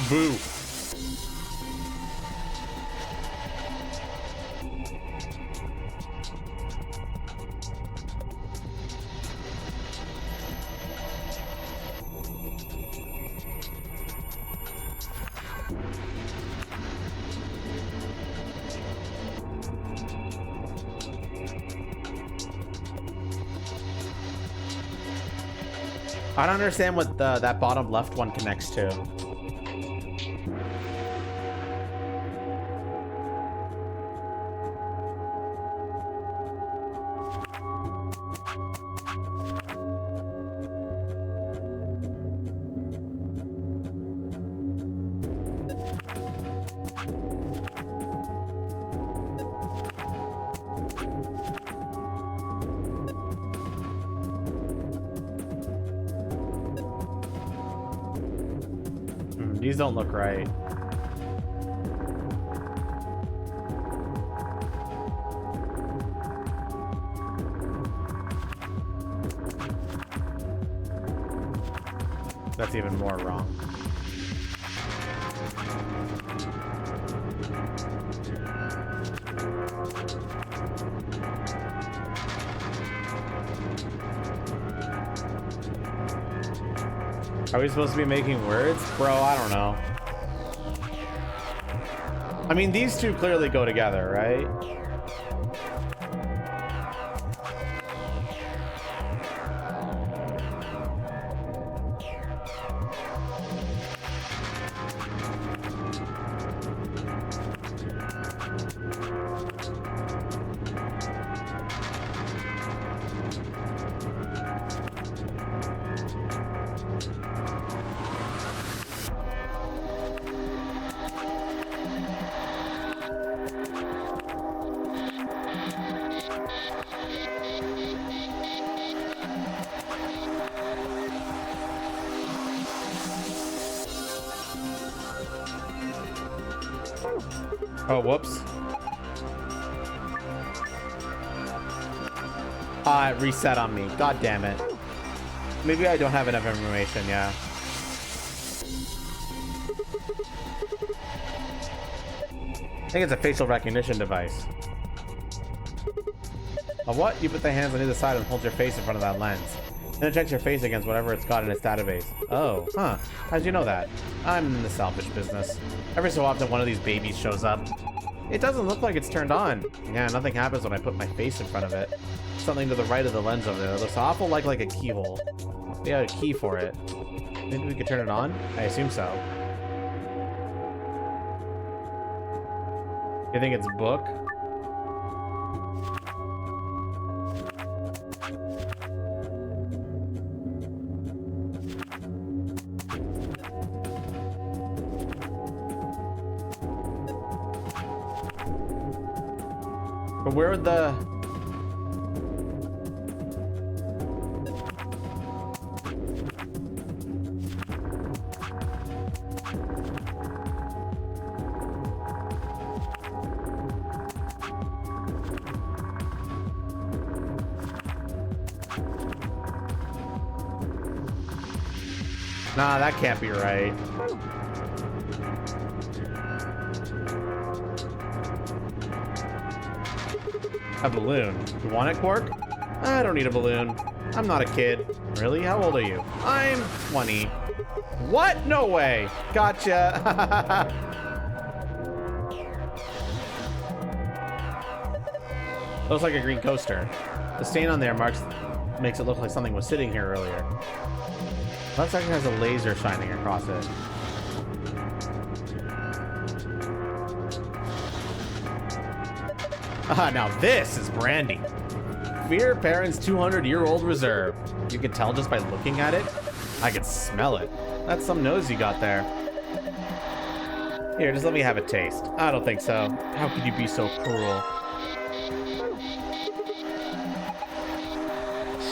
Boo. I don't understand what that bottom left one connects to. These don't look right. That's even more wrong. Are we supposed to be making words? Bro, I don't know. I mean, these two clearly go together, right? Oh, whoops. It reset on me. God damn it. Maybe I don't have enough information, yeah. I think it's a facial recognition device. A what? You put the hands on either side and hold your face in front of that lens. Then it checks your face against whatever it's got in its database. Oh, huh. How'd you know that? I'm in the selfish business. Every so often one of these babies shows up. It doesn't look like it's turned on. Yeah, nothing happens when I put my face in front of it. Something to the right of the lens over there. It looks awful like a keyhole. We have a key for it. Maybe we could turn it on? I assume so. You think it's book? But where would the... Nah, that can't be right. A balloon. You want it, Quark? I don't need a balloon. I'm not a kid. Really? How old are you? I'm 20. What? No way. Gotcha. Looks like a green coaster. The stain on there makes it look like something was sitting here earlier. That section has a laser shining across it. Ah, now this is brandy. Fear Parent's 200-year-old reserve. You can tell just by looking at it. I can smell it. That's some nose you got there. Here, just let me have a taste. I don't think so. How could you be so cruel?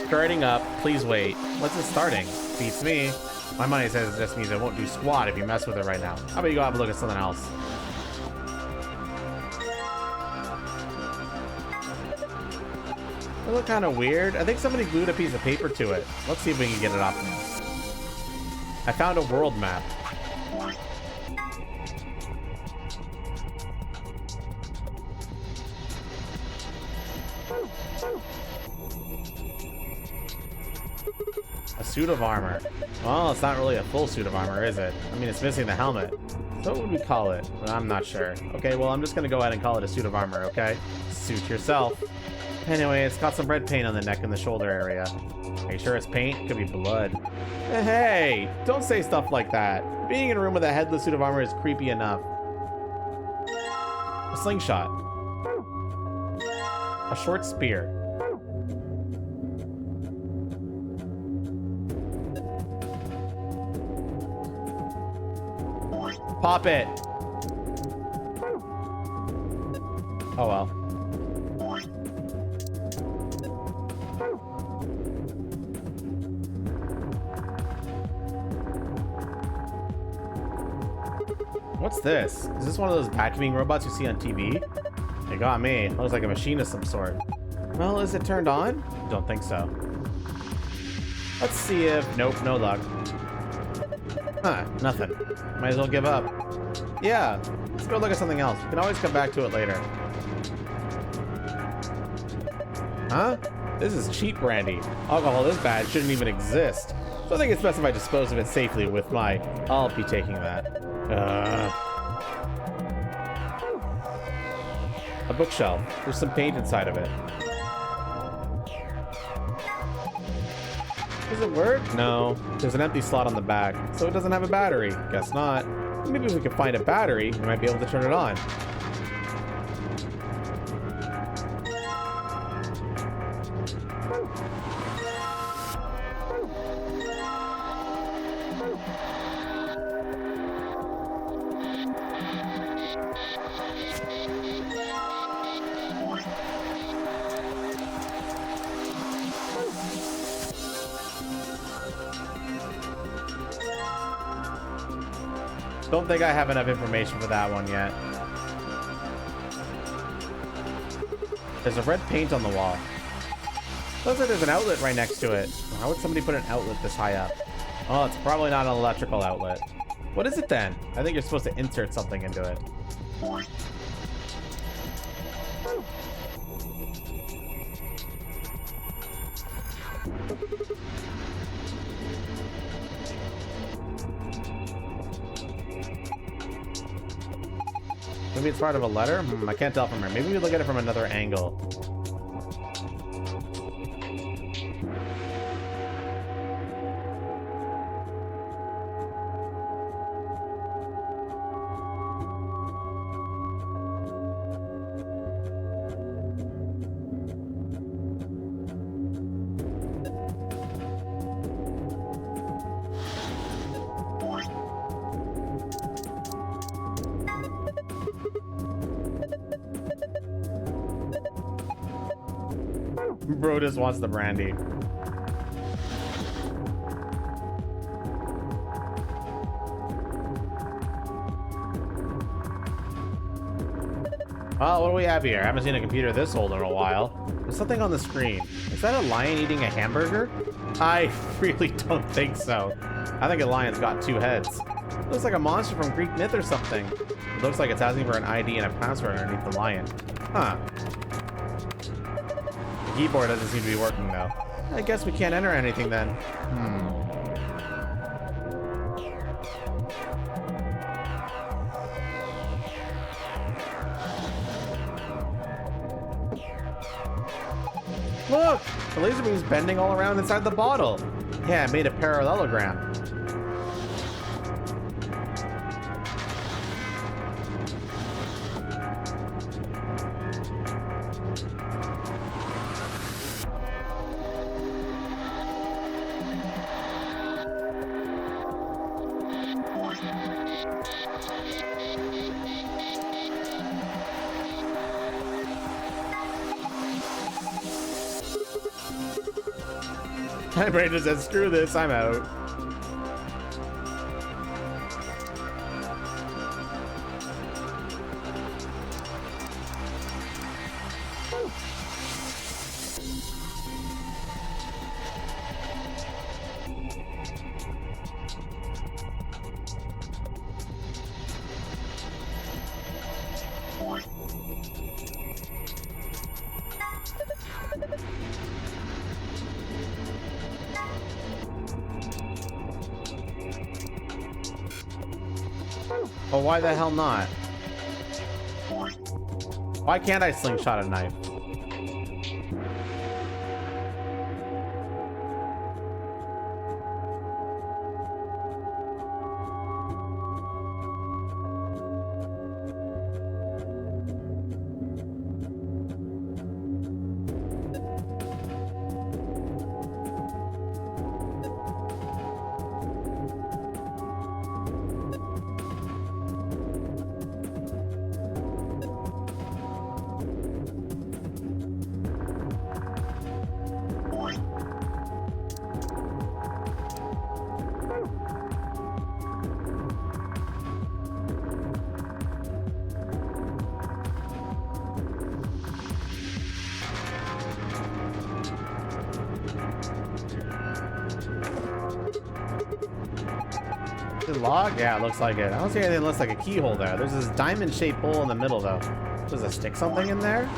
Starting up. Please wait. What's it starting? Beats me. My money says it just means it won't do squat if you mess with it right now. How about you go have a look at something else? They look kind of weird. I think somebody glued a piece of paper to it. Let's see if we can get it off now. I found a world map. A suit of armor. Well, it's not really a full suit of armor, is it? I mean, it's missing the helmet. So what would we call it? Well, I'm not sure. Okay, well, I'm just gonna go ahead and call it a suit of armor, okay? Suit yourself. Anyway, it's got some red paint on the neck and the shoulder area. Are you sure it's paint? Could be blood. Hey, don't say stuff like that. Being in a room with a headless suit of armor is creepy enough. A slingshot. A short spear. Pop it. Oh well. What's this? Is this one of those vacuuming robots you see on TV? It got me. Looks like a machine of some sort. Well, is it turned on? Don't think so. Let's see if... Nope, no luck. Huh, nothing. Might as well give up. Yeah, let's go look at something else. We can always come back to it later. Huh? This is cheap brandy. Alcohol this bad shouldn't even exist. So I think it's best if I dispose of it safely with my... I'll be taking that. A bookshelf. There's some paint inside of it. Does it work? No. There's an empty slot on the back, so it doesn't have a battery. Guess not. Maybe if we can find a battery, we might be able to turn it on. Don't think I have enough information for that one yet. There's a red paint on the wall. Looks like there's an outlet right next to it. How would somebody put an outlet this high up? Oh, it's probably not an electrical outlet. What is it then? I think you're supposed to insert something into it. Maybe it's part of a letter? I can't tell from here. Maybe we look at it from another angle. Bro just wants the brandy. Oh, what do we have here? I haven't seen a computer this old in a while. There's something on the screen. Is that a lion eating a hamburger? I really don't think so. I think a lion's got two heads. Looks like a monster from Greek myth or something. It looks like it's asking for an ID and a password underneath the lion. Huh. The keyboard doesn't seem to be working though. I guess we can't enter anything then. Look! The laser beam's bending all around inside the bottle. Yeah, it made a parallelogram. My brain just said, screw this, I'm out. Well, why the hell not? Why can't I slingshot a knife? Is it locked? Yeah, it looks like it. I don't see anything that looks like a keyhole there. There's this diamond-shaped hole in the middle, though. Does it stick something in there?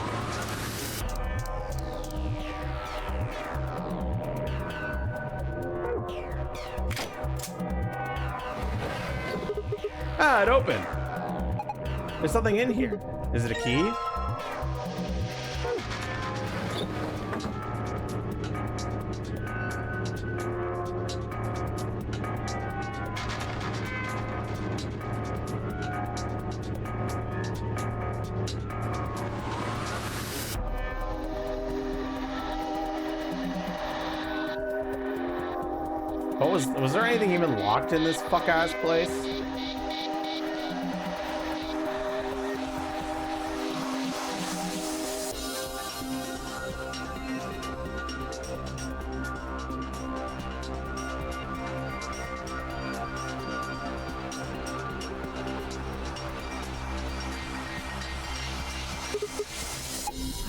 Ah, it opened. There's something in here. Is it a key? Was there anything even locked in this fuck-ass place?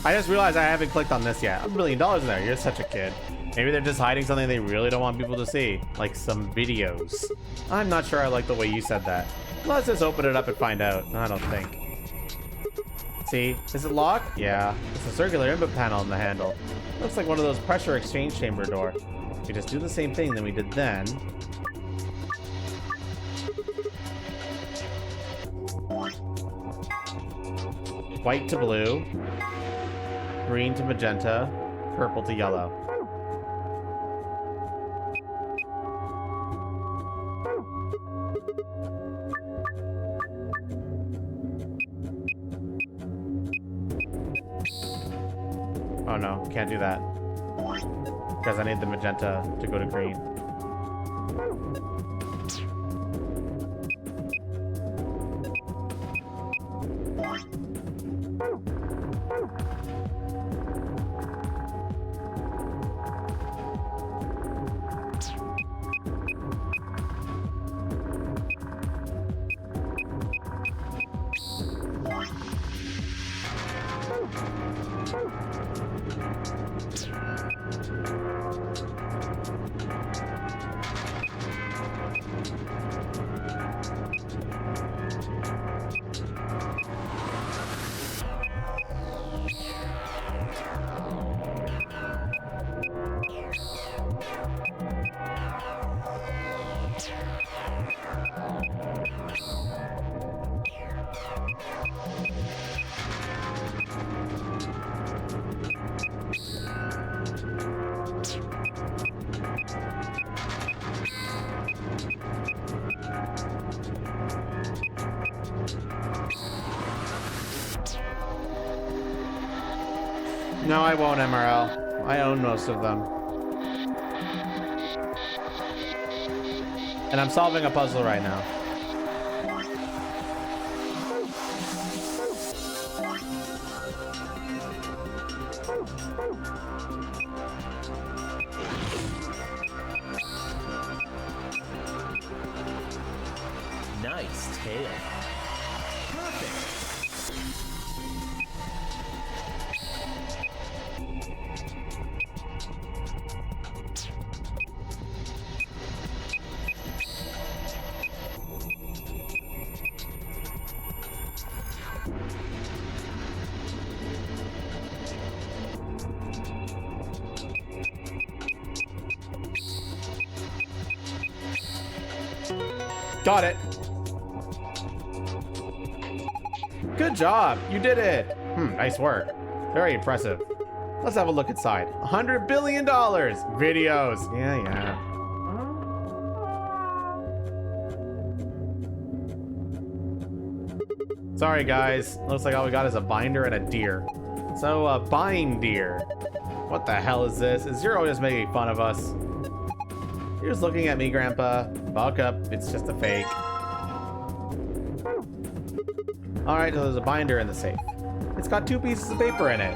I just realized I haven't clicked on this yet. $1 million in there. You're such a kid. Maybe they're just hiding something they really don't want people to see, like some videos. I'm not sure I like the way you said that. Let's just open it up and find out. I don't think. See, is it locked? Yeah, it's a circular input panel in the handle. Looks like one of those pressure exchange chamber door. We just do the same thing that we did then. White to blue, green to magenta, purple to yellow. Oh no, can't do that. Because I need the magenta to go to green. No, I won't, MRL. I own most of them. And I'm solving a puzzle right now. Nice tail. Perfect. Got it. Good job. You did it. Nice work. Very impressive. Let's have a look inside. $100 billion. Videos. Yeah. Sorry, guys. Looks like all we got is a binder and a deer. So, buying deer. What the hell is this? Is Zero just making fun of us? You're just looking at me, Grandpa. Buck up. It's just a fake. Alright, so there's a binder in the safe. It's got 2 pieces of paper in it.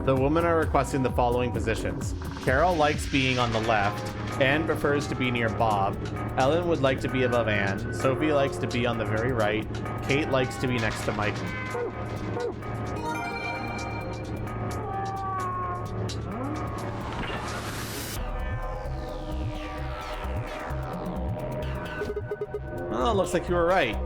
The women are requesting the following positions. Carol likes being on the left. Anne prefers to be near Bob. Ellen would like to be above Anne. Sophie likes to be on the very right. Kate likes to be next to Michael. Oh, looks like you were right.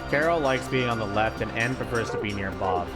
Carol likes being on the left, and Anne prefers to be near Bob.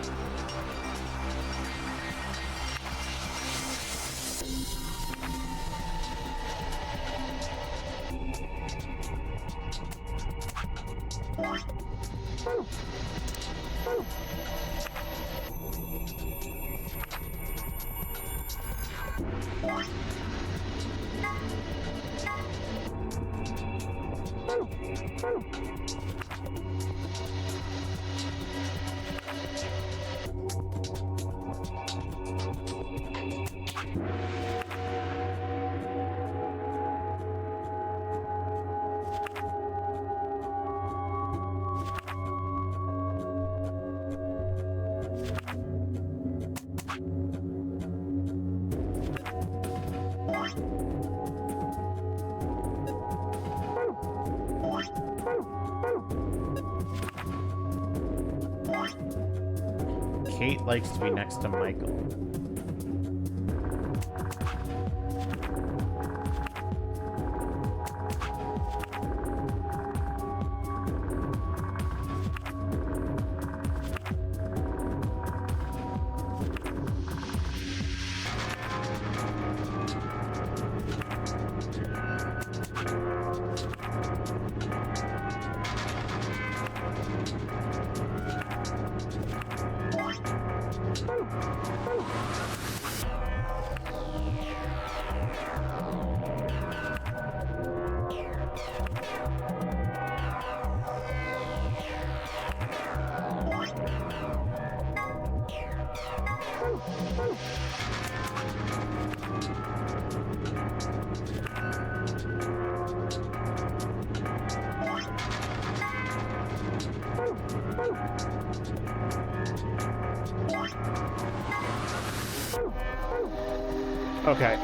Kate likes to be next to Michael. Okay.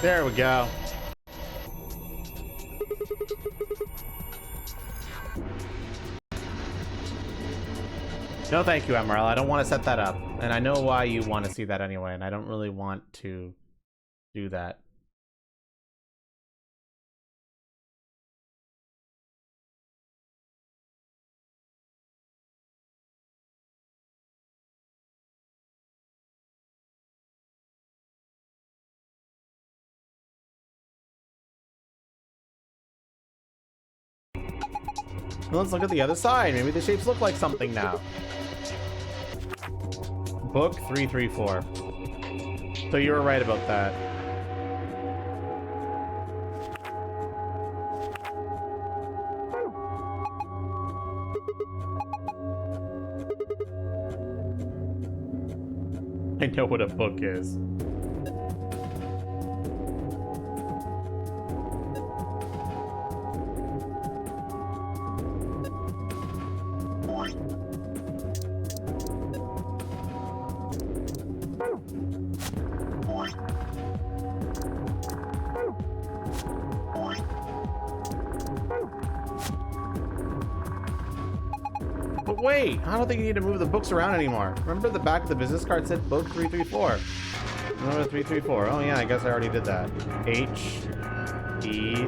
There we go. No, thank you, Emerald. I don't want to set that up. And I know why you want to see that anyway, and I don't really want to do that. Well, let's look at the other side. Maybe the shapes look like something now. Book 334. So you were right about that. I know what a book is. But wait, I don't think you need to move the books around anymore. Remember the back of the business card said book 334. Number 334. Oh yeah, I guess I already did that. H, E.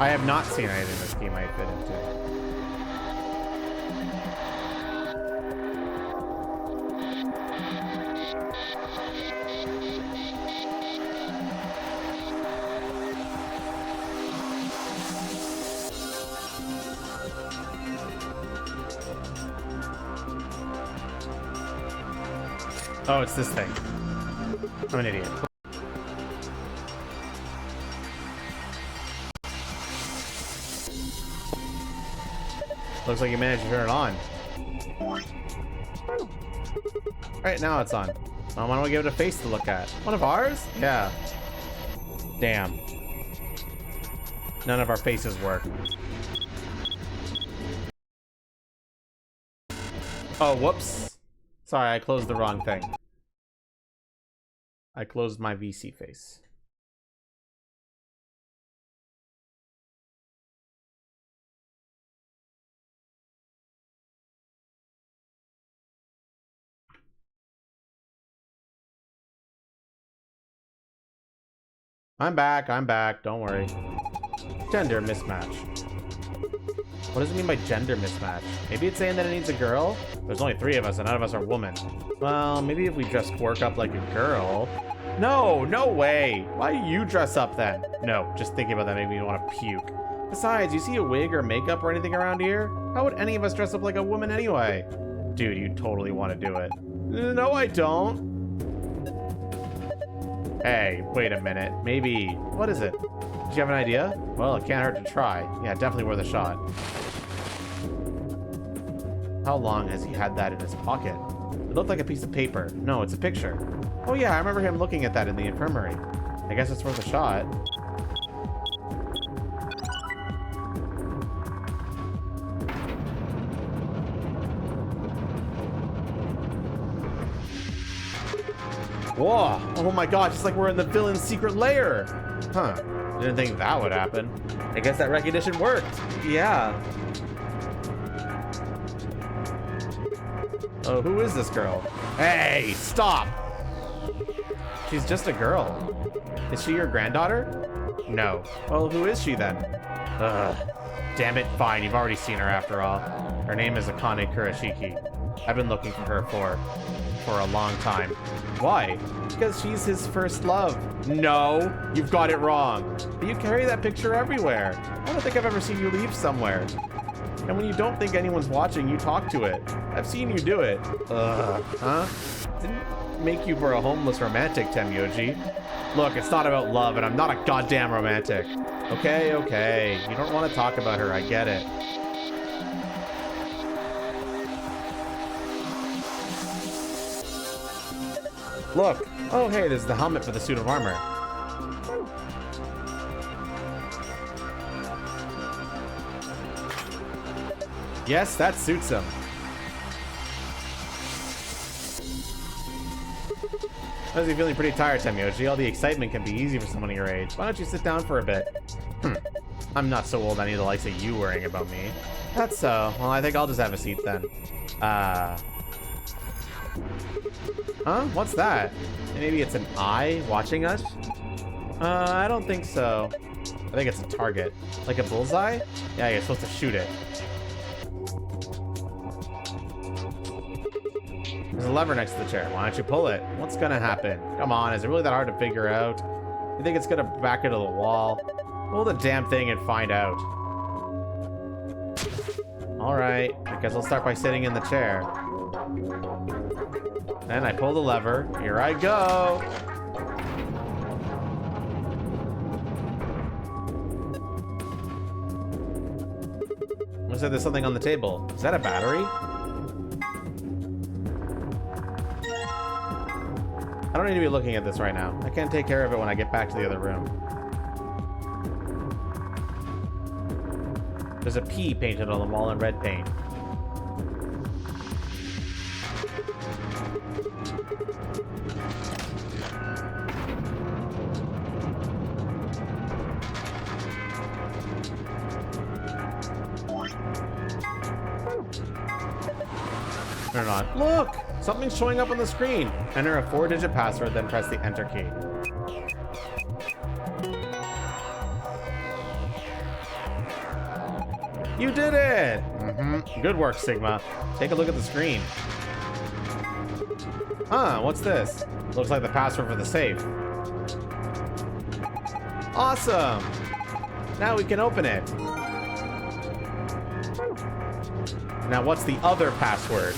I have not seen anything this game might fit into. Oh, it's this thing. I'm an idiot. Looks like you managed to turn it on. Right, now it's on. Why don't we give it a face to look at? One of ours? Yeah. Damn. None of our faces work. Oh, whoops. Sorry, I closed the wrong thing. I closed my VC face. I'm back, don't worry. Gender mismatch. What does it mean by gender mismatch? Maybe it's saying that it needs a girl? There's only 3 of us and none of us are women. Well, maybe if we dress Quark up like a girl. No, no way. Why do you dress up then? No, just thinking about that made me want to puke. Besides, you see a wig or makeup or anything around here? How would any of us dress up like a woman anyway? Dude, you totally want to do it. No, I don't. Hey, wait a minute. Maybe... What is it? Did you have an idea? Well, it can't hurt to try. Yeah, definitely worth a shot. How long has he had that in his pocket? It looked like a piece of paper. No, it's a picture. Oh yeah, I remember him looking at that in the infirmary. I guess it's worth a shot. Whoa! Oh my gosh, it's like we're in the villain's secret lair! Huh. Didn't think that would happen. I guess that recognition worked. Yeah. Oh, who is this girl? Hey, stop! She's just a girl. Is she your granddaughter? No. Well, who is she then? Ugh. Damn it, fine, you've already seen her after all. Her name is Akane Kurashiki. I've been looking for her for a long time. Why? Because she's his first love. No, you've got it wrong. But you carry that picture everywhere. I don't think I've ever seen you leave somewhere. And when you don't think anyone's watching, you talk to it. I've seen you do it. Huh? Didn't make you for a homeless romantic, Tenmyoji. Look, it's not about love, and I'm not a goddamn romantic. Okay, okay. You don't want to talk about her, I get it. Look. Oh, hey, there's the helmet for the suit of armor. Yes, that suits him. I was feeling pretty tired, Tenmyoji. All the excitement can be easy for someone your age. Why don't you sit down for a bit? I'm not so old I need the likes of you worrying about me. That's so. Well, I think I'll just have a seat then. Huh? What's that? Maybe it's an eye watching us? I don't think so. I think it's a target. Like a bullseye? Yeah, you're supposed to shoot it. There's a lever next to the chair. Why don't you pull it? What's gonna happen? Come on, is it really that hard to figure out? You think it's gonna back into the wall? Pull the damn thing and find out. Alright, I guess I'll start by sitting in the chair. Then I pull the lever. Here I go. Looks like there's something on the table. Is that a battery? I don't need to be looking at this right now. I can't take care of it when I get back to the other room. There's a P painted on the wall in red paint. Or not. Look! Something's showing up on the screen. Enter a 4-digit password, then press the enter key. You did it! Good work, Sigma. Take a look at the screen. Huh, what's this? Looks like the password for the safe. Awesome! Now we can open it. Now what's the other password?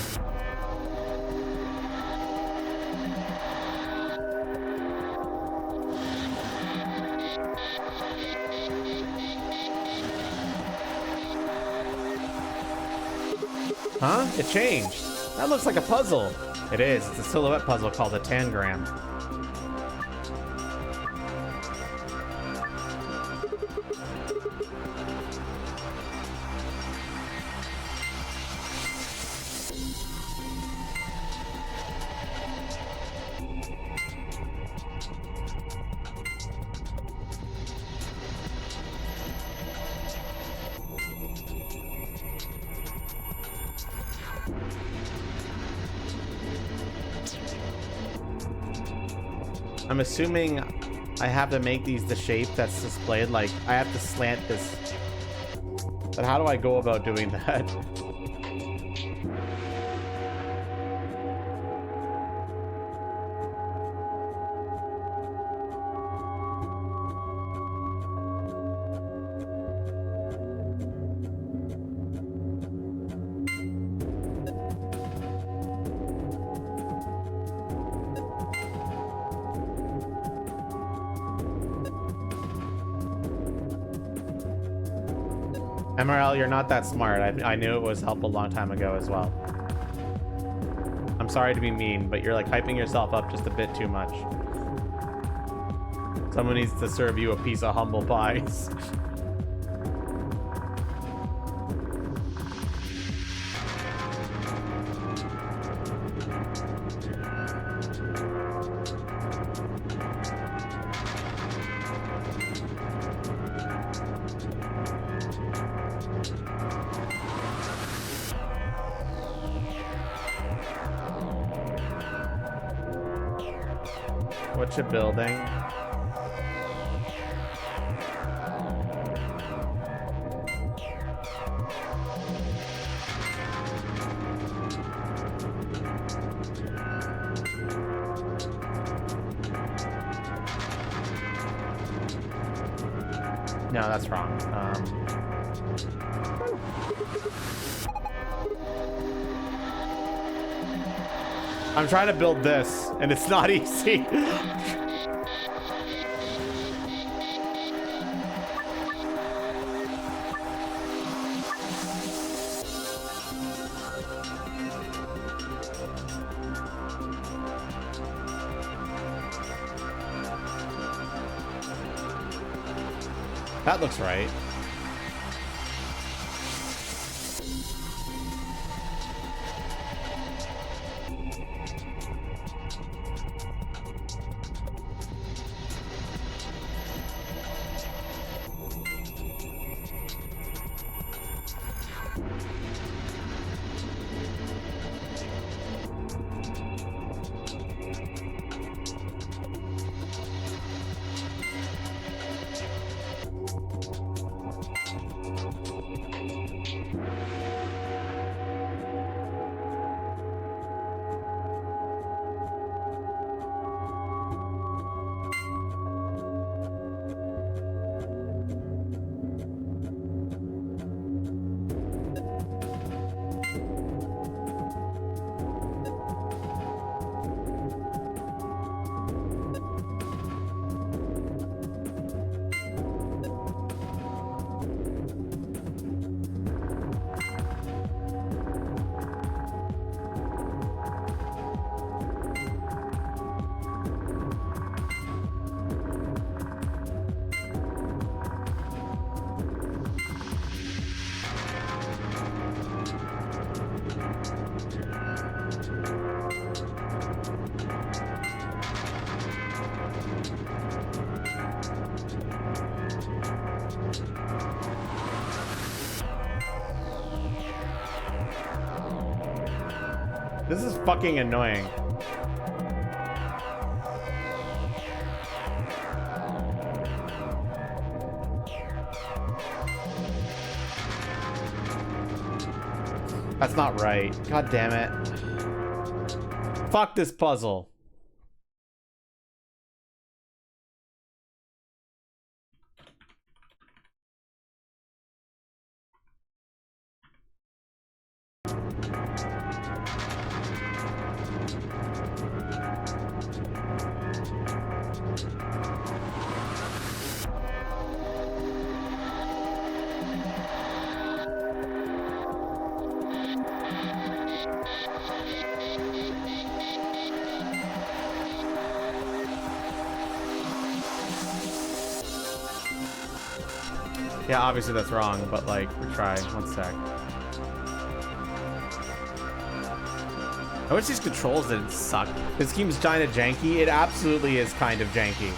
Huh? It changed. That looks like a puzzle. It is. It's a silhouette puzzle called a tangram. I'm assuming I have to make these the shape that's displayed. Like, I have to slant this. But how do I go about doing that? MRL, you're not that smart. I knew it was helpful a long time ago as well. I'm sorry to be mean, but you're like hyping yourself up just a bit too much. Someone needs to serve you a piece of humble pie. What's your building? No, that's wrong. I'm trying to build this, and it's not easy. That looks right. This is fucking annoying. That's not right. God damn it. Fuck this puzzle. Yeah, obviously that's wrong, but like, we try. One sec. I wish these controls didn't suck. This game's kind of janky. It absolutely is kind of janky.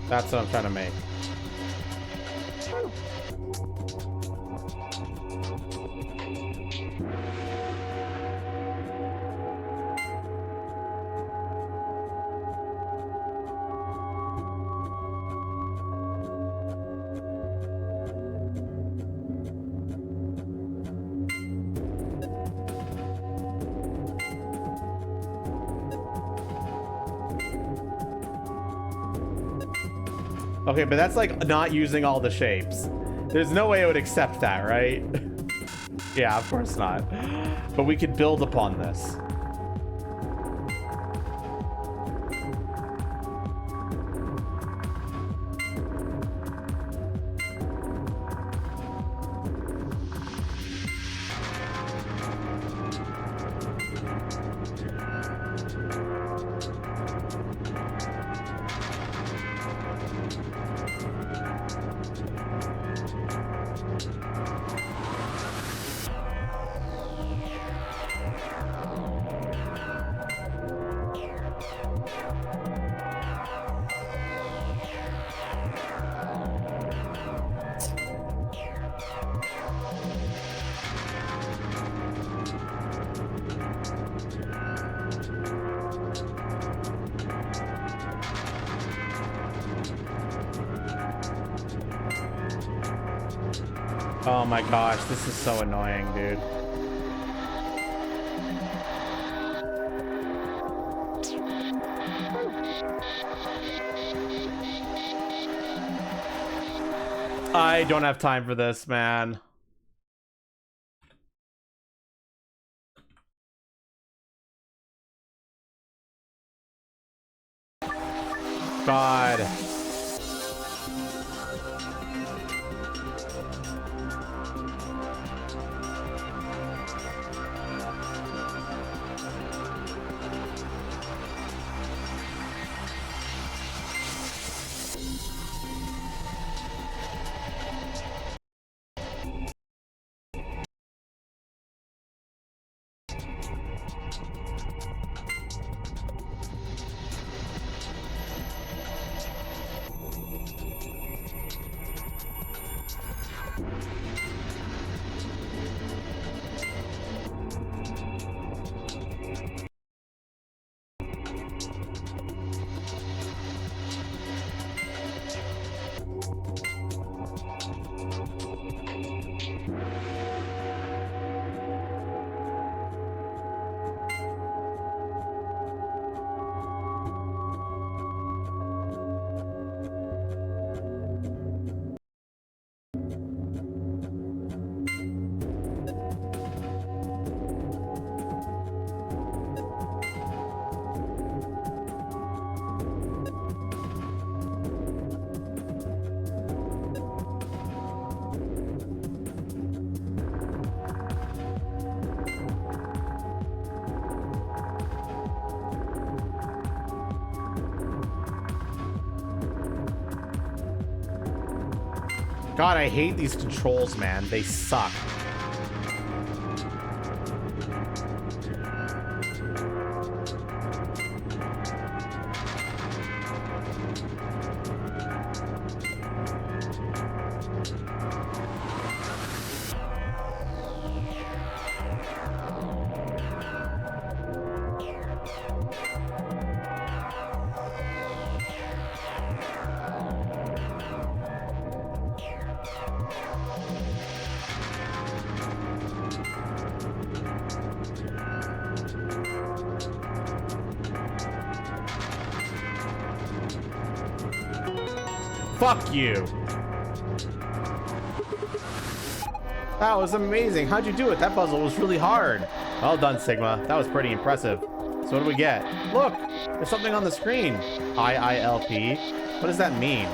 That's what I'm trying to make. Okay, but that's like not using all the shapes. There's no way it would accept that, right? Yeah, of course not. But we could build upon this. Oh my gosh, this is so annoying, dude. I don't have time for this, man. God. God, I hate these controls, man. They suck. Fuck you. That was amazing. How'd you do it? That puzzle was really hard. Well done, Sigma. That was pretty impressive. So what do we get? Look, there's something on the screen. IILP. What does that mean?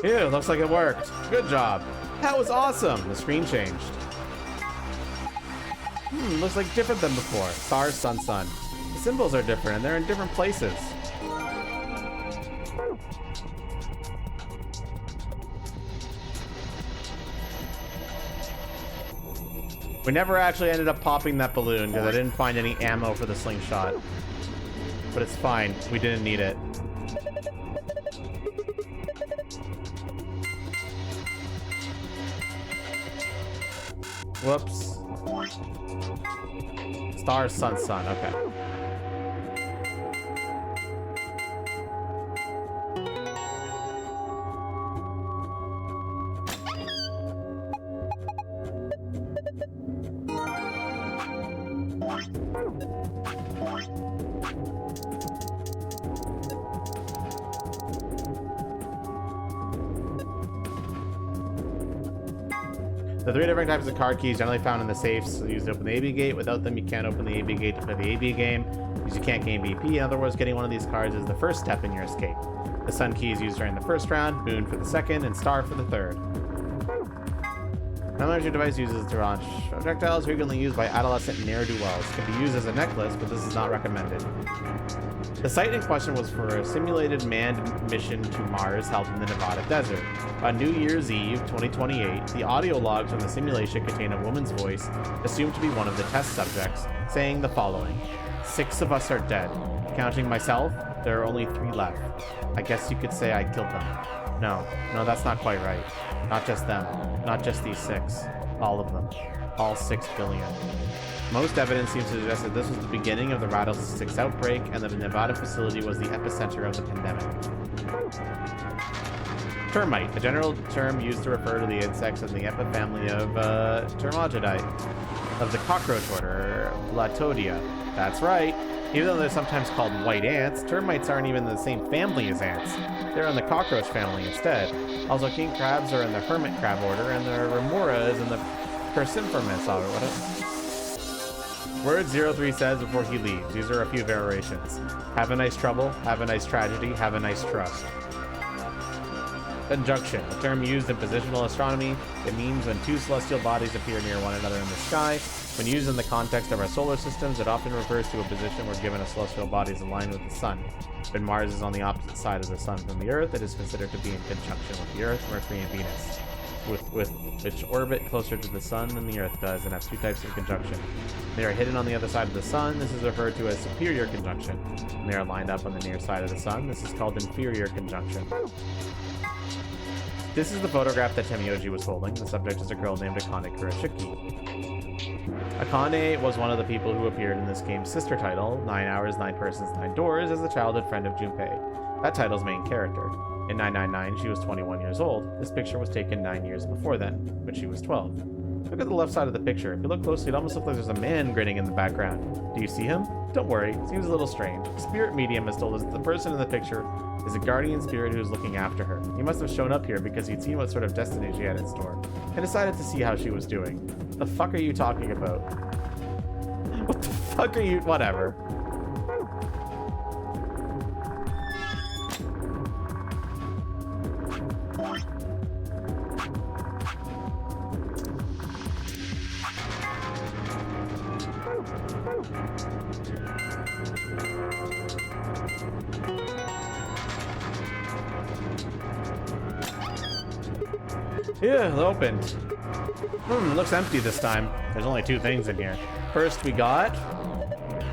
Ew, looks like it worked. Good job. That was awesome. The screen changed. Looks like different than before. Stars, sun, sun. The symbols are different and they're in different places. We never actually ended up popping that balloon because I didn't find any ammo for the slingshot. But it's fine. We didn't need it. Whoops. Star, sun, sun. Okay. The 3 different types of card keys generally found in the safes used to open the AB gate. Without them, you can't open the AB gate to play the AB game, because you can't gain BP. In other words, getting one of these cards is the first step in your escape. The sun key is used during the first round, moon for the second, and star for the third. Non-energy device uses to launch projectiles frequently used by adolescent ne'er-do-wells. Can be used as a necklace, but this is not recommended. The site in question was for a simulated manned mission to Mars held in the Nevada desert. On New Year's Eve, 2028, the audio logs from the simulation contain a woman's voice, assumed to be one of the test subjects, saying the following: 6 of us are dead. Counting myself, there are only 3 left. I guess you could say I killed them. No, that's not quite right. Not just them. Not just these 6. All of them. All 6 billion. Most evidence seems to suggest that this was the beginning of the Rattlesnake outbreak and that the Nevada facility was the epicenter of the pandemic. Termite, a general term used to refer to the insects in the epifamily of Termagidite, of the cockroach order, Latodia. That's right. Even though they're sometimes called white ants, termites aren't even in the same family as ants. They're in the cockroach family instead. Also, king crabs are in the hermit crab order, and the remora is in the Persiformis order. Word 03 says before he leaves. These are a few variations. Have a nice trouble, have a nice tragedy, have a nice trust. Conjunction, a term used in positional astronomy. It means when 2 celestial bodies appear near one another in the sky. When used in the context of our solar systems, it often refers to a position where given a celestial body is aligned with the sun. When Mars is on the opposite side of the sun from the Earth, it is considered to be in conjunction with the Earth, Mercury, and Venus, which orbit closer to the sun than the Earth does and have 2 types of conjunction. They are hidden on the other side of the sun. This is referred to as superior conjunction. When they are lined up on the near side of the sun, this is called inferior conjunction. This is the photograph that Temioji was holding. The subject is a girl named Akane Kurashiki. Akane was one of the people who appeared in this game's sister title, 9 Hours, 9 Persons, 9 Doors, as the childhood friend of Junpei, that title's main character. In 999, she was 21 years old. This picture was taken 9 years before then, when she was 12. Look at the left side of the picture. If you look closely, it almost looks like there's a man grinning in the background. Do you see him? Don't worry, it seems a little strange. Spirit Medium has told us that the person in the picture is a guardian spirit who is looking after her. He must have shown up here because he'd seen what sort of destiny she had in store, and decided to see how she was doing. What the fuck are you talking about? What the fuck are you... Whatever. Yeah, opened. Looks empty this time. There's only 2 things in here. First, we got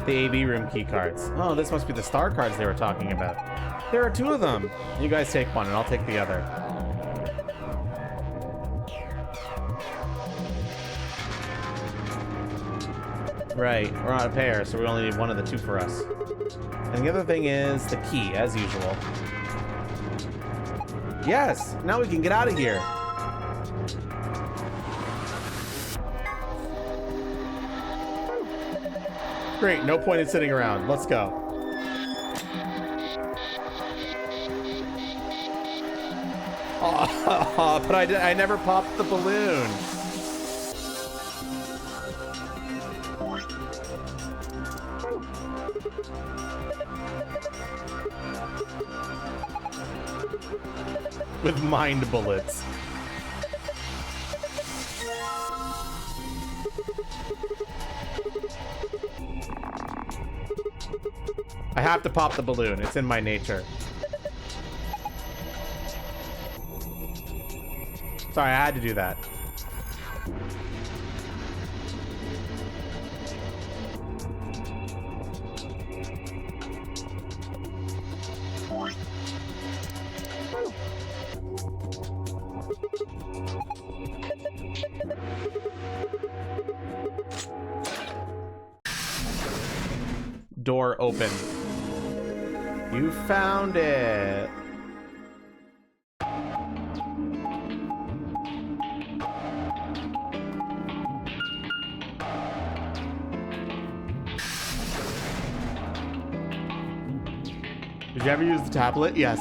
the AV room key cards. Oh, this must be the star cards they were talking about. There are 2 of them. You guys take one and I'll take the other. Right, we're not a pair, so we only need one of the 2 for us. And the other thing is the key, as usual. Yes! Now we can get out of here! Great, no point in sitting around. Let's go. Oh, but I never popped the balloon. With mind bullets. I have to pop the balloon. It's in my nature. Sorry, I had to do that. Door open. You found it. Did you ever use the tablet? Yes.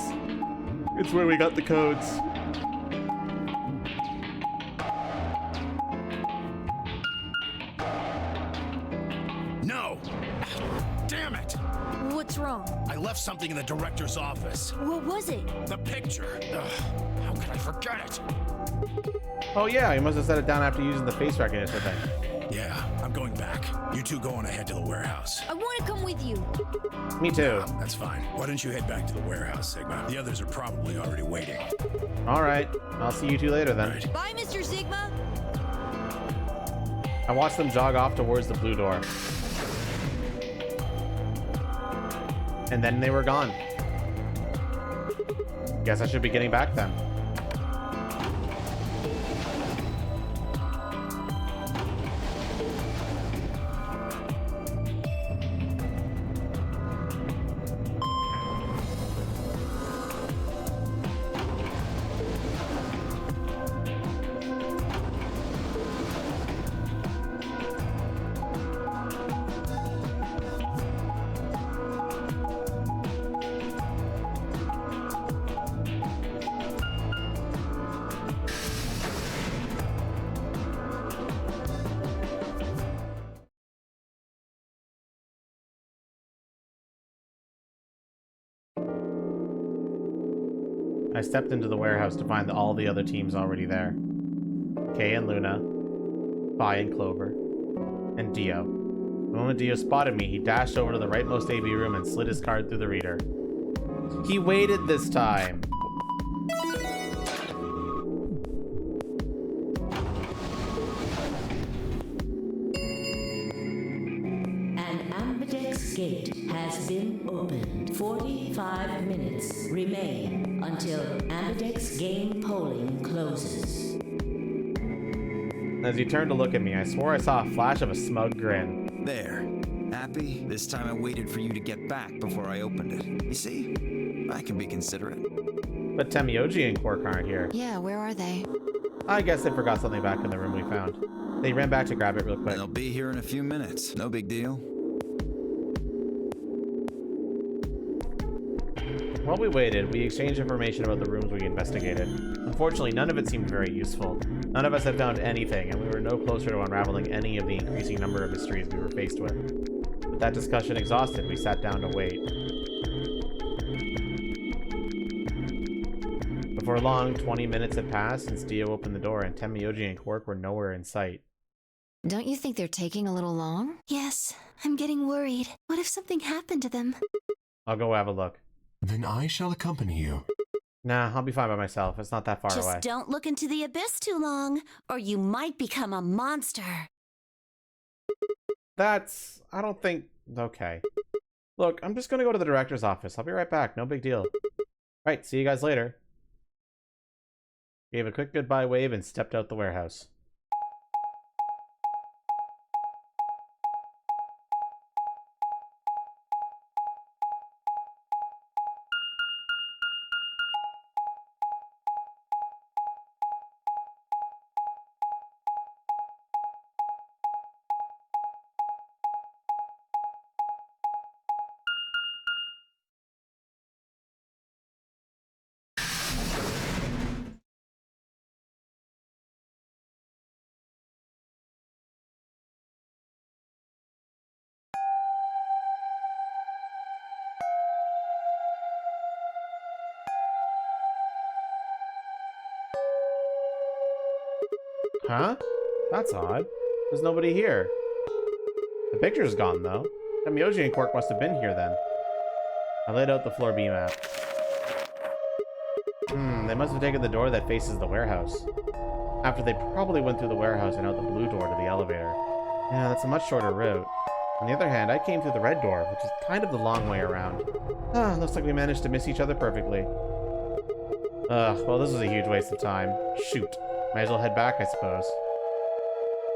It's where we got the codes. No! Damn it! What's wrong? I left something in the director's office. What was it? The picture. Ugh, how could I forget it? Oh yeah, you must have set it down after using the face recognition thing. Yeah, I'm going back. You 2 go on ahead to the warehouse. I want to come with you. Me too. That's fine. Why don't you head back to the warehouse, Sigma? The others are probably already waiting. All right, I'll see you 2 later then. Right. Bye, Mr. Sigma. I watched them jog off towards the blue door. And then they were gone. Guess I should be getting back then. I stepped into the warehouse to find all the other teams already there. Kay and Luna, Vi and Clover, and Dio. The moment Dio spotted me, he dashed over to the rightmost AV room and slid his card through the reader. He waited this time! An ambidex gate has been opened. 45 minutes remain until ambidex game polling closes. As he turned to look at me, I swore I saw a flash of a smug grin. There. Happy? This time I waited for you to get back before I opened it. You see? I can be considerate. But Temioji and Quark aren't here. Yeah, where are they? I guess they forgot something back in the room we found. They ran back to grab it real quick. They'll be here in a few minutes. No big deal. While we waited, we exchanged information about the rooms we investigated. Unfortunately, none of it seemed very useful. None of us had found anything, and we were no closer to unraveling any of the increasing number of mysteries we were faced with. With that discussion exhausted, we sat down to wait. Before long, 20 minutes had passed since Dio opened the door, and Temioji and Quark were nowhere in sight. Don't you think they're taking a little long? Yes, I'm getting worried. What if something happened to them? I'll go have a look. Then I shall accompany you. Nah, I'll be fine by myself. It's not that far Just away. don't look into the abyss too long, or you might become a monster. That's... I don't think... Okay. Look, I'm just gonna go to the director's office. I'll be right back. No big deal. Right, see you guys later. Gave a quick goodbye wave and stepped out the warehouse. Huh? That's odd. There's nobody here. The picture's gone, though. Temyoji and Quark must have been here then. I laid out the floor B map. They must have taken the door that faces the warehouse. After they probably went through the warehouse and out the blue door to the elevator. Yeah, that's a much shorter route. On the other hand, I came through the red door, which is kind of the long way around. Looks like we managed to miss each other perfectly. Well, this was a huge waste of time. Shoot. Might as well head back, I suppose.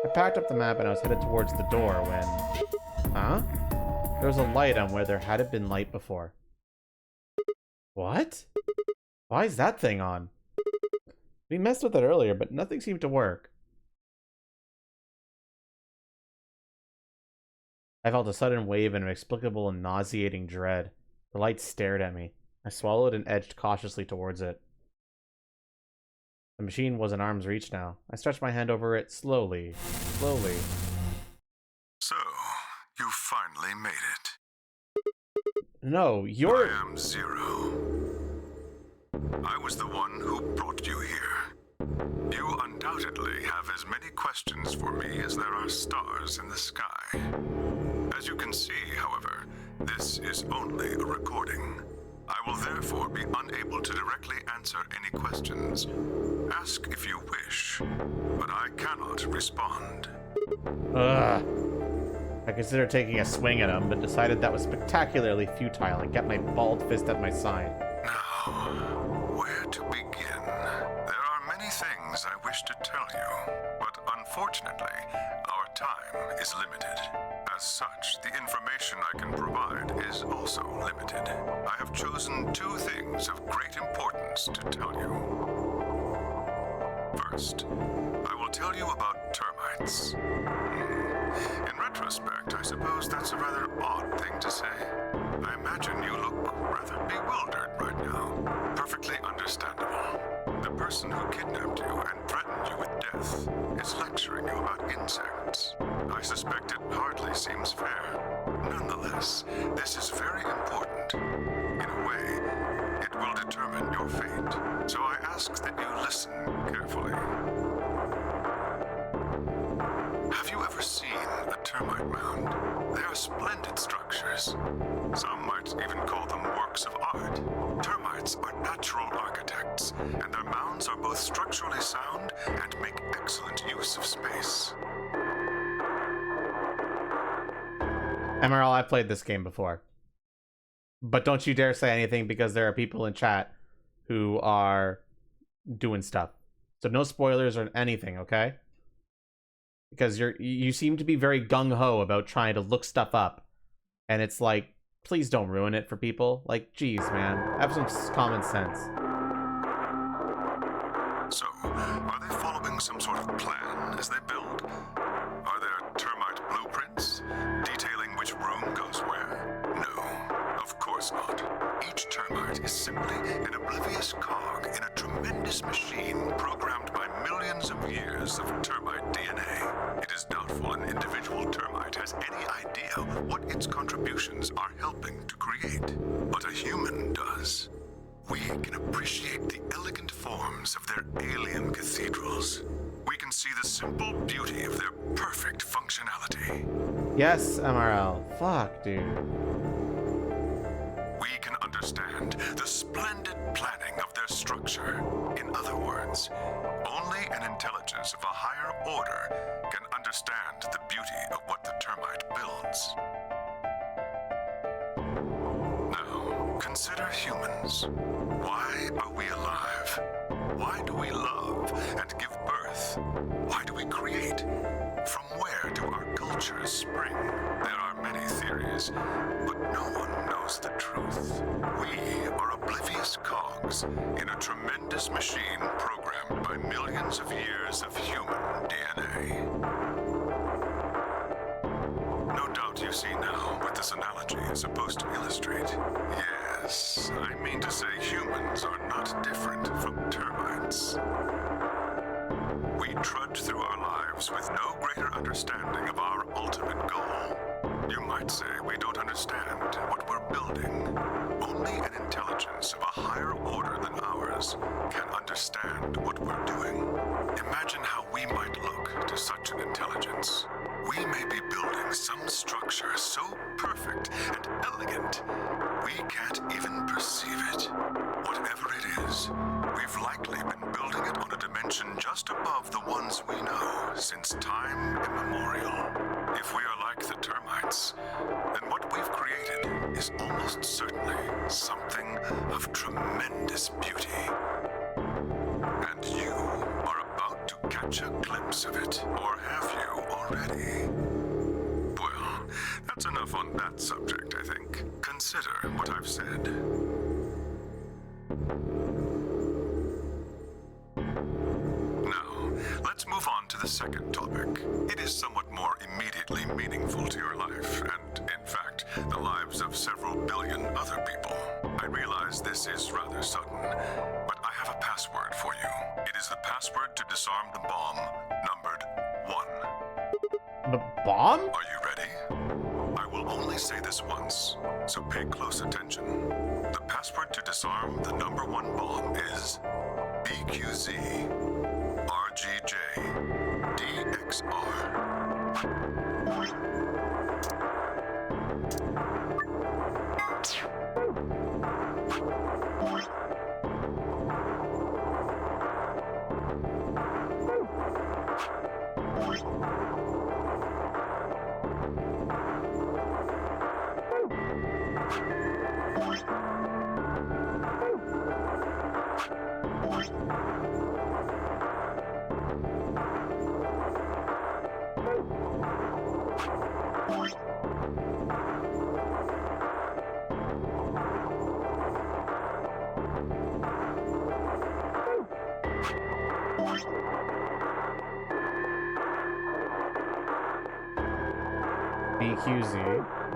I packed up the map and I was headed towards the door when... Huh? There was a light on where there hadn't been light before. What? Why is that thing on? We messed with it earlier, but nothing seemed to work. I felt a sudden wave of inexplicable and nauseating dread. The light stared at me. I swallowed and edged cautiously towards it. The machine was in arm's reach now. I stretched my hand over it slowly. So, you finally made it. No, you're... I am Zero. I was the one who brought you here. You undoubtedly have as many questions for me as there are stars in the sky. As you can see, however, this is only a recording. I will therefore be unable to directly answer any questions. Ask if you wish, but I cannot respond. Ugh. I considered taking a swing at him, but decided that was spectacularly futile and kept my bald fist at my side. Now, where to begin? There are many things I wish to tell you, but unfortunately, our time is limited. As such, the information I can provide is also limited. I have chosen two things of great importance to tell you. First, I will tell you about termites. In retrospect, I suppose that's a rather odd thing to say. I imagine you look rather bewildered right now. Perfectly understandable. The person who kidnapped you and threatened you with death is lecturing you about insects. I suspect it hardly seems fair. Nonetheless, this is very important. In a way, it will determine your fate. So I ask that you listen carefully. Have you ever seen a termite mound? They are splendid structures. Some might even call them works of art. Termites are natural architects, and their mounds are both structurally sound and make excellent use of space. MRL, I've played this game before. But don't you dare say anything because there are people in chat who are doing stuff. So no spoilers or anything, okay? Because you seem to be very gung-ho about trying to look stuff up. And it's like, please don't ruin it for people. Like, geez, man. Have some common sense. So, are they following some sort of plan as they build? Are there termite blueprints detailing which room goes where? No, of course not. Each termite is simply an oblivious cog in a tremendous machine programmed by millions of years of termite DNA. It is doubtful an individual termite has any idea what its contributions are helping to create, but a human does. We can appreciate the elegant forms of their alien cathedrals. We can see the simple beauty of their perfect functionality. Yes, MRL. Fuck, dude. We can understand the splendid planning of their structure. In other words, only an intelligence of a higher order can understand the beauty of what the termite builds. Now, consider humans. Why are we alive? Why do we love and give birth? Why do we create? From where do our cultures spring? There are many theories, but no one knows the truth. We are oblivious cogs in a tremendous machine programmed by millions of years of human DNA. No doubt you see now what this analogy is supposed to illustrate. Yes, I mean to say humans are not different from termites. We trudge through our lives with no greater understanding of our ultimate goal. You might say we don't understand what we're building. Only an intelligence of a higher order than ours can understand what we're doing. Imagine how we might look to such an intelligence. We may be building some structure so perfect and elegant, we can't even perceive it. Whatever it is, we've likely been building it on a dimension just above the ones we know since time immemorial. If we are like the termites, then what we've created is almost certainly something of tremendous beauty. And you are about to catch a glimpse of it, or have you already? Well, that's enough on that subject, I think. Consider what I've said. Now, let's move on to the second topic. It is somewhat more immediately meaningful to your life, and, in fact, the lives of several billion other people. I realize this is rather sudden, but I have a password for you. It is the password to disarm the bomb, numbered 1. The bomb? Are you ready? I will only say this once, so pay close attention. The password to disarm the number 1 bomb is BQZ RGJ DXR.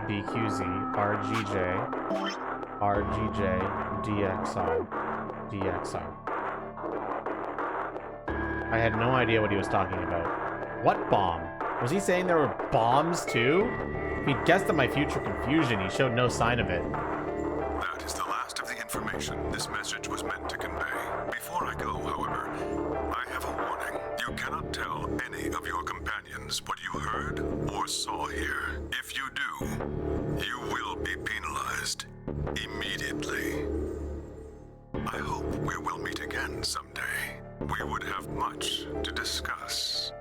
BQZ, RGJ, DXR. I had no idea what he was talking about. What bomb? Was he saying there were bombs too? If he'd guessed at my future confusion, he showed no sign of it. That is the last of the information this message was meant to convey. Before I go, however, I have a warning. You cannot tell any of your companions what you heard or saw here. If you do, you will be penalized immediately. I hope we will meet again someday. We would have much to discuss.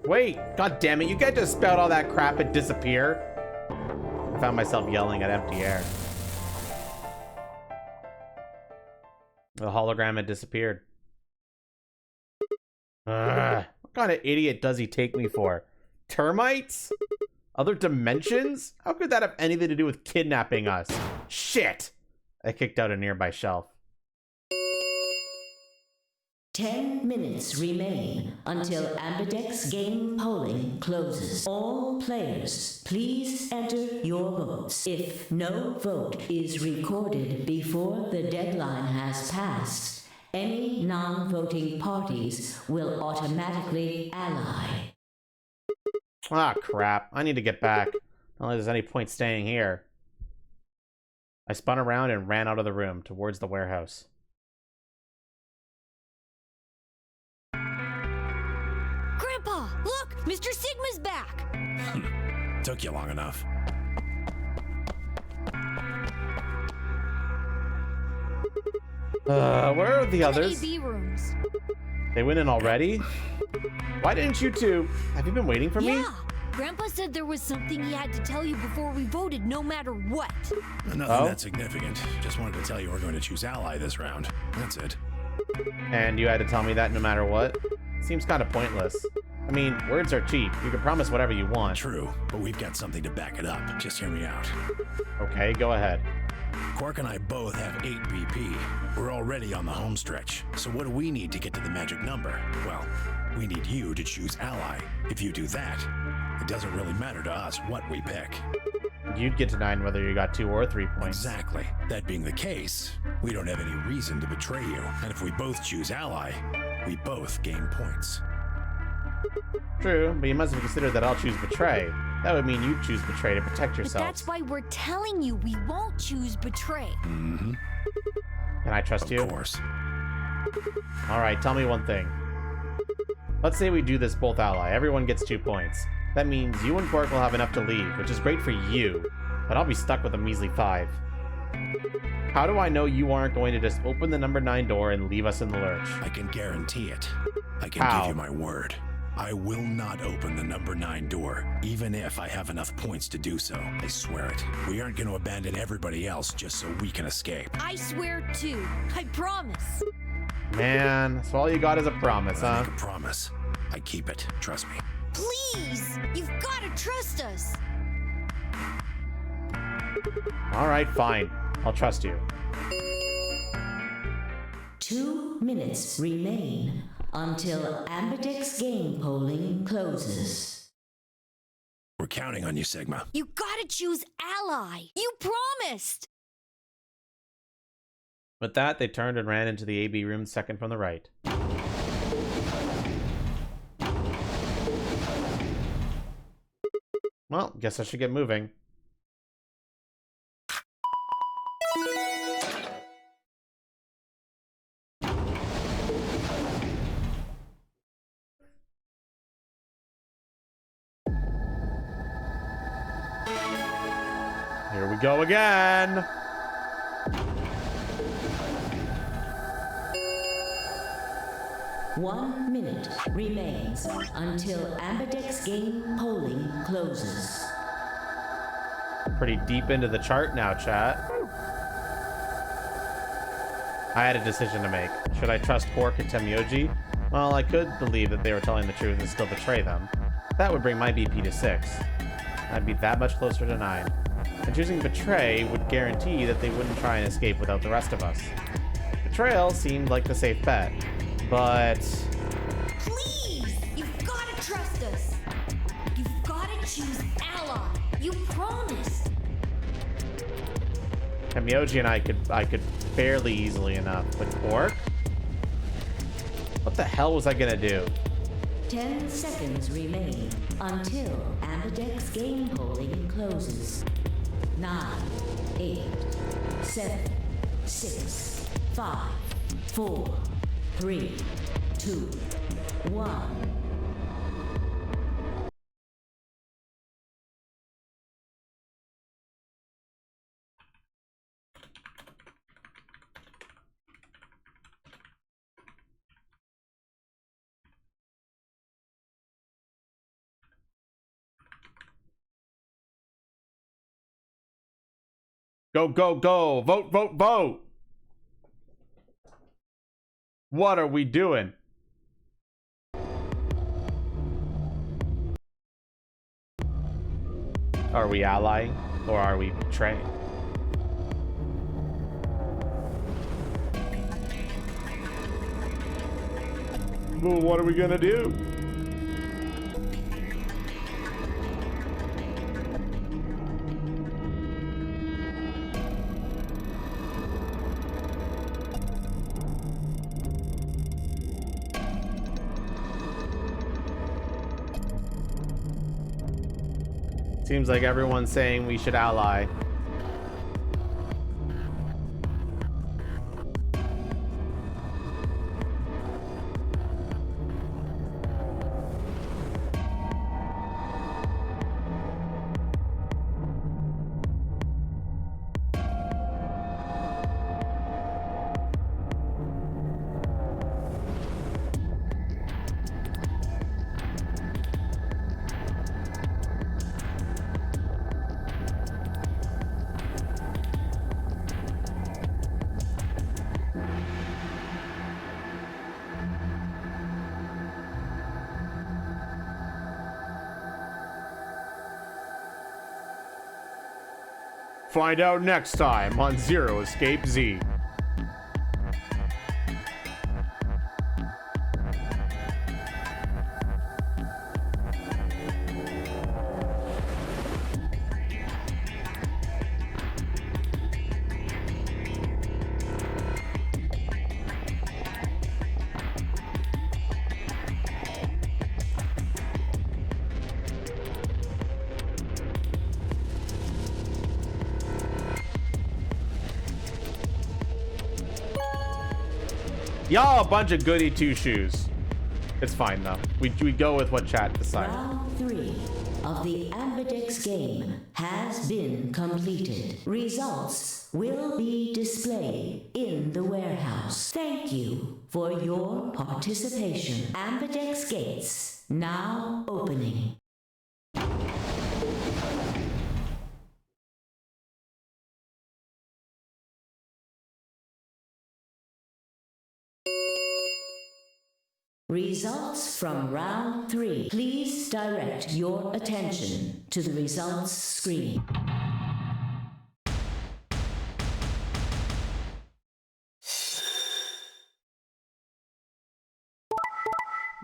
Wait, god damn it, you can't just spout all that crap and disappear. I found myself yelling at empty air. The hologram had disappeared. What kind of idiot does he take me for? Termites? Other dimensions? How could that have anything to do with kidnapping us? Shit! I kicked out a nearby shelf. 10 minutes remain until Ambidex game polling closes. All players, please enter your votes. If no vote is recorded before the deadline has passed, any non-voting parties will automatically ally. Ah, crap. I need to get back. Not like there's any point staying here. I spun around and ran out of the room towards the warehouse. Grandpa, look! Mr. Sigma's back! Took you long enough. Where are the others? AB rooms. They went in already? Why didn't you two? Have you been waiting for me? Yeah. Grandpa said there was something he had to tell you before we voted, no matter what. Nothing that significant. Just wanted to tell you we're going to choose Ally this round. That's it. And you had to tell me that no matter what? Seems kind of pointless. I mean, words are cheap. You can promise whatever you want. True, but we've got something to back it up. Just hear me out. Okay, go ahead. Quark and I both have 8 BP. We're already on the home stretch. So what do we need to get to the magic number? Well, we need you to choose Ally. If you do that, it doesn't really matter to us what we pick. You'd get to 9 whether you got 2 or 3 points. Exactly. That being the case, we don't have any reason to betray you. And if we both choose Ally, we both gain points. True, but you must have considered that I'll choose Betray. That would mean you choose Betray to protect But yourself. that's why we're telling you we won't choose Betray. Mm-hmm. Can I trust you? Of course. Alright, tell me one thing. Let's say we do this both Ally. Everyone gets 2 points. That means you and Quark will have enough to leave, which is great for you, but I'll be stuck with a measly 5. How do I know you aren't going to just open the number 9 door and leave us in the lurch? I can guarantee it. I can give you my word. I will not open the number 9 door, even if I have enough points to do so. I swear it. We aren't going to abandon everybody else just so we can escape. I swear too. I promise. Man, so all you got is a promise, I huh? make a promise. I keep it. Trust me. Please! You've got to trust us! Alright, fine. I'll trust you. 2 minutes remain until Ambidex game polling closes. We're counting on you, Sigma. You gotta choose Ally! You promised! With that, they turned and ran into the AB room second from the right. Well, guess I should get moving. Here we go again. One minute remains until Ambidex game polling closes. Pretty deep into the chart now, chat. I had a decision to make. Should I trust Quark and Temyoji? Well, I could believe that they were telling the truth and still betray them. That would bring my BP to 6. I'd be that much closer to 9. And choosing Betray would guarantee that they wouldn't try and escape without the rest of us. Betrayal seemed like the safe bet, but... Please! You've gotta trust us! You've gotta choose Ally! You promised! Temyoji and I could fairly easily enough, but Quark? What the hell was I gonna do? 10 seconds remain until Ambidex game polling closes. 9, 8, 7, 6, 5, 4, 3, 2, 1. Go, go, go! Vote, vote, vote! What are we doing? Are we allying or are we betraying? Well, what are we gonna do? Seems like everyone's saying we should ally. Find out next time on Zero Escape Z. Y'all a bunch of goody two-shoes. It's fine though. We go with what chat decided. Round 3 of the Ambidex game has been completed. Results will be displayed in the warehouse. Thank you for your participation. Ambidex gates now opening. Results from round 3. Please direct your attention to the results screen.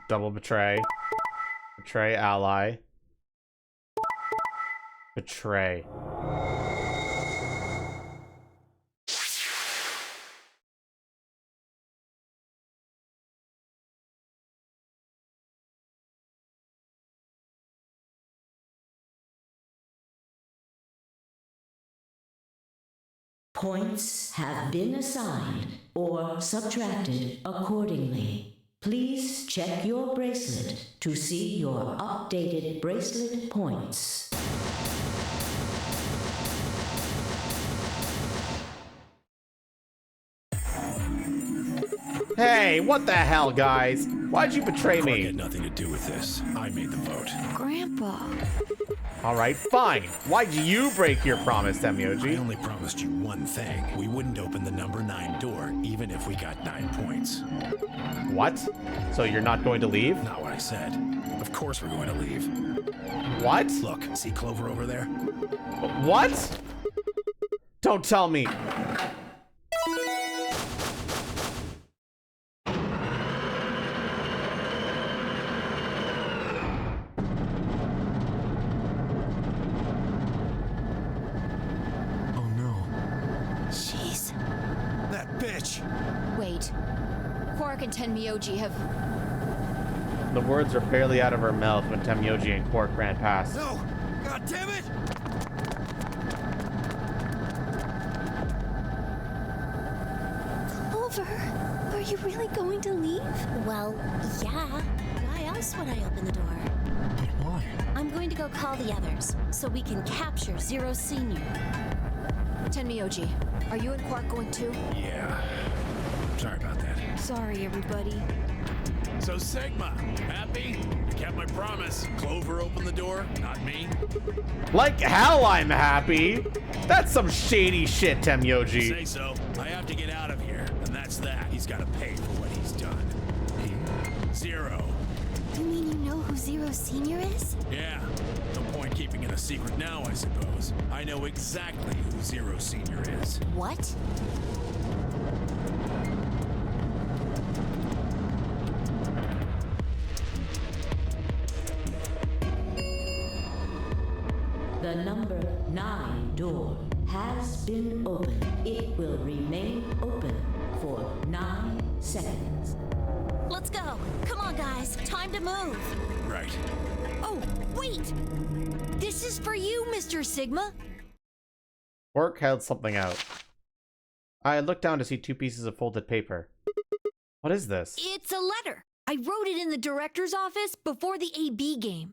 Double betray. Betray ally. Betray. Points have been assigned or subtracted accordingly. Please check your bracelet to see your updated bracelet points. Hey, what the hell, guys? Why'd you betray Clark me? had nothing to do with this. I made the vote. Grandpa. All right, fine. Why'd you break your promise, Temyoji? I only promised you one thing. We wouldn't open the number 9 door, even if we got 9 points. What? So you're not going to leave? Not what I said. Of course we're going to leave. What? Look, see Clover over there? What? Don't tell me. Jeez. That bitch! Wait. Quark and Tenmyoji have... The words were barely out of her mouth when Temyoji and Quark ran past. No! God damn it! Clover, are you really going to leave? Well, yeah. Why else would I open the door? But why? I'm going to go call the others so we can capture Zero Senior. Tenmyoji, are you and Quark going too? Yeah. Sorry about that. Sorry, everybody. So Sigma, happy? Kept my promise. Clover opened the door, not me. Like hell I'm happy. That's some shady shit, Temyoji. Say so. I have to get out of here, and that's that. He's got to pay for what he's done. Zero. You mean you know who Zero Senior is? Yeah. No point keeping it a secret now, I suppose. I know exactly who Zero Senior is. What? The number 9 door has been opened. It will remain open for 9 seconds. Let's go. Come on, guys. Time to move. Right. Oh, wait! This is for you, Mr. Sigma. Quark held something out. I looked down to see 2 pieces of folded paper. What is this? It's a letter. I wrote it in the director's office before the AB game.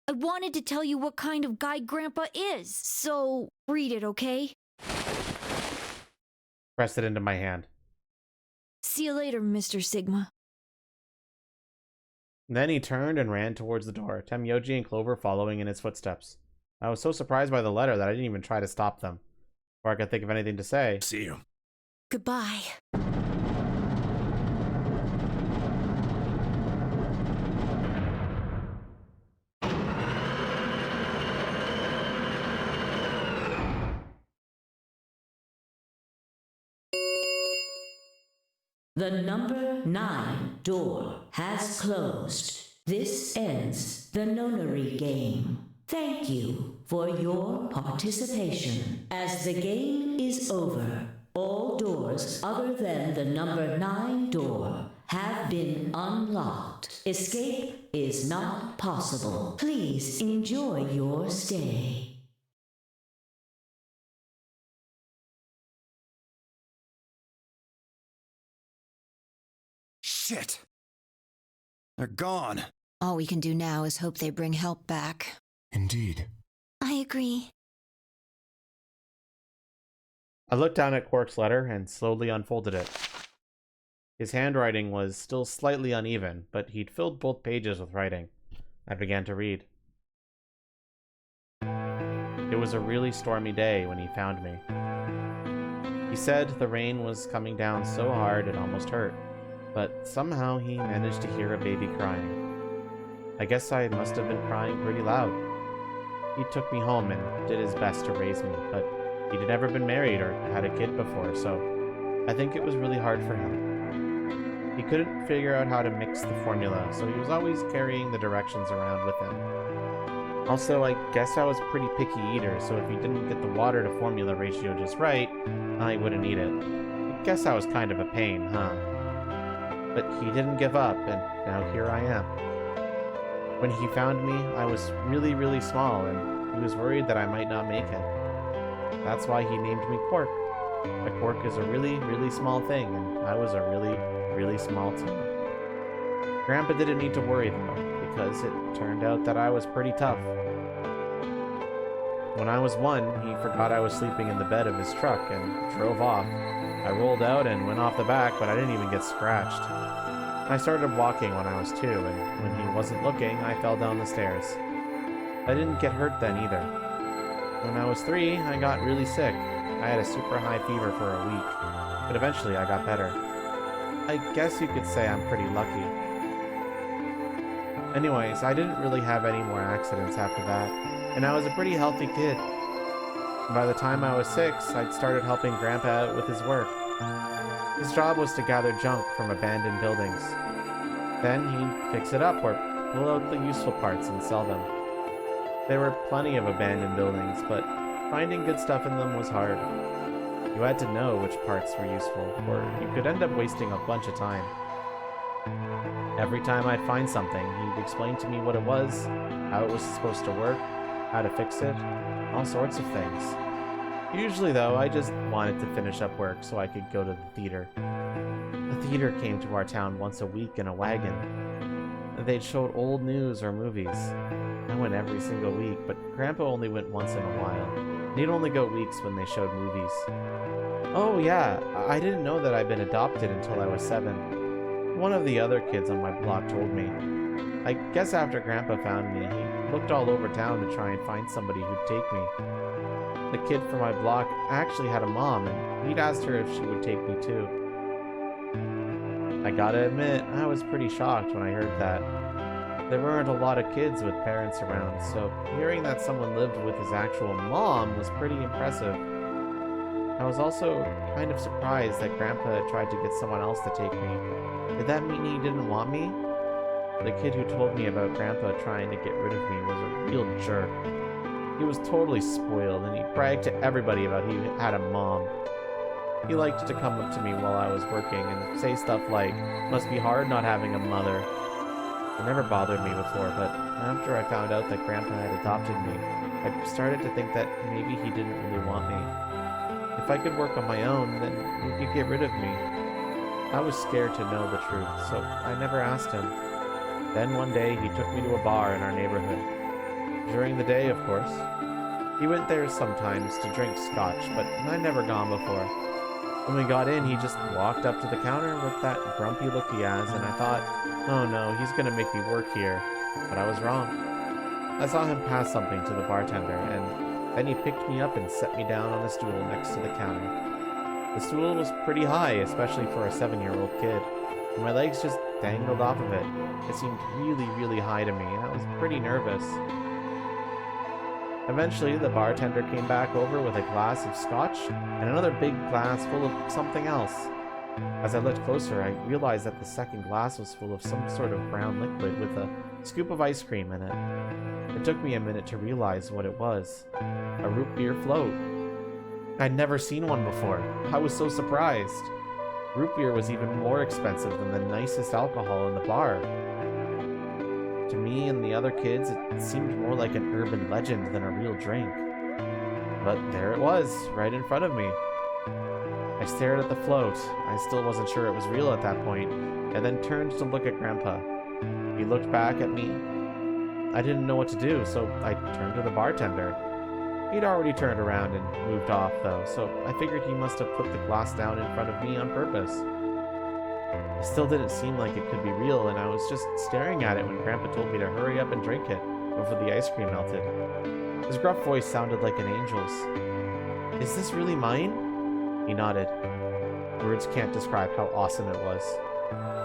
I wanted to tell you what kind of guy Grandpa is, so read it, okay? Pressed it into my hand. See you later, Mr. Sigma. Then he turned and ran towards the door, Temyoji and Clover following in his footsteps. I was so surprised by the letter that I didn't even try to stop them, or I could think of anything to say. See you. Goodbye. The number 9 door has closed. This ends the nonary game. Thank you for your participation. As the game is over, all doors other than the number 9 door have been unlocked. Escape is not possible. Please enjoy your stay. Shit! They're gone. All we can do now is hope they bring help back. Indeed. I agree. I looked down at Quark's letter and slowly unfolded it. His handwriting was still slightly uneven, but he'd filled both pages with writing. I began to read. It was a really stormy day when he found me. He said the rain was coming down so hard it almost hurt, but somehow he managed to hear a baby crying. I guess I must have been crying pretty loud. He took me home and did his best to raise me, but he'd never been married or had a kid before, so I think it was really hard for him. He couldn't figure out how to mix the formula, so he was always carrying the directions around with him. Also, I guess I was a pretty picky eater, so if he didn't get the water to formula ratio just right, I wouldn't eat it. I guess I was kind of a pain, huh? But he didn't give up, and now here I am. When he found me, I was really, really small, and he was worried that I might not make it. That's why he named me Quark. A quark is a really, really small thing, and I was a really, really small too. Grandpa didn't need to worry though, because it turned out that I was pretty tough. When I was 1, he forgot I was sleeping in the bed of his truck and drove off. I rolled out and went off the back, but I didn't even get scratched. I started walking when I was 2, and when he wasn't looking, I fell down the stairs. I didn't get hurt then either. When I was 3, I got really sick. I had a super high fever for a week, but eventually I got better. I guess you could say I'm pretty lucky. Anyways, I didn't really have any more accidents after that, and I was a pretty healthy kid. By the time I was 6, I'd started helping Grandpa out with his work. His job was to gather junk from abandoned buildings. Then he'd fix it up or pull out the useful parts and sell them. There were plenty of abandoned buildings, but finding good stuff in them was hard. You had to know which parts were useful, or you could end up wasting a bunch of time. Every time I'd find something, he'd explain to me what it was, how it was supposed to work, how to fix it, all sorts of things. Usually, though, I just wanted to finish up work so I could go to the theater. The theater came to our town once a week in a wagon. They'd showed old news or movies. I went every single week, but Grandpa only went once in a while. He'd only go weeks when they showed movies. Oh yeah, I didn't know that I'd been adopted until I was 7. One of the other kids on my block told me. I guess after Grandpa found me, he looked all over town to try and find somebody who'd take me. The kid from my block actually had a mom, and he'd asked her if she would take me too. I gotta admit, I was pretty shocked when I heard that. There weren't a lot of kids with parents around, so hearing that someone lived with his actual mom was pretty impressive. I was also kind of surprised that Grandpa had tried to get someone else to take me. Did that mean he didn't want me? The kid who told me about Grandpa trying to get rid of me was a real jerk. He was totally spoiled, and he bragged to everybody about he had a mom. He liked to come up to me while I was working and say stuff like, "Must be hard not having a mother." It never bothered me before, but after I found out that Grandpa had adopted me, I started to think that maybe he didn't really want me. If I could work on my own, then he could get rid of me. I was scared to know the truth, so I never asked him. Then one day, he took me to a bar in our neighborhood. During the day, of course. He went there sometimes to drink scotch, but I'd never gone before. When we got in, he just walked up to the counter with that grumpy look he has, and I thought, oh no, he's gonna make me work here. But I was wrong. I saw him pass something to the bartender, and then he picked me up and set me down on a stool next to the counter. The stool was pretty high, especially for a 7-year-old kid, and my legs just dangled off of it. It seemed really, really high to me, and I was pretty nervous. Eventually, the bartender came back over with a glass of scotch and another big glass full of something else. As I looked closer, I realized that the second glass was full of some sort of brown liquid with a scoop of ice cream in it. It took me a minute to realize what it was. A root beer float. I'd never seen one before. I was so surprised. Root beer was even more expensive than the nicest alcohol in the bar. To me and the other kids, it seemed more like an urban legend than a real drink. But there it was, right in front of me. I stared at the float. I still wasn't sure it was real at that point, and then turned to look at Grandpa. He looked back at me. I didn't know what to do, so I turned to the bartender. He'd already turned around and moved off, though, so I figured he must have put the glass down in front of me on purpose. It still didn't seem like it could be real, and I was just staring at it when Grandpa told me to hurry up and drink it before the ice cream melted. His gruff voice sounded like an angel's. "Is this really mine?" He nodded. Words can't describe how awesome it was.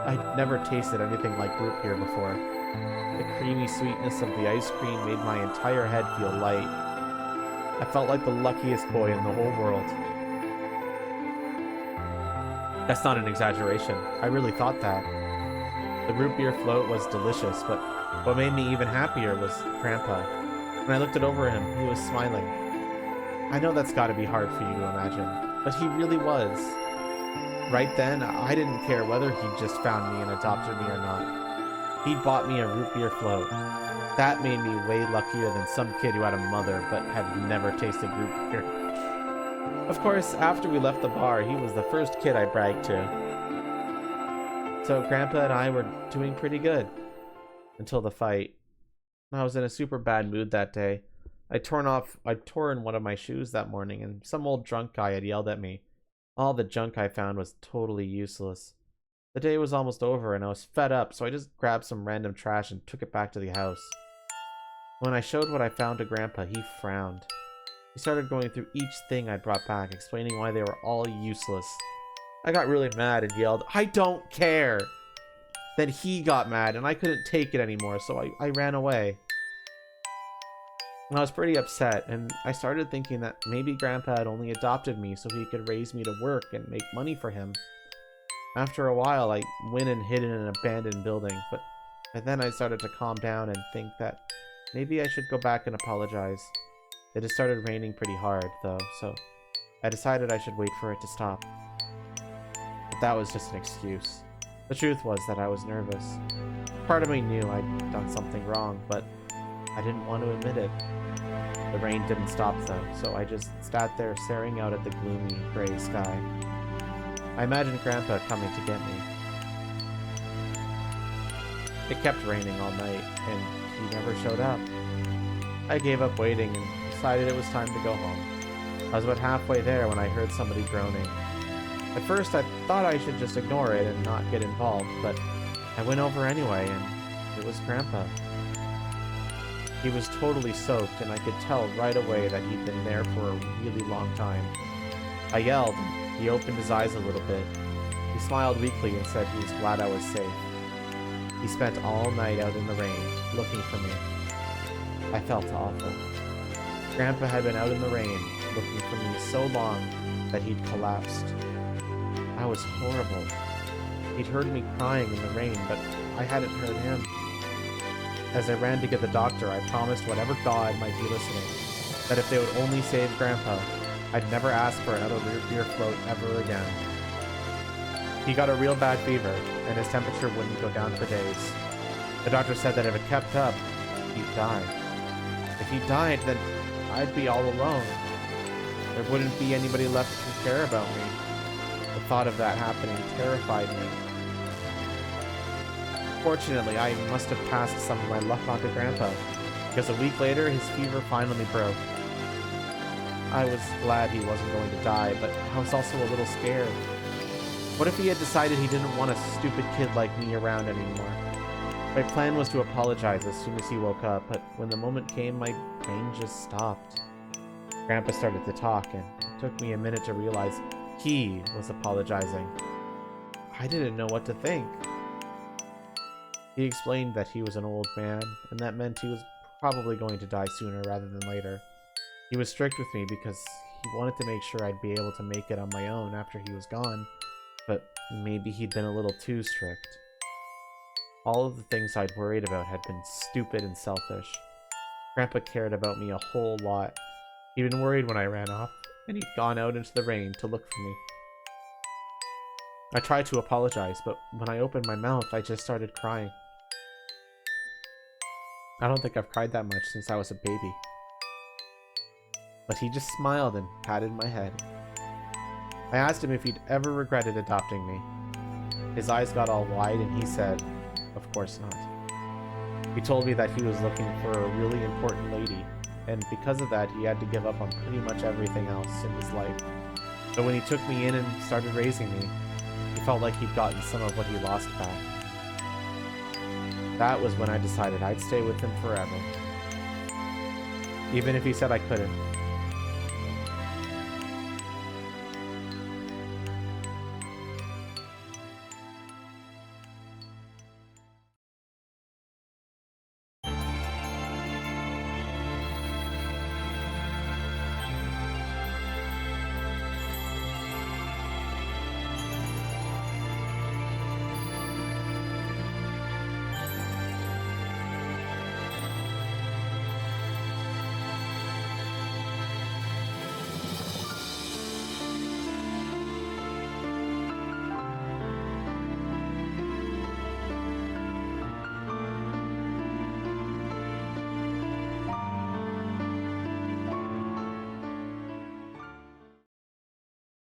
I'd never tasted anything like root beer before. The creamy sweetness of the ice cream made my entire head feel light. I felt like the luckiest boy in the whole world. That's not an exaggeration. I really thought that. The root beer float was delicious, but what made me even happier was Grandpa. When I looked it over him, he was smiling. I know that's gotta be hard for you to imagine, but he really was. Right then, I didn't care whether he just found me and adopted me or not. He'd bought me a root beer float. That made me way luckier than some kid who had a mother but had never tasted root beer. Of course, after we left the bar, he was the first kid I bragged to. So Grandpa and I were doing pretty good. Until the fight. I was in a super bad mood that day. I'd torn one of my shoes that morning, and some old drunk guy had yelled at me. All the junk I found was totally useless. The day was almost over, and I was fed up, so I just grabbed some random trash and took it back to the house. When I showed what I found to Grandpa, he frowned. He started going through each thing I brought back, explaining why they were all useless. I got really mad and yelled, "I don't care!" Then he got mad, and I couldn't take it anymore, so I ran away. I was pretty upset, and I started thinking that maybe Grandpa had only adopted me so he could raise me to work and make money for him. After a while, I went and hid in an abandoned building, but then I started to calm down and think that maybe I should go back and apologize. It had started raining pretty hard, though, so I decided I should wait for it to stop. But that was just an excuse. The truth was that I was nervous. Part of me knew I'd done something wrong, but I didn't want to admit it. The rain didn't stop, though, so I just sat there staring out at the gloomy, gray sky. I imagined Grandpa coming to get me. It kept raining all night, and he never showed up. I gave up waiting and decided it was time to go home. I was about halfway there when I heard somebody groaning. At first, I thought I should just ignore it and not get involved, but I went over anyway, and it was Grandpa. He was totally soaked, and I could tell right away that he'd been there for a really long time. I yelled, and he opened his eyes a little bit. He smiled weakly and said he was glad I was safe. He spent all night out in the rain, looking for me. I felt awful. Grandpa had been out in the rain, looking for me so long that he'd collapsed. I was horrible. He'd heard me crying in the rain, but I hadn't heard him. As I ran to get the doctor, I promised whatever god might be listening that if they would only save Grandpa, I'd never ask for another root beer float ever again. He got a real bad fever, and his temperature wouldn't go down for days. The doctor said that if it kept up, he'd die. If he died, then I'd be all alone. There wouldn't be anybody left to care about me. The thought of that happening terrified me. Fortunately, I must have passed some of my luck on to Grandpa, because a week later, his fever finally broke. I was glad he wasn't going to die, but I was also a little scared. What if he had decided he didn't want a stupid kid like me around anymore? My plan was to apologize as soon as he woke up, but when the moment came, my brain just stopped. Grandpa started to talk, and it took me a minute to realize he was apologizing. I didn't know what to think. He explained that he was an old man, and that meant he was probably going to die sooner rather than later. He was strict with me because he wanted to make sure I'd be able to make it on my own after he was gone, but Maybe he'd been a little too strict. All of the things I'd worried about had been stupid and selfish. Grandpa cared about me a whole lot. He'd been worried when I ran off, and he'd gone out into the rain to look for me. I tried to apologize, but when I opened my mouth, I just started crying. I don't think I've cried that much since I was a baby. But he just smiled and patted my head. I asked him if he'd ever regretted adopting me. His eyes got all wide and he said, "Of course not." He told me that he was looking for a really important lady, and because of that, he had to give up on pretty much everything else in his life. But when he took me in and started raising me, he felt like he'd gotten some of what he lost back. That was when I decided I'd stay with him forever. Even if he said I couldn't.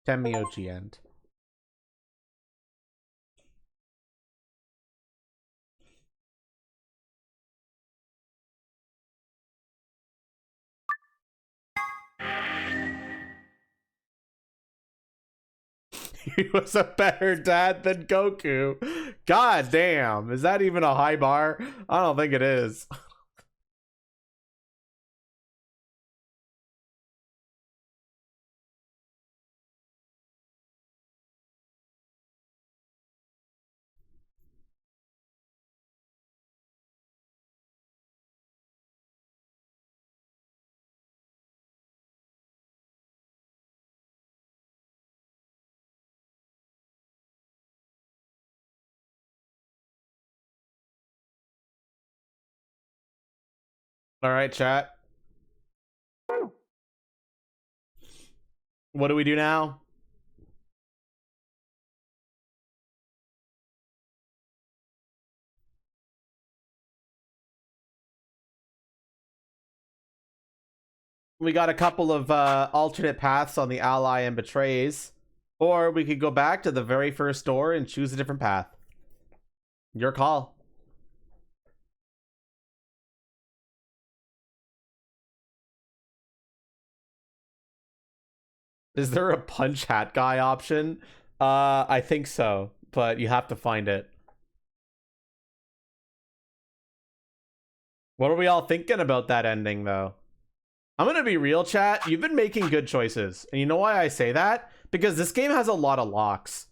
Tenmyoji end. He was a better dad than Goku. God damn. Is that even a high bar? I don't think it is. All right, chat. What do we do now? We got a couple of alternate paths on the ally and betrays. Or we could go back to the very first door and choose a different path. Your call. Is there a punch hat guy option? I think so, but you have to find it. What are we all thinking about that ending, though? I'm gonna be real, chat. You've been making good choices. And you know why I say that? Because this game has a lot of locks.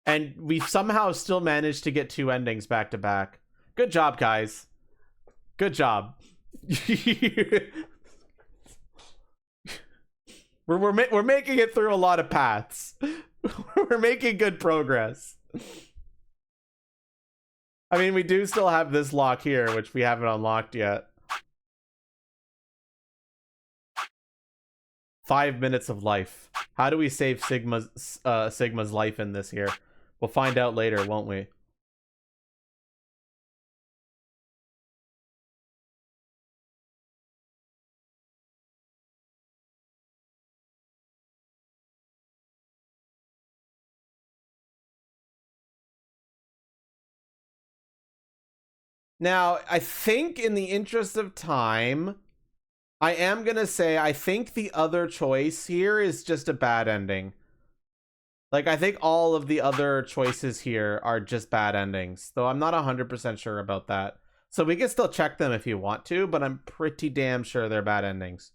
And we've somehow still managed to get 2 endings back to back. Good job, guys. Good job. We're making it through a lot of paths. We're making good progress. I mean, we do still have this lock here, which we haven't unlocked yet. 5 minutes of life. How do we save Sigma's life in this here? We'll find out later, won't we? Now, I think in the interest of time, I am gonna say I think the other choice here is just a bad ending. Like, I think all of the other choices here are just bad endings, though I'm not 100% sure about that. So we can still check them if you want to, but I'm pretty damn sure they're bad endings.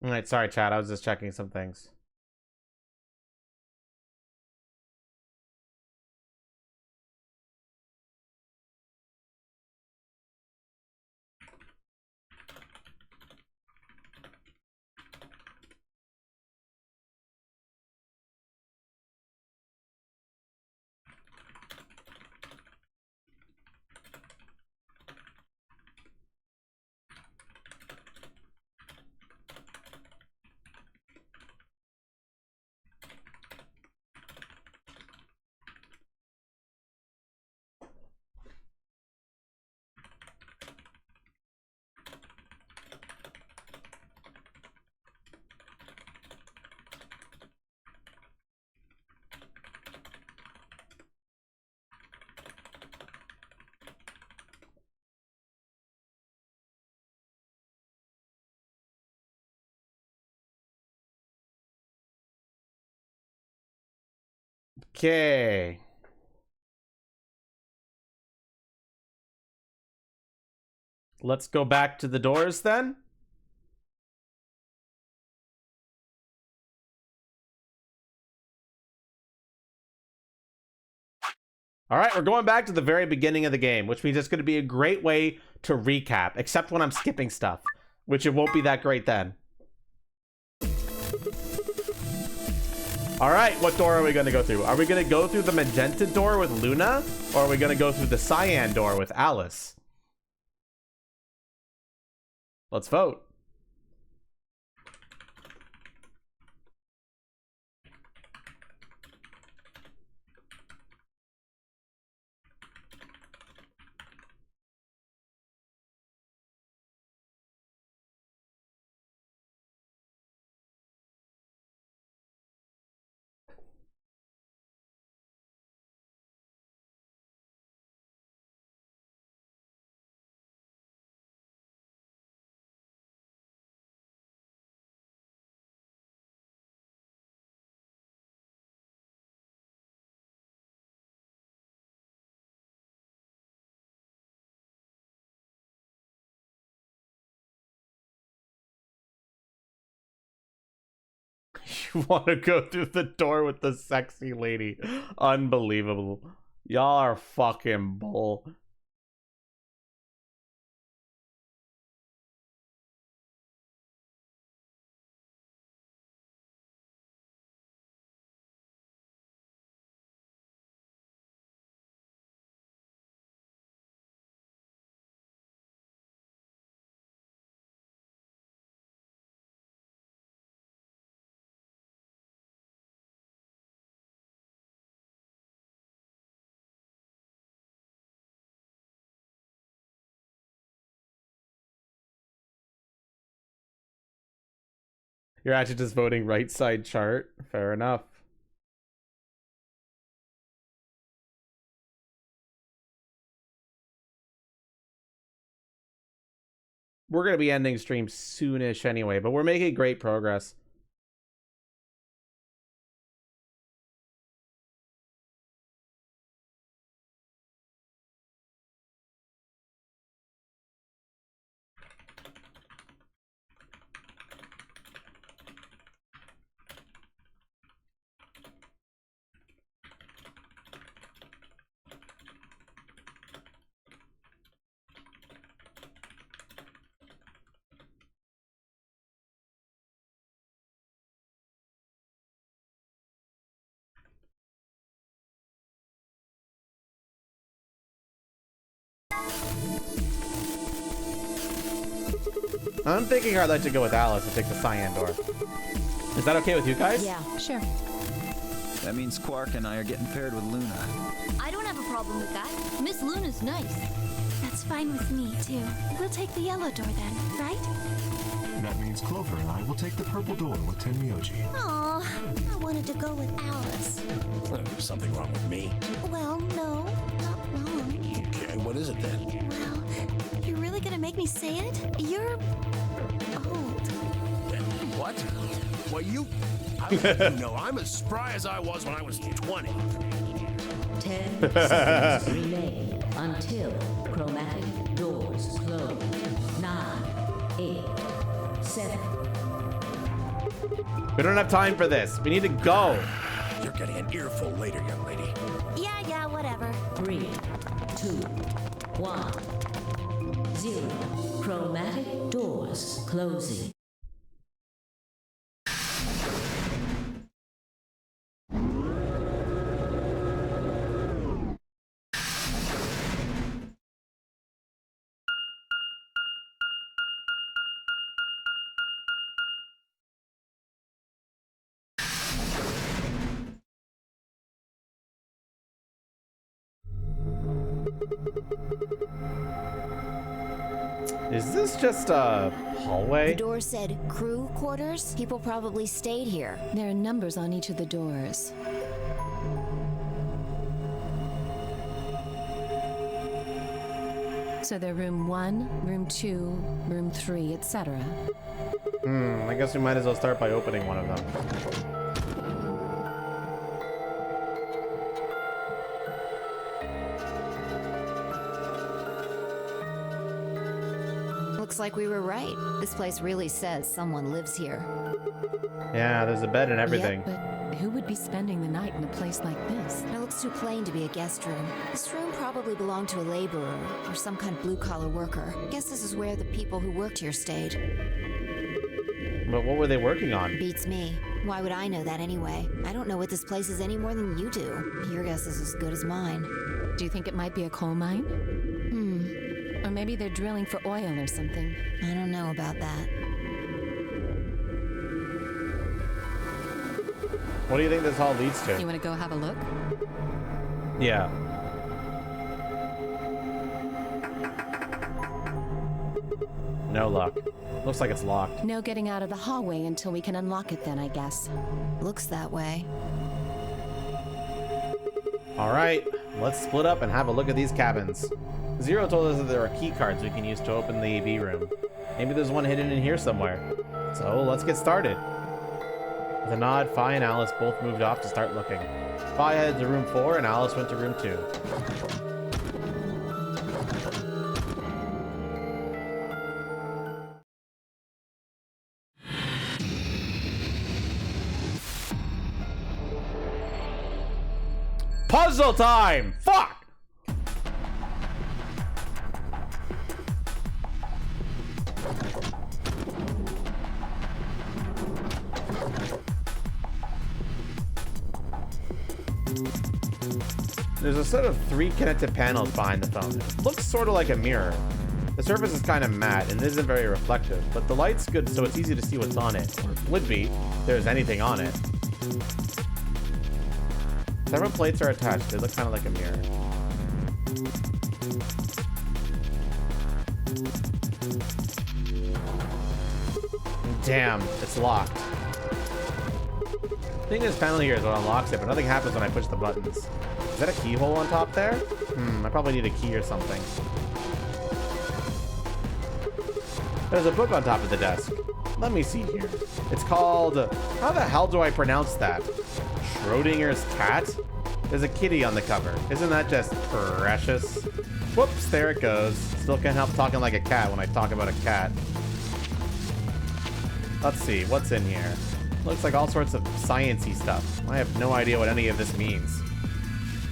All right, sorry, chat. I was just checking some things. Okay. Let's go back to the doors then. All right, we're going back to the very beginning of the game, which means it's going to be a great way to recap, except when I'm skipping stuff, which it won't be that great then. All right, what door are we going to go through? Are we going to go through the magenta door with Luna, or are we going to go through the cyan door with Alice? Let's vote. You want to go through the door with the sexy lady. Unbelievable. Y'all are fucking bull. You're actually just voting right side chart. Fair enough. We're going to be ending stream soonish anyway, but we're making great progress. I'm thinking I'd like to go with Alice and take the cyan door. Is that okay with you guys? Yeah, sure. That means Quark and I are getting paired with Luna. I don't have a problem with that. Miss Luna's nice. That's fine with me, too. We'll take the yellow door then, right? That means Clover and I will take the purple door with Tenmyoji. Aw, I wanted to go with Alice. There's something wrong with me. Well, no, not wrong. Okay, what is it then? Well, you're really gonna make me say it? You're old. What? Well, you know, I'm as spry as I was when I was 20. 10 seconds remain until chromatic doors close. 9, 8, 7, We don't have time for this. We need to go. You're getting an earful later, young lady. Yeah, whatever. 3, 2, 1, 0. Chromatic doors closing. Is this just a hallway? The door said crew quarters. People probably stayed here. There are numbers on each of the doors. So they're room 1, room 2, room 3, etc. I guess we might as well start by opening one of them. Looks like we were right. This place really says someone lives here. Yeah, there's a bed and everything. But who would be spending the night in a place like this? It looks too plain to be a guest room. This room probably belonged to a laborer or some kind of blue-collar worker. Guess this is where the people who worked here stayed. But what were they working on? Beats me. Why would I know that anyway? I don't know what this place is any more than you do. Your guess is as good as mine. Do you think it might be a coal mine? Or maybe they're drilling for oil or something. I don't know about that. What do you think this hall leads to? You want to go have a look? Yeah. No luck. Looks like it's locked. No getting out of the hallway until we can unlock it then, I guess. Looks that way. All right, let's split up and have a look at these cabins. Zero told us that there are key cards we can use to open the AB room. Maybe there's one hidden in here somewhere. So let's get started. With a nod, Phi and Alice both moved off to start looking. Phi headed to room 4 and Alice went to room 2. Puzzle time! Fuck! There's a set of 3 connected panels behind the phone. It looks sort of like a mirror. The surface is kind of matte and isn't very reflective, but the light's good so it's easy to see what's on it, or would be if there's anything on it. Several plates are attached. They look kind of like a mirror. Damn, it's locked. I think this panel here is what unlocks it, but nothing happens when I push the buttons. Is that a keyhole on top there? I probably need a key or something. There's a book on top of the desk. Let me see here. It's called... How the hell do I pronounce that? Schrodinger's cat? There's a kitty on the cover. Isn't that just precious? Whoops, there it goes. Still can't help talking like a cat when I talk about a cat. Let's see, what's in here? Looks like all sorts of science-y stuff. I have no idea what any of this means.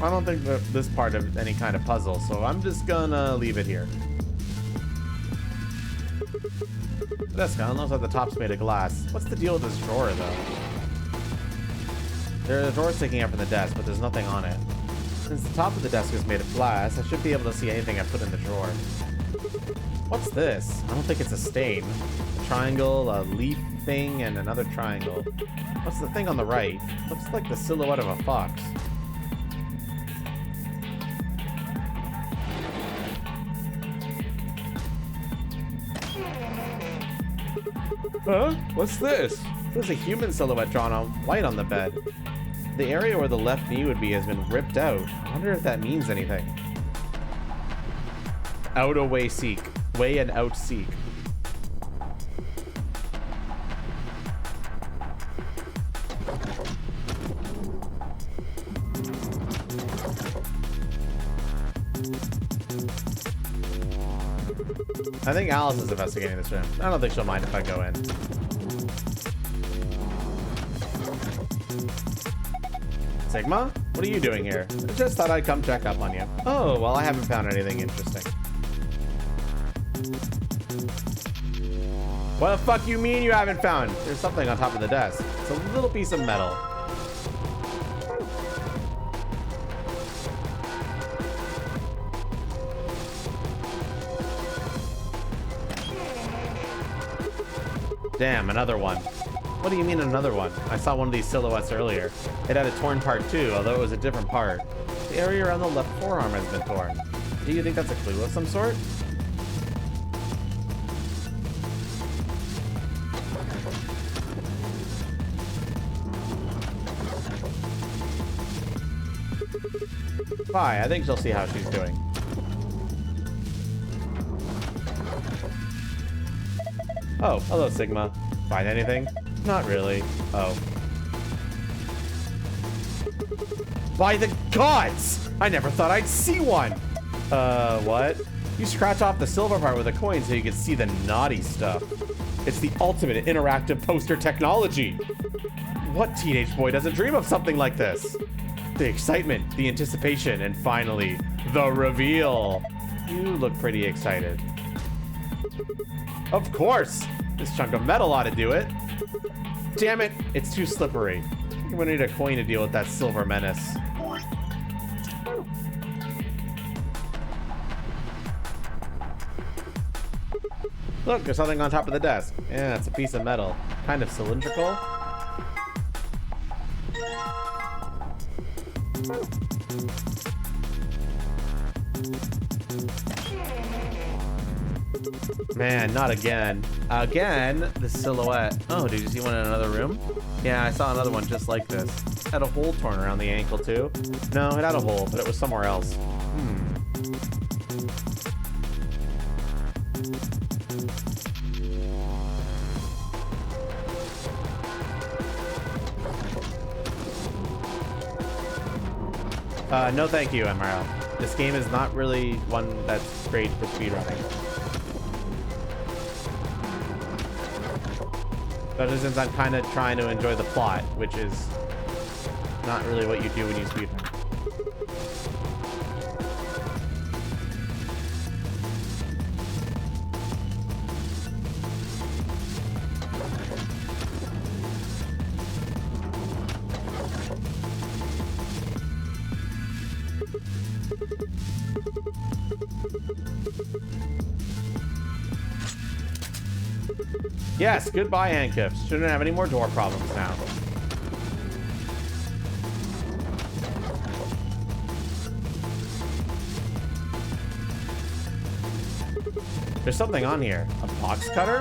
I don't think that this part of any kind of puzzle, so I'm just gonna leave it here. The desk looks like the top's made of glass. What's the deal with this drawer, though? There are drawers sticking out from the desk, but there's nothing on it. Since the top of the desk is made of glass, I should be able to see anything I put in the drawer. What's this? I don't think it's a stain. A triangle, a leaf thing, and another triangle. What's the thing on the right? Looks like the silhouette of a fox. Huh? What's this? There's a human silhouette drawn on white on the bed. The area where the left knee would be has been ripped out. I wonder if that means anything. Out away seek. Way and out seek. I think Alice is investigating this room. I don't think she'll mind if I go in. Sigma? What are you doing here? I just thought I'd come check up on you. Oh, well, I haven't found anything interesting. What the fuck you mean you haven't found? There's something on top of the desk. It's a little piece of metal. Damn, another one. What do you mean another one? I saw one of these silhouettes earlier. It had a torn part too, although it was a different part. The area around the left forearm has been torn. Do you think that's a clue of some sort? Bye, I think she'll see how she's doing. Oh, hello, Sigma. Find anything? Not really. Oh. By the gods! I never thought I'd see one! What? You scratch off the silver part with a coin so you can see the naughty stuff. It's the ultimate interactive poster technology! What teenage boy doesn't dream of something like this? The excitement, the anticipation, and finally, the reveal! You look pretty excited. Of course! This chunk of metal ought to do it. Damn it, it's too slippery. You're gonna need a coin to deal with that silver menace. Look, there's something on top of the desk. Yeah, it's a piece of metal. Kind of cylindrical. Man, not again. Again, the silhouette. Oh, did you see one in another room? Yeah, I saw another one just like this. It had a hole torn around the ankle too. No, it had a hole, but it was somewhere else. No thank you, MRL. This game is not really one that's great for speedrunning. Especially since I'm kind of trying to enjoy the plot, which is not really what you do when you speedrun. Yes, goodbye, handcuffs. Shouldn't have any more door problems now. There's something on here. A box cutter?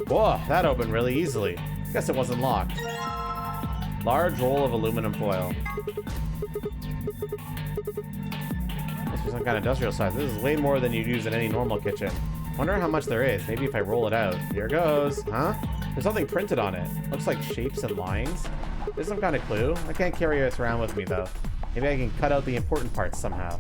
Whoa, that opened really easily. Guess it wasn't locked. Large roll of aluminum foil. Some kind of industrial size. This is way more than you'd use in any normal kitchen. Wonder how much there is. Maybe if I roll it out. Here goes. Huh? There's something printed on it. Looks like shapes and lines. There's some kind of clue. I can't carry this around with me though. Maybe I can cut out the important parts somehow.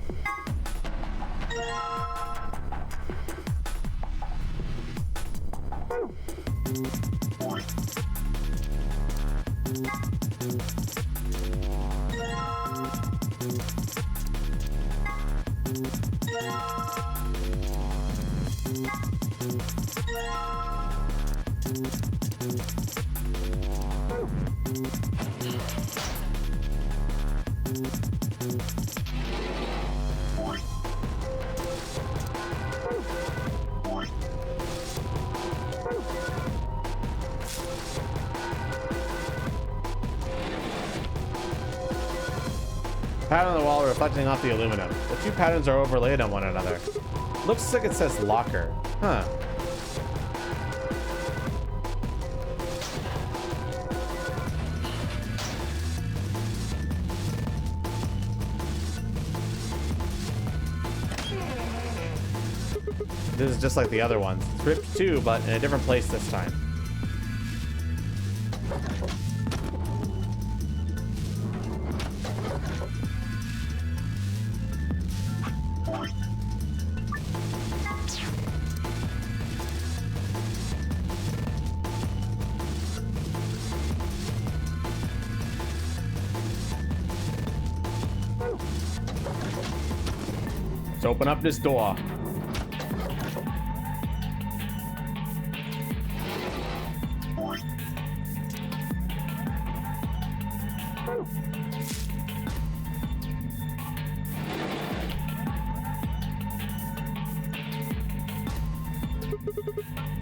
Pattern on the wall reflecting off the aluminum. The two patterns are overlaid on one another. Looks like it says locker. Huh. This is just like the other ones. It's ripped too, but in a different place this time. Let's open up this door.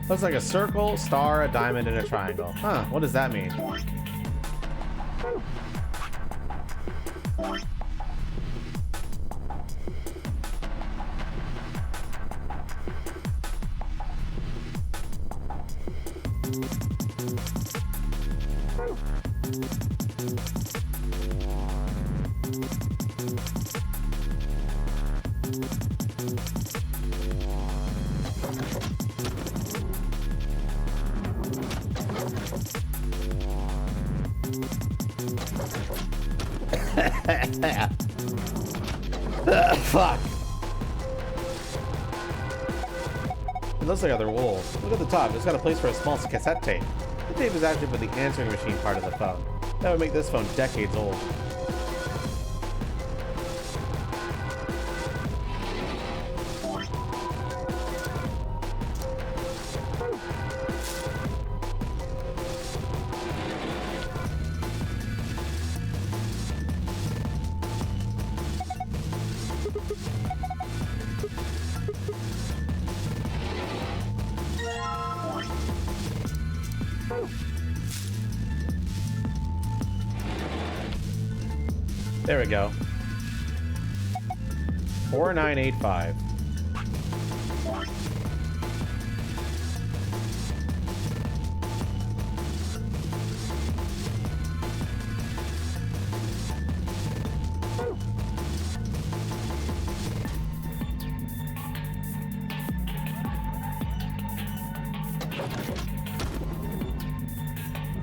Looks like a circle, star, a diamond, and a triangle. Huh, what does that mean? Fuck. It looks like other wolves. Look at the top. It's got a place for a small cassette tape. The tape is actually for the answering machine part of the phone. That would make this phone decades old. There we go. 4985.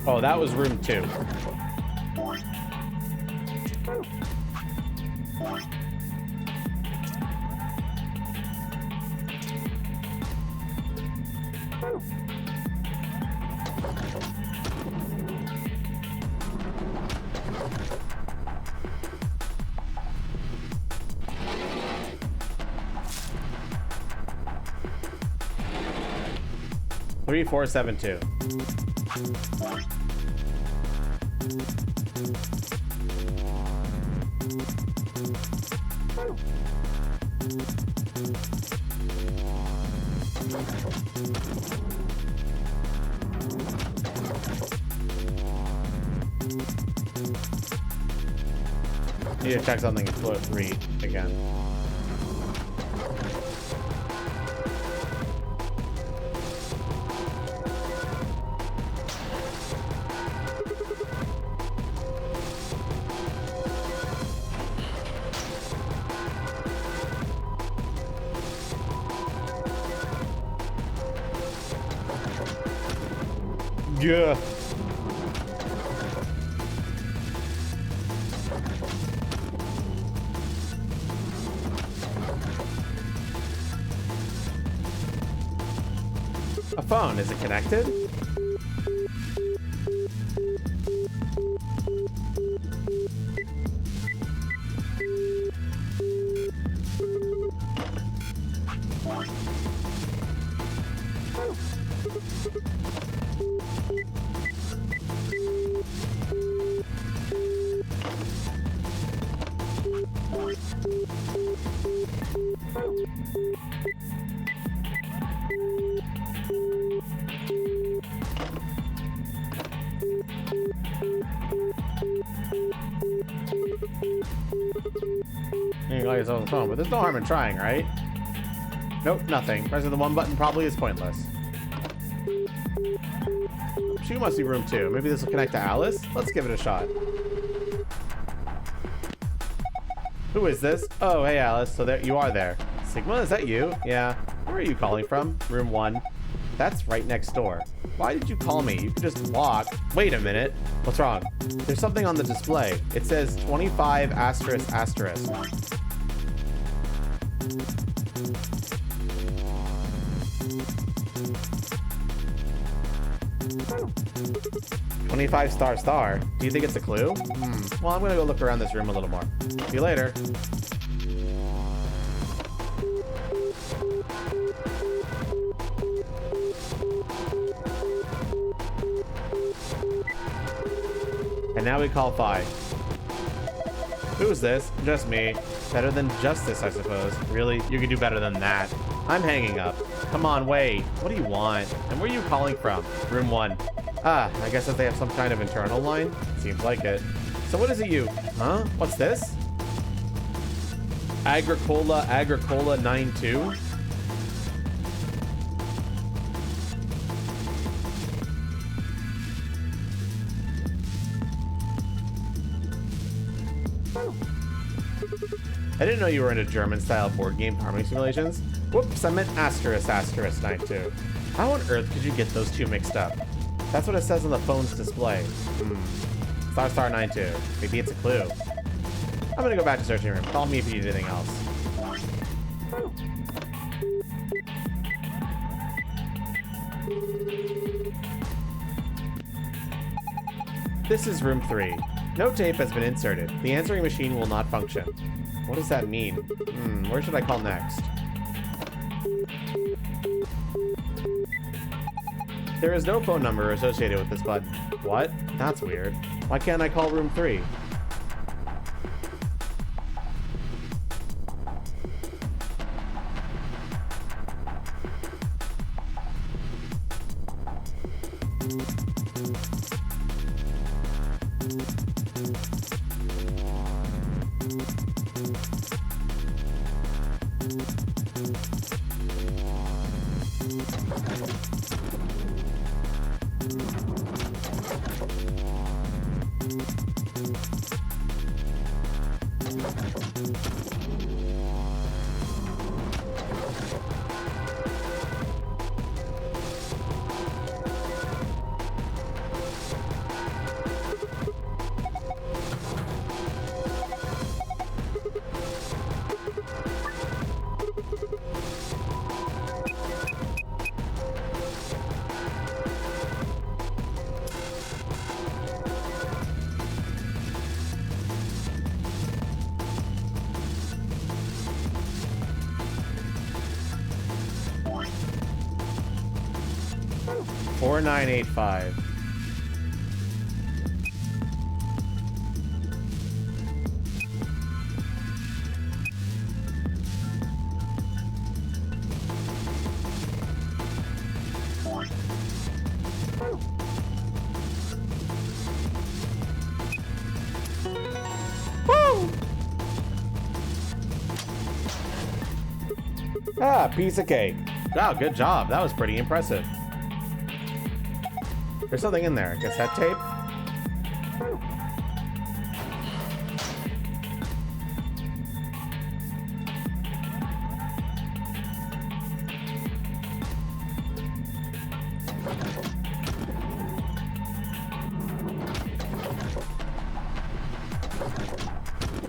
Oh, that was room 2. Three, 4, 7, 2. Need to check something in floor 3 again. Yeah. A phone, is it connected? You can call yourself on the phone, but there's no harm in trying, right? Nope, nothing. Pressing the 1 button probably is pointless. She must be room 2. Maybe this will connect to Alice? Let's give it a shot. Who is this? Oh, hey Alice. So there you are there. Sigma, is that you? Yeah. Where are you calling from? Room 1. That's right next door. Why did you call me? You could just walk. Wait a minute. What's wrong? There's something on the display. It says 25 asterisk asterisk. $25 star. Do you think it's a clue? Well, I'm gonna go look around this room a little more. See you later. And now we call Phi. Who's this? Just me. Better than justice, I suppose. Really? You can do better than that. I'm hanging up. Come on, wait. What do you want? And where are you calling from? Room 1. Ah, I guess that they have some kind of internal line? Seems like it. So what is it you? Huh? What's this? Agricola 92? I didn't know you were into German-style board game farming simulations. Whoops, I meant asterisk 92. How on earth could you get those two mixed up? That's what it says on the phone's display. Star 92. Maybe it's a clue. I'm gonna go back to searching room. Call me if you need anything else. This is room 3. No tape has been inserted. The answering machine will not function. What does that mean? Where should I call next? There is no phone number associated with this button. What? That's weird. Why can't I call room 3? $4985. Ah, piece of cake. Wow, good job. That was pretty impressive. There's something in there. Cassette tape?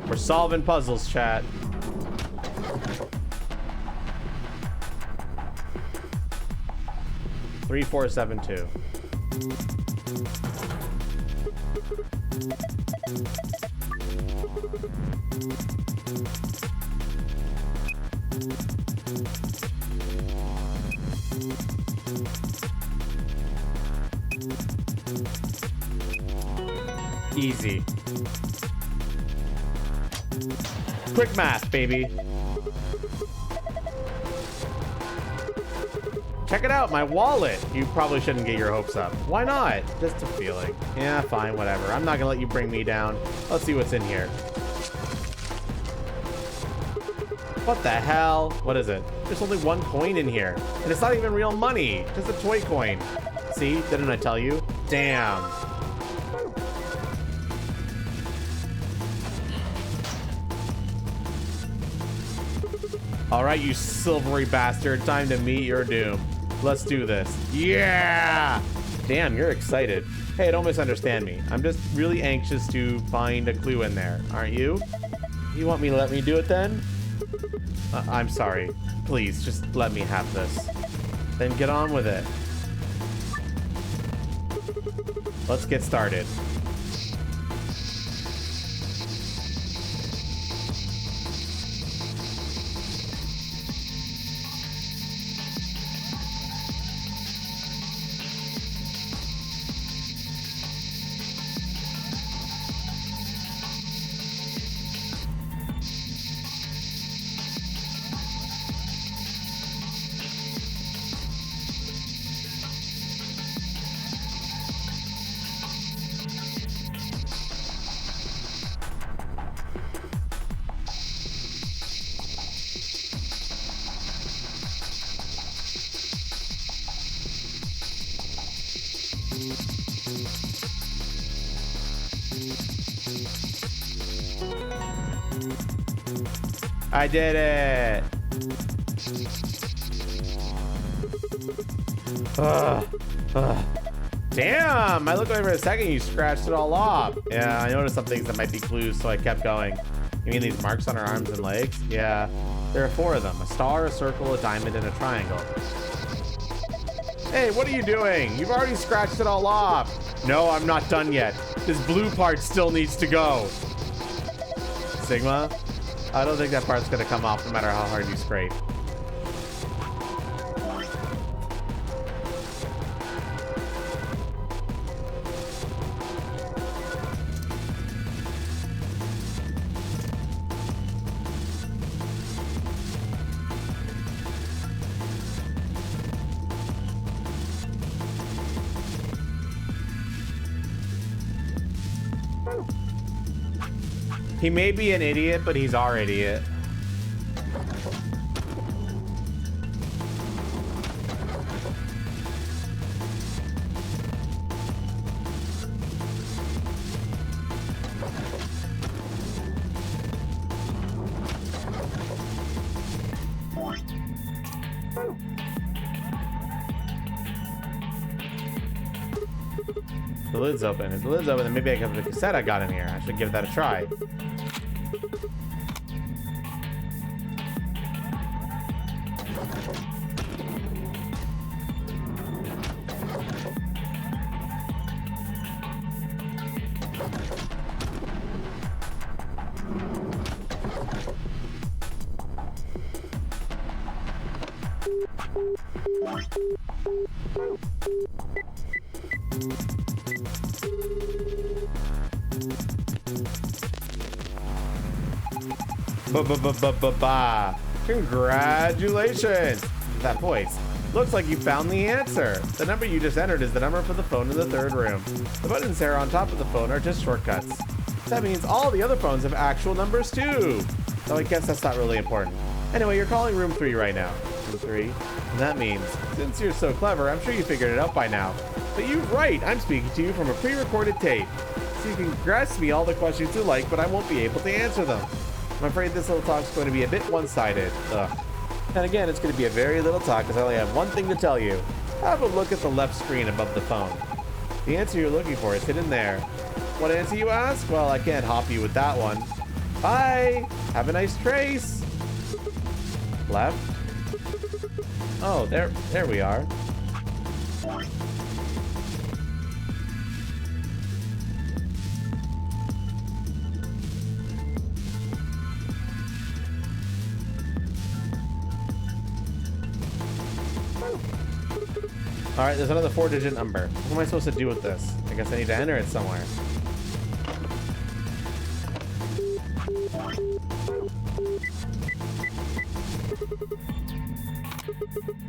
We're solving puzzles, chat. Three, 4, 7, 2. Easy. Quick math, baby. Check it out, my wallet. You probably shouldn't get your hopes up. Why not? Just a feeling. Yeah, fine, whatever. I'm not gonna let you bring me down. Let's see what's in here. What the hell? What is it? There's only one coin in here. And it's not even real money. Just a toy coin. See? Didn't I tell you? Damn. All right, you silvery bastard. Time to meet your doom. Let's do this. Yeah! Damn, you're excited. Hey, don't misunderstand me. I'm just really anxious to find a clue in there. Aren't you? You want me to let me do it then? I'm sorry. Please, just let me have this. Then get on with it. Let's get started. I did it. Damn, I looked over a second, you scratched it all off. Yeah, I noticed some things that might be clues, so I kept going. You mean these marks on her arms and legs? Yeah, there are 4 of them. A star, a circle, a diamond, and a triangle. Hey, what are you doing? You've already scratched it all off. No, I'm not done yet. This blue part still needs to go. Sigma, I don't think that part's gonna come off no matter how hard you scrape. He may be an idiot, but he's our idiot. The lid's open. If the lid's open, then maybe I can have the cassette I got in here. I should give that a try. Congratulations! That voice. Looks like you found the answer. The number you just entered is the number for the phone in the 3rd room. The buttons there on top of the phone are just shortcuts. That means all the other phones have actual numbers too. So I guess that's not really important. Anyway, you're calling room 3 right now. Room 3? And that means, since you're so clever, I'm sure you figured it out by now. But you're right, I'm speaking to you from a pre-recorded tape. So you can ask me all the questions you like, but I won't be able to answer them. I'm afraid this little talk is going to be a bit one-sided. Ugh. And again, it's going to be a very little talk because I only have one thing to tell you. Have a look at the left screen above the phone. The answer you're looking for is hidden there. What answer, you ask? Well, I can't hop you with that one. Bye! Have a nice trace! Left? Oh, there we are. All right, there's another 4-digit number. What am I supposed to do with this? I guess I need to enter it somewhere.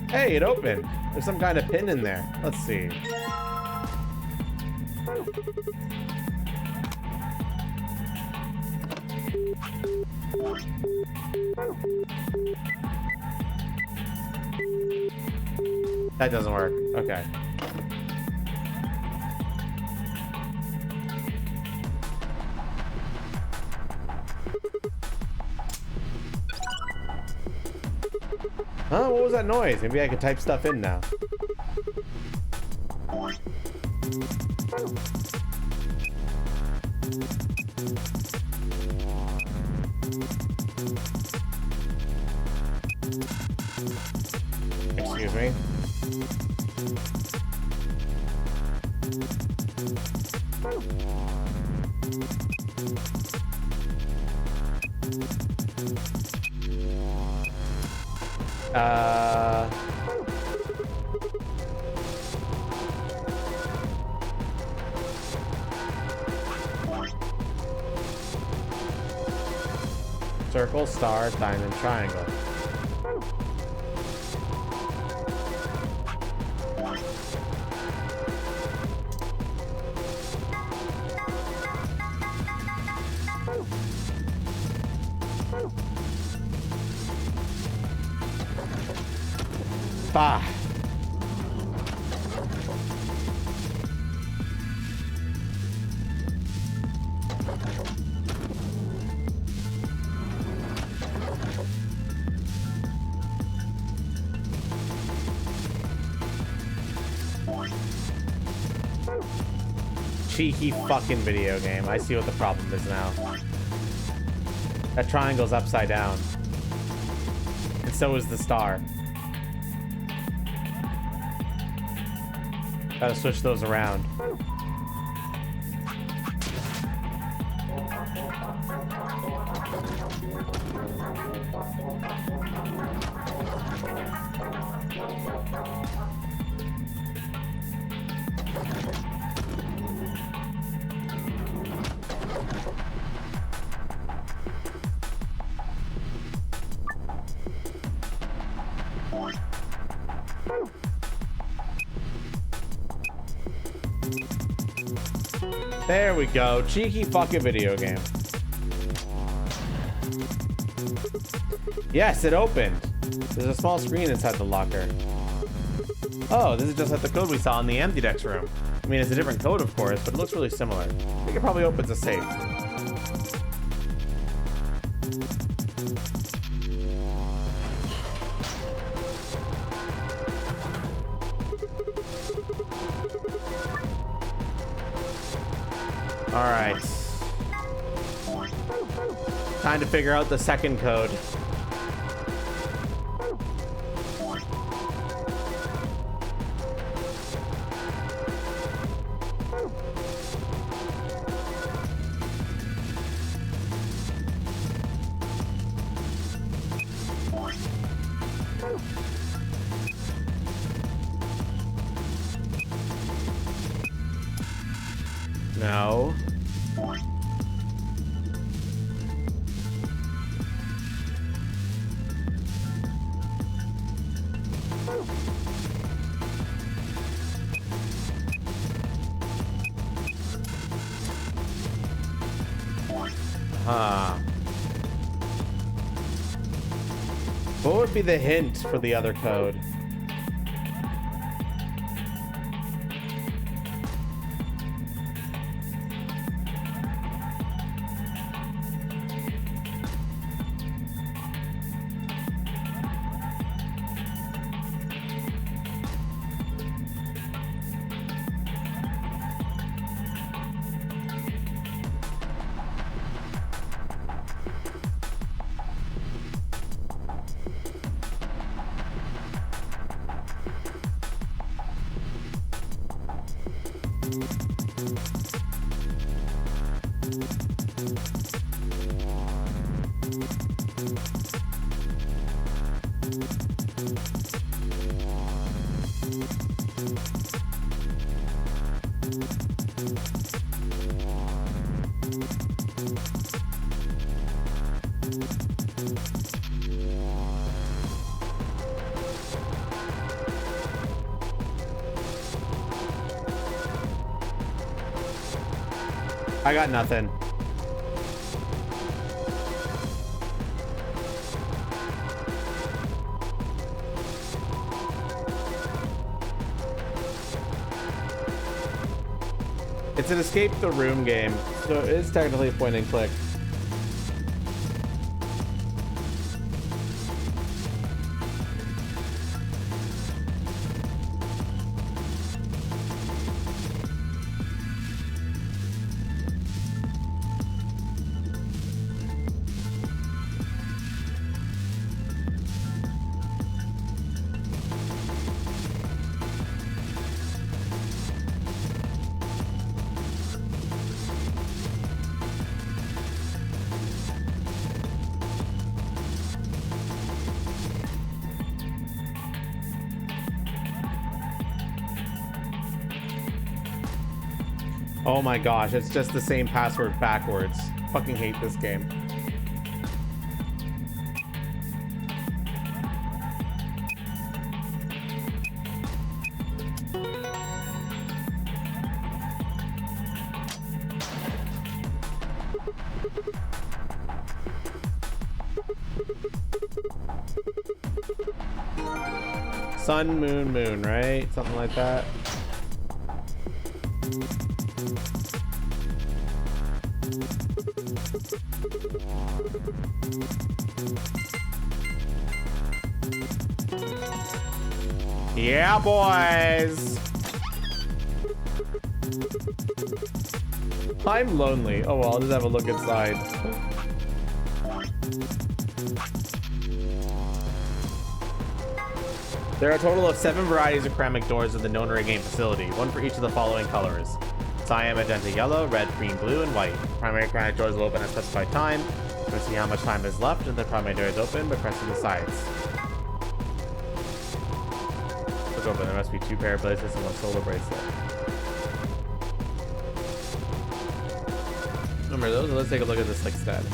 Hey, it opened. There's some kind of pin in there. Let's see. That doesn't work. Okay. Huh? What was that noise? Maybe I could type stuff in now. Excuse me. Circle, star, diamond, triangle. Bah. cheeky fucking video game. I see what the problem is now. That triangle's upside down. And so is the star. Gotta switch those around. There we go. Cheeky fucking video game. Yes, it opened. There's a small screen inside the locker. Oh, this is just like the code we saw in the Ambidex room. I mean, it's a different code, of course, but it looks really similar. I think it probably opens a safe. All right. Time to figure out the second code. No. Huh. What would be the hint for the other code? I got nothing. It's an escape the room game, so it is technically a point and click. Oh my gosh, it's just the same password backwards. Fucking hate this game. Sun, moon, moon, right? Something like that. Yeah, boys. I'm lonely. Oh well, I'll just have a look inside. There are a total of 7 varieties of ceramic doors in the Nonary game facility, one for each of the following colors: cyan, magenta, yellow, red, green, blue, and white. Primary ceramic doors will open at a specified time. We'll see how much time is left, and the primary door is open by pressing the sides. Look open. There must be 2 pair of bracelets and 1 solar bracelet. Remember those? Let's take a look at this instead.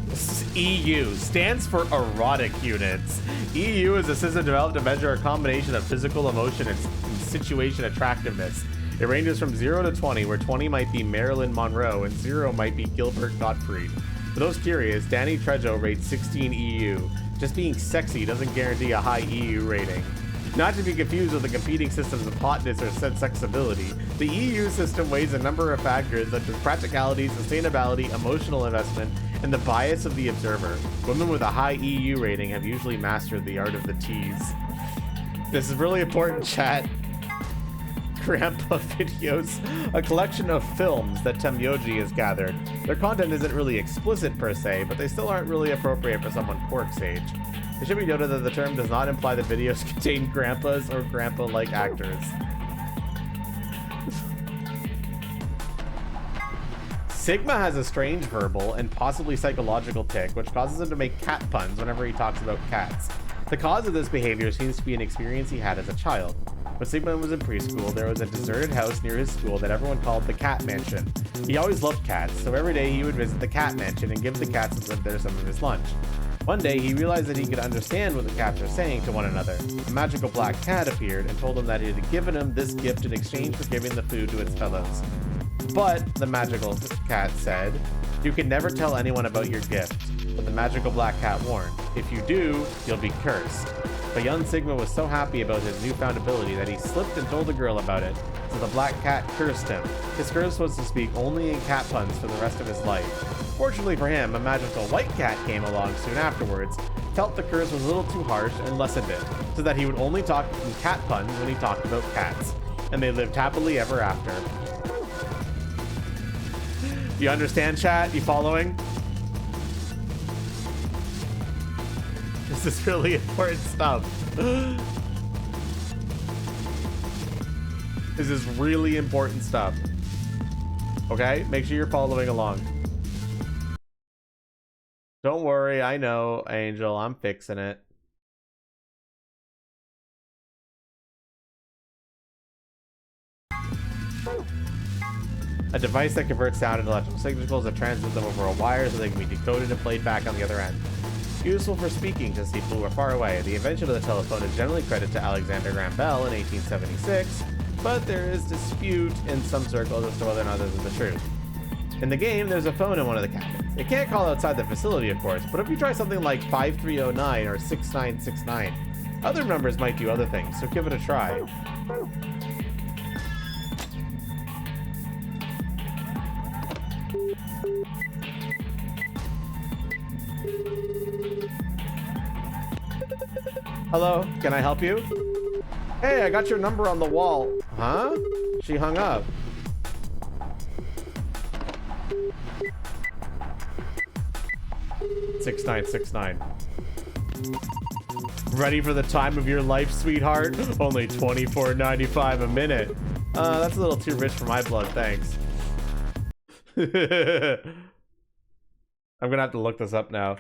This is EU. Stands for erotic units. EU is a system developed to measure a combination of physical emotion and situation attractiveness. It ranges from 0 to 20, where 20 might be Marilyn Monroe and 0 might be Gilbert Gottfried. For those curious, Danny Trejo rates 16 EU. Just being sexy doesn't guarantee a high EU rating. Not to be confused with the competing systems of hotness or sexability, the EU system weighs a number of factors such as practicality, sustainability, emotional investment, and the bias of the observer. Women with a high EU rating have usually mastered the art of the tease. This is really important, chat. Grandpa Videos, a collection of films that Temyoji has gathered. Their content isn't really explicit per se, but they still aren't really appropriate for someone Quark's age. It should be noted that the term does not imply that videos contain grandpas or grandpa-like actors. Sigma has a strange verbal and possibly psychological tic, which causes him to make cat puns whenever he talks about cats. The cause of this behavior seems to be an experience he had as a child. When Sigma was in preschool, there was a deserted house near his school that everyone called the Cat Mansion. He always loved cats, so every day he would visit the Cat Mansion and give the cats that lived there some of his lunch. One day, he realized that he could understand what the cats were saying to one another. A magical black cat appeared and told him that it had given him this gift in exchange for giving the food to its fellows. But, the magical cat said, you can never tell anyone about your gift. But the magical black cat warned, if you do, you'll be cursed. But young Sigma was so happy about his newfound ability that he slipped and told the girl about it, so the black cat cursed him. His curse was to speak only in cat puns for the rest of his life. Fortunately for him, a magical white cat came along soon afterwards, felt the curse was a little too harsh, and lessened it, so that he would only talk in cat puns when he talked about cats. And they lived happily ever after. You understand, chat? You following? This is really important stuff. This is really important stuff. Okay? Make sure you're following along. Don't worry, I know, Angel. I'm fixing it. A device that converts sound into electrical signals and transmits them over a wire so they can be decoded and played back on the other end. Useful for speaking to people who are far away. The invention of the telephone is generally credited to Alexander Graham Bell in 1876, but there is dispute in some circles as to whether or not this is the truth. In the game, there's a phone in one of the cabins. It can't call outside the facility, of course, but if you try something like 5309 or 6969, other numbers might do other things, so give it a try. Hello, can I help you? Hey, I got your number on the wall. Huh? She hung up. $6969. Ready for the time of your life, sweetheart? Only $24.95 a minute. That's a little too rich for my blood, thanks. I'm gonna have to look this up now.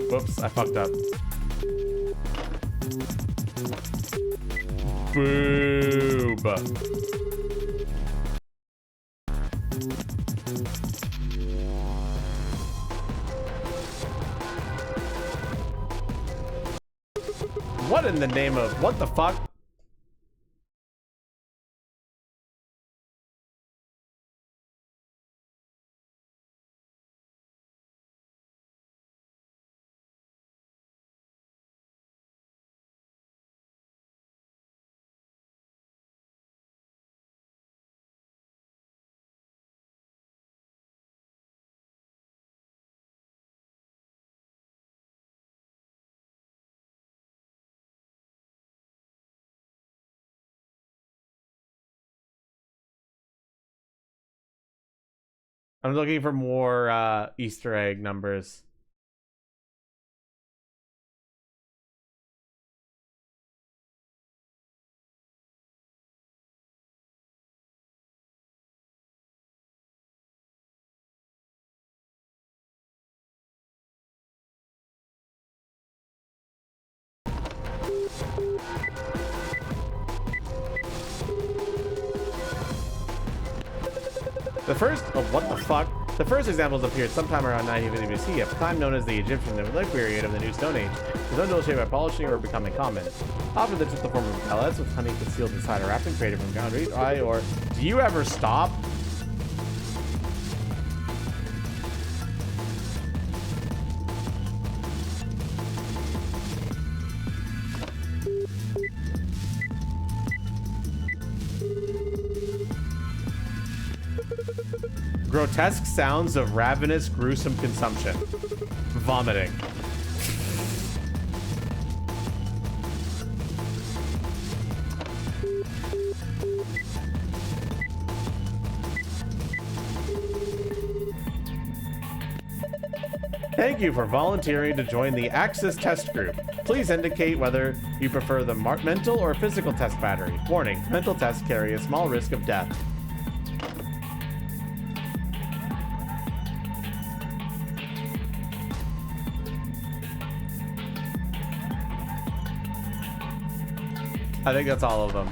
Whoops, I fucked up. Boob. What in the name of what the fuck? I'm looking for more Easter egg numbers. The first, oh, what the fuck? The first examples appeared sometime around 1950 BC, a time known as the Egyptian Neolithic period of the New Stone Age. The stone shaped by polishing or becoming common. Often they took the form of pellets with honey concealed inside a wrapping created from ground wheat, rye, or... Do you ever stop? Grotesque sounds of ravenous, gruesome consumption. Vomiting. Thank you for volunteering to join the Axis test group. Please indicate whether you prefer the mental or physical test battery. Warning, mental tests carry a small risk of death. I think that's all of them.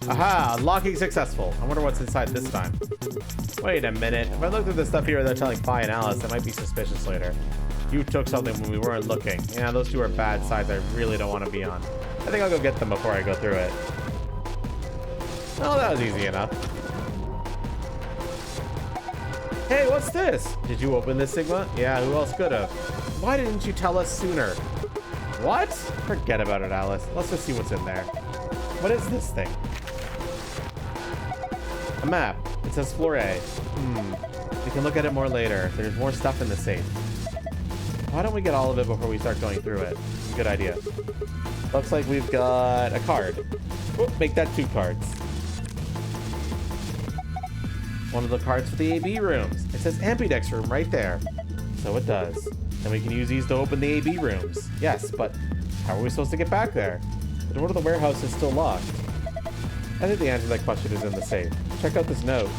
Aha, unlocking successful. I wonder what's inside this time. Wait a minute. If I look through the stuff here without telling Fi and Alice, it might be suspicious later. You took something when we weren't looking. Yeah, those two are bad sides I really don't want to be on. I think I'll go get them before I go through it. Oh, that was easy enough. Hey, what's this? Did you open this, Sigma? Yeah, who else could have? Why didn't you tell us sooner? What? Forget about it, Alice. Let's just see what's in there. What is this thing? A map. It says floor A. We can look at it more later. There's more stuff in the safe. Why don't we get all of it before we start going through it? Good idea. Looks like we've got a card. Oh, make that 2 cards. One of the cards for the AB rooms. It says Ambidex room right there. So it does. And we can use these to open the AB rooms. Yes, but how are we supposed to get back there? The door to the warehouse is still locked. I think the answer to that question is in the safe. Check out this note.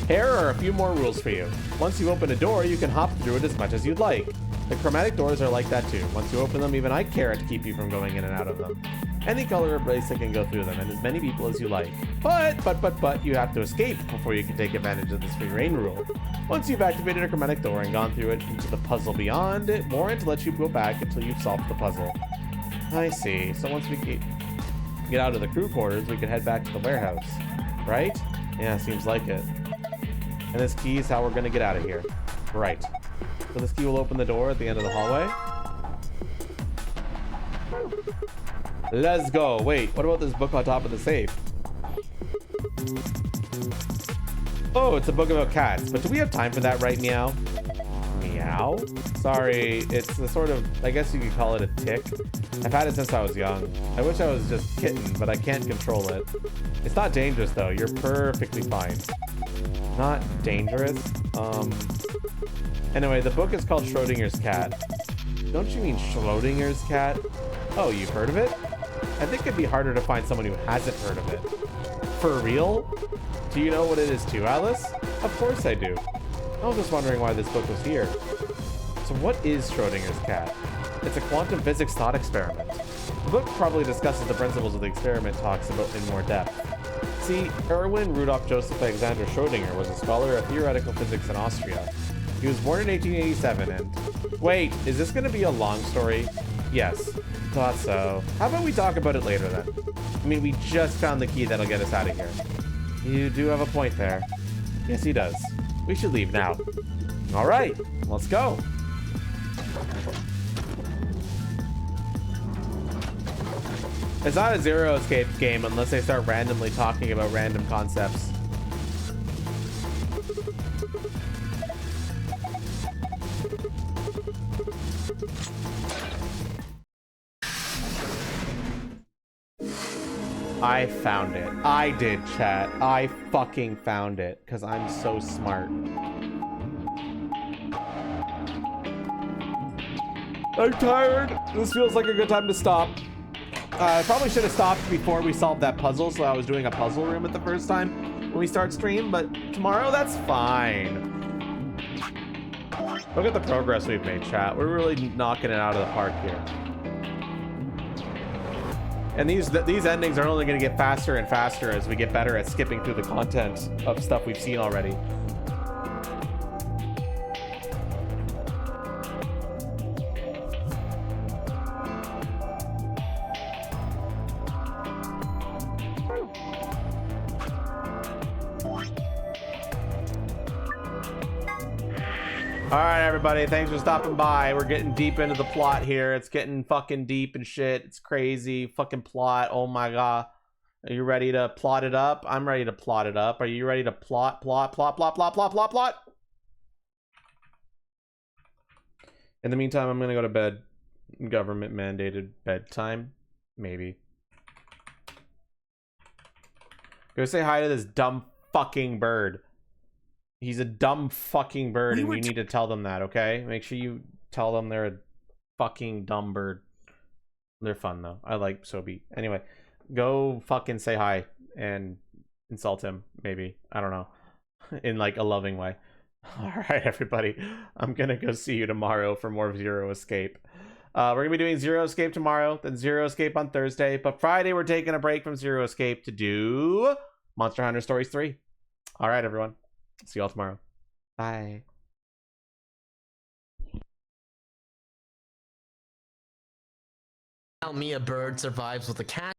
Here are a few more rules for you. Once you open a door, you can hop through it as much as you'd like. The chromatic doors are like that too. Once you open them, even I care to keep you from going in and out of them. Any color or race that can go through them, and as many people as you like. But, you have to escape before you can take advantage of this free reign rule. Once you've activated a chromatic door and gone through it into the puzzle beyond, it warrants to let you go back until you've solved the puzzle. I see. So once we get out of the crew quarters, we can head back to the warehouse. Right? Yeah, seems like it. And this key is how we're gonna get out of here. Right. So this key will open the door at the end of the hallway. Let's go. Wait, what about this book on top of the safe? Oh, it's a book about cats. But do we have time for that right meow? Meow? Sorry, it's a sort of, I guess you could call it a tick. I've had it since I was young. I wish I was just kitten, but I can't control it. It's not dangerous though. You're perfectly fine. Not dangerous? Anyway, the book is called Schrodinger's Cat. Don't you mean Schrodinger's cat? Oh, you've heard of it? I think it'd be harder to find someone who hasn't heard of it. For real? Do you know what it is too, Alice? Of course I do. I was just wondering why this book was here. So what is Schrodinger's cat? It's a quantum physics thought experiment. The book probably discusses the principles of the experiment talks about in more depth. See, Erwin Rudolf Joseph Alexander Schrödinger was a scholar of theoretical physics in Austria. He was born in 1887 and... Wait, is this going to be a long story? Yes, thought so. How about we talk about it later then? I mean, we just found the key that'll get us out of here. You do have a point there. Yes, he does. We should leave now. All right, let's go. It's not a Zero Escape game unless they start randomly talking about random concepts. I found it. I did, chat. I fucking found it because I'm so smart. I'm tired. This feels like a good time to stop. I probably should have stopped before we solved that puzzle, so I was doing a puzzle room at the first time when we start stream, but tomorrow, that's fine. Look at the progress we've made, chat. We're really knocking it out of the park here. And these endings are only going to get faster and faster as we get better at skipping through the content of stuff we've seen already. All right, everybody. Thanks for stopping by. We're getting deep into the plot here. It's getting fucking deep and shit. It's crazy. Fucking plot. Oh my god. Are you ready to plot it up? I'm ready to plot it up. Are you ready to plot? In the meantime, I'm gonna go to bed. Government mandated bedtime. Maybe. Go say hi to this dumb fucking bird. He's a dumb fucking bird, and you need to tell them that, okay? Make sure you tell them they're a fucking dumb bird. They're fun, though. I like Sobi. Anyway, go fucking say hi and insult him, maybe. I don't know. In, like, a loving way. Alright, everybody. I'm gonna go see you tomorrow for more Zero Escape. We're gonna be doing Zero Escape tomorrow, then Zero Escape on Thursday. But Friday, we're taking a break from Zero Escape to do Monster Hunter Stories 3. Alright, everyone. See y'all tomorrow. Bye. Tell me a bird survives with a cat.